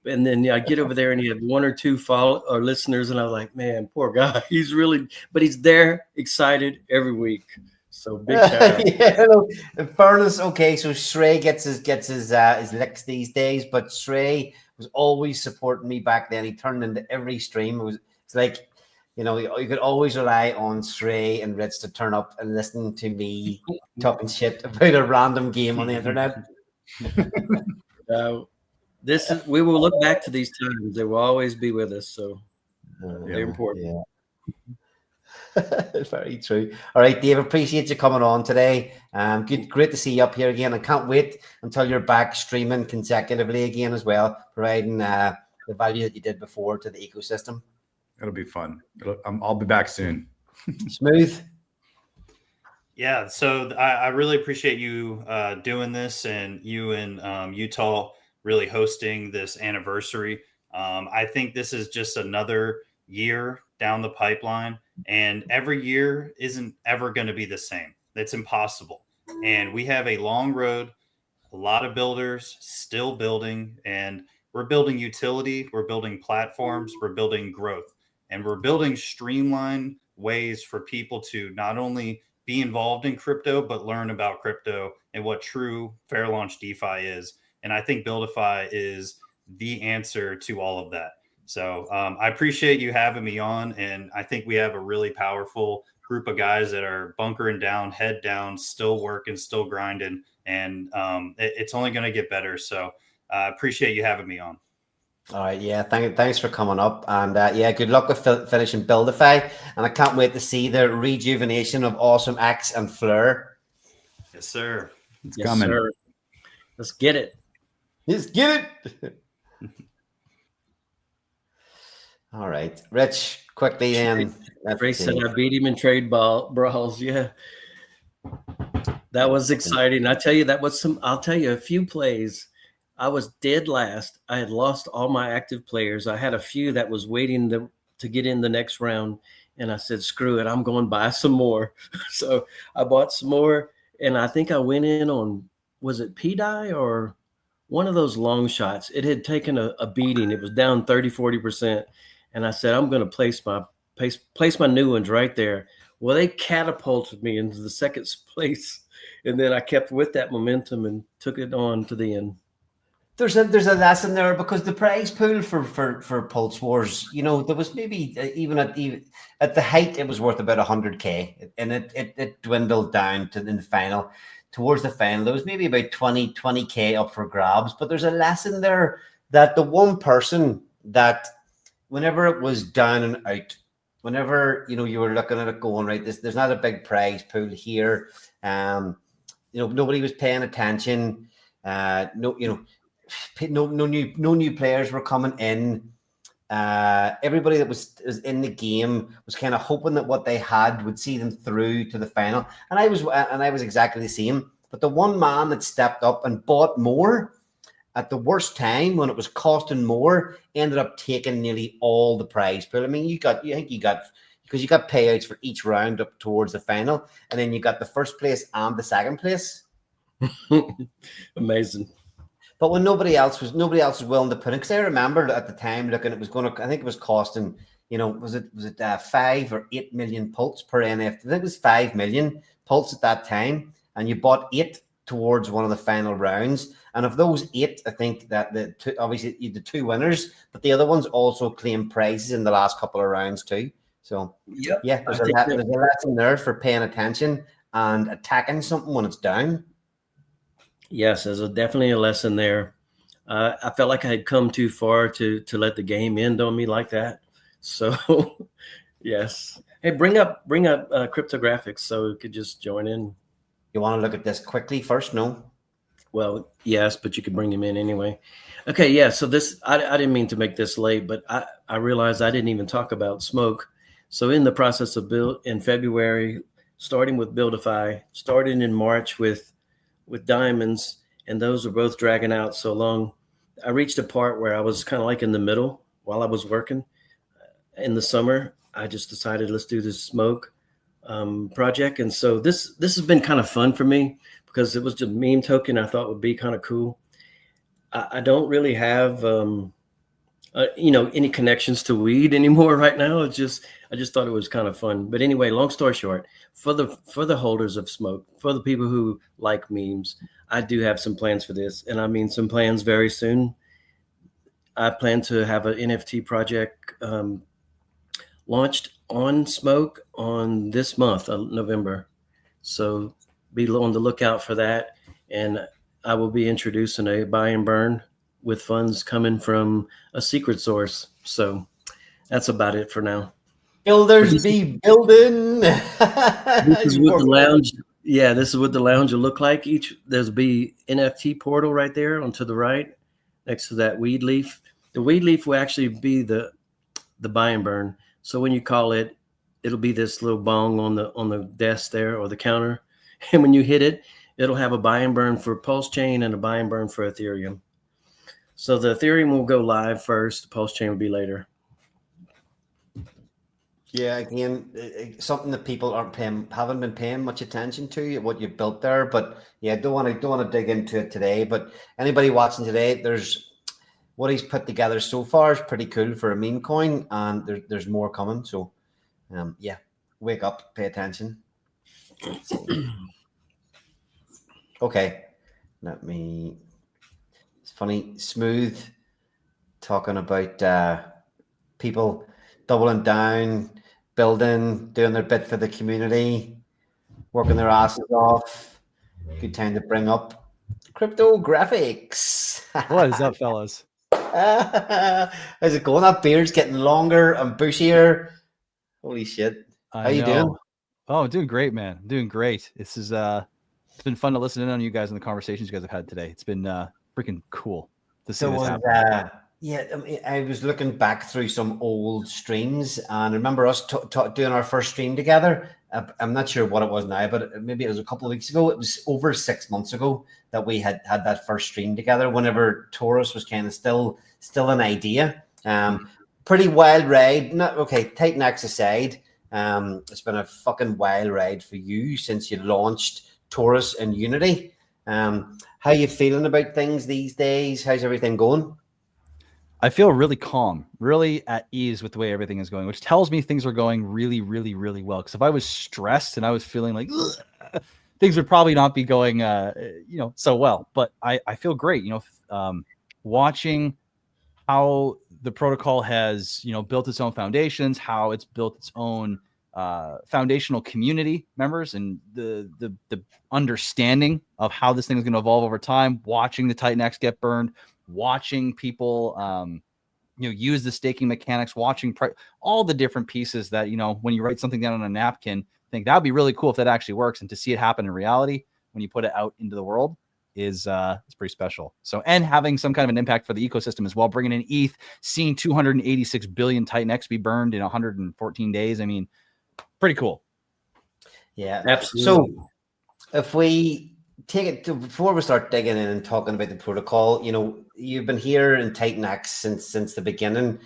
And then I get over there and he had 1 or 2 listeners, and I was like, man, poor guy. But he's there, excited every week. So big shout out. Yeah, in fairness, okay, so Shrey gets his licks these days, but Shrey was always supporting me back then. He turned into every stream. It's like, you could always rely on Shrey and Rich to turn up and listen to me talking shit about a random game on the internet. We will look back to these times. They will always be with us. So they're important. Yeah. Very true. All right, Dave, appreciate you coming on today. Great to see you up here again. I can't wait until you're back streaming consecutively again as well, providing the value that you did before to the ecosystem. It'll be fun. I'll be back soon. Smooth. Yeah, so I really appreciate you doing this, and you and Utah really hosting this anniversary. I think this is just another year down the pipeline, and every year isn't ever going to be the same. It's impossible. And we have a long road, a lot of builders still building, and we're building utility, we're building platforms, we're building growth, and we're building streamlined ways for people to not only be involved in crypto, but learn about crypto and what true fair launch DeFi is. And I think Buildify is the answer to all of that. So I appreciate you having me on, and I think we have a really powerful group of guys that are bunkering down, head down, still working, still grinding, and it's only going to get better. So I appreciate you having me on. All right, yeah, thanks for coming up, and good luck with finishing Buildify, and I can't wait to see the rejuvenation of Awesome X and Fleur. Yes, sir. It's coming. Sir. Let's get it. Let's get it. All right, Rich, quickly then. Ray said I beat him in trade brawls. Yeah, that was exciting. I tell you, I'll tell you a few plays. I was dead last. I had lost all my active players. I had a few that was waiting to get in the next round, and I said, "Screw it, I'm going to buy some more." So I bought some more, and I think I went in on, was it P-Die or one of those long shots? It had taken a beating. It was down 30-40%. And I said, I'm going to place my new ones right there. Well, they catapulted me into the second place. And then I kept with that momentum and took it on to the end. There's a lesson there, because the prize pool for Pulse Wars, there was maybe even at the height, it was worth about 100K, and it dwindled down in the final. Towards the final, there was maybe about 20K up for grabs. But there's a lesson there that the one person that, whenever it was down and out, whenever you were looking at it going, right, there's not a big prize pool here. Nobody was paying attention. No new players were coming in. Everybody that was in the game was kind of hoping that what they had would see them through to the final. And I was exactly the same. But the one man that stepped up and bought more at the worst time, when it was costing more, ended up taking nearly all the prize pool. I mean, you got because you got payouts for each round up towards the final, and then you got the first place and the second place. Amazing. But when nobody else was willing to put it, because I remember at the time looking, it was going to, I think it was costing, was it 5 or 8 million pults per NFT? I think it was 5 million pults at that time, and you bought 8 towards one of the final rounds. And of those 8, I think that obviously the 2 winners, but the other ones also claimed prizes in the last couple of rounds too. So yeah, there's a lesson there for paying attention and attacking something when it's down. Yes, there's definitely a lesson there. I felt like I had come too far to let the game end on me like that. So, yes. Hey, bring up cryptographics so we could just join in. You want to look at this quickly first? No. Well, yes, but you could bring him in anyway. Okay, yeah. So this, I didn't mean to make this late, but I realized I didn't even talk about smoke. So in the process of build in February, starting with Buildify, starting in March with diamonds, and those were both dragging out so long. I reached a part where I was kind of like in the middle while I was working. In the summer, I just decided, let's do this smoke project. And so this has been kind of fun for me because it was just a meme token I thought would be kind of cool. I don't really have, any connections to weed anymore right now. I just thought it was kind of fun. But anyway, long story short, for the holders of smoke, for the people who like memes, I do have some plans for this. And I mean, some plans very soon. I plan to have an NFT project launched on Smoke on this month of November. So be on the lookout for that. And I will be introducing a buy and burn with funds coming from a secret source. So that's about it for now. Builders be building. This is what the lounge. Yeah, this is what the lounge will look like. There'll be NFT portal right there on to the right, next to that weed leaf. The weed leaf will actually be the buy and burn. So when you call it, it'll be this little bong on the desk there or the counter, and when you hit it, it'll have a buy and burn for Pulse Chain and a buy and burn for Ethereum. So the Ethereum will go live first. The Pulse Chain will be later. Yeah, again, something that people haven't been paying much attention to what you built there. But yeah, don't want to dig into it today. But anybody watching today, there's what he's put together so far is pretty cool for a meme coin, and there's more coming. So, yeah, wake up, pay attention. Okay, it's funny, Smooth talking about people doubling down, building, doing their bit for the community, working their asses off. Good time to bring up cryptographics. What is up, fellas? How's it going? That beard's getting longer and bushier. Holy shit. How you doing? Oh, doing great, man. I'm doing great. This is it's been fun to listen in on you guys and the conversations you guys have had today. It's been freaking cool to see this happen. Yeah, I mean, I was looking back through some old streams, and I remember us doing our first stream together. I'm not sure what it was now, but maybe it was a couple of weeks ago. It was over 6 months ago that we had that first stream together. Whenever Taurus was kind of still an idea, pretty wild ride. TitanX aside, it's been a fucking wild ride for you since you launched Taurus and Unity. How you feeling about things these days? How's everything going? I feel really calm, really at ease with the way everything is going, which tells me things are going really, really, really well. Because if I was stressed and I was feeling like things would probably not be going, so well. But I feel great, watching how the protocol has, built its own foundations, how it's built its own foundational community members, and the understanding of how this thing is going to evolve over time. Watching the TitanX get burned. Watching people, use the staking mechanics, watching all the different pieces that, when you write something down on a napkin, think that would be really cool if that actually works. And to see it happen in reality, when you put it out into the world is pretty special. So, and having some kind of an impact for the ecosystem as well, bringing in ETH, seeing 286 billion TitanX be burned in 114 days. I mean, pretty cool. Yeah, absolutely. So if we take it to, before we start digging in and talking about the protocol, you've been here in TitanX since the beginning.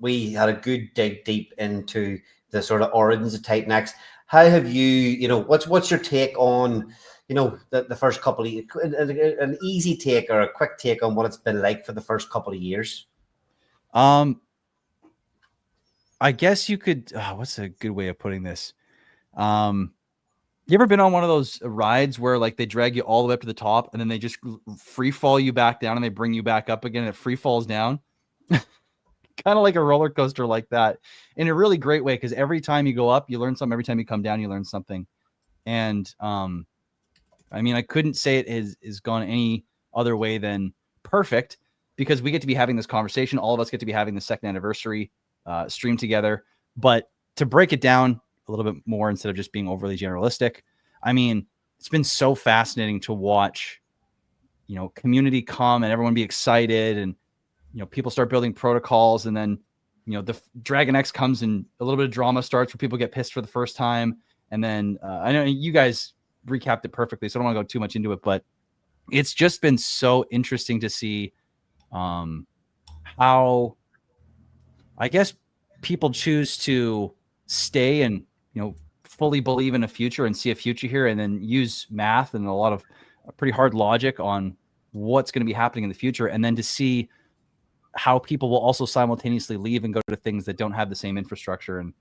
We had a good dig deep into the sort of origins of TitanX. How have you, what's your take on, the first couple of, an easy take or a quick take on what it's been like for the first couple of years? I guess you could, what's a good way of putting this? You ever been on one of those rides where like they drag you all the way up to the top and then they just free fall you back down and they bring you back up again and it free falls down? Kind of like a roller coaster like that, in a really great way, because every time you go up, you learn something. Every time you come down, you learn something. And I mean, I couldn't say it is gone any other way than perfect, because we get to be having this conversation. All of us get to be having the second anniversary stream together. But to break it down a little bit more instead of just being overly generalistic, I mean, it's been so fascinating to watch, community come and everyone be excited, and people start building protocols, and then the Dragon X comes and a little bit of drama starts where people get pissed for the first time. And then I know you guys recapped it perfectly, so I don't want to go too much into it, but it's just been so interesting to see how, I guess, people choose to stay and fully believe in a future and see a future here, and then use math and a lot of pretty hard logic on what's going to be happening in the future, and then to see how people will also simultaneously leave and go to things that don't have the same infrastructure. And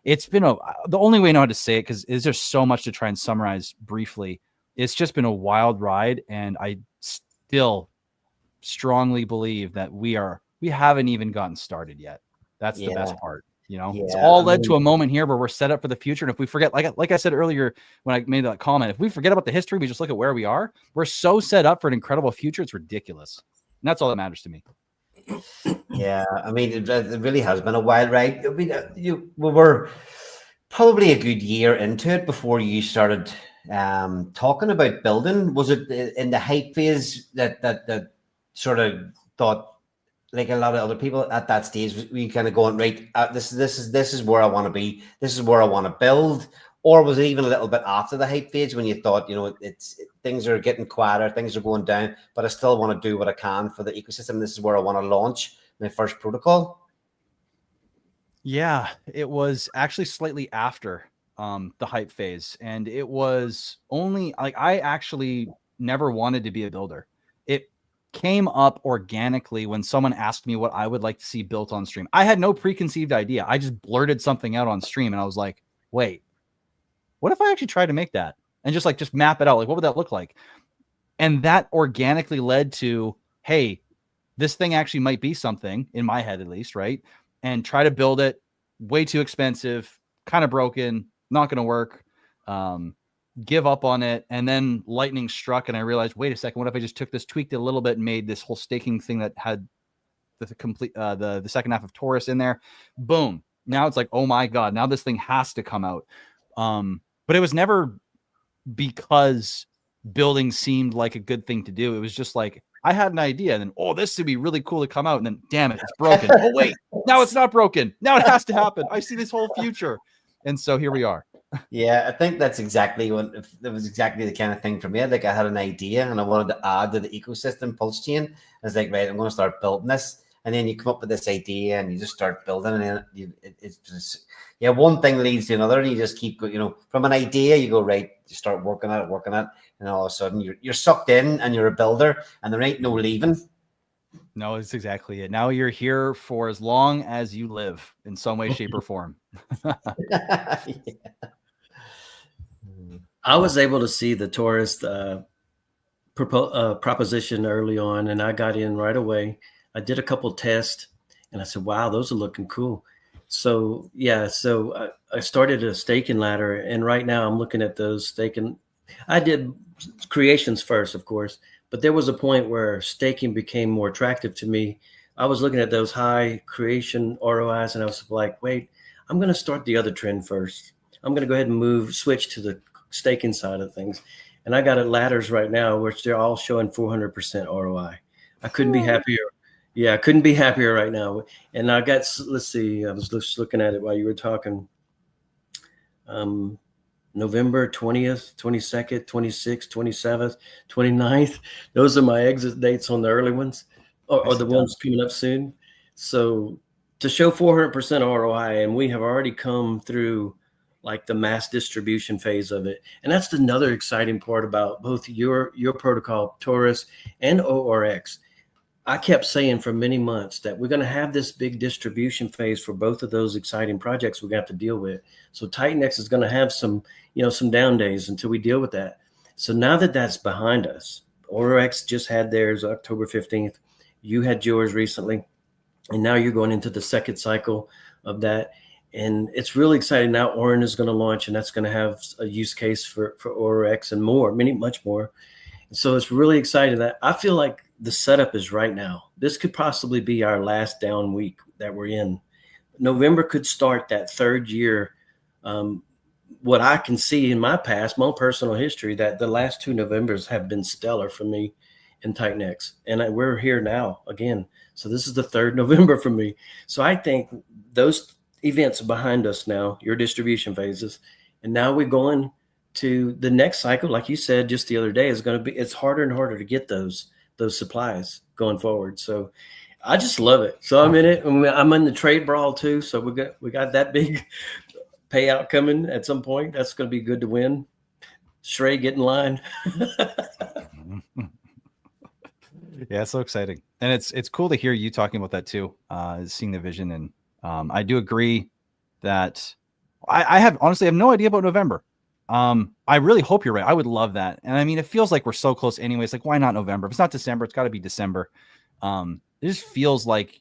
it's been the only way I know how to say it, because there's just so much to try and summarize briefly. It's just been a wild ride, and I still strongly believe that we haven't even gotten started yet. That's the best part. It's all led to a moment here where we're set up for the future. And if we forget, like I said earlier when I made that comment, if we forget about the history, we just look at where we are, we're so set up for an incredible future. It's ridiculous. And that's all that matters to me. Yeah, I mean, it really has been a wild ride. I mean, we were probably a good year into it before you started talking about building. Was it in the hype phase that sort of thought, like a lot of other people at that stage, we kind of going, right, this is where I want to be, this is where I want to build? Or was it even a little bit after the hype phase when you thought, things are getting quieter, things are going down, but I still want to do what I can for the ecosystem. This is where I want to launch my first protocol? Yeah, it was actually slightly after the hype phase. And it was only like, I actually never wanted to be a builder. It came up organically when someone asked me what I would like to see built on stream. I had no preconceived idea. I just blurted something out on stream, and I was like, wait, what if I actually tried to make that and just map it out? Like, what would that look like? And that organically led to, hey, this thing actually might be something, in my head at least, right? And try to build it. Way too expensive, kind of broken, not going to work. Give up on it. And then lightning struck, and I realized, wait a second, what if I just took this, tweaked it a little bit, and made this whole staking thing that had the complete the second half of Taurus in there? Boom. Now it's like, oh my God, now this thing has to come out. But it was never because building seemed like a good thing to do. It was just like, I had an idea, and then, oh, this would be really cool to come out. And then, damn it, it's broken. Oh, wait, now it's not broken. Now it has to happen. I see this whole future. And so here we are. Yeah, I think that's exactly what it was, exactly the kind of thing for me. Like, I had an idea and I wanted to add to the ecosystem pulse chain. I was like, right, I'm going to start building this. And then you come up with this idea and you just start building, and then it's just, one thing leads to another, and you just keep going, from an idea, you go, right, you start working at it, and all of a sudden you're sucked in, and you're a builder, and there ain't no leaving. No, it's exactly it. Now you're here for as long as you live in some way, shape, or form. I was able to see the Taurus proposition early on, and I got in right away. I did a couple tests, and I said, wow, those are looking cool. So, I started a staking ladder, and right now I'm looking at those staking. I did creations first, of course, but there was a point where staking became more attractive to me. I was looking at those high creation ROIs, and I was like, wait, I'm going to start the other trend first. I'm going to go ahead and switch to the staking side of things. And I got ladders right now, which they're all showing 400% ROI. I couldn't be happier. Yeah, I couldn't be happier right now. And I got, let's see, I was just looking at it while you were talking. November 20th, 22nd, 26th, 27th, 29th. Those are my exit dates on the early ones, or the ones coming up soon. So to show 400% ROI, and we have already come through like the mass distribution phase of it. And that's another exciting part about both your protocol, Taurus, and ORX. I kept saying for many months that we're going to have this big distribution phase for both of those exciting projects we're going to have to deal with. So TitanX is going to have some down days until we deal with that. So now that that's behind us, ORX just had theirs October 15th. You had yours recently. And now you're going into the second cycle of that. And it's really exciting. Now Orin is going to launch, and that's going to have a use case for ORX and more, much more. And so it's really exciting that I feel like the setup is right now. This could possibly be our last down week that we're in. November could start that third year. What I can see in my past, my own personal history, that the last 2 Novembers have been stellar for me in TitanX. And we're here now again. So this is the 3rd November for me. So I think those events are behind us now, your distribution phases. And now we're going to the next cycle. Like you said just the other day, is going to be, it's harder and harder to get those supplies going forward. So I just love it. So I'm in it. I'm in the trade brawl too. So we got that big payout coming at some point. That's going to be good to win. Shrey, get in line. Yeah, it's so exciting. And it's cool to hear you talking about that too, seeing the vision. And I do agree that I have honestly have no idea about November. I really hope you're right. I would love that. And I mean, it feels like we're so close anyways. Like, why not November? If it's not December, it's got to be December. It just feels like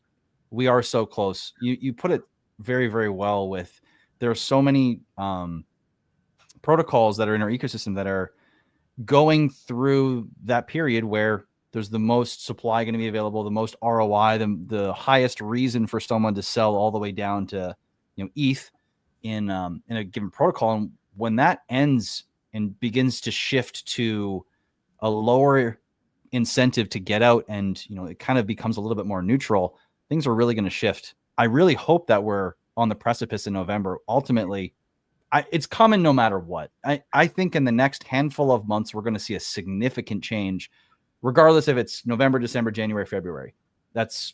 we are so close. You put it very, very well with, there are so many protocols that are in our ecosystem that are going through that period where there's the most supply going to be available, the most ROI, the highest reason for someone to sell all the way down to, ETH in a given protocol. And when that ends and begins to shift to a lower incentive to get out, and it kind of becomes a little bit more neutral, things are really going to shift. I really hope that we're on the precipice in November. Ultimately, it's coming no matter what. I think in the next handful of months, we're going to see a significant change, regardless if it's November, December, January, February. That's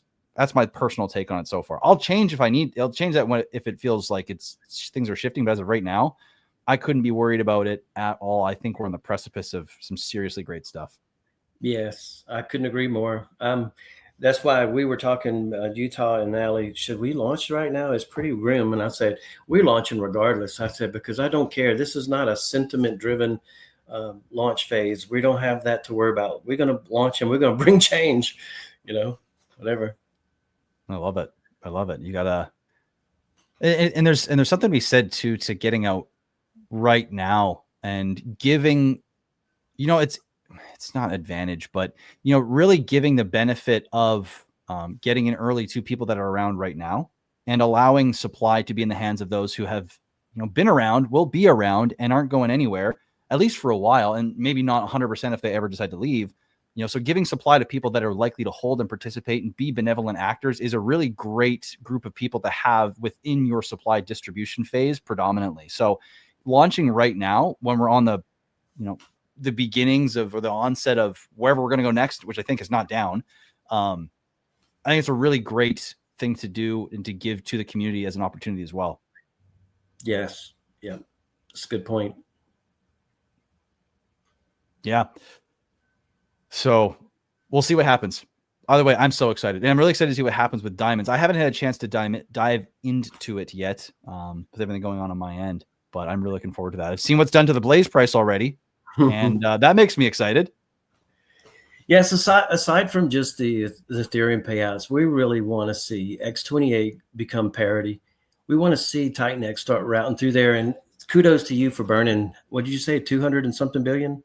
my personal take on it so far. I'll change if I need. I'll change that if it feels like things are shifting. But as of right now, I couldn't be worried about it at all. I think we're on the precipice of some seriously great stuff. Yes, I couldn't agree more. That's why we were talking, Utah and Allie, should we launch right now? It's pretty grim. And I said, we're launching regardless. I said, because I don't care. This is not a sentiment-driven launch phase. We don't have that to worry about. We're going to launch and we're going to bring change, whatever. I love it. I love it. You gotta, and there's something to be said too, to getting out right now and giving, it's not advantage, but really giving the benefit of getting in early to people that are around right now, and allowing supply to be in the hands of those who have been around, will be around, and aren't going anywhere, at least for a while, and maybe not 100% if they ever decide to leave. So giving supply to people that are likely to hold and participate and be benevolent actors is a really great group of people to have within your supply distribution phase predominantly. So launching right now, when we're on the beginnings of, or the onset of wherever we're going to go next, which I think is not down. I think it's a really great thing to do and to give to the community as an opportunity as well. Yes. Yeah. That's a good point. Yeah. So we'll see what happens. Either way, I'm so excited. And I'm really excited to see what happens with diamonds. I haven't had a chance to dive into it yet with everything going on my end, but I'm really looking forward to that. I've seen what's done to the Blaze price already, and that makes me excited. Yes, aside from just the Ethereum payouts, we really want to see X28 become parity. We want to see TitanX start routing through there. And kudos to you for burning, what did you say, 200 and something billion?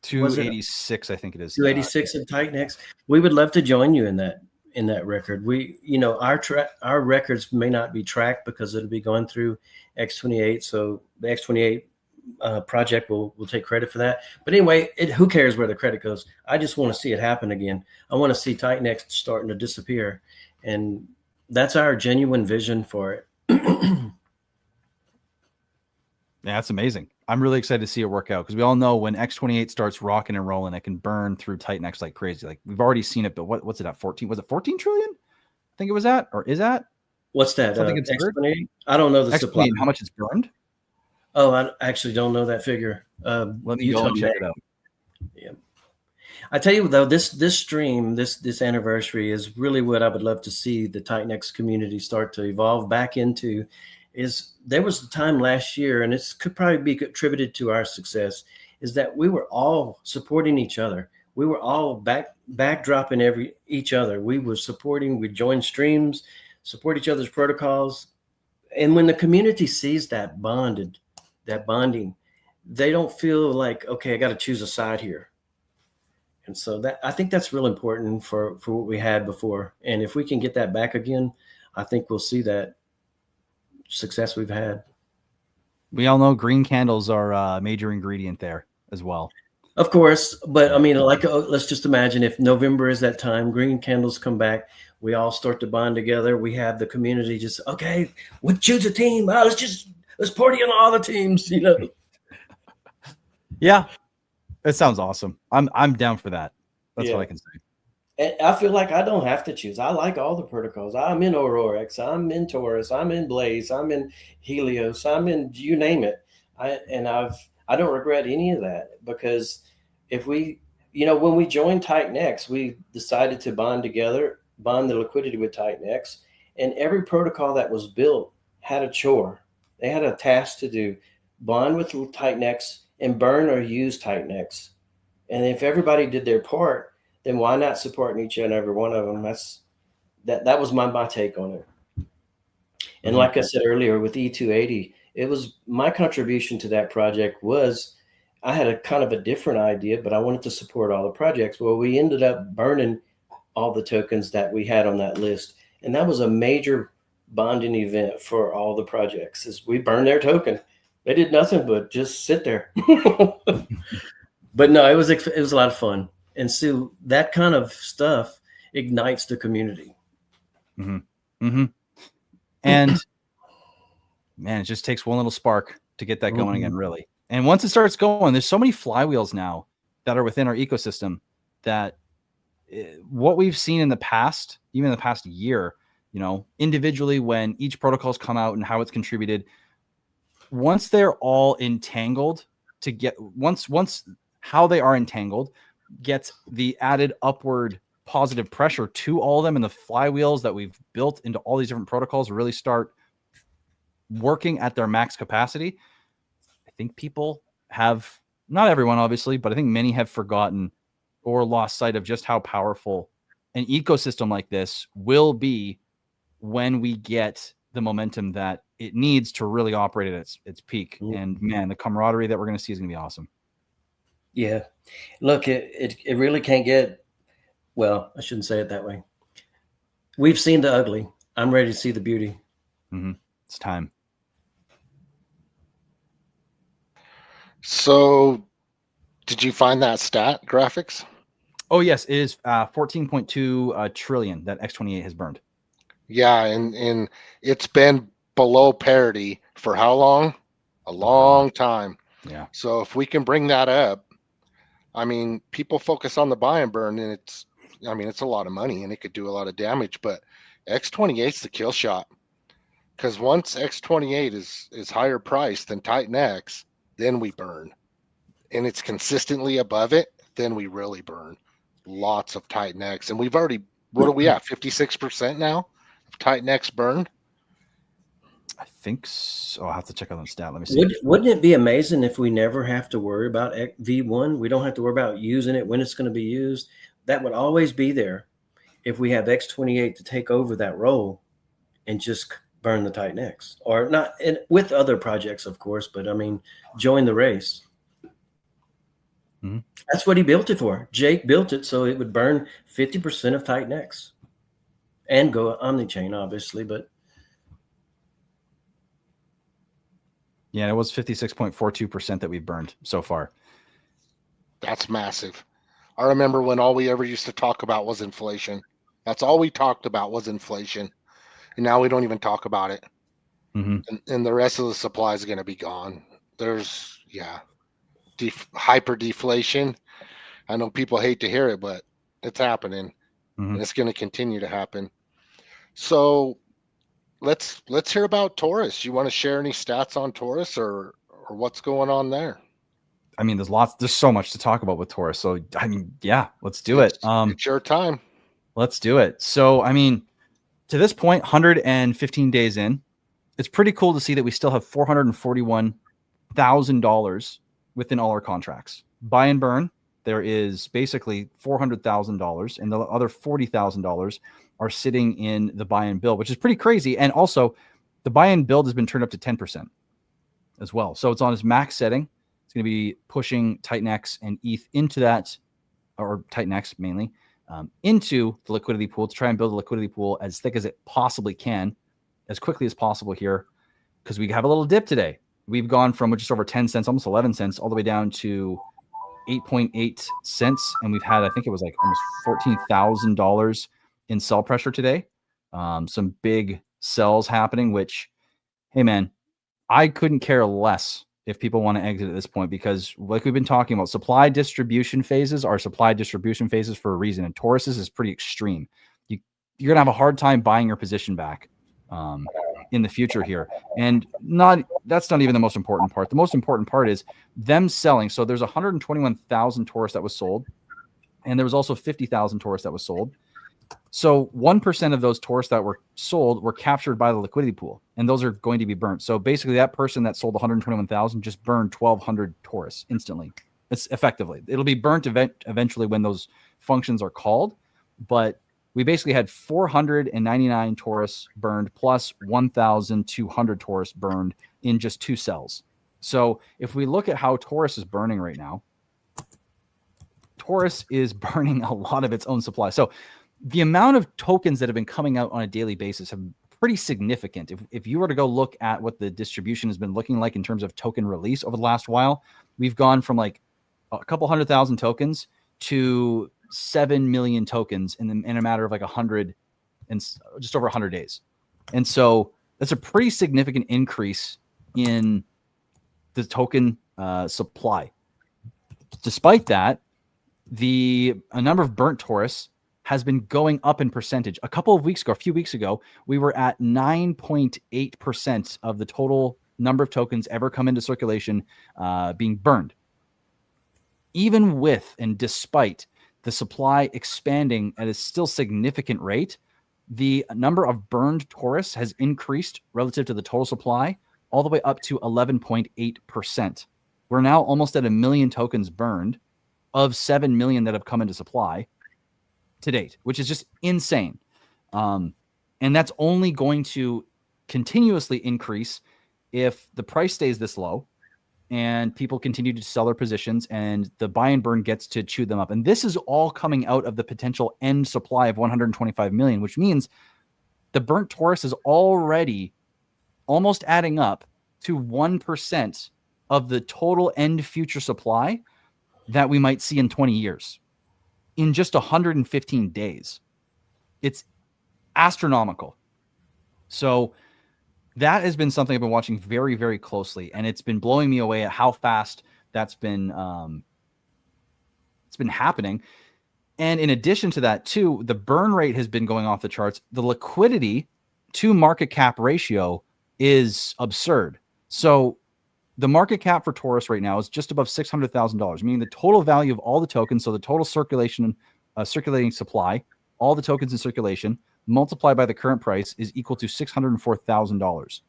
286, I think it is. 286 at TitanX. We would love to join you in that record. We, our records may not be tracked because it'll be going through X28. So the X28 project will take credit for that. But anyway, who cares where the credit goes? I just want to see it happen again. I want to see TitanX starting to disappear, and that's our genuine vision for it. Yeah, that's amazing. I'm really excited to see it work out, because we all know when X28 starts rocking and rolling, it can burn through TitanX like crazy. Like, we've already seen it, but what's it at 14? Was it 14 trillion? I think it was at, or is that? What's that? Something it's X28? I don't know the supply. How much it's burned? Oh, I actually don't know that figure. Let me go and check it out. Yeah. I tell you though, this stream, this anniversary is really what I would love to see the TitanX community start to evolve back into. Is there was a time last year, and it could probably be attributed to our success, is that we were all supporting each other. We were all backdropping each other. We were supporting, we joined streams, support each other's protocols. And when the community sees that bonding, they don't feel like, okay, I got to choose a side here. And so I think that's real important for what we had before. And if we can get that back again, I think we'll see that success we've had. We all know green candles are a major ingredient there as well. Of course, but I mean, like, let's just imagine if November is that time, green candles come back, we all start to bond together. We have the community just, okay, we choose a team. Let's party on all the teams, you know. Yeah, it sounds awesome. I'm down for that. That's what I can say. And I feel like I don't have to choose. I like all the protocols. I'm in Aurorex, I'm in Taurus, I'm in Blaze, I'm in Helios, I'm in, you name it. I don't regret any of that, because if we, when we joined TitanX, we decided to bond together, bond the liquidity with TitanX, and every protocol that was built had a chore. They had a task to do, bond with TitanX and burn or use TitanX. And if everybody did their part, then why not supporting each and every one of them? That was my take on it. And like I said earlier with E280, it was my contribution to that project was I had a kind of a different idea, but I wanted to support all the projects. Well, we ended up burning all the tokens that we had on that list. And that was a major bonding event for all the projects, is we burned their token. They did nothing but just sit there. But no, it was a lot of fun. And so that kind of stuff ignites the community. Mm-hmm. Mm-hmm. And man, it just takes one little spark to get that going again, really. And once it starts going, there's so many flywheels now that are within our ecosystem that what we've seen in the past, even in the past year, individually, when each protocol's come out and how it's contributed, once they're all entangled once how they are entangled gets the added upward positive pressure to all of them, and the flywheels that we've built into all these different protocols really start working at their max capacity. I think people have, not everyone obviously, but I think many have forgotten or lost sight of just how powerful an ecosystem like this will be when we get the momentum that it needs to really operate at its peak. And man, the camaraderie that we're going to see is going to be awesome. Yeah. Look, it really can't get, well, I shouldn't say it that way. We've seen the ugly. I'm ready to see the beauty. Mm-hmm. It's time. So did you find that stat graphics? Oh, yes. It is 14.2 trillion that X28 has burned. Yeah. And it's been below parity for how long? A long time. Yeah. So if we can bring that up, I mean, people focus on the buy and burn, and it's a lot of money and it could do a lot of damage, but X28 is the kill shot. Because once X28 is higher priced than TitanX, then we burn. And it's consistently above it, then we really burn. Lots of TitanX. And we've already, what are we at? 56% now of TitanX burned? I think so. I'll have to check out the stat. Let me see. Wouldn't it be amazing if we never have to worry about V1? We don't have to worry about using it, when it's going to be used. That would always be there if we have X28 to take over that role and just burn the TitanX, or not, and with other projects, of course, but I mean, join the race. Mm-hmm. That's what he built it for. Jake built it so it would burn 50% of TitanX and go omni-chain, obviously, but yeah, it was 56.42% that we've burned so far. That's massive. I remember when all we ever used to talk about was inflation. That's all we talked about was inflation. And now we don't even talk about it. Mm-hmm. And the rest of the supply is going to be gone. There's, hyper deflation. I know people hate to hear it, but it's happening. Mm-hmm. And it's going to continue to happen. So let's hear about Taurus. You want to share any stats on Taurus or what's going on there? I mean, there's so much to talk about with Taurus. So, I mean, yeah, let's do it. It's your time. Let's do it. So, I mean, to this point, 115 days in, it's pretty cool to see that we still have $441,000 within all our contracts. Buy and burn, there is basically $400,000, and the other $40,000 are sitting in the buy and build, which is pretty crazy. And also, the buy and build has been turned up to 10% as well. So it's on its max setting. It's going to be pushing TitanX and ETH into that, or TitanX mainly, into the liquidity pool to try and build a liquidity pool as thick as it possibly can, as quickly as possible here, because we have a little dip today. We've gone from just over 10 cents, almost 11 cents, all the way down to 8.8 cents. And we've had, I think it was like almost $14,000 in sell pressure today. Some big sells happening, which, hey, man, I couldn't care less if people want to exit at this point, because like we've been talking about, supply distribution phases are supply distribution phases for a reason. And Taurus's is pretty extreme. You're going to have a hard time buying your position back in the future here. And that's not even the most important part. The most important part is them selling. So there's 121,000 Taurus that was sold, and there was also 50,000 Taurus that was sold. So 1% of those Taurus that were sold were captured by the liquidity pool, and those are going to be burnt. So basically, that person that sold 121,000 just burned 1,200 Taurus instantly. It's effectively, it'll be burnt eventually when those functions are called. But we basically had 499 Taurus burned plus 1,200 Taurus burned in just 2 cells. So if we look at how Taurus is burning right now, Taurus is burning a lot of its own supply. So the amount of tokens that have been coming out on a daily basis have been pretty significant. If you were to go look at what the distribution has been looking like in terms of token release over the last while, we've gone from like a couple 100,000 tokens to 7 million tokens in a matter of like 100 and just over 100 days. And so that's a pretty significant increase in the token supply. Despite that, a number of burnt Taurus has been going up in percentage. A few weeks ago, we were at 9.8% of the total number of tokens ever come into circulation being burned. Even with and despite the supply expanding at a still significant rate, the number of burned Taurus has increased relative to the total supply all the way up to 11.8%. We're now almost at 1 million tokens burned of 7 million that have come into supply to date, which is just insane. And that's only going to continuously increase if the price stays this low and people continue to sell their positions and the buy and burn gets to chew them up. And this is all coming out of the potential end supply of 125 million, which means the burnt Taurus is already almost adding up to 1% of the total end future supply that we might see in 20 years. In just 115 days. It's astronomical. So that has been something I've been watching very, very closely, and it's been blowing me away at how fast that's been it's been happening. And in addition to that, too, the burn rate has been going off the charts. The liquidity to market cap ratio is absurd. So the market cap for Taurus right now is just above $600,000, meaning the total value of all the tokens, so the total circulating supply, all the tokens in circulation, multiplied by the current price is equal to $604,000.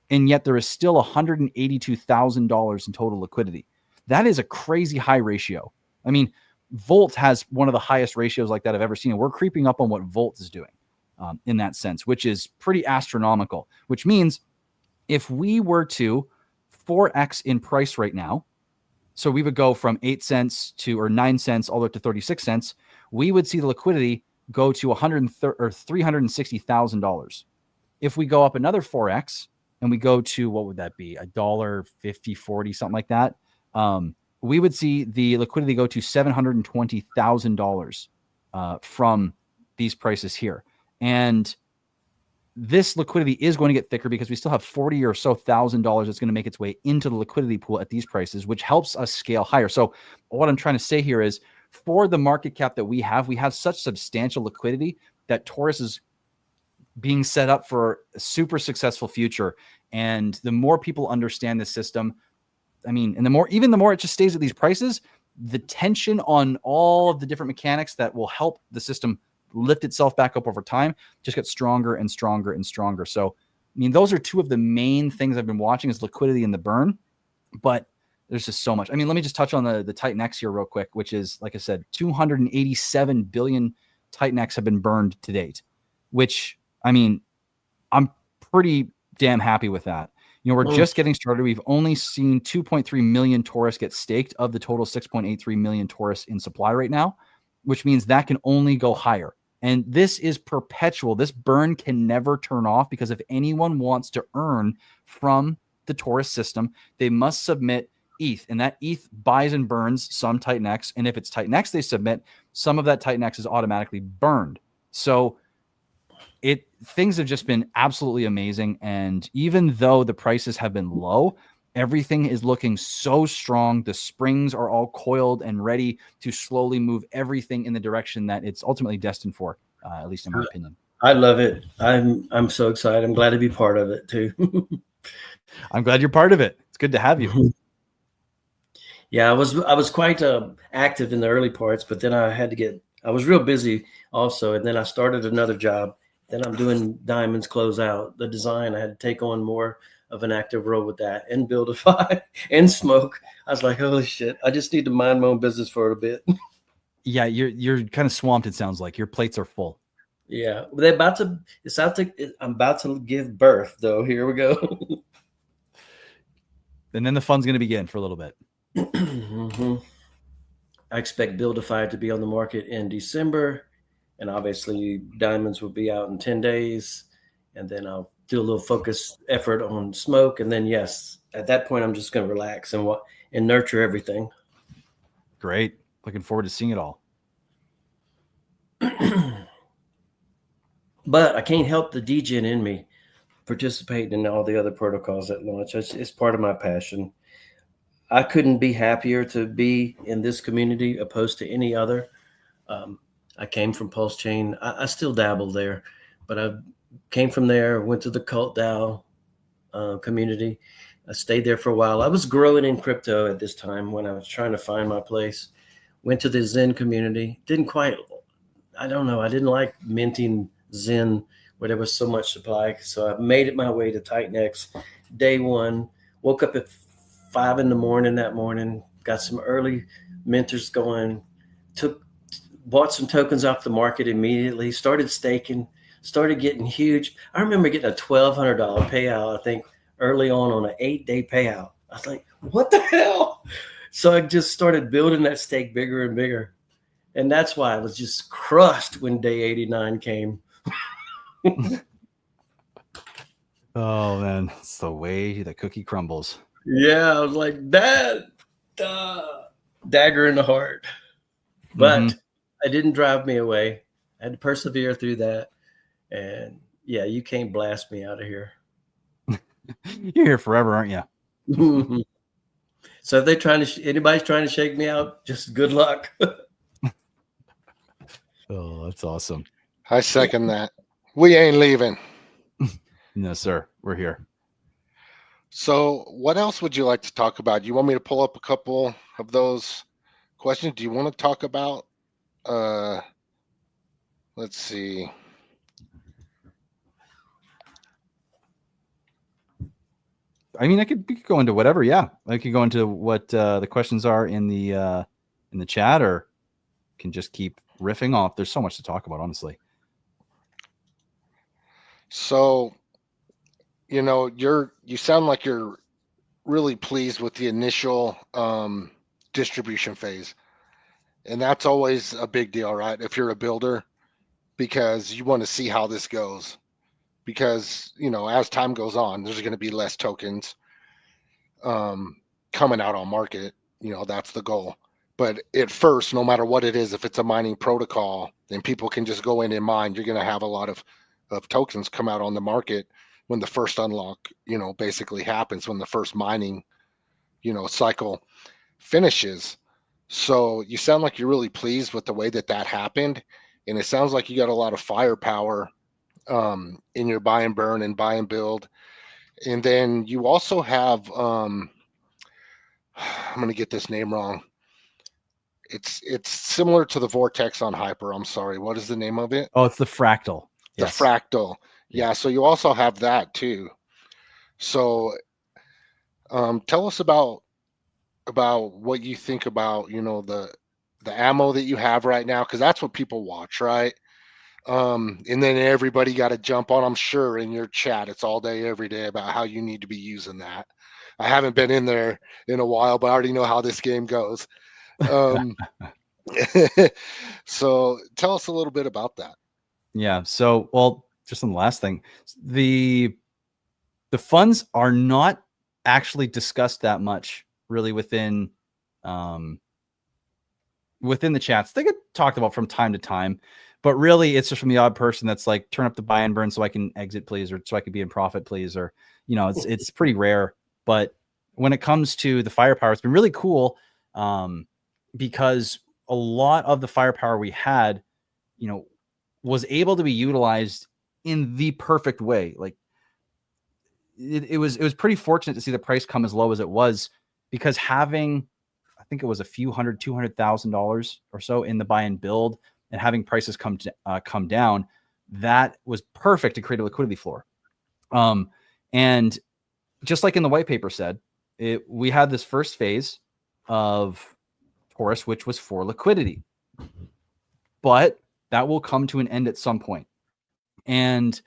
And yet there is still $182,000 in total liquidity. That is a crazy high ratio. I mean, Volt has one of the highest ratios like that I've ever seen. And we're creeping up on what Volt is doing in that sense, which is pretty astronomical, which means if we were to 4x in price right now, so we would go from 9 cents all the way up to 36 cents, we would see the liquidity go to $360,000. If we go up another 4x and we go to, what would that be, $1.50, 40, something like that, we would see the liquidity go to $720,000 from these prices here. And this liquidity is going to get thicker because we still have $40,000 or so that's going to make its way into the liquidity pool at these prices, which helps us scale higher. So what I'm trying to say here is, for the market cap that we have such substantial liquidity that Taurus is being set up for a super successful future. And the more people understand the system, I mean, and the more it just stays at these prices, the tension on all of the different mechanics that will help the system lift itself back up over time just gets stronger and stronger and stronger. So, I mean, those are two of the main things I've been watching is liquidity and the burn, but there's just so much. I mean, let me just touch on the TitanX here real quick, which is, like I said, 287 billion TitanX have been burned to date, which, I mean, I'm pretty damn happy with that. You know, we're just getting started. We've only seen 2.3 million Taurus get staked of the total 6.83 million Taurus in supply right now, which means that can only go higher. And this is perpetual. This burn can never turn off, because if anyone wants to earn from the Taurus system, they must submit ETH, and that ETH buys and burns some TitanX. And if it's TitanX they submit, some of that TitanX is automatically burned. So things have just been absolutely amazing. And even though the prices have been low, everything is looking so strong. The springs are all coiled and ready to slowly move everything in the direction that it's ultimately destined for, at least in my opinion. I love it. I'm so excited. I'm glad to be part of it too. I'm glad you're part of it. It's good to have you. Yeah, I was quite active in the early parts, but then I was real busy also. And then I started another job. Then I'm doing Diamonds Close Out, the design. I had to take on more of an active role with that, and Buildify and Smoke. I was like, holy shit, I just need to mind my own business for a bit. Yeah, you're kind of swamped. It sounds like your plates are full. Yeah, I'm about to give birth though. Here we go. And then the fun's going to begin for a little bit. Mm-hmm. I expect Buildify to be on the market in December. And obviously Diamonds will be out in 10 days. And then I'll do a little focused effort on Smoke. And then, yes, at that point, I'm just going to relax and nurture everything. Great. Looking forward to seeing it all. But I can't help the DGen in me participating in all the other protocols at launch. It's part of my passion. I couldn't be happier to be in this community opposed to any other. I came from Pulse Chain. I still dabble there, but I came from there, went to the Cult DAO community. I stayed there for a while. I was growing in crypto at this time when I was trying to find my place. Went to the Zen community. I didn't like minting Zen where there was so much supply. So I made it my way to TitanX day one. Woke up at 5 a.m. that morning, got some early minters going, bought some tokens off the market immediately, started staking, started getting huge. I remember getting a $1,200 payout, I think, early on an 8-day payout. I was like, what the hell? So I just started building that stake bigger and bigger. And that's why I was just crushed when day 89 came. Oh, man. It's the way the cookie crumbles. Yeah, I was like, that dagger in the heart. But it didn't drive me away. I had to persevere through that. And yeah, you can't blast me out of here. You're here forever, aren't you? So if anybody's trying to shake me out, just good luck. Oh, that's awesome. I second that. We ain't leaving. No, sir. We're here. So what else would you like to talk about? You want me to pull up a couple of those questions? Do you want to talk about, let's see. I mean, we could go into whatever. Yeah. I could go into what the questions are in the chat, or can just keep riffing off. There's so much to talk about, honestly. So, you sound like you're really pleased with the initial distribution phase. And that's always a big deal, right? If you're a builder, because you want to see how this goes. Because, as time goes on, there's going to be less tokens coming out on market. That's the goal. But at first, no matter what it is, if it's a mining protocol, then people can just go in and mine. You're going to have a lot of tokens come out on the market when the first unlock, basically happens, when the first mining, cycle finishes. So you sound like you're really pleased with the way that happened. And it sounds like you got a lot of firepower in your buy and burn and buy and build. And then you also have, I'm going to get this name wrong. It's similar to the Vortex on Hyper. I'm sorry. What is the name of it? Oh, it's the Fractal. The Yes. Fractal. Yeah. So you also have that too. So tell us about what you think about, the ammo that you have right now, because that's what people watch, right? And then everybody got to jump on, I'm sure, in your chat. It's all day, every day about how you need to be using that. I haven't been in there in a while, but I already know how this game goes. So tell us a little bit about that. Yeah. So, well, just on the last thing, the funds are not actually discussed that much really within the chats. They get talked about from time to time, but really it's just from the odd person that's like, turn up the buy and burn so I can exit, please, or so I can be in profit, please, or it's pretty rare. But when it comes to the firepower, it's been really cool because a lot of the firepower we had, was able to be utilized in the perfect way. Like it was pretty fortunate to see the price come as low as it was, because having, I think it was a few $200,000 or so in the buy and build, and having prices come down, that was perfect to create a liquidity floor. And just like in the white paper said, we had this first phase of Taurus, which was for liquidity, but that will come to an end at some point. And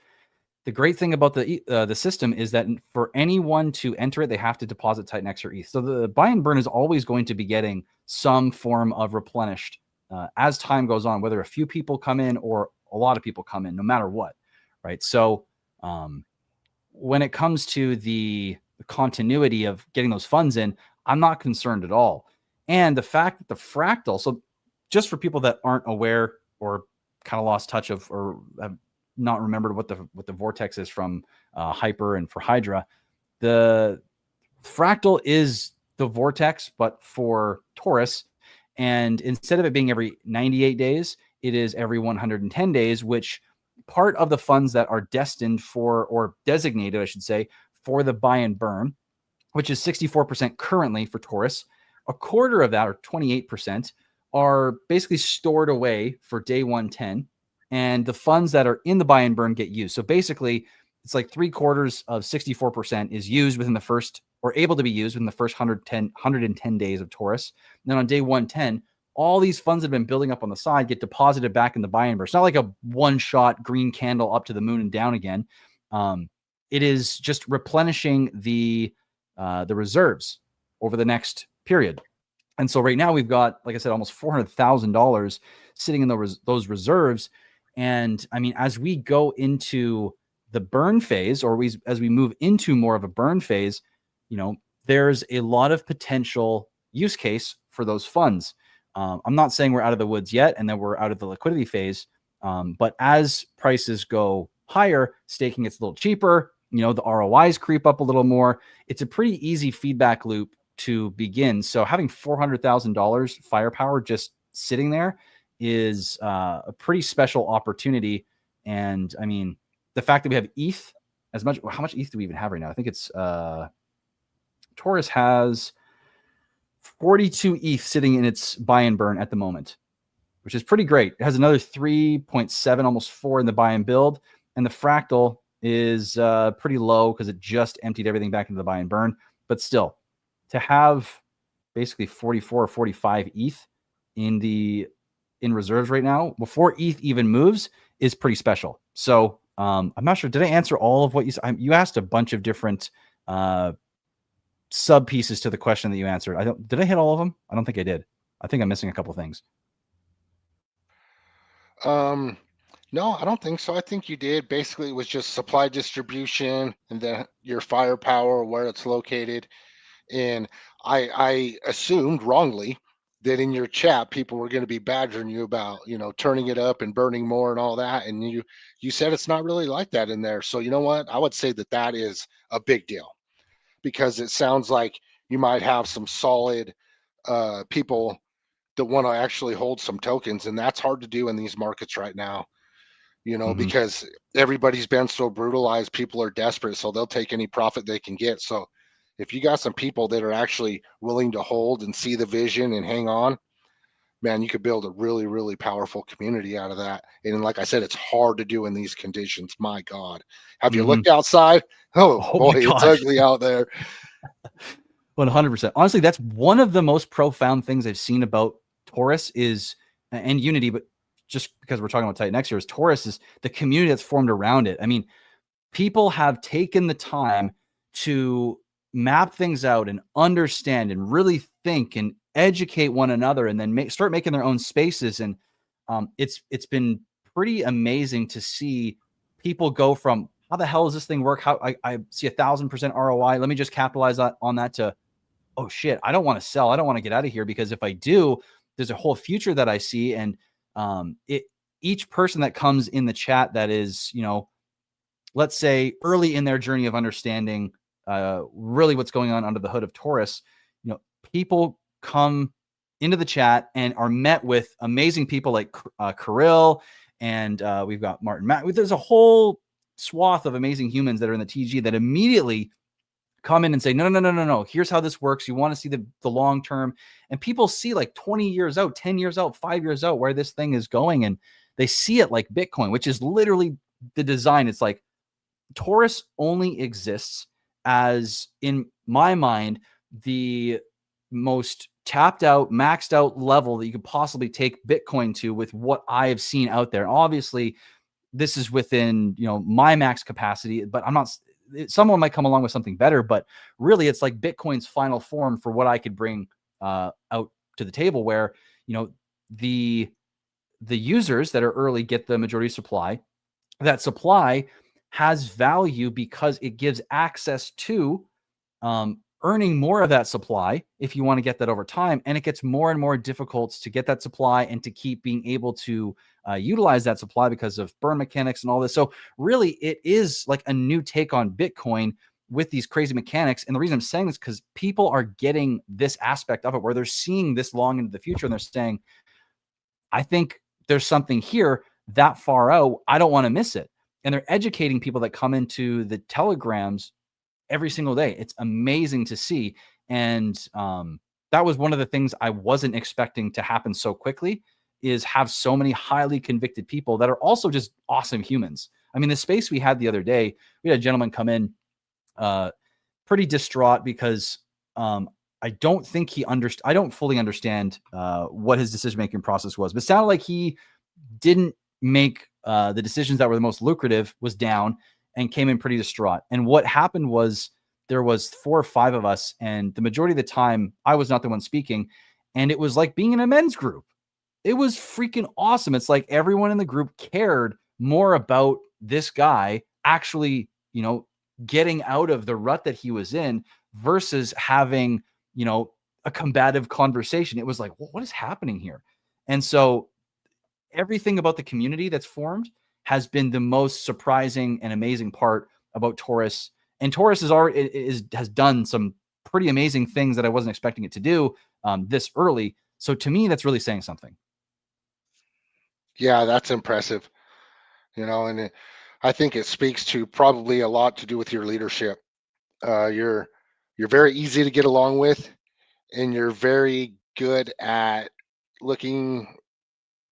the great thing about the system is that for anyone to enter it, they have to deposit TitanX or ETH. So the buy and burn is always going to be getting some form of replenished as time goes on, whether a few people come in or a lot of people come in, no matter what, right? So when it comes to the continuity of getting those funds in, I'm not concerned at all. And the fact that the Fractal, so just for people that aren't aware or kind of lost touch of, or have not remembered what the Vortex is from Hyper and for Hydra, the Fractal is the Vortex, but for Taurus. And instead of it being every 98 days, it is every 110 days, which part of the funds that are destined for, or designated, I should say, for the buy and burn, which is 64% currently for Taurus, a quarter of that, or 28%, are basically stored away for day 110. And the funds that are in the buy and burn get used. So basically, it's like 3/4 of 64% is used within the first, or able to be used within the first 110 days of Taurus. And then on day 110, all these funds that have been building up on the side get deposited back in the buy and burn. It's not like a one-shot green candle up to the moon and down again. It is just replenishing the reserves over the next period. And so right now we've got, like I said, almost $400,000 sitting in those reserves. And I mean, as we go into the burn phase, or as we move into more of a burn phase, there's a lot of potential use case for those funds. I'm not saying we're out of the woods yet and that we're out of the liquidity phase. But as prices go higher, staking gets a little cheaper, the ROIs creep up a little more. It's a pretty easy feedback loop to begin. So having $400,000 firepower just sitting there is a pretty special opportunity. And I mean, the fact that we have ETH how much ETH do we even have right now? I think it's Taurus has 42 ETH sitting in its buy and burn at the moment, which is pretty great. It has another 3.7, almost 4 in the buy and build. And the Fractal is pretty low because it just emptied everything back into the buy and burn. But still, to have basically 44 or 45 ETH in reserves right now before ETH even moves is pretty special. So I'm not sure. Did I answer all of what you asked? A bunch of different sub pieces to the question that you answered. Did I hit all of them? I don't think I did. I think I'm missing a couple things. No, I don't think so. I think you did. Basically, it was just supply distribution and then your firepower, where it's located. And I assumed wrongly that in your chat, people were going to be badgering you about, turning it up and burning more and all that. And you said it's not really like that in there. So you know what? I would say that is a big deal, because it sounds like you might have some solid people that want to actually hold some tokens. And that's hard to do in these markets right now. you know, Mhm. because everybody's been so brutalized. People are desperate, so they'll take any profit they can get. So if you got some people that are actually willing to hold and see the vision and hang on, man, you could build a really, really powerful community out of that. And like I said, it's hard to do in these conditions. My God. Have you Mhm. looked outside? Oh, Oh boy, my it's gosh. ugly out there. 100%. Honestly, that's one of the most profound things I've seen about Taurus is, and Unity, but just because we're talking about TitanX here, is Taurus is the community that's formed around it. I mean, people have taken the time to map things out and understand and really think and educate one another, and then start making their own spaces. And it's been pretty amazing to see people go from, how the hell does this thing work? How I see 1,000% ROI. Let me just capitalize on that, to, oh shit, I don't want to sell. I don't want to get out of here, because if I do, there's a whole future that I see. And each person that comes in the chat that is, let's say early in their journey of understanding really what's going on under the hood of Taurus, people come into the chat and are met with amazing people like Kirill, and we've got Martin Matt. There's a whole swath of amazing humans that are in the TG that immediately come in and say, no. Here's how this works. You want to see the long term. And people see like 20 years out, 10 years out, 5 years out, where this thing is going. And they see it like Bitcoin, which is literally the design. It's like Taurus only exists as, in my mind, the most tapped out, maxed out level that you could possibly take Bitcoin to with what I have seen out there. And obviously, this is within, my max capacity, but I'm not, someone might come along with something better, but really it's like Bitcoin's final form for what I could bring out to the table, where, the users that are early get the majority supply. That supply has value because it gives access to earning more of that supply if you want to get that over time. And it gets more and more difficult to get that supply and to keep being able to utilize that supply because of burn mechanics and all this. So really, it is like a new take on Bitcoin with these crazy mechanics. And the reason I'm saying this is because people are getting this aspect of it, where they're seeing this long into the future and they're saying, I think there's something here that far out. I don't want to miss it. And they're educating people that come into the telegrams every single day. It's amazing to see. And that was one of the things I wasn't expecting to happen so quickly, is have so many highly convicted people that are also just awesome humans. I mean, the space we had the other day, we had a gentleman come in pretty distraught because I don't think I don't fully understand what his decision-making process was, but it sounded like he didn't make the decisions that were the most lucrative, was down, and came in pretty distraught. And what happened was, there was 4 or 5 of us, and the majority of the time I was not the one speaking. And it was like being in a men's group. It was freaking awesome. It's like everyone in the group cared more about this guy actually, getting out of the rut that he was in, versus having, a combative conversation. It was like, well, what is happening here? And so everything about the community that's formed has been the most surprising and amazing part about Taurus. And Taurus has done some pretty amazing things that I wasn't expecting it to do this early. So to me, that's really saying something. Yeah, that's impressive. And I think it speaks to probably a lot to do with your leadership. You're very easy to get along with, and you're very good at looking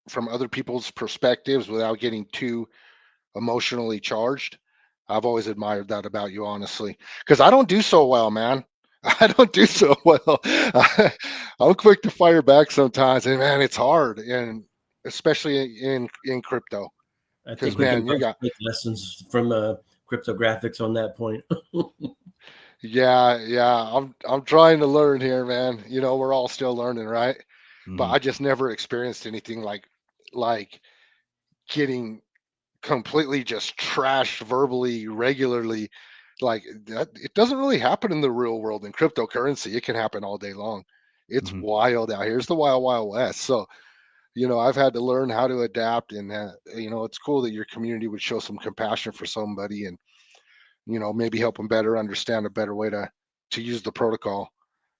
from other people's perspectives without getting too emotionally charged. I've always admired that about you, honestly, because I don't do so well, man. I don't do so well. I'm quick to fire back sometimes, and man, it's hard, and especially in crypto. I Because think we can man, you got take lessons from cryptographics on that point. yeah. I'm trying to learn here, man. We're all still learning, right? But I just never experienced anything like getting completely just trashed verbally regularly. Like that, it doesn't really happen in the real world. In cryptocurrency, it can happen all day long. It's wild out here. It's the wild, wild west. So, I've had to learn how to adapt, and it's cool that your community would show some compassion for somebody, and maybe help them better understand a better way to use the protocol.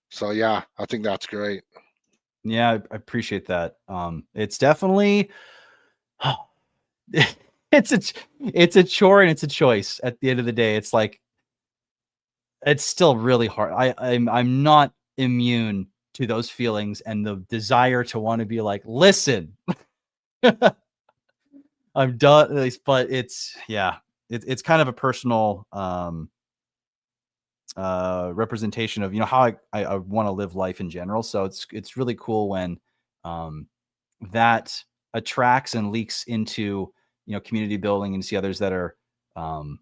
So yeah, I think that's great. Yeah, I appreciate that. It's definitely it's a chore and it's a choice at the end of the day. It's like, it's still really hard. I'm not immune to those feelings and the desire to want to be like, listen, I'm done. But it's kind of a personal representation of, how I want to live life in general. So it's really cool when that attracts and leaks into, community building, and see others that are kind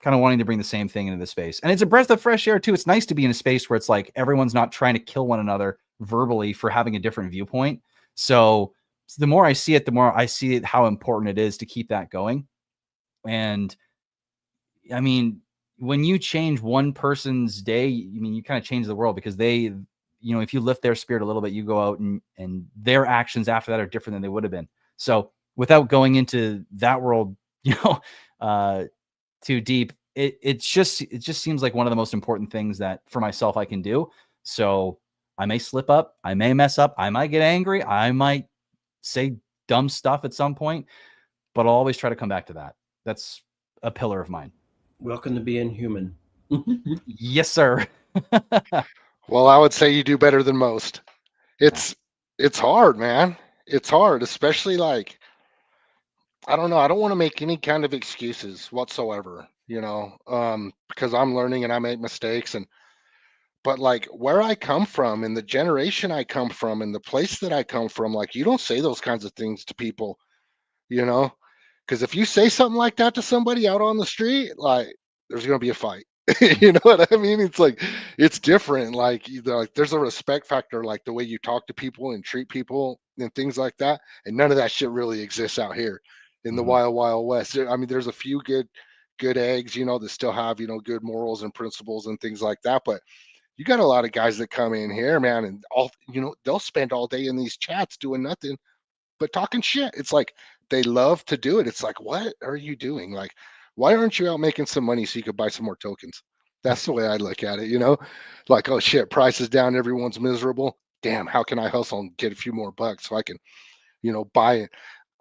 of wanting to bring the same thing into the space. And it's a breath of fresh air too. It's nice to be in a space where it's like everyone's not trying to kill one another verbally for having a different viewpoint. So the more I see it, the more I see how important it is to keep that going. And I mean, when you change one person's day, you kind of change the world, because they, if you lift their spirit a little bit, you go out and their actions after that are different than they would have been. So without going into that world, too deep, it just seems like one of the most important things that for myself I can do. So I may slip up, I may mess up, I might get angry, I might say dumb stuff at some point, but I'll always try to come back to that. That's a pillar of mine. Welcome to being human. Yes, sir. Well, I would say you do better than most. It's hard, man. It's hard, especially like, I don't know. I don't want to make any kind of excuses whatsoever, because I'm learning and I make mistakes. But like where I come from and the generation I come from and the place that I come from, like, you don't say those kinds of things to people, because if you say something like that to somebody out on the street, like, there's going to be a fight. You know what I mean? It's like, it's different. Like, there's a respect factor, like the way you talk to people and treat people and things like that. And none of that shit really exists out here in the wild, wild west. I mean, there's a few good eggs, that still have, good morals and principles and things like that. But you got a lot of guys that come in here, man, and they'll spend all day in these chats doing nothing but talking shit. It's like they love to do it. It's like, what are you doing? Like, why aren't you out making some money so you could buy some more tokens? That's the way I look at it, like, oh shit, price is down, everyone's miserable. Damn, how can I hustle and get a few more bucks so I can, buy it?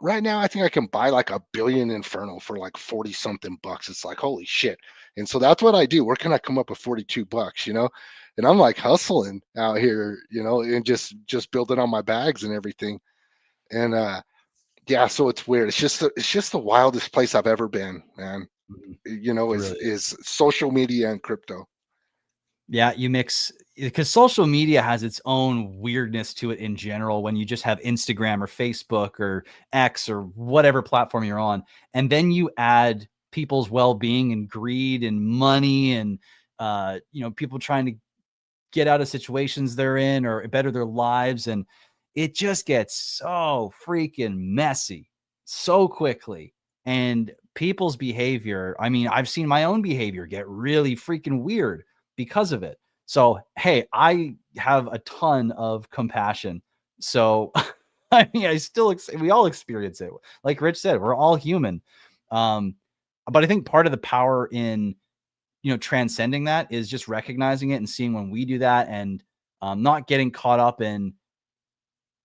Right now, I think I can buy like a billion Inferno for like 40 something bucks. It's like, holy shit. And so that's what I do. Where can I come up with 42 bucks, And I'm like hustling out here, and just building on my bags and everything. And yeah, so it's weird. It's just the wildest place I've ever been, man. Is social media and crypto. Yeah, you mix, because social media has its own weirdness to it in general. When you just have Instagram or Facebook or X or whatever platform you're on, and then you add people's well-being and greed and money and people trying to get out of situations they're in or better their lives, and it just gets so freaking messy so quickly. And people's behavior, I mean, I've seen my own behavior get really freaking weird because of it. So, hey, I have a ton of compassion. So, I mean, we all experience it. Like Rich said, we're all human. But I think part of the power in, transcending that is just recognizing it and seeing when we do that, and not getting caught up in,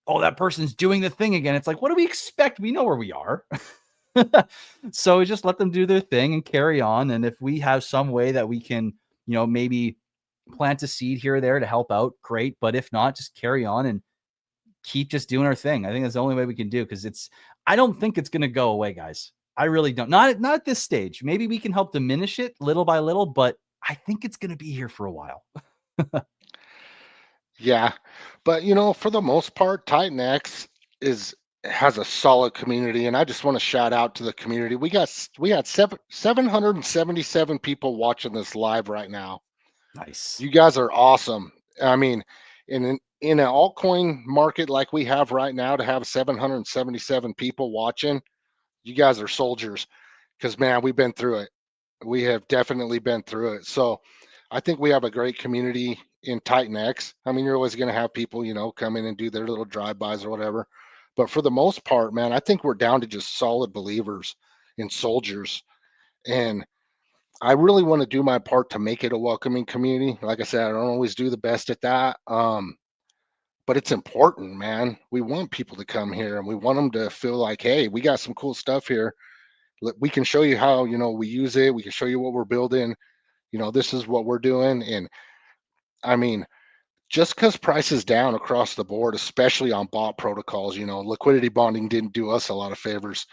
oh, that person's doing the thing again. It's like, what do we expect? We know where we are. So we just let them do their thing and carry on. And if we have some way that we can, maybe plant a seed here or there to help out, great. But if not, just carry on and keep just doing our thing. I think that's the only way we can do, because I don't think it's going to go away, guys. I really don't. Not at this stage. Maybe we can help diminish it little by little, but I think it's going to be here for a while. Yeah, but for the most part, TitanX has a solid community, and I just want to shout out to the community. We had 777 people watching this live right now. Nice. You guys are awesome. I mean, in an altcoin market like we have right now, to have 777 people watching, you guys are soldiers, because man, we've been through it. We have definitely been through it. So I think we have a great community in TitanX. I mean, you're always going to have people, come in and do their little drive-bys or whatever. But for the most part, man, I think we're down to just solid believers and soldiers. And I really want to do my part to make it a welcoming community. Like I said, I don't always do the best at that. But it's important, man. We want people to come here, and we want them to feel like, hey, we got some cool stuff here. We can show you how, we use it. We can show you what we're building. This is what we're doing. And I mean, just because price is down across the board, especially on bot protocols, liquidity bonding didn't do us a lot of favors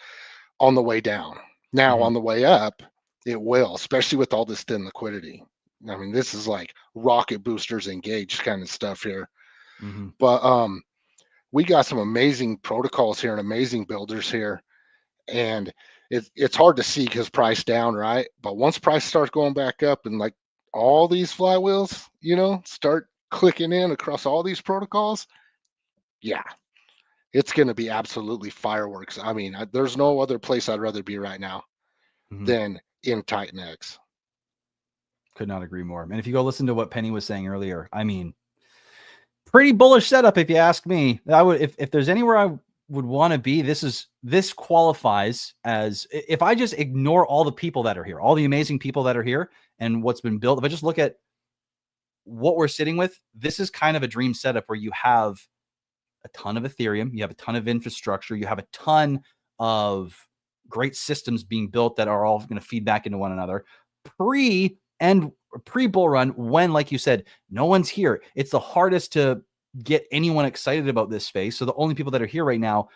on the way down. Now on the way up, it will, especially with all this thin liquidity. I mean, this is like rocket boosters engaged kind of stuff here. But we got some amazing protocols here and amazing builders here. And it's hard to see because price down, right? But once price starts going back up and like all these flywheels, start clicking in across all these protocols, yeah, it's going to be absolutely fireworks. I mean, there's no other place I'd rather be right now than in TitanX. Could not agree more. And if you go listen to what Penny was saying earlier, I mean, pretty bullish setup if you ask me. I would, if there's anywhere I would want to be, this qualifies as, if I just ignore all the people that are here, all the amazing people that are here and what's been built, if I just look at what we're sitting with, this is kind of a dream setup where you have a ton of Ethereum, you have a ton of infrastructure, you have a ton of great systems being built that are all going to feed back into one another pre-bull run, when, like you said, no one's here. It's the hardest to get anyone excited about this space. So the only people that are here right now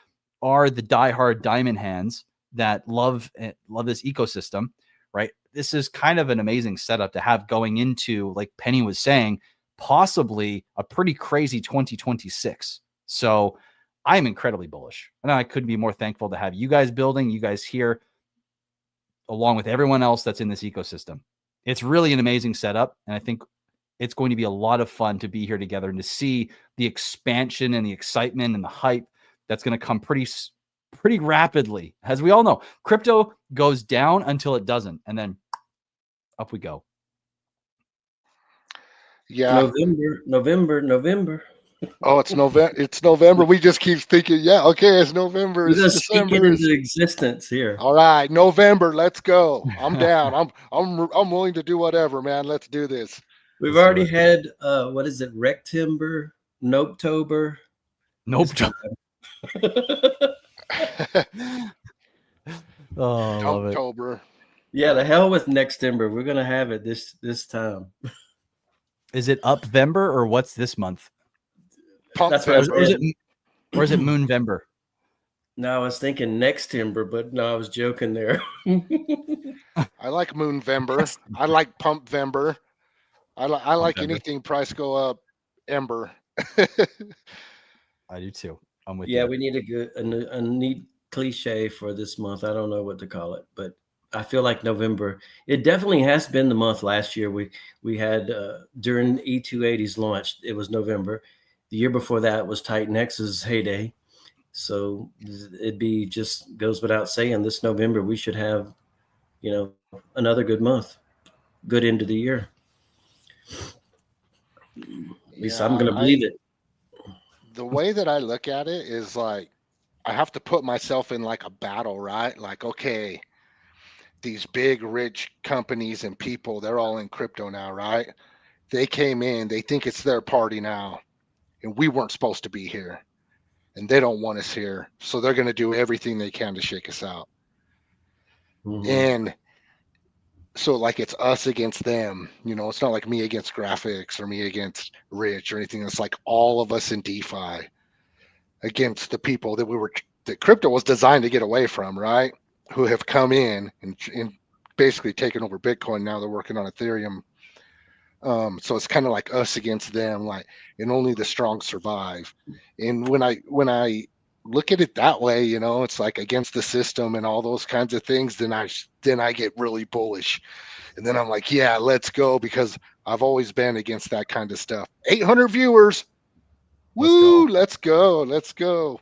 are the diehard diamond hands that love this ecosystem, right? This is kind of an amazing setup to have going into, like Penny was saying, possibly a pretty crazy 2026. So I'm incredibly bullish. And I couldn't be more thankful to have you guys building, you guys here, along with everyone else that's in this ecosystem. It's really an amazing setup. And I think it's going to be a lot of fun to be here together and to see the expansion and the excitement and the hype that's going to come pretty rapidly. As we all know, crypto goes down until it doesn't, and then up we go. Yeah. November. Oh, it's November. It's November. We just keep thinking, yeah, okay, it's November. We're It's just speaking December. into existence here. All right, November. Let's go. I'm down. I'm willing to do whatever, man. Let's do this. We've already had what is it? Rectimber, Nopetober. Oh, love it. October. Yeah, the hell with Nextember. We're gonna have it this time. Is it Upvember or what's this month? That's what I was, or is it Moonvember? No, I was thinking Nextember, but no, I was joking there. I like Moonvember. I like Pumpvember. I like anything price go up Ember. I do too. I'm with you. you. Yeah, we need a neat cliche for this month. I don't know what to call it, but I feel like November. It definitely has been the month. Last year we had during E280's launch, it was November. The year before that was TitanX's heyday. So it'd be just goes without saying, this November we should have, another good month, good end of the year. At least I'm going to believe it. The way that I look at it is like, I have to put myself in like a battle, right? Like, okay, these big rich companies and people, they're all in crypto now, right? They came in, they think it's their party now, and we weren't supposed to be here, and they don't want us here. So they're going to do everything they can to shake us out. And so like it's us against them, it's not like me against graphics or me against Rich or anything. It's like all of us in DeFi against the people that crypto was designed to get away from, right? Who have come in and basically taken over Bitcoin. Now they're working on Ethereum. So it's kind of like us against them, and only the strong survive. And when I look at it that way, it's like against the system and all those kinds of things, then I get really bullish. And then I'm like, yeah, let's go, because I've always been against that kind of stuff. 800 viewers. Woo, let's go. Let's go.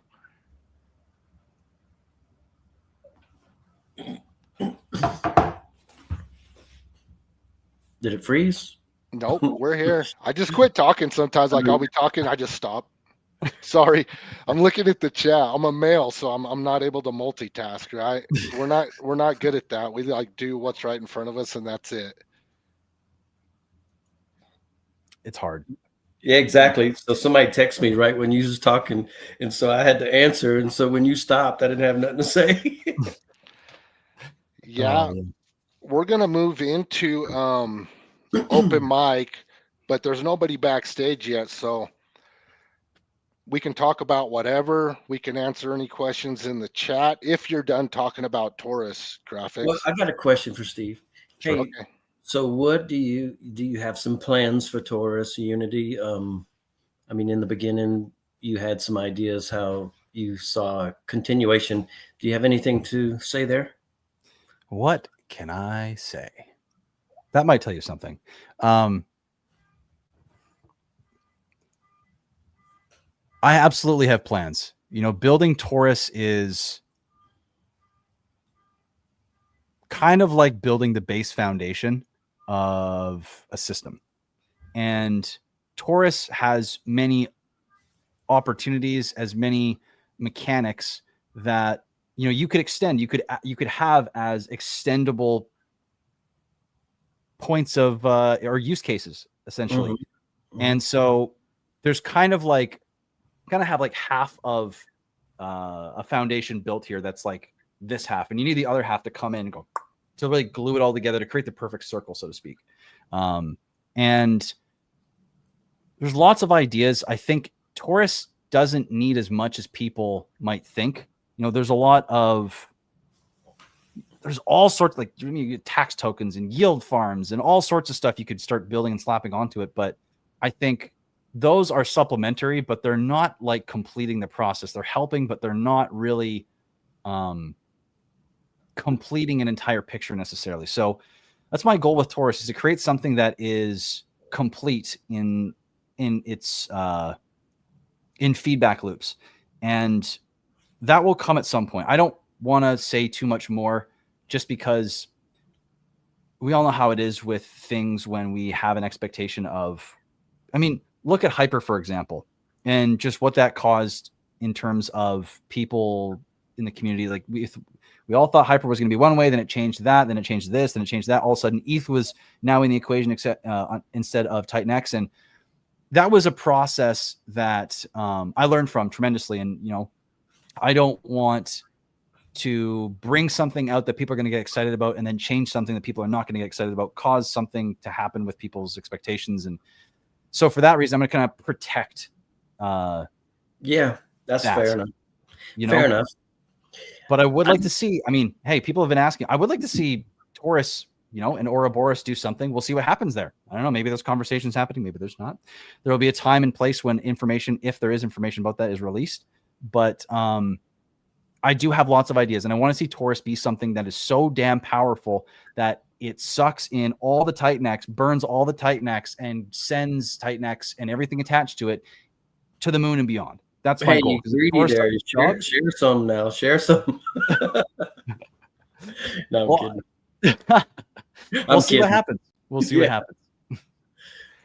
Did it freeze? Nope, we're here. I just quit talking sometimes. Like I'll be talking, I just stop. Sorry, I'm looking at the chat. I'm a male, so I'm not able to multitask. Right? We're not good at that. We do what's right in front of us, and that's it. It's hard. Yeah, exactly. So somebody texted me right when you was talking, and so I had to answer. And so when you stopped, I didn't have nothing to say. Yeah, we're gonna move into open mic, but there's nobody backstage yet, so we can talk about whatever. We can answer any questions in the chat if you're done talking about Taurus graphics. Well, I got a question for Steve. Hey, Okay. so what do you have some plans for Taurus Unity? I mean, in the beginning, you had some ideas how you saw a continuation. Do you have anything to say there? What can I say? That might tell you something. I absolutely have plans. You know, building Taurus is kind of like building the base foundation of a system. And Taurus has many opportunities, as many mechanics that, you know, you could extend, you could have as extendable points of or use cases, essentially. Mm-hmm. And so there's kind of have like half of a foundation built here that's like this half, and you need the other half to come in and go to really glue it all together to create the perfect circle, so to speak. And there's lots of ideas. I think Taurus doesn't need as much as people might think. You know, there's all sorts, like you get tax tokens and yield farms and all sorts of stuff you could start building and slapping onto it. But I think those are supplementary, but they're not like completing the process. They're helping, but they're not really completing an entire picture necessarily. So that's my goal with Taurus, is to create something that is complete in its in feedback loops, and that will come at some point. I don't want to say too much more, just because we all know how it is with things when we have an expectation of, I mean, look at Hyper, for example, and just what that caused in terms of people in the community. Like we all thought Hyper was going to be one way, then it changed that, then it changed this, then it changed that. All of a sudden, ETH was now in the equation instead of TitanX, and that was a process that I learned from tremendously. And, you know, I don't want to bring something out that people are going to get excited about and then change something that people are not going to get excited about, cause something to happen with people's expectations. And so for that reason, I'm going to kind of protect. Yeah, that's fair enough. You know? Fair enough. But I would like to see, I mean, hey, people have been asking, I would like to see Taurus, you know, and Ouroboros do something. We'll see what happens there. I don't know. Maybe there's conversations happening. Maybe there's not. There will be a time and place when information, if there is information about that, is released. But I do have lots of ideas, and I want to see Taurus be something that is so damn powerful that it sucks in all the TitanX, burns all the TitanX, and sends TitanX and everything attached to it to the moon and beyond. That's my goal. Greedy there. Share some now. Share some. No, I'm kidding. We'll see what happens. We'll see what happens.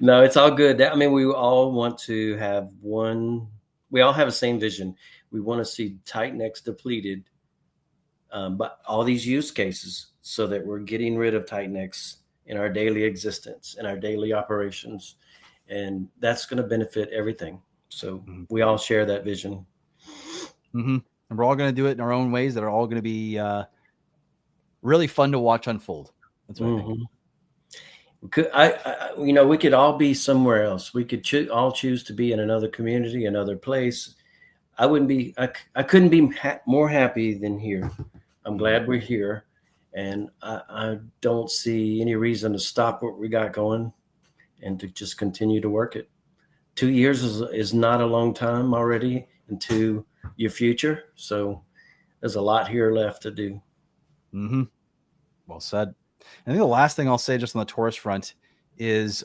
No, it's all good. I mean, we all want to have we all have the same vision. We want to see TitanX depleted by all these use cases, so that we're getting rid of TitanX in our daily existence, in our daily operations. And that's going to benefit everything. So we all share that vision. Mm-hmm. And we're all going to do it in our own ways that are all going to be really fun to watch unfold. That's what I think. We could all be somewhere else. We could all choose to be in another community, another place. I couldn't be more happy than here. I'm glad we're here, and I don't see any reason to stop what we got going and to just continue to work it. 2 years is not a long time already into your future. So there's a lot here left to do. Mm-hmm. Well said. I think the last thing I'll say just on the Taurus front is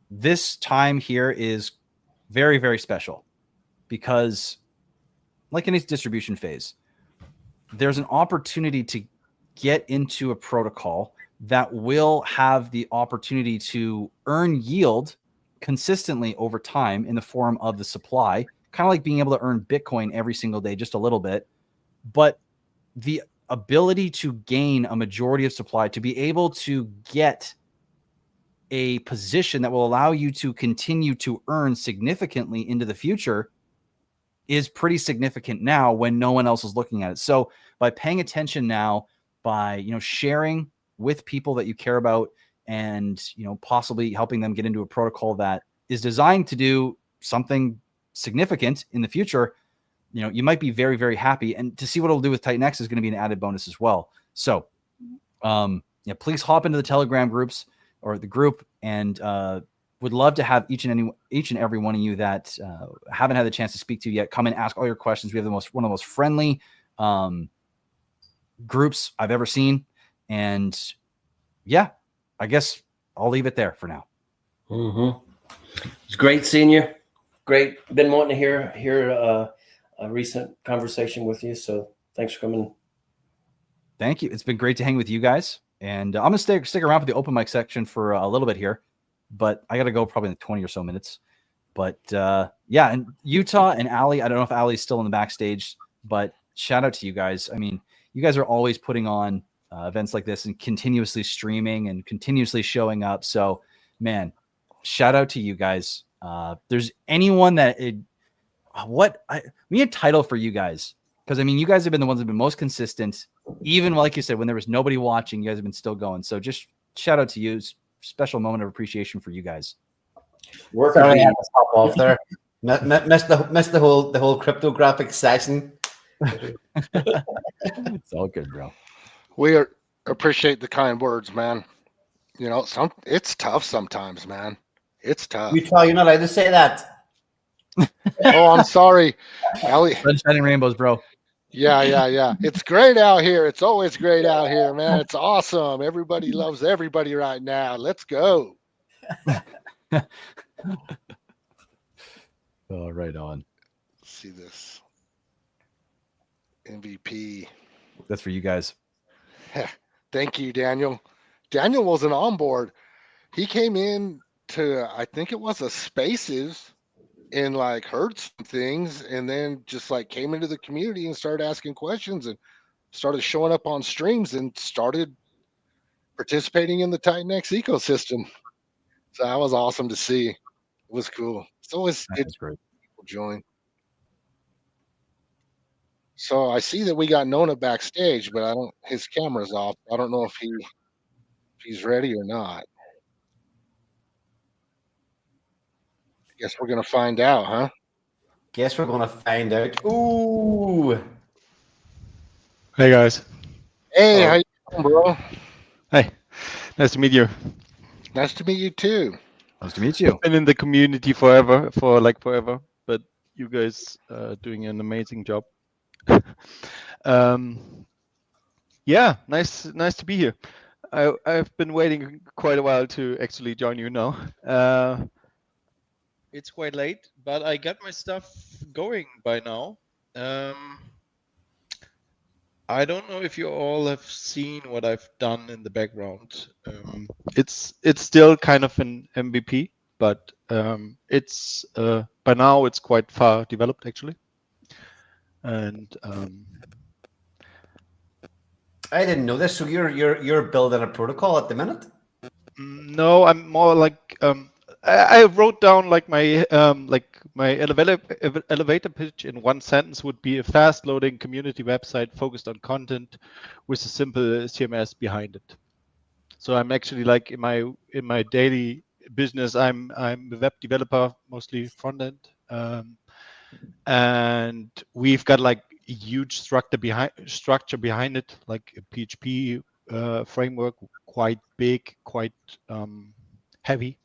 this time here is very, very special, because like in its distribution phase, there's an opportunity to get into a protocol that will have the opportunity to earn yield consistently over time in the form of the supply, kind of like being able to earn Bitcoin every single day, just a little bit, but the ability to gain a majority of supply, to be able to get a position that will allow you to continue to earn significantly into the future is pretty significant now when no one else is looking at it. So by paying attention now by sharing with people that you care about, and possibly helping them get into a protocol that is designed to do something significant in the future, you might be very, very happy. And to see what it'll do with TitanX is going to be an added bonus as well. So please hop into the Telegram groups or the group, and would love to have each and every one of you that haven't had the chance to speak to you yet come and ask all your questions. We have one of the most friendly groups I've ever seen. And yeah, I guess I'll leave it there for now. It's great seeing you. Great. Been wanting to hear a recent conversation with you. So thanks for coming. Thank you. It's been great to hang with you guys. And I'm going to stick around for the open mic section for a little bit here, but I got to go probably in 20 or so minutes. But yeah, and Utah and Ali, I don't know if Ali's still in the backstage, but shout out to you guys. I mean, you guys are always putting on events like this and continuously streaming and continuously showing up. So, man, shout out to you guys. There's anyone that we need a title for you guys, because I mean, you guys have been the ones that have been most consistent. Even like you said, when there was nobody watching, you guys have been still going. So just shout out to you. Special moment of appreciation for you guys. Sorry, I had to stop off there. Missed the whole cryptographic session. It's all good, bro. We appreciate the kind words, man. It's tough sometimes, man. It's tough. Utah, you're not allowed to say that. Oh, I'm sorry, Ali. Sunshine and rainbows, bro. Yeah. It's great out here. It's always great out here, man. It's awesome. Everybody loves everybody right now. Let's go. Oh, right on. Let's see this. MVP. That's for you guys. Thank you, Daniel. Daniel wasn't on board. He came in to, I think it was a Spaces, and like heard some things, and then just like came into the community and started asking questions and started showing up on streams and started participating in the TitanX ecosystem. So that was awesome to see. It was cool. It's always good to people join. So I see that we got Nona backstage, but his camera's off. I don't know if he's ready or not. I guess we're gonna find out, huh? Guess we're gonna find out. Ooh. Hey guys. Hey, how you doing, bro? Hey, nice to meet you. Nice to meet you too. Nice to meet you. Been in the community forever, but you guys are doing an amazing job. Yeah, nice to be here. I've been waiting quite a while to actually join you now. It's quite late, but I got my stuff going by now. I don't know if you all have seen what I've done in the background. It's still kind of an MVP, but it's by now it's quite far developed actually. And I didn't know this. So you're building a protocol at the minute? No, I'm more like I wrote down like my elevator pitch in one sentence would be a fast loading community website focused on content with a simple CMS behind it. So I'm actually like in my daily business, I'm a web developer, mostly front end, and we've got like a huge structure behind it, like a PHP framework, quite big, quite heavy.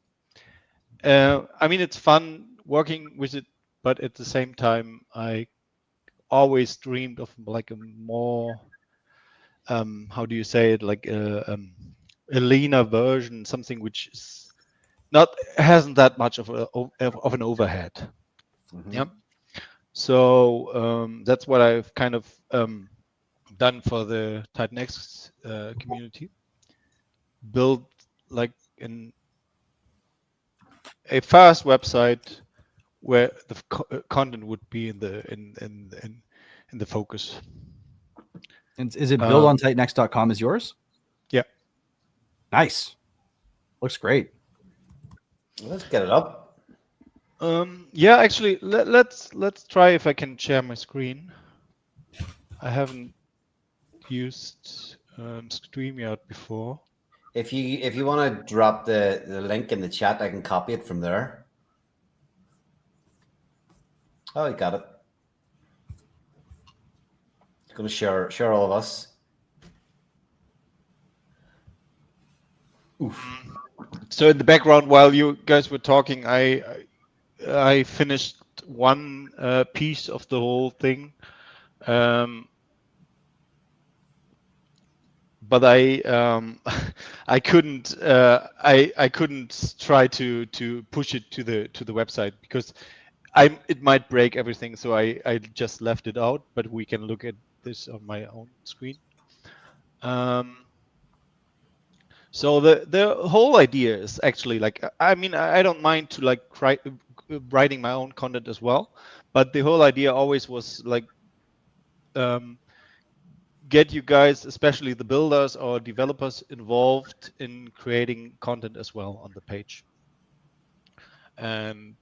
I mean, it's fun working with it, but at the same time, I always dreamed of like a more, how do you say it, like a leaner version, something which is hasn't that much of an overhead. Mm-hmm. Yeah. So that's what I've kind of done for the TitanX community. Build like a fast website where the content would be in the focus. And is it built on TitanX.com is yours? Yeah. Nice. Looks great. Let's get it up. Yeah, actually, let's try if I can share my screen. I haven't used StreamYard before. If you want to drop the link in the chat, I can copy it from there. Oh, you got it. Going to share all of us. Oof. So in the background, while you guys were talking, I finished one piece of the whole thing, but I couldn't I couldn't try to push it to the website because it might break everything. So I just left it out. But we can look at this on my own screen. So the whole idea is actually like, I mean, I don't mind to like writing my own content as well, but the whole idea always was like get you guys, especially the builders or developers, involved in creating content as well on the page. And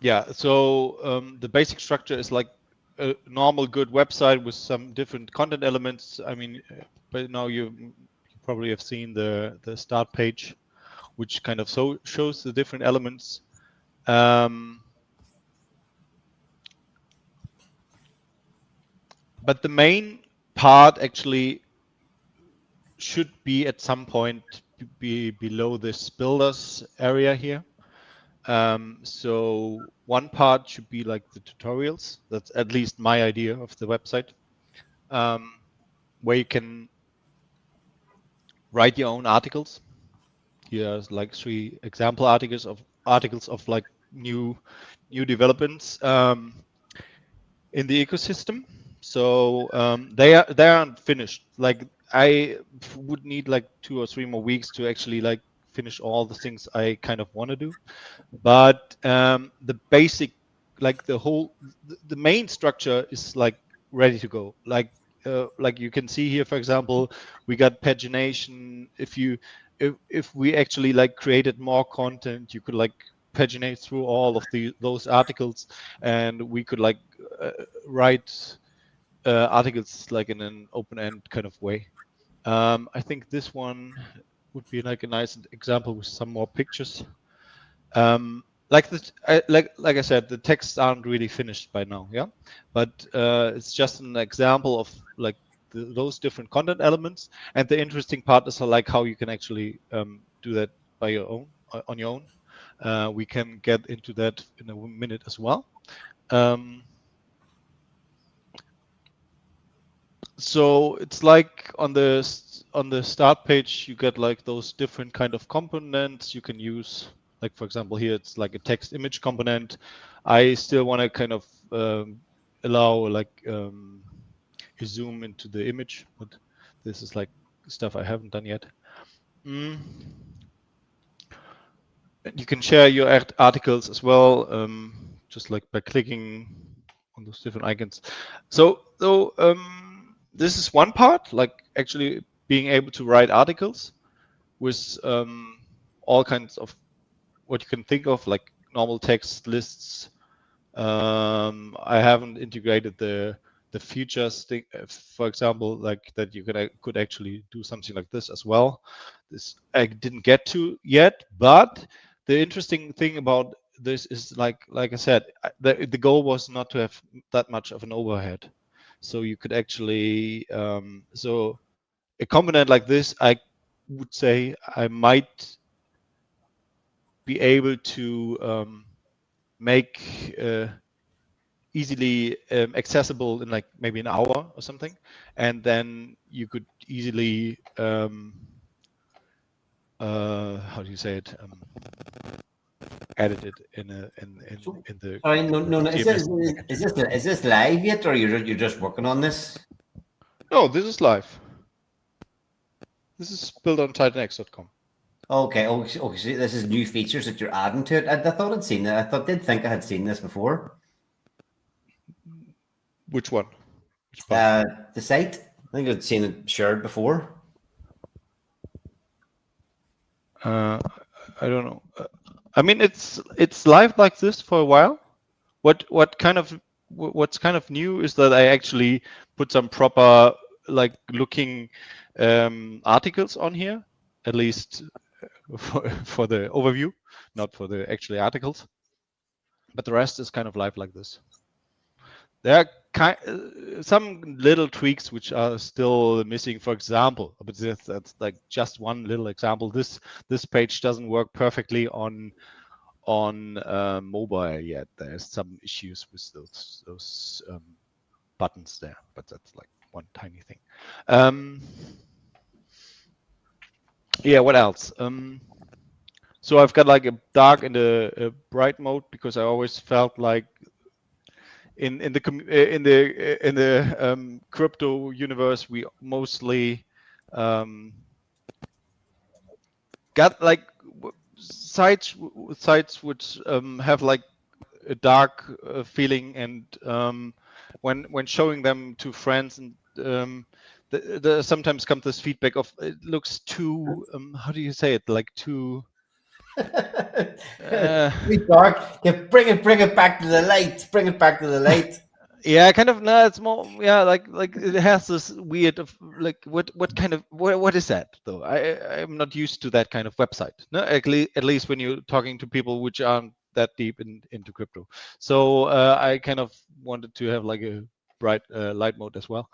yeah, so the basic structure is like a normal good website with some different content elements. I mean, but now you probably have seen the start page, which kind of shows the different elements. But the main part actually should be at some point be below this builders area here. So one part should be like the tutorials. That's at least my idea of the website, where you can write your own articles. Here's like 3 example articles of like new developments in the ecosystem. So they aren't finished. Like I would need like 2 or 3 more weeks to actually like finish all the things I kind of want to do. But the basic, like the main structure is like ready to go. Like you can see here, for example, we got pagination. If we actually like created more content, you could like paginate through all of those articles, and we could like write articles like in an open-end kind of way. I think this one would be like a nice example with some more pictures. Like I said, the texts aren't really finished by now, yeah. But it's just an example of like those different content elements, and the interesting part is like how you can actually do that by your own on your own. We can get into that in a minute as well. So it's like on the start page, you get like those different kind of components you can use. Like for example, here it's like a text image component. I still want to kind of allow like a zoom into the image, but this is like stuff I haven't done yet. You can share your articles as well, just like by clicking on those different icons. So this is one part, like actually being able to write articles with all kinds of what you can think of, like normal text lists. I haven't integrated the features thing, for example, like that you could actually do something like this as well. This I didn't get to yet, but the interesting thing about this is like I said, the goal was not to have that much of an overhead. So you could actually, so a component like this, I would say I might be able to make easily accessible in like maybe an hour or something, and then you could easily how do you say it, edit it in the Sorry, no. Is this live yet, or you're just working on this? No, this is live. This is built on TitanX.com. Okay. Oh, so this is new features that you're adding to it. I thought I'd seen that. Did think I had seen this before. Which one? Which part? The site. I think I'd seen it shared before. I don't know. I mean, it's live like this for a while. What's kind of new is that I actually put some proper like looking articles on here, at least for the overview, not for the actually articles. But the rest is kind of live like this. There are some little tweaks which are still missing. For example, but that's like just one little example. This page doesn't work perfectly on mobile yet. There's some issues with those buttons there, but that's like one tiny thing. Yeah, what else? So I've got like a dark and a bright mode because I always felt like in the crypto universe we mostly got like sites which have like a dark feeling, and when showing them to friends, and the sometimes comes this feedback of it looks too how do you say it, like too Too dark. Yeah, bring it back to the light. Bring it back to the light. Yeah, kind of. No, it's more. Yeah, like it has this weird of like what kind of what is that though? I'm not used to that kind of website. No, at least when you're talking to people which aren't that deep into crypto. So I kind of wanted to have like a bright light mode as well.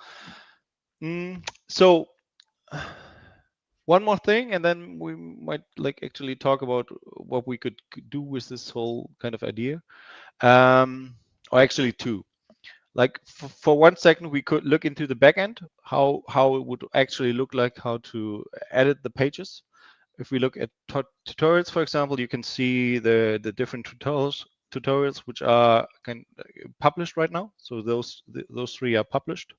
So one more thing, and then we might like actually talk about what we could do with this whole kind of idea. Or actually two. Like for 1 second, we could look into the backend, how it would actually look like, how to edit the pages. If we look at tutorials, for example, you can see the different tutorials which are published right now. So those 3 are published.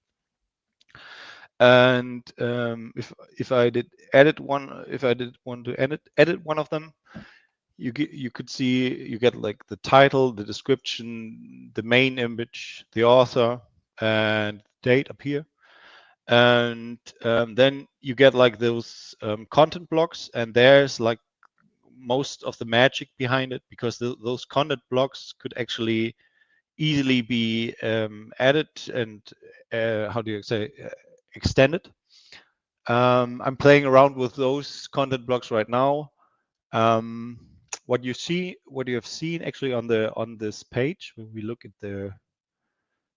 And if I did want to edit one of them, you could see you get like the title, the description, the main image, the author, and date up here, and then you get like those content blocks, and there's like most of the magic behind it, because those content blocks could actually easily be added and how do you say extended. I'm playing around with those content blocks right now. What you have seen actually on this page, when we look at the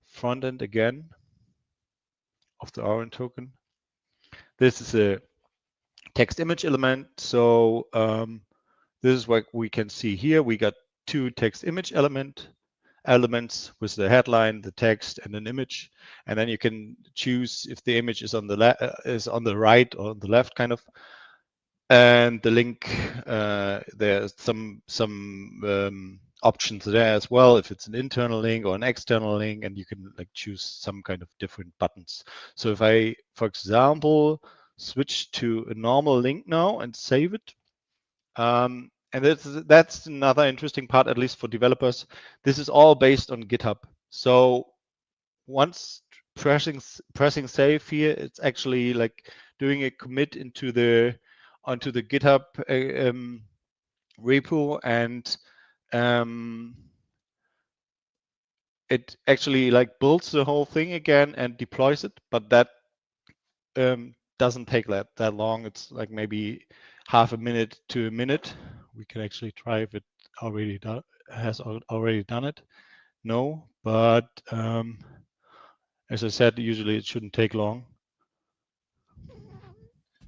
front end again of the Auron token, this is a text image element. So this is what we can see here. We got 2 text image elements with the headline, the text, and an image, and then you can choose if the image is on the right or on the left, kind of. And the link, there's some options there as well, if it's an internal link or an external link, and you can like choose some kind of different buttons. So if I, for example, switch to a normal link now and save it, and that's another interesting part, at least for developers. This is all based on GitHub. So once pressing save here, it's actually like doing a commit onto the GitHub repo, and it actually like builds the whole thing again and deploys it. But that doesn't take that long. It's like maybe half a minute to a minute. We can actually try if it has already done it. No, but as I said, usually it shouldn't take long.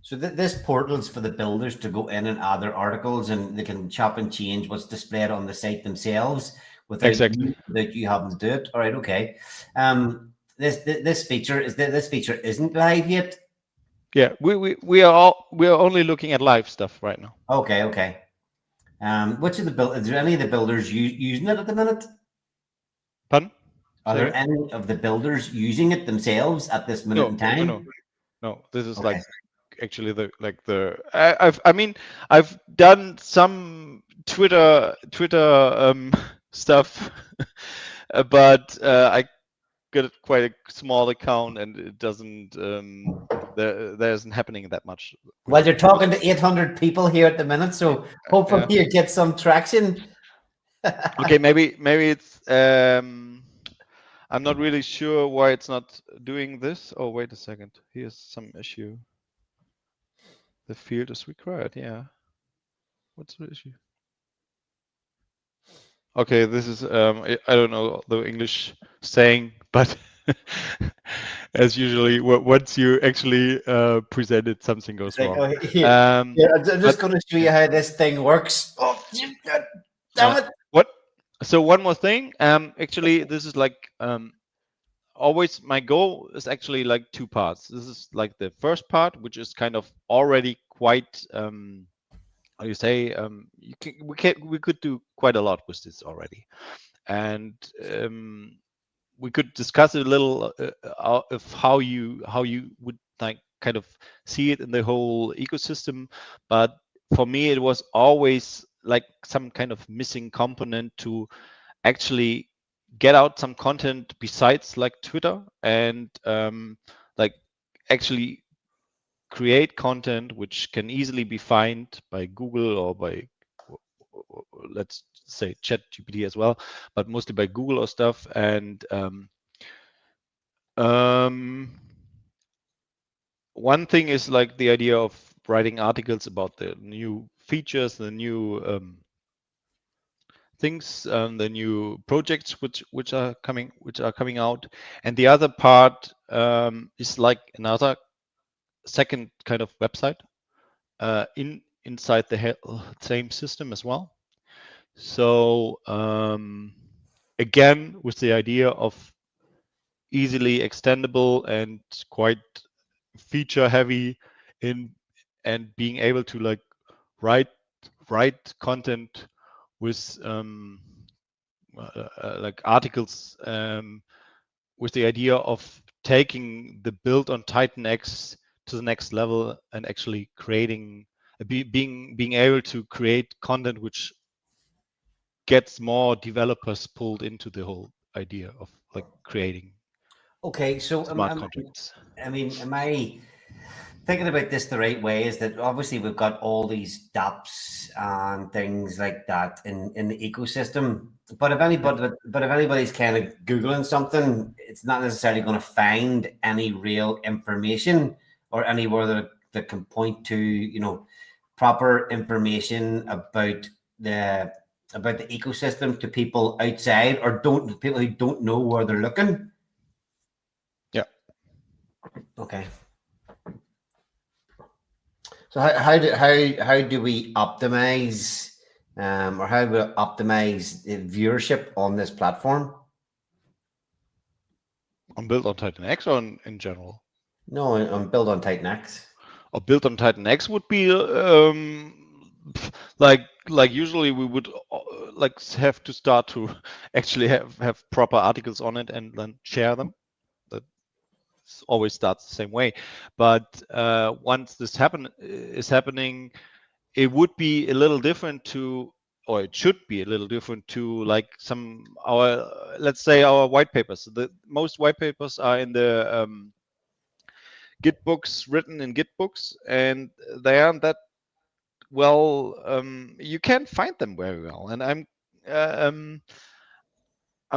So this portal is for the builders to go in and add their articles, and they can chop and change what's displayed on the site themselves without you having to do it. All right, okay. This feature isn't live yet. Yeah, we are only looking at live stuff right now. Okay. Which of the is there any of the builders using it at the minute? Pardon? Are there any of the builders using it themselves at this minute in time? No. This is like actually I've done some Twitter stuff, but I got quite a small account, and it doesn't there isn't happening that much. Well, you're talking to 800 people here at the minute, so hopefully you get some traction. Okay, maybe it's I'm not really sure why it's not doing this. Oh, wait a second. Here's some issue. The field is required. Yeah. What's the issue? Okay, this is I don't know the English saying, but as usually, once you actually present it, something goes Like, wrong. oh, here, I'm just going to show you how this thing works. Oh, damn it! What? So one more thing. Actually, this is like always my goal is actually like two parts. This is like the first part, which is kind of already quite how you say we could do quite a lot with this already, and we could discuss a little of how you would like kind of see it in the whole ecosystem. But for me, it was always like some kind of missing component to actually get out some content besides like Twitter and like actually create content which can easily be found by Google or by, let's say, ChatGPT as well, but mostly by Google or stuff. And one thing is like the idea of writing articles about the new features, the new things, the new projects which are coming out, and the other part is like another second kind of website inside the same system as well. So again, with the idea of easily extendable and quite feature heavy and being able to like write content with like articles with the idea of taking the build on TitanX to the next level and actually creating being able to create content which gets more developers pulled into the whole idea of like creating smart contracts. I mean, am I thinking about this the right way? Is that obviously we've got all these dApps and things like that in the ecosystem, but if anybody's kind of Googling something, it's not necessarily going to find any real information or anywhere that can point to proper information about the ecosystem to people outside or people who don't know where they're looking. Yeah. Okay. So how do we optimize or how do we optimize the viewership on this platform? On Build on TitanX or in general? No, on Build on TitanX. Or Build on TitanX would be like usually we would like have to start to actually have proper articles on it and then share them. That always starts the same way. But once this is happening, it would be a little different to, or it should be a little different to like let's say our white papers. The most white papers are in the Git books, written in Git books, and they aren't that well. You can't find them very well, and I'm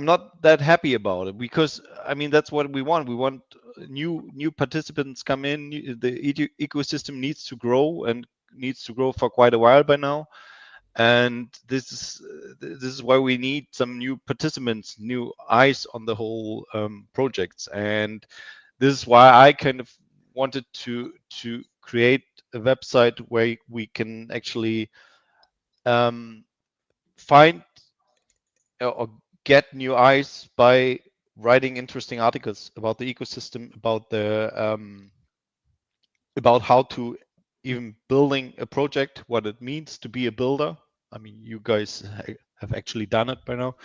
not that happy about it, because I mean that's what we want. We want new participants come in. The ecosystem needs to grow and needs to grow for quite a while by now, and this is why we need some new participants, new eyes on the whole projects. And this is why I kind of wanted to create a website where we can actually find or get new eyes by writing interesting articles about the ecosystem, about about how to even building a project, what it means to be a builder. I mean, you guys have actually done it by now.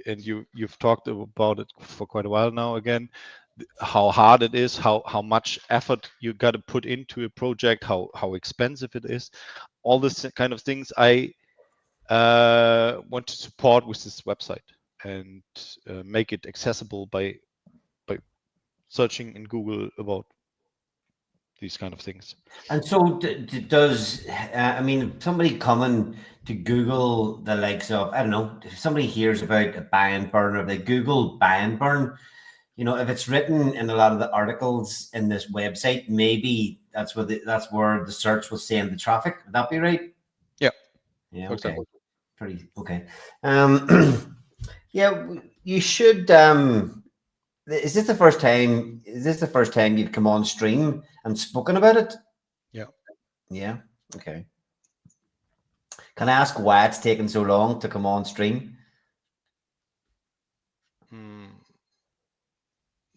And you've talked about it for quite a while now. Again, how hard it is, how much effort you got to put into a project, how expensive it is. All this kind of things I want to support with this website and make it accessible by searching in Google about these kind of things. And so does I mean, somebody coming to Google the likes of, I don't know, if somebody hears about a buy and burn, or if they Google buy and burn, you know, if it's written in a lot of the articles in this website, maybe that's where the search will send the traffic. Would that be right? Yeah. Yeah. For Okay. example. Pretty okay. Yeah, you should. Is this the first time? Is this the first time you've come on stream and spoken about it? Yeah. Yeah. Okay. Can I ask why it's taken so long to come on stream?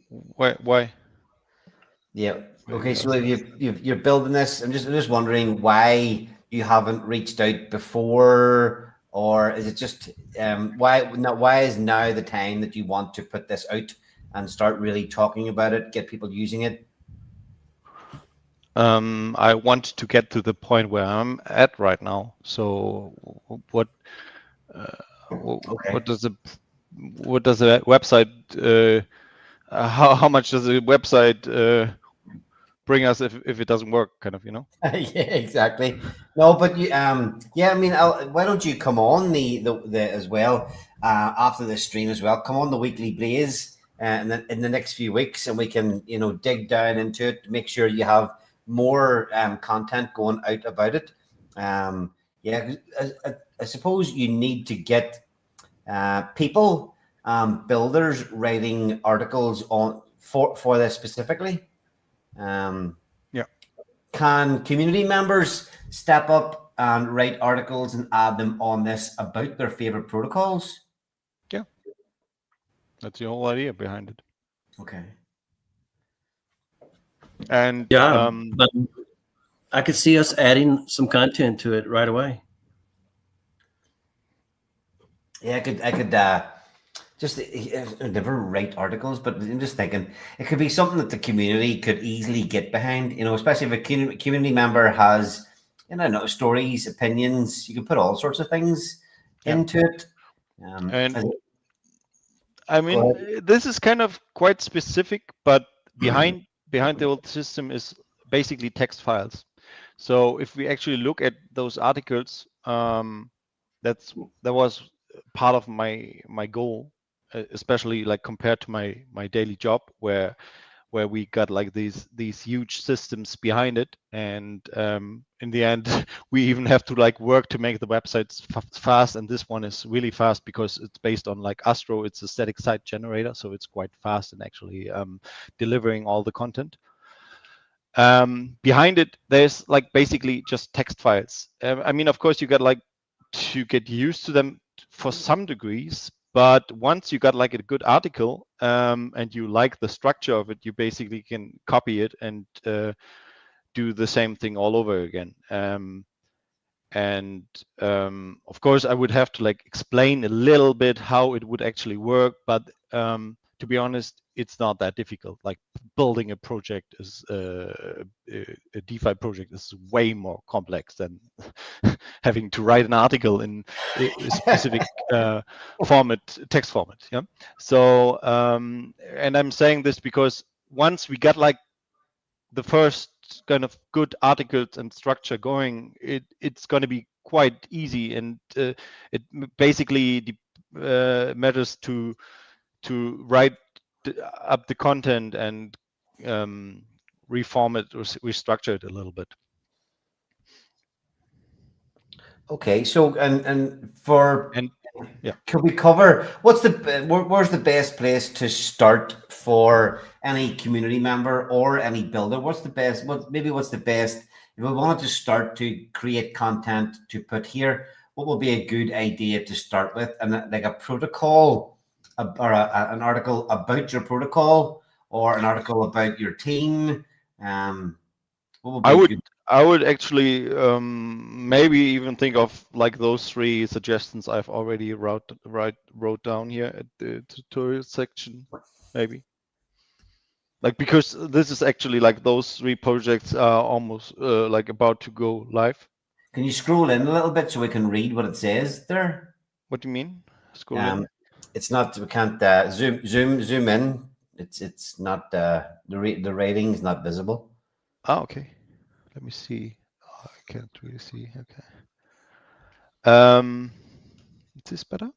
Why? Yeah. Maybe Okay. So ask if you're building this, I'm just wondering why you haven't reached out before, or is it just why is now the time that you want to put this out and start really talking about it, get people using it? I want to get to the point where I'm at right now. So what Okay. what does the website how much does the website bring us if it doesn't work, kind of, you know? Yeah, exactly. No, but you yeah, I mean, why don't you come on the as well after the stream as well? Come on the Weekly Blaze and then in the next few weeks, and we can, you know, dig down into it, make sure you have more content going out about it. Yeah, I suppose you need to get people, builders writing articles on for this specifically. Yeah. Can community members step up and write articles and add them on this about their favorite protocols? Yeah. That's the whole idea behind it. Okay. And yeah, but I could see us adding some content to it right away. Yeah, I could just never write articles, but I'm just thinking it could be something that the community could easily get behind, you know, especially if a community member has, you know, stories, opinions. You can put all sorts of things into it. And I mean, this is kind of quite specific, but behind the old system is basically text files. So if we actually look at those articles, that was part of my goal, especially like compared to my daily job, where we got like these huge systems behind it, and in the end we even have to like work to make the websites fast, and this one is really fast because it's based on like Astro. It's a static site generator, so it's quite fast in actually delivering all the content. Behind it there's like basically just text files. I mean, of course you got like to get used to them for some degrees, but once you got like a good article and you like the structure of it, you basically can copy it and do the same thing all over again. And of course I would have to like explain a little bit how it would actually work, but to be honest, it's not that difficult. Like building a project is a DeFi project is way more complex than having to write an article in a specific format, text format. Yeah. So and I'm saying this because once we got like the first kind of good articles and structure going, it's going to be quite easy, and it basically matters to write up the content and reform it or restructure it a little bit. Okay, so and yeah, could we cover where's the best place to start for any community member or any builder? What's the best if we wanted to start to create content to put here? What would be a good idea to start with? And like a protocol or an article about your protocol or an article about your team? What would be I would actually maybe even think of like those 3 suggestions I've already wrote down here at the tutorial section, maybe. Like, because this is actually like those 3 projects are almost like about to go live. Can you scroll in a little bit so we can read what it says there? What do you mean? Scroll in? It's not. We can't zoom in. It's not. The rating is not visible. Ah, okay. Let me see. Oh, I can't really see. Okay. Is this better?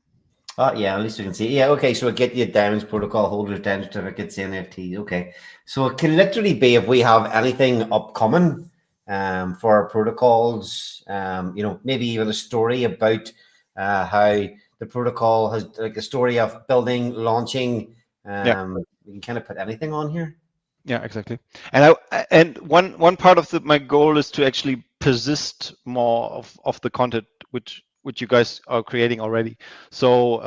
Yeah, at least we can see. Yeah, okay. So it get you diamonds, protocol holders, diamond certificates, NFTs. Okay, so it can literally be if we have anything upcoming for our protocols. You know, maybe even a story about how the protocol has, like a story of building, launching. We can kind of put anything on here. Yeah, exactly. And one part of my goal is to actually persist more of the content which you guys are creating already. So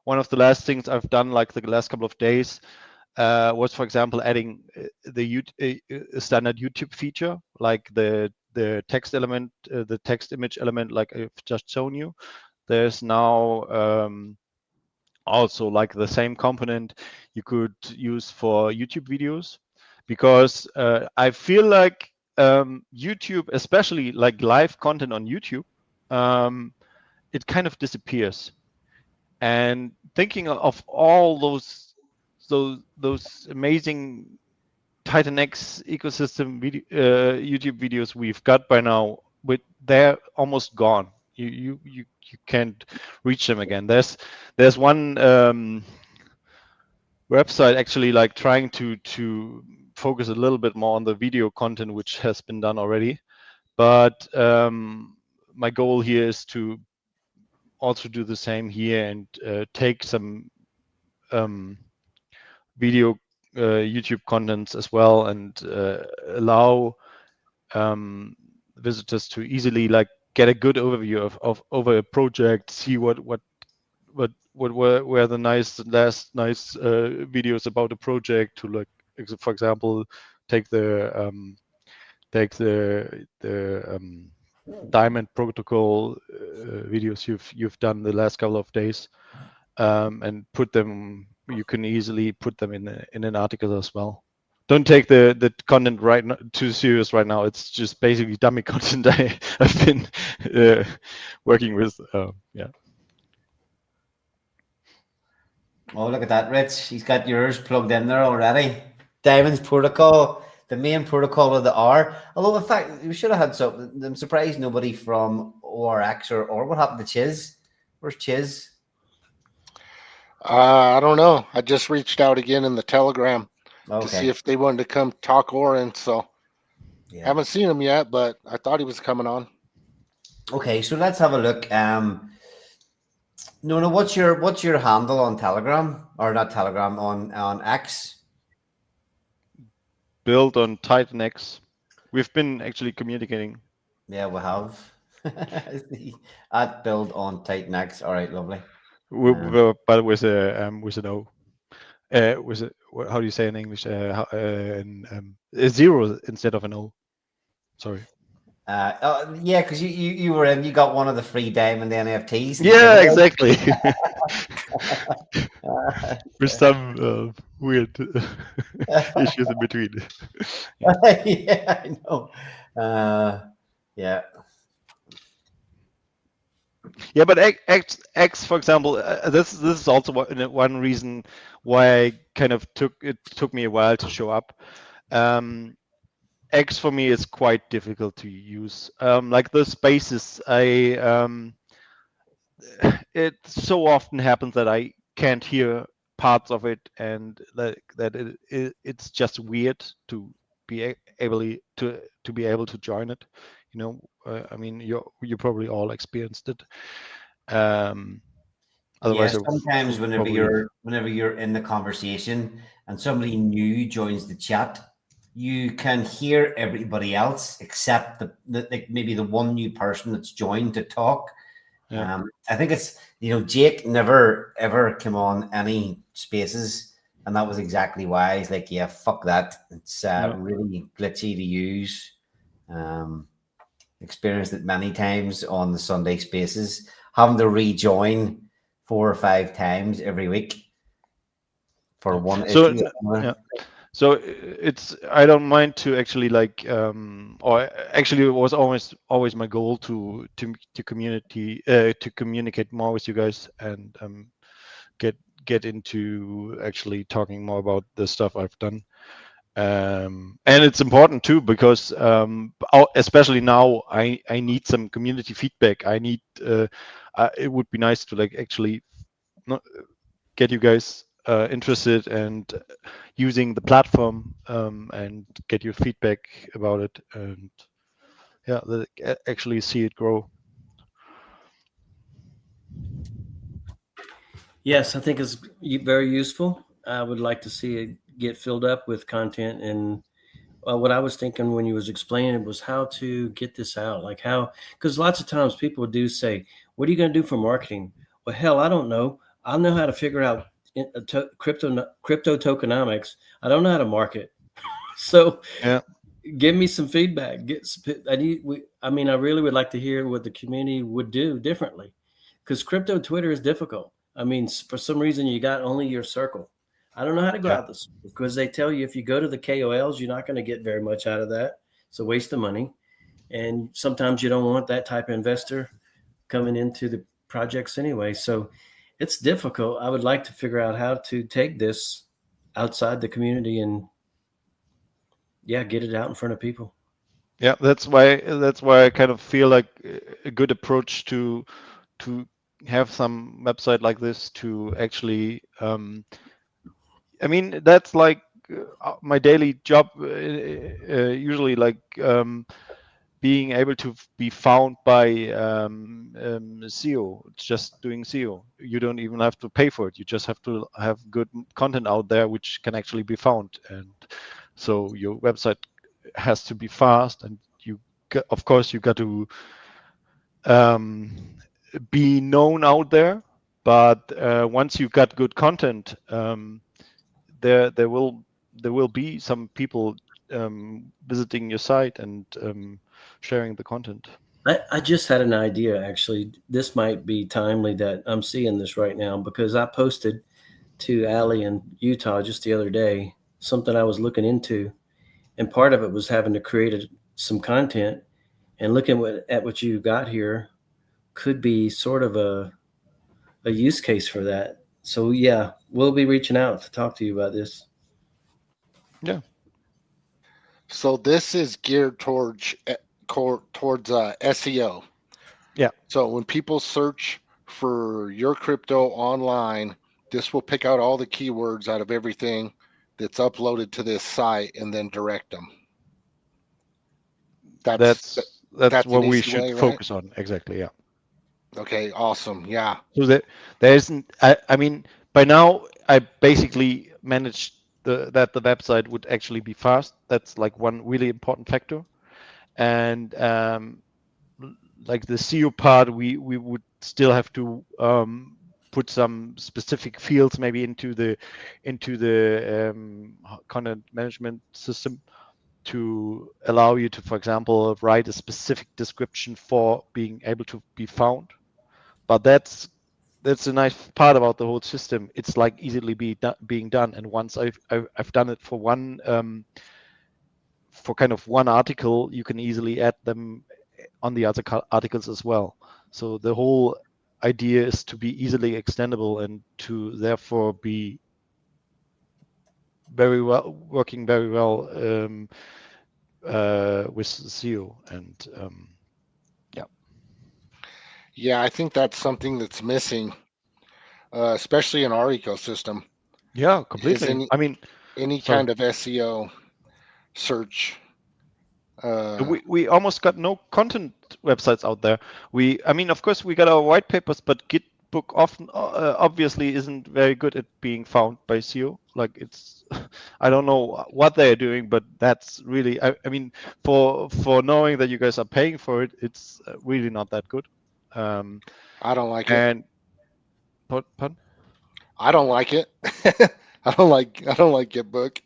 one of the last things I've done, like the last couple of days, was, for example, adding a standard YouTube feature, like the text element, the text image element, like I've just shown you. There's now also like the same component you could use for YouTube videos, because I feel like YouTube, especially like live content on YouTube, it kind of disappears. And thinking of all those amazing TitanX ecosystem YouTube videos we've got by now, they're almost gone. You can't reach them again. There's one website actually like trying to focus a little bit more on the video content which has been done already, but my goal here is to also do the same here and take some video YouTube contents as well, and allow visitors to easily like get a good overview of over a project, see what were the last nice videos about the project, to, like, for example, take the diamond protocol videos you've done the last couple of days, and put them. You can easily put them in an article as well. Don't take the content right now too serious right now. It's just basically dummy content I've been working with. Yeah. Oh, look at that, Rich. He's got yours plugged in there already. Diamonds protocol, the main protocol of the hour. Although, in fact, we should have had something. I'm surprised nobody from ORX or what happened to Chiz? Where's Chiz? I don't know. I just reached out again in the Telegram Okay. to see if they wanted to come talk Orin. So Yeah. haven't seen him yet, but I thought he was coming on. Okay, so let's have a look. No, what's your handle on Telegram, or not Telegram, on X? Build on TitanX. We've been actually communicating. Yeah, we have. At build on TitanX. All right, lovely. But with an O. With a, how do you say in English? A zero instead of an O. Sorry. Yeah, because you were in. You got one of the free diamond NFTs. Yeah, exactly. With some weird issues in between. Yeah, I know. Yeah. Yeah, but X, for example, this is also one reason why I kind of took me a while to show up. X for me is quite difficult to use. Like the spaces, it so often happens that I can't hear parts of it, and that it's just weird to be able to join it. You know, I mean, you probably all experienced it. Otherwise, Yeah, sometimes whenever you're in the conversation and somebody new joins the chat, you can hear everybody else except like maybe the one new person that's joined to talk. Yeah. I think it's, Jake never ever came on any spaces, and that was exactly why. He's like, yeah, fuck that. It's really glitchy to use. Experienced it many times on the Sunday spaces, having to rejoin 4 or 5 times every week for one issue. Yeah. So I don't mind to actually or actually it was always my goal to communicate more with you guys, and get into actually talking more about the stuff I've done. And it's important too because especially now I need some community feedback. I need it would be nice to like actually get you guys interested and using the platform and get your feedback about it, and yeah, actually see it grow. Yes, I think it's very useful. I would like to see it get filled up with content. And what I was thinking when you was explaining it was how to get this out, like how, because lots of times people do say, "What are you going to do for marketing?" Well, hell, I don't know. I know how to figure out crypto tokenomics. I don't know how to market. So yeah, give me some feedback. I mean, I really would like to hear what the community would do differently, because crypto Twitter is difficult. I mean, for some reason, you got only your circle. I don't know how to go out this because they tell you if you go to the KOLs, you're not going to get very much out of that. It's a waste of money. And sometimes you don't want that type of investor coming into the projects anyway. So it's difficult. I would like to figure out how to take this outside the community and get it out in front of people. Yeah, that's why I kind of feel like a good approach to have some website like this to actually I mean, that's like my daily job usually, like being able to be found by SEO. It's just doing SEO. You don't even have to pay for it. You just have to have good content out there which can actually be found. And so your website has to be fast, and of course you got to be known out there. But once you've got good content, there will be some people visiting your site and sharing the content. I just had an idea, actually. This might be timely that I'm seeing this right now, because I posted to Allie in Utah just the other day something I was looking into, and part of it was having to create some content, and looking at what you got here could be sort of a use case for that. So yeah, we'll be reaching out to talk to you about this. Yeah. So this is geared towards SEO. Yeah. So when people search for your crypto online, this will pick out all the keywords out of everything that's uploaded to this site and then direct them. That's what we should way, focus right? on. Exactly. Yeah. Okay. Awesome. Yeah. So there isn't. I mean, by now I basically managed that the website would actually be fast. That's like one really important factor, and like the SEO part, we would still have to put some specific fields maybe into the content management system to allow you to, for example, write a specific description for being able to be found. But that's a nice part about the whole system. It's like easily being done, and once I've done it for one for kind of one article, you can easily add them on the other articles as well. So the whole idea is to be easily extendable and to therefore be working very well with SEO. And yeah, I think that's something that's missing, especially in our ecosystem. Yeah, completely. I mean, any kind of SEO search. We almost got no content websites out there. I mean, of course, we got our white papers, but Gitbook often obviously isn't very good at being found by SEO. Like it's, I don't know what they're doing, but that's really, I mean, for knowing that you guys are paying for it, it's really not that good. I don't like it. Pardon? I don't like it. I don't like Gitbook.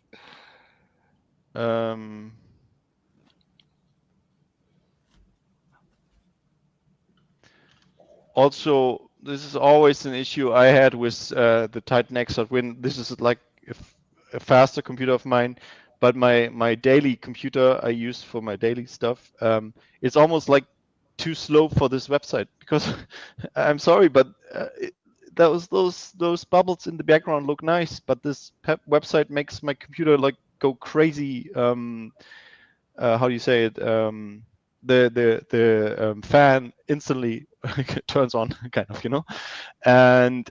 Also, this is always an issue I had with the TitanX Army. This is like a faster computer of mine, but my daily computer I use for my daily stuff, it's almost like too slow for this website, because I'm sorry, but those bubbles in the background look nice, but this website makes my computer like go crazy. How do you say it? The fan instantly turns on, kind of, and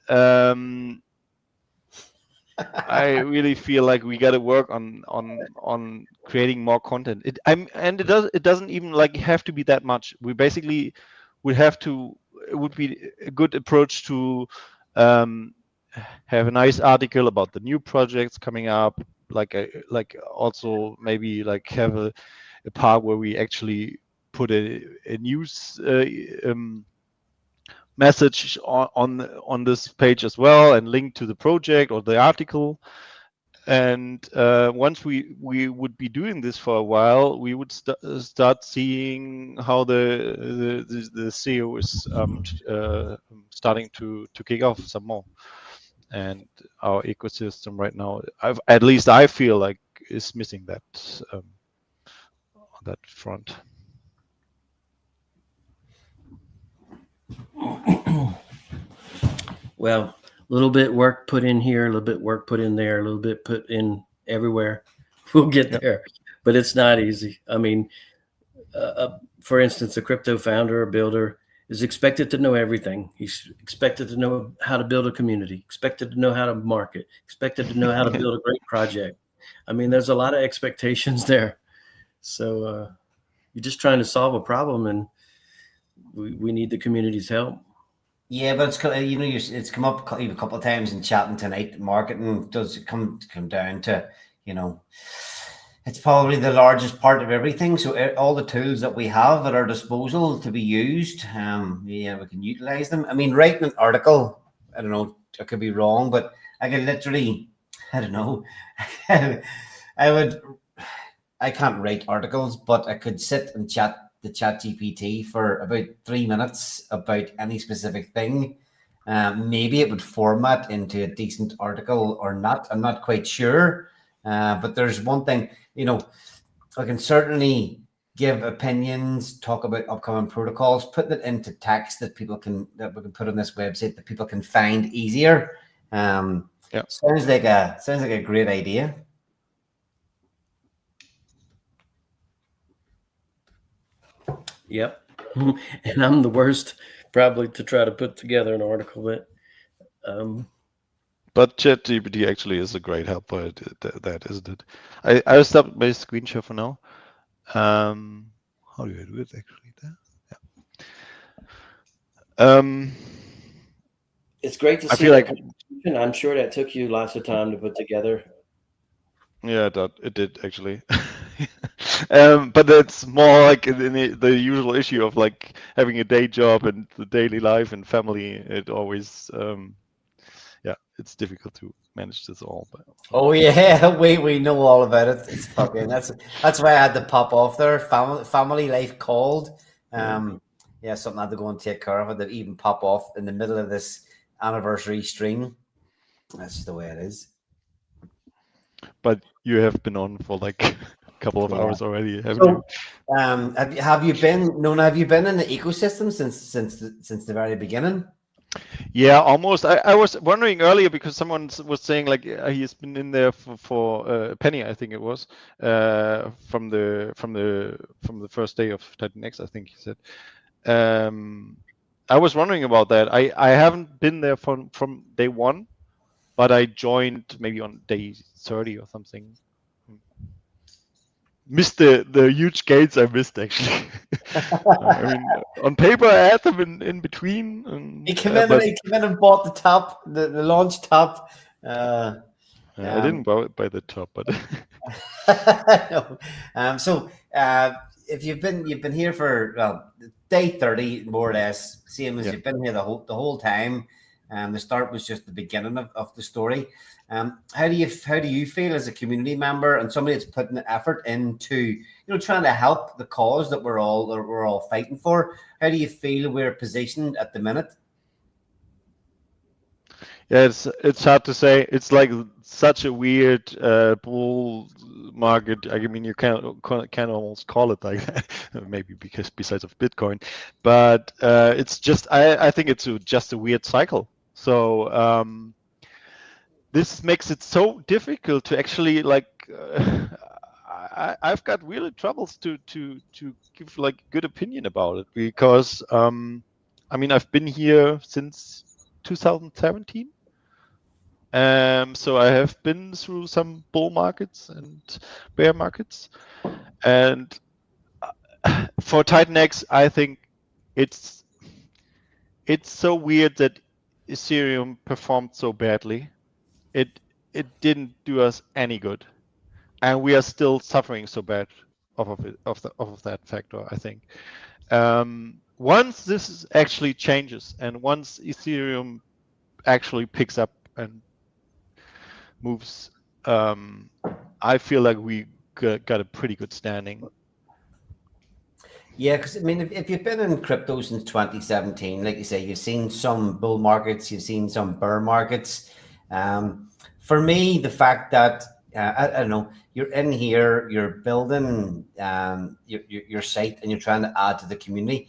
I really feel like we got to work on creating more content. It doesn't even like have to be that much. We basically would have to. It would be a good approach to have a nice article about the new projects coming up. Like also maybe like have a part where we actually put a news message on this page as well, and link to the project or the article. And once we would be doing this for a while, we would start seeing how the SEO is starting to kick off some more. And our ecosystem right now, at least I feel like, is missing that on that front. Well, a little bit work put in here, a little bit work put in there, a little bit put in everywhere. We'll get there, but it's not easy. I mean, for instance, a crypto founder or builder is expected to know everything. He's expected to know how to build a community, expected to know how to market, expected to know how to build a great project. I mean, there's a lot of expectations there. So you're just trying to solve a problem, and we need the community's help. Yeah, but it's it's come up a couple of times in chatting tonight. Marketing does come down to, it's probably the largest part of everything. So all the tools that we have at our disposal to be used, we can utilize them. I mean, writing an article, I don't know, I could be wrong, but I could literally, I don't know, I can't write articles, but I could sit and chat the ChatGPT for about 3 minutes about any specific thing. Maybe it would format into a decent article or not. I'm not quite sure. But there's one thing, I can certainly give opinions, talk about upcoming protocols, putting it into text that we can put on this website that people can find easier. Sounds like a great idea. Yep. And I'm the worst probably to try to put together an article, but ChatGPT actually is a great help for that, isn't it? I'll stop my screen share for now. How do I do it actually there? It's great to see. I feel like I'm sure that took you lots of time to put together. Yeah, it did actually. But it's more like the usual issue of like having a day job and the daily life and family. It always, it's difficult to manage this all. But oh yeah, we know all about it. It's fucking that's why I had to pop off there. Family life called. Something I had to go and take care of. I had to even pop off in the middle of this anniversary stream. That's just the way it is. But you have been on for like a couple of hours already, haven't you? Have you been in the ecosystem since the very beginning? Yeah, almost. I was wondering earlier because someone was saying like he's been in there for Penny, I think it was, from the first day of TitanX, I think he said. I was wondering about that. I haven't been there from day one, but I joined maybe on day 30 or something. Missed the huge gates. I missed actually. I mean, on paper I had them in between. And, he came in and bought the launch top. I didn't buy the top, but no. So if you've been here for day 30 more or less, same as you've been here the whole time. The start was just the beginning of the story. How do you feel as a community member and somebody that's putting the effort into trying to help the cause that we're all fighting for? How do you feel we're positioned at the minute? Yeah, it's hard to say. It's like such a weird bull market. I mean, you can almost call it like that, maybe because besides of Bitcoin, but it's just I think it's just a weird cycle. So this makes it so difficult to actually like I've got really troubles to give like good opinion about it, because I mean, I've been here since 2017. So I have been through some bull markets and bear markets, and for TitanX, I think it's so weird that Ethereum performed so badly. It didn't do us any good, and we are still suffering so bad off of that factor, I think. Once this actually changes, and once Ethereum actually picks up and moves, I feel like we got a pretty good standing. Yeah, because I mean, if you've been in crypto since 2017, like you say, you've seen some bull markets, you've seen some bear markets. For me, the fact that I don't know, you're in here, you're building your site, and you're trying to add to the community.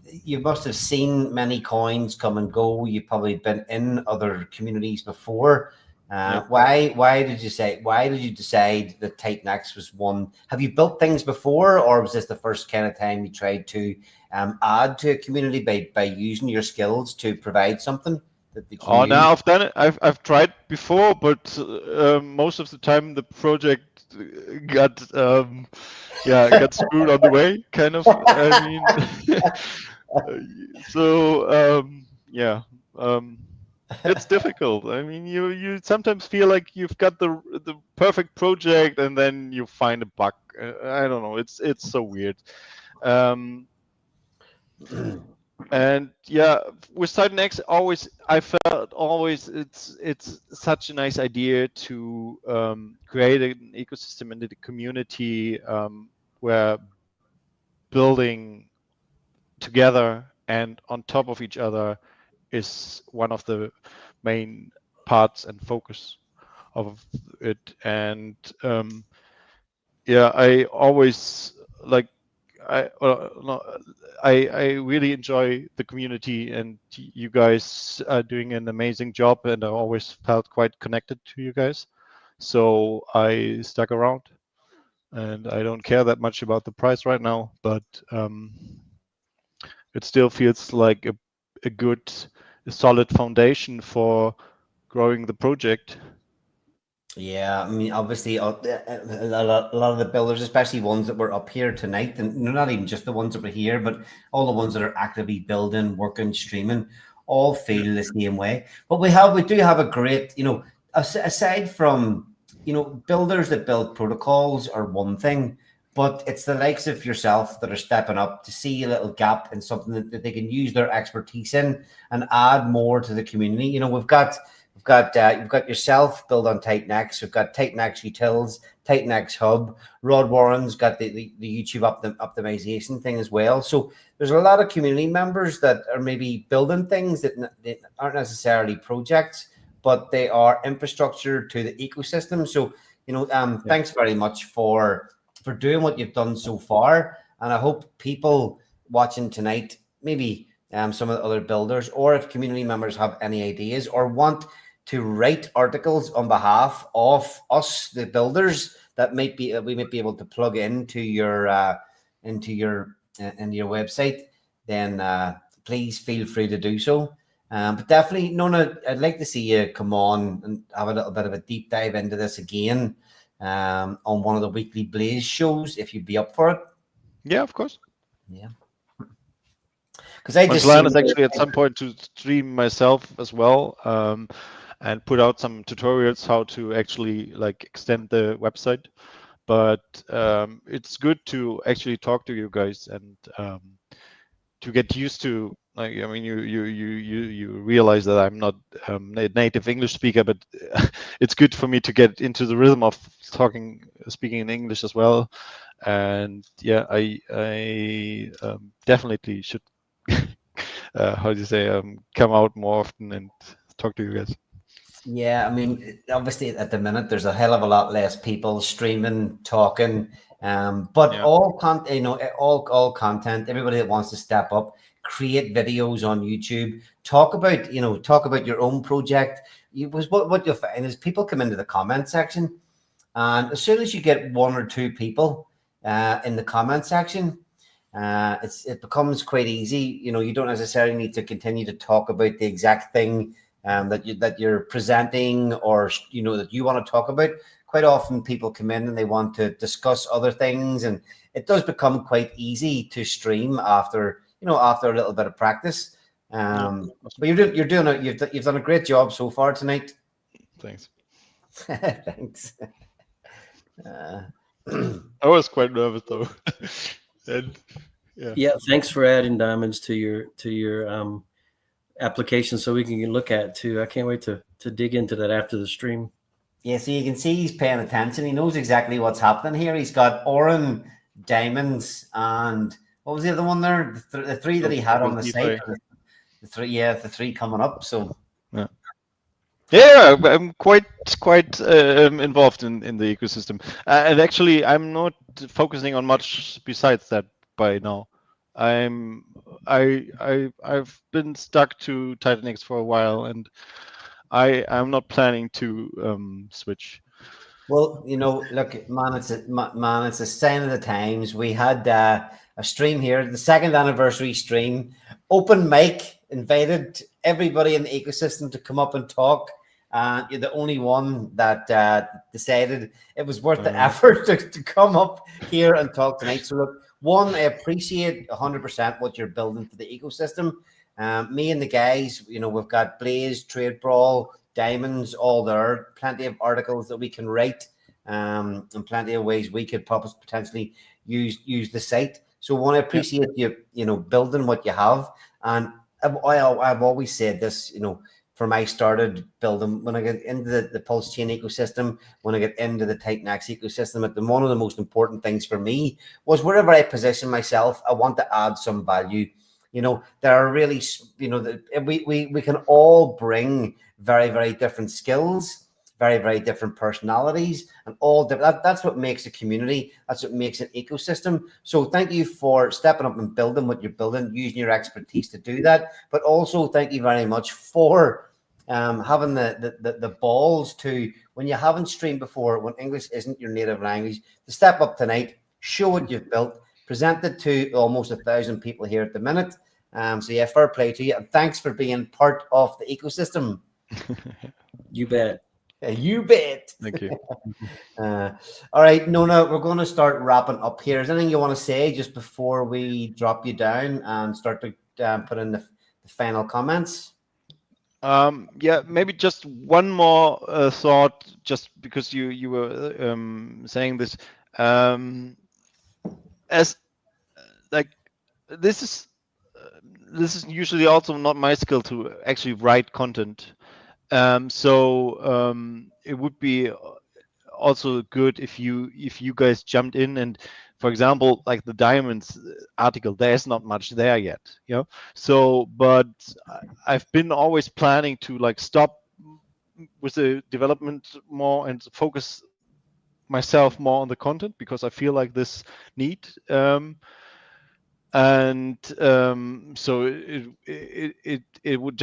You must have seen many coins come and go. You've probably been in other communities before. Why did you decide that TitanX was one? Have you built things before, or was this the first kind of time you tried to add to a community by using your skills to provide something that they can use? Now I've done it. I've tried before, but most of the time the project got screwed on the way, kind of. I mean, so it's difficult. I mean, you sometimes feel like you've got the perfect project, and then you find a bug. I don't know. It's so weird. And yeah, with TitanX, I felt it's such a nice idea to create an ecosystem in the community where building together and on top of each other is one of the main parts and focus of it. And I always like I really enjoy the community, and you guys are doing an amazing job, and I always felt quite connected to you guys, so I stuck around. And I don't care that much about the price right now, but it still feels like a good, solid foundation for growing the project. Yeah, I mean, obviously, a lot of the builders, especially ones that were up here tonight, and not even just the ones that were here, but all the ones that are actively building, working, streaming, all feel the same way. But we do have a great, aside from, builders that build protocols are one thing, but it's the likes of yourself that are stepping up to see a little gap in something that they can use their expertise in and add more to the community. We've got yourself build on TitanX. We've got TitanX Utils, TitanX Hub. Rod Warren's got the YouTube optimization thing as well. So there's a lot of community members that are maybe building things that aren't necessarily projects, but they are infrastructure to the ecosystem. So thanks very much for doing what you've done so far, and I hope people watching tonight, maybe some of the other builders, or if community members have any ideas or want to write articles on behalf of us, the builders, that we might be able to plug into your website, then please feel free to do so. But definitely, Nona, I'd like to see you come on and have a little bit of a deep dive into this again on one of the weekly Blaze shows, if you'd be up for it. Yeah, of course. Yeah. Because my plan is actually at some point to stream myself as well, and put out some tutorials how to actually extend the website. But it's good to actually talk to you guys and to get used to. I mean, you realize that I'm not a native English speaker, but it's good for me to get into the rhythm of speaking in English as well. And yeah, I definitely should come out more often and talk to you guys. Yeah, I mean, obviously at the minute there's a hell of a lot less people streaming, talking, but all content, all content, everybody that wants to step up, create videos on YouTube, talk about your own project. What you'll find is people come into the comment section And as soon as you get one or two people in the comment section, it becomes quite easy. You know, you don't necessarily need to continue to talk about the exact thing that you're presenting, or you know, that you want to talk about. Quite often people come in and they want to discuss other things, and it does become quite easy to stream after a little bit of practice. But you've done a great job so far tonight. Thanks. Thanks. I was quite nervous though. And yeah, thanks for adding diamonds to your application so we can look at it too. I can't wait to dig into that after the stream. Yeah, so you can see he's paying attention. He knows exactly what's happening here. He's got Oran, diamonds, and what was the other one there? The three that he had on the site. The three coming up. So yeah, I'm quite involved in the ecosystem, and actually, I'm not focusing on much besides that by now. I've been stuck to TitanX for a while, and I'm not planning to switch. Well, you know, look, man, it's a sign of the times. We had a stream here, the 2nd anniversary stream, open mic, invited everybody in the ecosystem to come up and talk. You're the only one that decided it was worth the effort to come up here and talk tonight. So look, one, I appreciate 100% what you're building for the ecosystem. Me and the guys, you know, we've got Blaze, Trade Brawl, Diamonds, all there. Plenty of articles that we can write, and plenty of ways we could potentially use the site. So I want to appreciate you know, building what you have. And I've always said this, you know, from I started building, when I get into the Pulse Chain ecosystem, when I get into the TitanX ecosystem, one of the most important things for me was wherever I position myself, I want to add some value. You know, there are really, you know, we can all bring very, very different skills, very, very different personalities, and that's what makes a community. That's what makes an ecosystem. So thank you for stepping up and building what you're building, using your expertise to do that. But also thank you very much for having the balls to, when you haven't streamed before, when English isn't your native language, to step up tonight, show what you've built, present it to almost 1,000 people here at the minute. So yeah, fair play to you, and thanks for being part of the ecosystem. You bet. You bet. Thank you. All right, Nona, we're going to start wrapping up here. Is there anything you want to say just before we drop you down and start to put in the final comments? Yeah, maybe just one more thought, just because you were saying this, as like this is usually also not my skill to actually write content. So it would be also good if you guys jumped in and, for example, like the diamonds article, there's not much there yet, you know. So, but I've been always planning to like stop with the development more and focus myself more on the content, because I feel like this need. So it would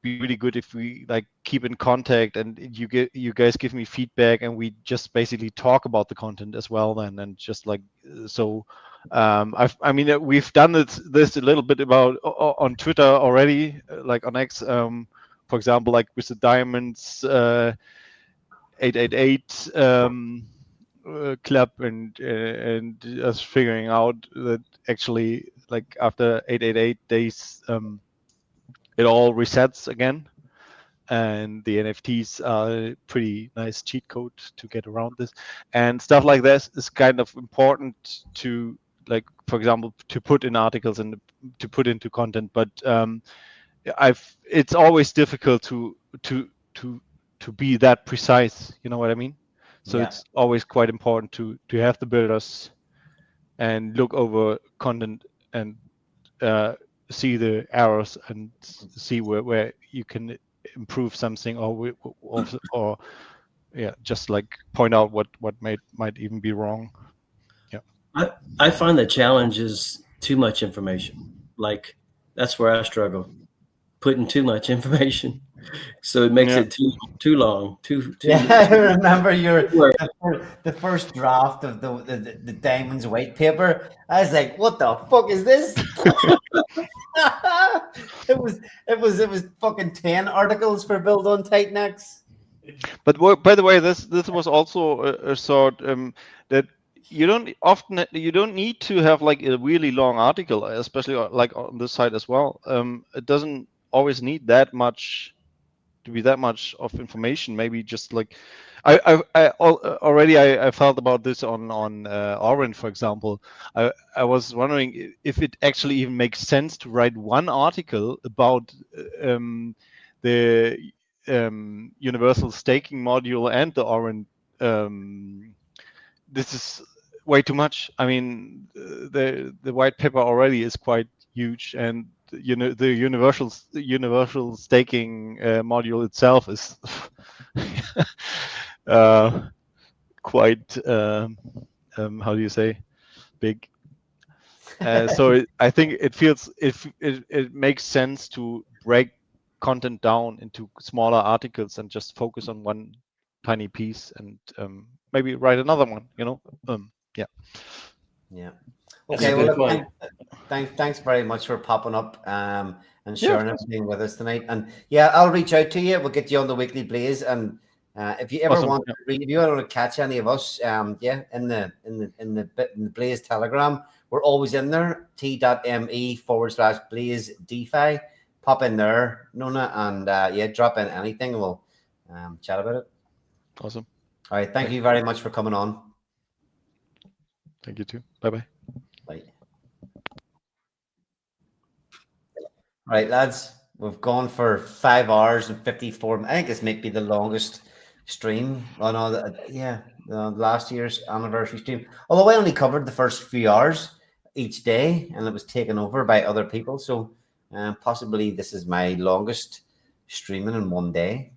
be really good if we like keep in contact, and you guys give me feedback, and we just basically talk about the content as well then, and just like so. I mean we've done this a little bit about on Twitter already, like on X, for example, like with the diamonds 888 club, and us figuring out that actually like after 888 days it all resets again, and the NFTs are a pretty nice cheat code to get around this, and stuff like this is kind of important to, like, for example, to put in articles and to put into content. But it's always difficult to be that precise, you know what I mean? So Yeah. it's always quite important to have the builders and look over content and see the errors and see where you can improve something, or yeah, just like point out what might even be wrong. Yeah, I find the challenge is too much information. Like that's where I struggle, putting too much information. So it makes it too long. Yeah, I remember the first draft of the Diamonds white paper. I was like, "What the fuck is this?" it was fucking 10 articles for Build on TitanX. But by the way, this was also a sort that you don't need to have like a really long article, especially like on this side as well. It doesn't always need that much to be that much of information. Maybe just like I already felt about this on Orange, for example. I was wondering if it actually even makes sense to write one article about the universal staking module and the Orange. This is way too much. I mean, the white paper already is quite huge, and the universal staking module itself is quite how do you say, big. So I think it makes sense to break content down into smaller articles and just focus on one tiny piece and maybe write another one. Yeah. Okay, well, look, thanks very much for popping up and sharing everything with us tonight. And I'll reach out to you. We'll get you on the Weekly Blaze. And if you ever want to read, if you want to catch any of us, in the Blaze Telegram, we're always in there. t.me/Blaze DeFi. Pop in there, Nona, and drop in anything. We'll chat about it. Awesome. All right, thank you very much for coming on. Thank you too. Bye-bye. Bye. All right, lads, we've gone for 5 hours and 54. I think this might be the longest stream on last year's anniversary stream. Although I only covered the first few hours each day, and it was taken over by other people. So possibly this is my longest streaming in one day.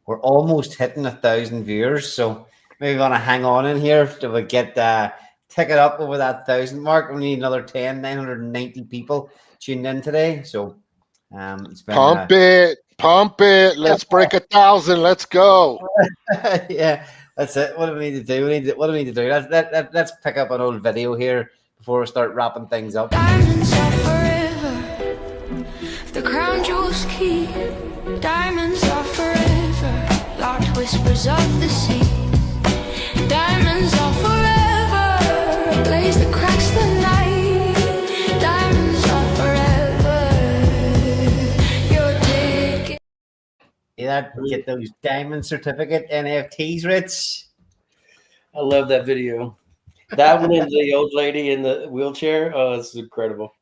We're almost hitting 1,000 viewers, so maybe want to hang on in here to get ticket up over that 1,000 mark. We need another 990 people tuned in today. So it's been, pump it. Let's break 1,000. Let's go. Yeah, that's it. What do we need to do? What do we need to do? Let's pick up an old video here before we start wrapping things up. Diamonds are forever. The crown jewels keep. Diamonds are forever. Locked whispers of the sea. Diamonds are forever. Blaze that cracks the night. Diamonds are forever. Your ticket. Get those diamond certificate NFTs, Rich. I love that video. That one and the old lady in the wheelchair. Oh, it's incredible.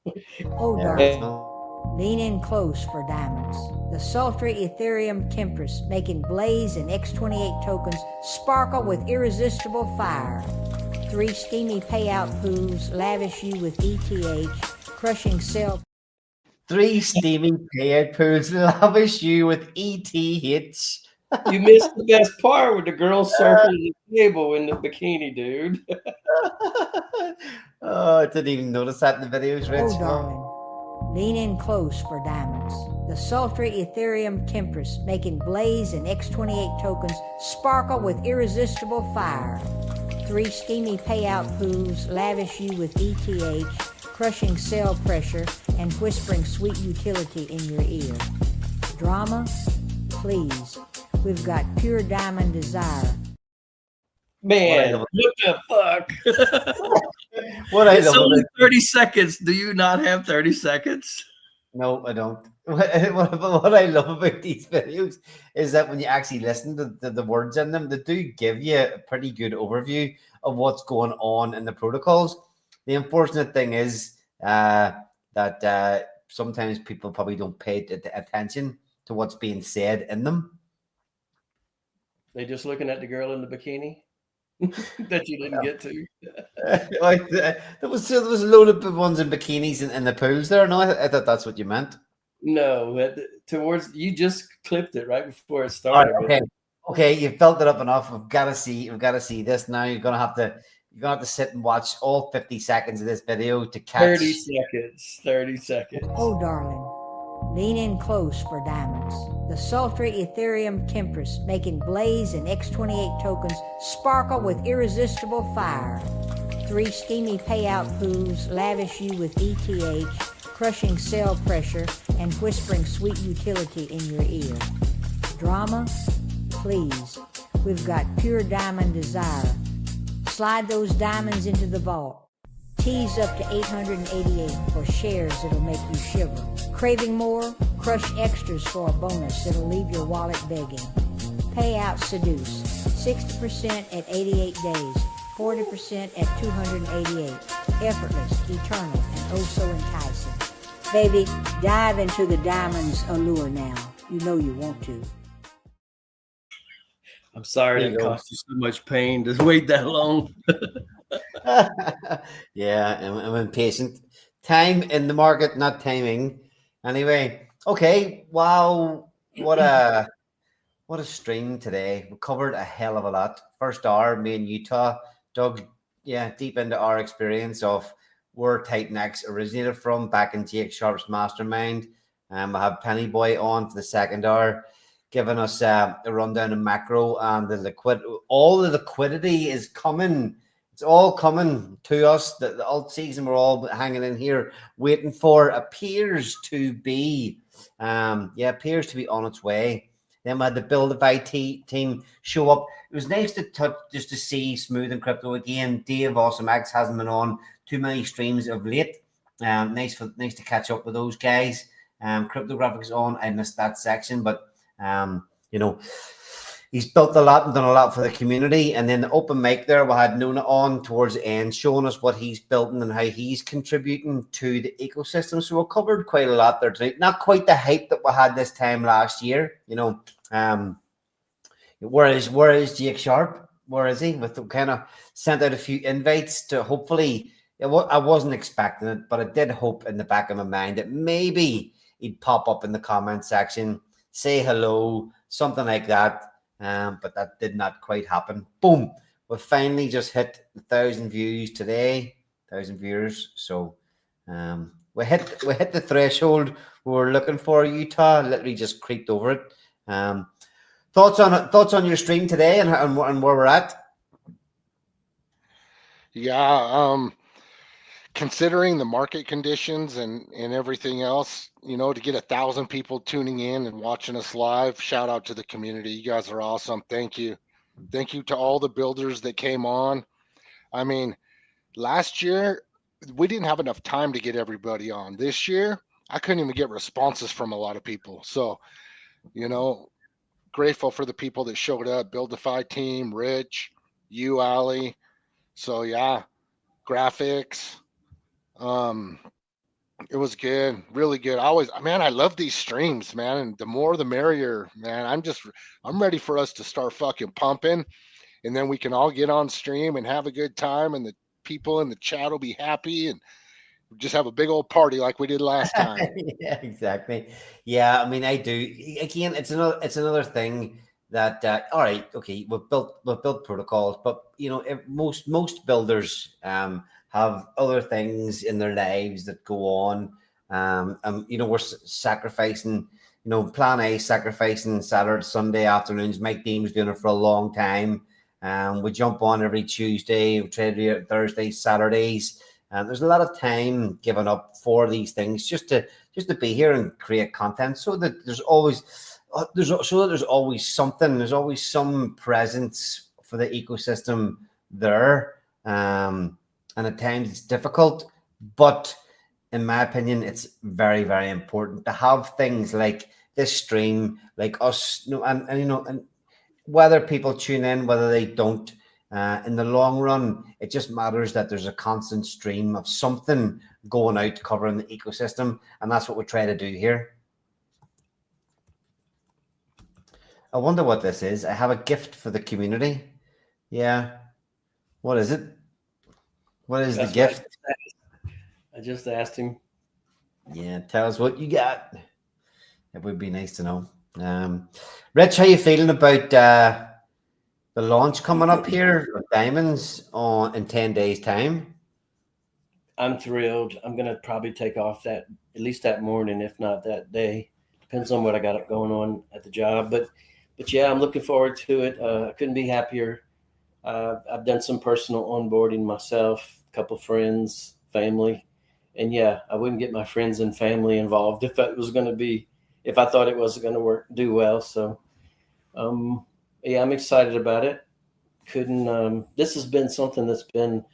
Oh, darling. Lean in close for diamonds. The sultry Ethereum Temptress making Blaze and X28 tokens sparkle with irresistible fire. 3 steamy payout pools lavish you with ETH, crushing cell. 3 steamy payout pools lavish you with ETH. You missed the best part with the girl circling the table in the bikini, dude. Oh, I didn't even notice that in the videos, Rich. Oh, darling. Lean in close for diamonds. The sultry Ethereum Temptress making Blaze and X28 tokens sparkle with irresistible fire. 3 steamy payout pools lavish you with ETH, crushing cell pressure and whispering sweet utility in your ear. Drama? Please. We've got pure diamond desire. Man, what the fuck? It's only 30 seconds. Do you not have 30 seconds? No, I don't. What I love about these videos is that when you actually listen to the words in them, they do give you a pretty good overview of what's going on in the protocols. The unfortunate thing is that sometimes people probably don't pay attention to what's being said in them. They just looking at the girl in the bikini that you didn't get to. There was a load of ones in bikinis in the pools there. No, I thought that's what you meant. No, you just clipped it right before it started. Right, okay, you've built it up enough. We've got to see this now. You're gonna have to sit and watch all 50 seconds of this video to catch 30 seconds. Oh, darling. Lean in close for diamonds. The sultry Ethereum Tempress, making Blaze and X28 tokens sparkle with irresistible fire. 3 steamy payout pools lavish you with ETH, crushing cell pressure and whispering sweet utility in your ear. Drama? Please. We've got pure diamond desire. Slide those diamonds into the vault. Tease up to 888 for shares that'll make you shiver. Craving more? Crush extras for a bonus that'll leave your wallet begging. Payout seduce. 60% at 88 days. 40% at 288. Effortless, eternal, and oh so enticing. Baby, dive into the diamond's allure now. You know you want to. I'm sorry that cost you so much pain to wait that long. Yeah, I'm impatient. Time in the market, not timing. Anyway, okay. Wow, what a stream today. We covered a hell of a lot. First hour, me in Utah, dug deep into our experience of where TitanX originated from back in Jake Sharp's mastermind. I have Penny Boy on for the second hour, giving us a rundown of macro and all the liquidity is coming. It's all coming to us. The alt season we're all hanging in here waiting for appears to be on its way. Then we had the DEFI team show up. It was nice to see Smooth and Crypto again. Dave Awesome X hasn't been on too many streams of late. Nice to catch up with those guys. Cryptographics on. I missed that section, but he's built a lot and done a lot for the community. And then the open mic there, we had Nona on towards the end, showing us what he's building and how he's contributing to the ecosystem. So we covered quite a lot there tonight. Not quite the hype that we had this time last year. Where is Jake Sharp? Where is he? With kind of sent out a few invites to hopefully. I wasn't expecting it, but I did hope in the back of my mind that maybe he'd pop up in the comment section, say hello, something like that. But that did not quite happen. Boom. We finally just hit 1,000 views today, 1,000 viewers. So we hit the threshold we were looking for. Utah literally just creeped over it. Thoughts on your stream today and where we're at? Yeah, considering the market conditions and everything else, to get 1,000 people tuning in and watching us live, shout out to the community. You guys are awesome. Thank you to all the builders that came on. I mean, last year we didn't have enough time to get everybody on. This year I couldn't even get responses from a lot of people. So grateful for the people that showed up. DEFI team, Rich, you, Ali. So yeah, graphics. It was good, really good. I love these streams, man. And the more the merrier, man. I'm ready for us to start fucking pumping, and then we can all get on stream and have a good time, and the people in the chat will be happy, and just have a big old party like we did last time. Yeah, exactly. Yeah, I mean, I do. Again, it's another thing that all right, okay, we've built protocols, but most builders have other things in their lives that go on. We're sacrificing, plan A, sacrificing Saturday, Sunday afternoons. Mike Dean was doing it for a long time. We jump on every Tuesday, we try to do it Thursdays, Saturdays. There's a lot of time given up for these things just to be here and create content, so that there's always something, there's always some presence for the ecosystem there. And at times it's difficult, but in my opinion, it's very, very important to have things like this stream, like us, and whether people tune in, whether they don't, in the long run, it just matters that there's a constant stream of something going out covering the ecosystem, and that's what we try to do here. I wonder what this is. I have a gift for the community. Yeah. What is it? What is the gift? I just asked him. Yeah, tell us what you got. It would be nice to know. Rich, how you feeling about the launch coming up here of Diamonds in 10 days' time? I'm thrilled. I'm gonna probably take off at least that morning, if not that day. Depends on what I got going on at the job. But yeah, I'm looking forward to it. I couldn't be happier. I've done some personal onboarding myself, a couple friends, family, and yeah, I wouldn't get my friends and family involved if I thought it wasn't going to do well. So, yeah, I'm excited about it. This has been something that's been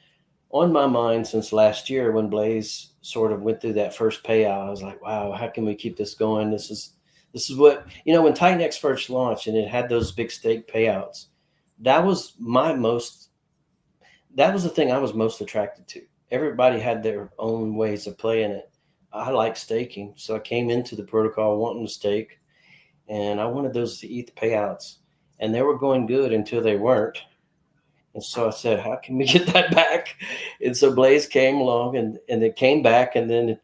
on my mind since last year when Blaze sort of went through that first payout. I was like, wow, how can we keep this going? This is what, when TitanX first launched and it had those big stake payouts, that was the thing I was most attracted to. Everybody had their own ways of playing it. I like staking, so I came into the protocol wanting to stake, and I wanted those ETH payouts, and they were going good until they weren't. And so I said, how can we get that back? And so Blaze came along and it came back. And then,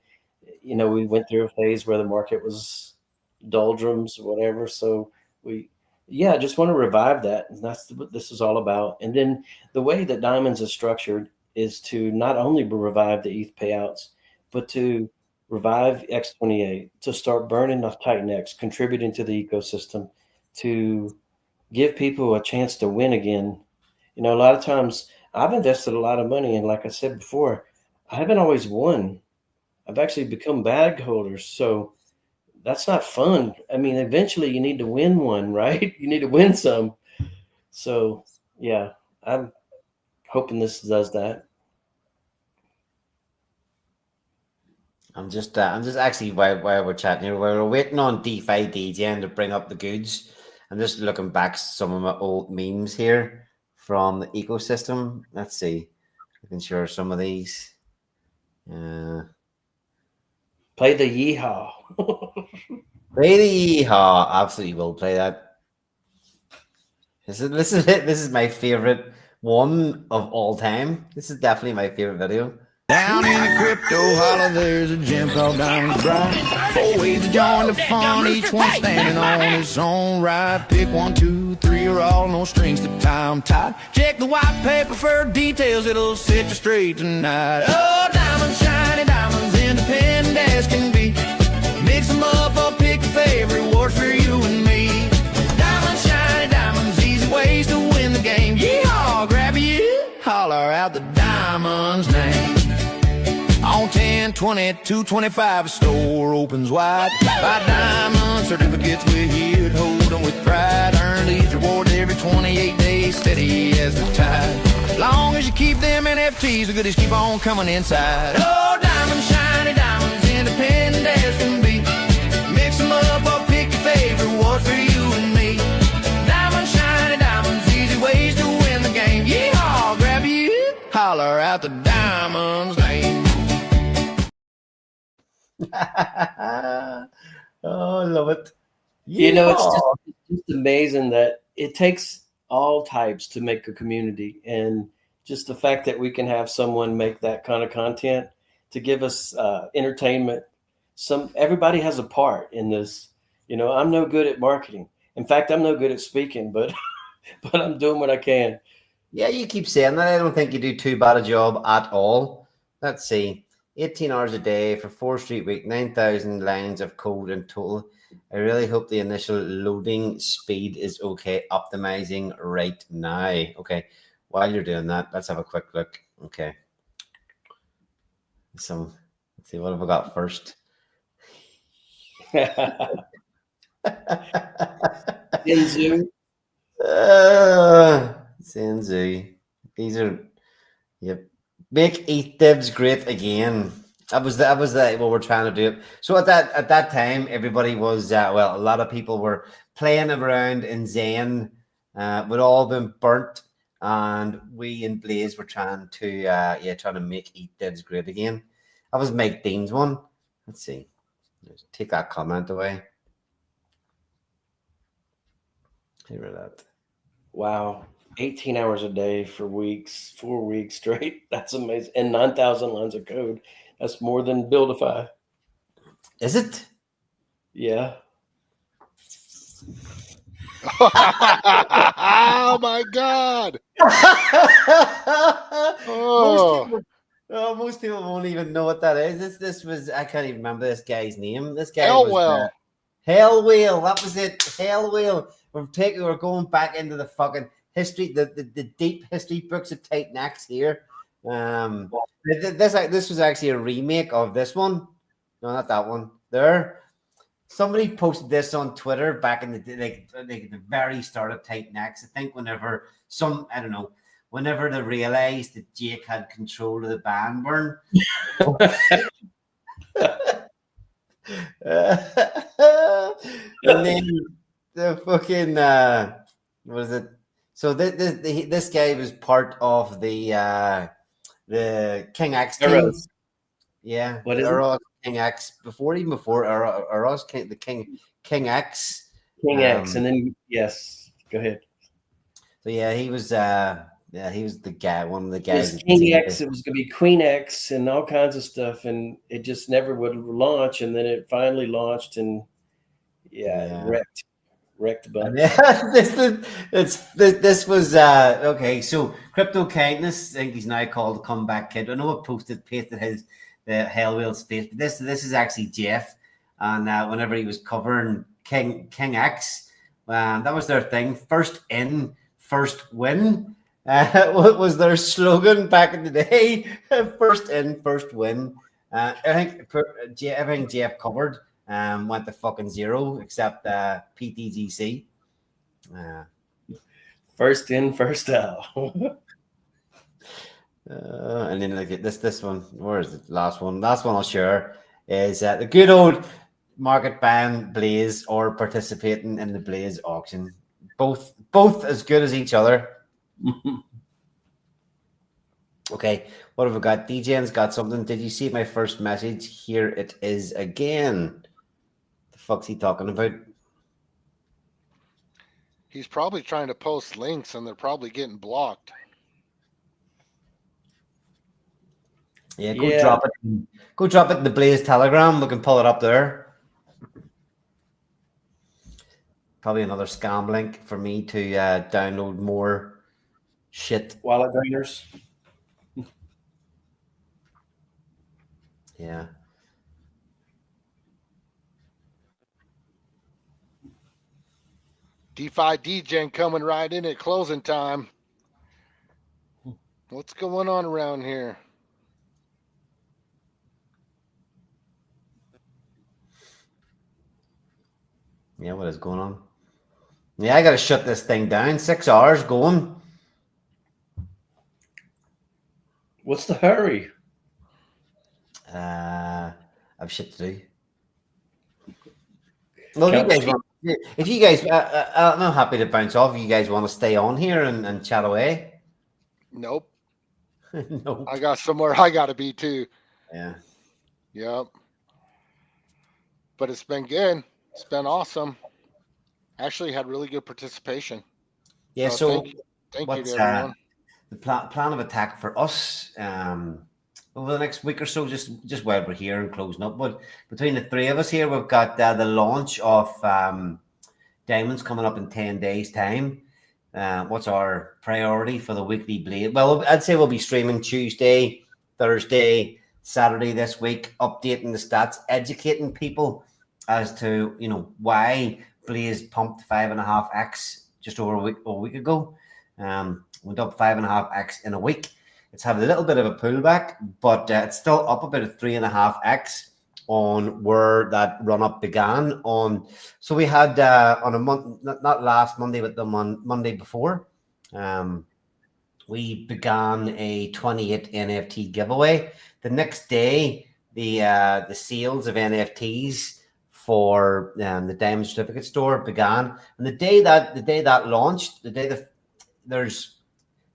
we went through a phase where the market was doldrums or whatever. So I just want to revive that. And that's what this is all about. And then the way that Diamonds is structured is to not only revive the ETH payouts, but to revive X28, to start burning off TitanX, contributing to the ecosystem, to give people a chance to win again. A lot of times I've invested a lot of money, and like I said before, I haven't always won. I've actually become bag holders. So that's not fun. I mean, eventually you need to win one, right? You need to win some. So yeah, I'm hoping this does that. I'm just actually while we're chatting here, we're waiting on DeFi DJing to bring up the goods. I'm just looking back some of my old memes here from the ecosystem. Let's see. I can share some of these. Play the yeehaw. Play the yeehaw. Absolutely will play that. This is my favorite one of all time. This is definitely my favorite video. Down in the crypto holler, there's a gem called Diamond Bright. 4 ways to join the fun, each one standing on its own right. Pick 1, 2, 3, or all, no strings to tie 'em tight. Check the white paper for details, it'll set you straight tonight. Oh, diamonds, shiny diamonds, independent as can be. Mix 'em up or pick a favorite, rewards for you and me. Diamonds, shiny diamonds, easy ways to win the game. Yeehaw, grab you, holler out the diamond's name. On 10, 20, 225, a store opens wide. Buy diamond certificates, we're here to hold them with pride. Earn these rewards every 28 days, steady as the tide. As long as you keep them NFTs, the goodies keep on coming inside. Oh, diamonds, shiny diamonds, independent as can be. Mix them up or pick your favorite, rewards for you and me. Diamonds, shiny diamonds, easy ways to win the game. Yeehaw, grab you, holler out the diamond's name. Oh, I love it. It's just amazing that it takes all types to make a community, and just the fact that we can have someone make that kind of content to give us entertainment. Everybody has a part in this. I'm no good at marketing. In fact, I'm no good at speaking, but I'm doing what I can. Yeah, you keep saying that. I don't think you do too bad a job at all. Let's see. 18 hours a day for 4 straight week, 9,000 lines of code in total. I really hope the initial loading speed is okay. Optimizing right now. Okay, while you're doing that, let's have a quick look. Okay. Let's see, what have I got first? Zenzu. Zenzu. These are, yep. Make ETH devs great again. That was what we're trying to do. So at that time, everybody was a lot of people were playing around in Zen. We'd all been burnt, and we in Blaze were trying to make ETH devs great again. That was Mike Dean's one. Let's see. Let's take that comment away. Hear that. Wow. 18 hours a day for weeks, 4 weeks straight. That's amazing. And 9,000 lines of code. That's more than Buildify. Is it? Yeah. Oh my God. Oh. Oh, most people won't even know what that is. This was, I can't even remember this guy's name. This guy Hellwell. Hell Whale. That was it. Hell Whale. We're going back into the fucking history, the deep history books of TitanX here. This was actually a remake of this one. No, not that one. There. Somebody posted this on Twitter back in the day, like the very start of TitanX. I think whenever I don't know, whenever they realized that Jake had control of the band burn. And then the fucking what is it? So this guy was part of the King X team. Yeah, What is it? King X before Eros King King X. King X, and then yes, go ahead. So yeah, he was the guy, one of the guys. It was King X, it was gonna be Queen X and all kinds of stuff, and it just never would launch, and then it finally launched, and wrecked a bunch. This was okay. So Crypto Kindness, I think he's now called Comeback Kid. I know I pasted his the Hell Whale's face, but this is actually Jeff, and whenever he was covering King X, that was their thing. First in, first win. What was their slogan back in the day? First in, first win. I think everything Jeff covered went to fucking zero except PTGC. First in, first out. And then like this one, where is the last one? Last one I'll share is the good old market ban Blaze or participating in the Blaze auction. Both as good as each other. Okay, what have we got? DJ's got something. Did you see my first message? Here it is again. The fuck's he talking about? He's probably trying to post links and they're probably getting blocked. Yeah, drop it. Go drop it in the Blaze Telegram. We can pull it up there. Probably another scam link for me to download more shit. Wallet drainers. Yeah. DeFi DJ coming right in at closing time. What's going on around here? Yeah, what is going on? Yeah, I gotta shut this thing down. 6 hours going. What's the hurry? I've shit to do. Well, if you guys, I'm happy to bounce off. If you guys want to stay on here and chat away. Nope. Nope. I got somewhere I gotta be too. Yeah. Yep. But it's been good. It's been awesome. Actually had really good participation. Yeah, so thank you to everyone. The plan of attack for us over the next week or so, just while we're here and closing up. But between the three of us here, we've got the launch of Diamonds coming up in 10 days' time. What's our priority for the weekly Blade? Well, I'd say we'll be streaming Tuesday, Thursday, Saturday this week, updating the stats, educating people as to why Blaze pumped 5.5x just over a week ago. Went up 5.5x in a week. It's had a little bit of a pullback, but it's still up about a 3.5x on where that run up began on. So we had on a month, not last Monday, but the Monday before, we began a 28 NFT giveaway. The next day, the sales of NFTs for the Diamond Certificate Store began, and the day that launched, there's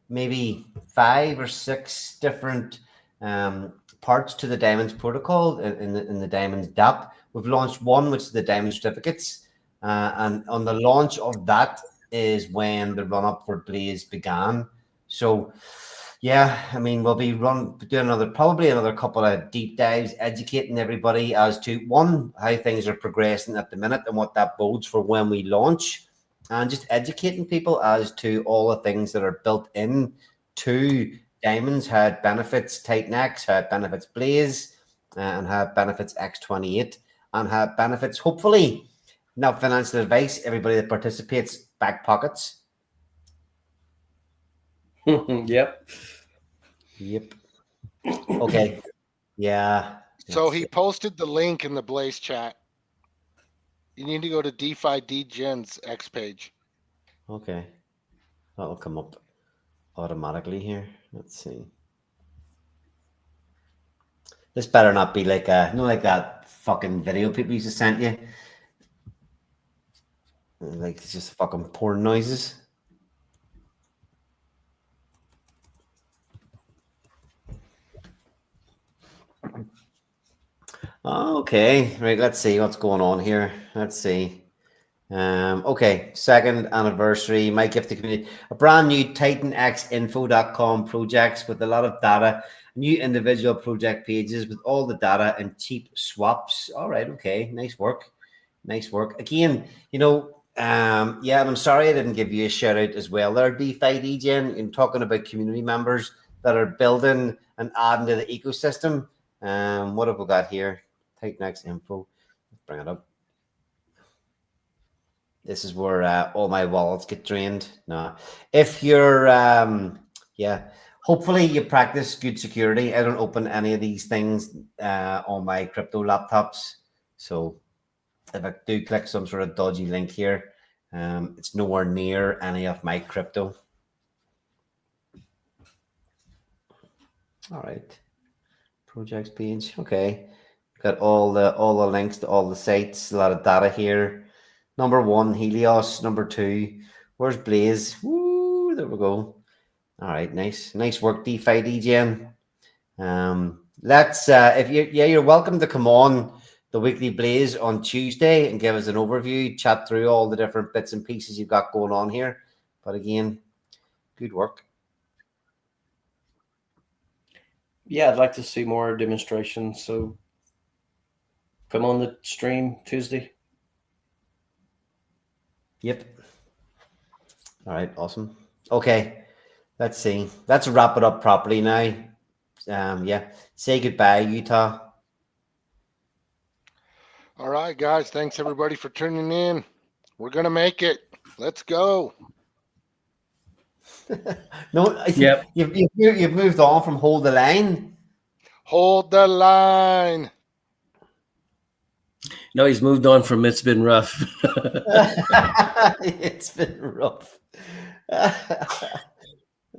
maybe 5 or 6 different parts to the Diamonds protocol in the Diamonds DApp. We've launched one, which is the Diamond Certificates, and on the launch of that is when the run up for Blaze began. So yeah, I mean, we'll be doing probably another couple of deep dives, educating everybody as to one, how things are progressing at the minute and what that bodes for when we launch, and just educating people as to all the things that are built in to diamonds, how it benefits TitanX, how it benefits Blaze, and how it benefits X28, and how it benefits, hopefully, not financial advice, everybody that participates, back pockets. Yep. Okay. Yeah. So he posted the link in the Blaze chat. You need to go to DeFi DGen's X page. Okay. That'll come up automatically here. Let's see. This better not be like like that fucking video people used to send you. Like it's just fucking porn noises. Okay, right. Let's see what's going on here. Let's see. Okay, second anniversary. My gift to community: a brand new TitanXinfo.com projects with a lot of data, new individual project pages with all the data and cheap swaps. All right, okay, nice work, nice work. Again, yeah, and I'm sorry I didn't give you a shout out as well there, DeFi DGen, in talking about community members that are building and adding to the ecosystem. What have we got here? TitanX info. Let's bring it up. This is where all my wallets get drained. No, if you're, yeah, hopefully you practice good security. I don't open any of these things on my crypto laptops. So if I do click some sort of dodgy link here, it's nowhere near any of my crypto. All right, projects page. Okay, got all the links to all the sites. A lot of data here. Number 1, Helios. Number 2, where's Blaze? Woo, there we go. All right, nice work, DeFi DGen. Let's if you're welcome to come on the weekly Blaze on Tuesday and give us an overview, chat through all the different bits and pieces you've got going on here. But again, good work. Yeah, I'd like to see more demonstrations. So come on the stream Tuesday. Yep. All right, awesome. Okay, let's see. Let's wrap it up properly now. Yeah, say goodbye, Utah. All right, guys. Thanks everybody for tuning in. We're gonna make it. Let's go. No, yep. You've moved on from hold the line. Hold the line. No, he's moved on from it's been rough. It's been rough.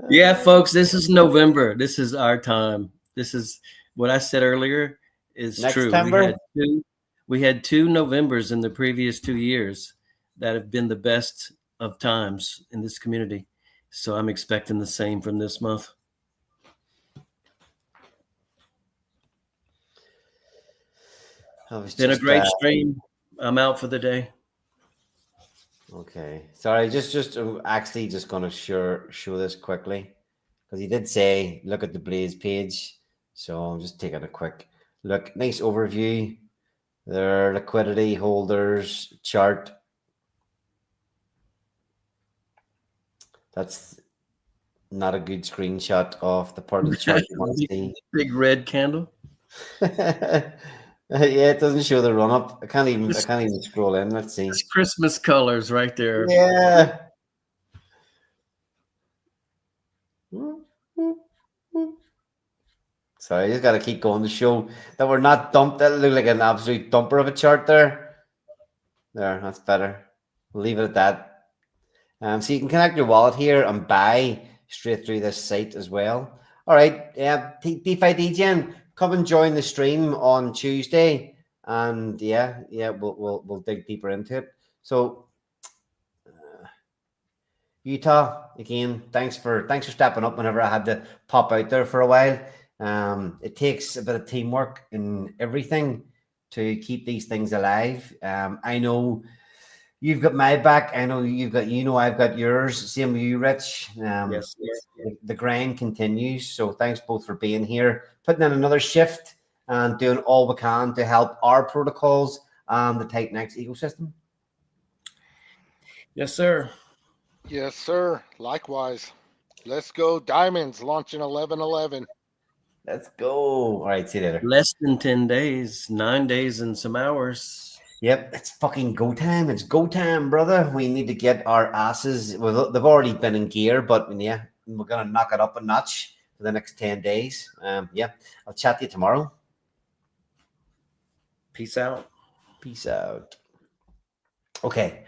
Yeah, folks, this is November. This is our time. This is what I said earlier is Next true. We had two Novembers in the previous 2 years that have been the best of times in this community. So I'm expecting the same from this month. It's been a great stream. I'm out for the day. Okay, sorry, just actually just gonna show this quickly because he did say look at the Blaze page, so I'm just taking a quick look. Nice overview. Their liquidity holders chart. That's not a good screenshot of the part of the chart you want to see. Big red candle. Yeah, it doesn't show the run up. I can't even scroll in. Let's see. It's Christmas colors right there. Yeah. Sorry, I just got to keep going to show that we're not dumped. That looked like an absolute dumper of a chart there. There, that's better. We'll leave it at that. So you can connect your wallet here and buy straight through this site as well. All right, yeah, DeFi DGen, come and join the stream on Tuesday, and yeah, we'll dig deeper into it. So, Utah, again, thanks for stepping up whenever I had to pop out there for a while. It takes a bit of teamwork in everything to keep these things alive. I know you've got my back. I know I've got yours. Same with you, Rich. Yes. The grind continues. So thanks both for being here, putting in another shift and doing all we can to help our protocols and the TitanX ecosystem. Yes, sir. Yes, sir. Likewise. Let's go Diamonds launching 11/11. Let's go. All right, see you later. Less than 10 days, 9 days and some hours. Yep, it's fucking go time. It's go time, brother. We need to get our asses. Well, they've already been in gear, but yeah, we're gonna knock it up a notch for the next 10 days. Yeah, I'll chat to you tomorrow. Peace out. Peace out. Okay.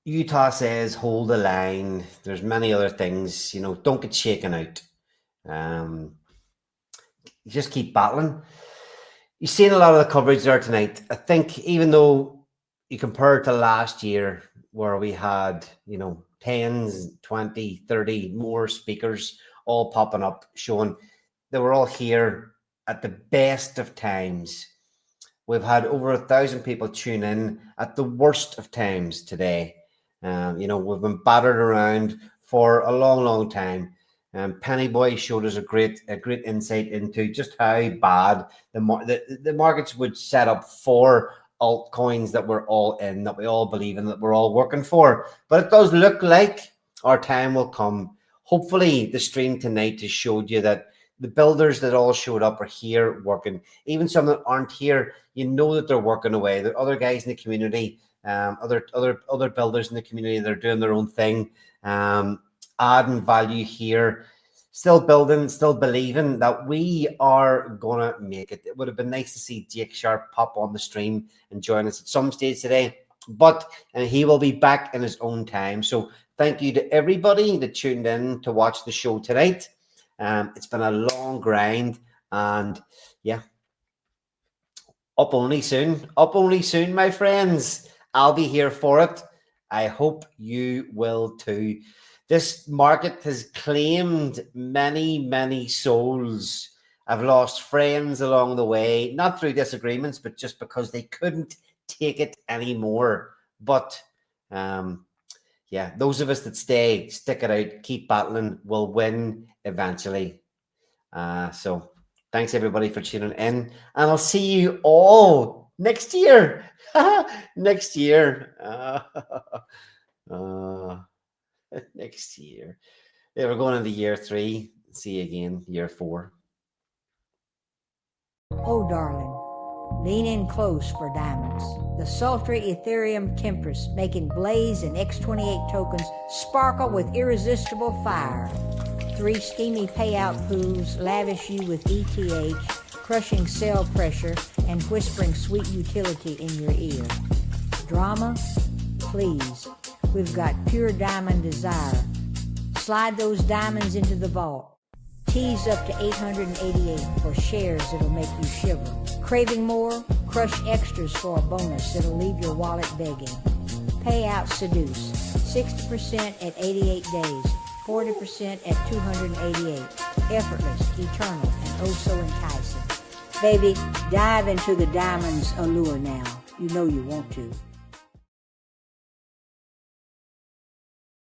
Utah says hold the line. There's many other things, you know, don't get shaken out. You just keep battling. You've seen a lot of the coverage there tonight. I think even though you compare it to last year where we had, you know, 10s, 20, 30 more speakers all popping up showing they were all here at the best of times. We've had over 1,000 people tune in at the worst of times today. You know, we've been battered around for a long, long time. Penny Boy showed us a great insight into just how bad the markets would set up for altcoins that we're all in, that we all believe in, that we're all working for. But it does look like our time will come. Hopefully, the stream tonight has showed you that the builders that all showed up are here working. Even some that aren't here, you know that they're working away. There are other guys in the community, other builders in the community that are doing their own thing, adding value here, still building, still believing that we are gonna make it. It would have been nice to see Jake Sharp pop on the stream and join us at some stage today, but he will be back in his own time. So thank you to everybody that tuned in to watch the show tonight. It's been a long grind, and yeah, up only soon, my friends. I'll be here for it. I hope you will too. This market has claimed many, many souls. I've lost friends along the way, not through disagreements, but just because they couldn't take it anymore. But yeah, those of us that stick it out, keep battling, will win eventually. So thanks everybody for tuning in, and I'll see you all next year. Next year. Next year. Yeah, we're going into year 3. See you again, year 4. Oh, darling, lean in close for diamonds. The sultry Ethereum Temptress making Blaze and X28 tokens sparkle with irresistible fire. 3 steamy payout pools lavish you with ETH, crushing cell pressure and whispering sweet utility in your ear. Drama? Please. We've got pure diamond desire. Slide those diamonds into the vault. Tease up to 888 for shares that'll make you shiver. Craving more? Crush extras for a bonus that'll leave your wallet begging. Payout seduce. 60% at 88 days. 40% at 288. Effortless, eternal, and oh so enticing. Baby, dive into the diamond's allure now. You know you want to.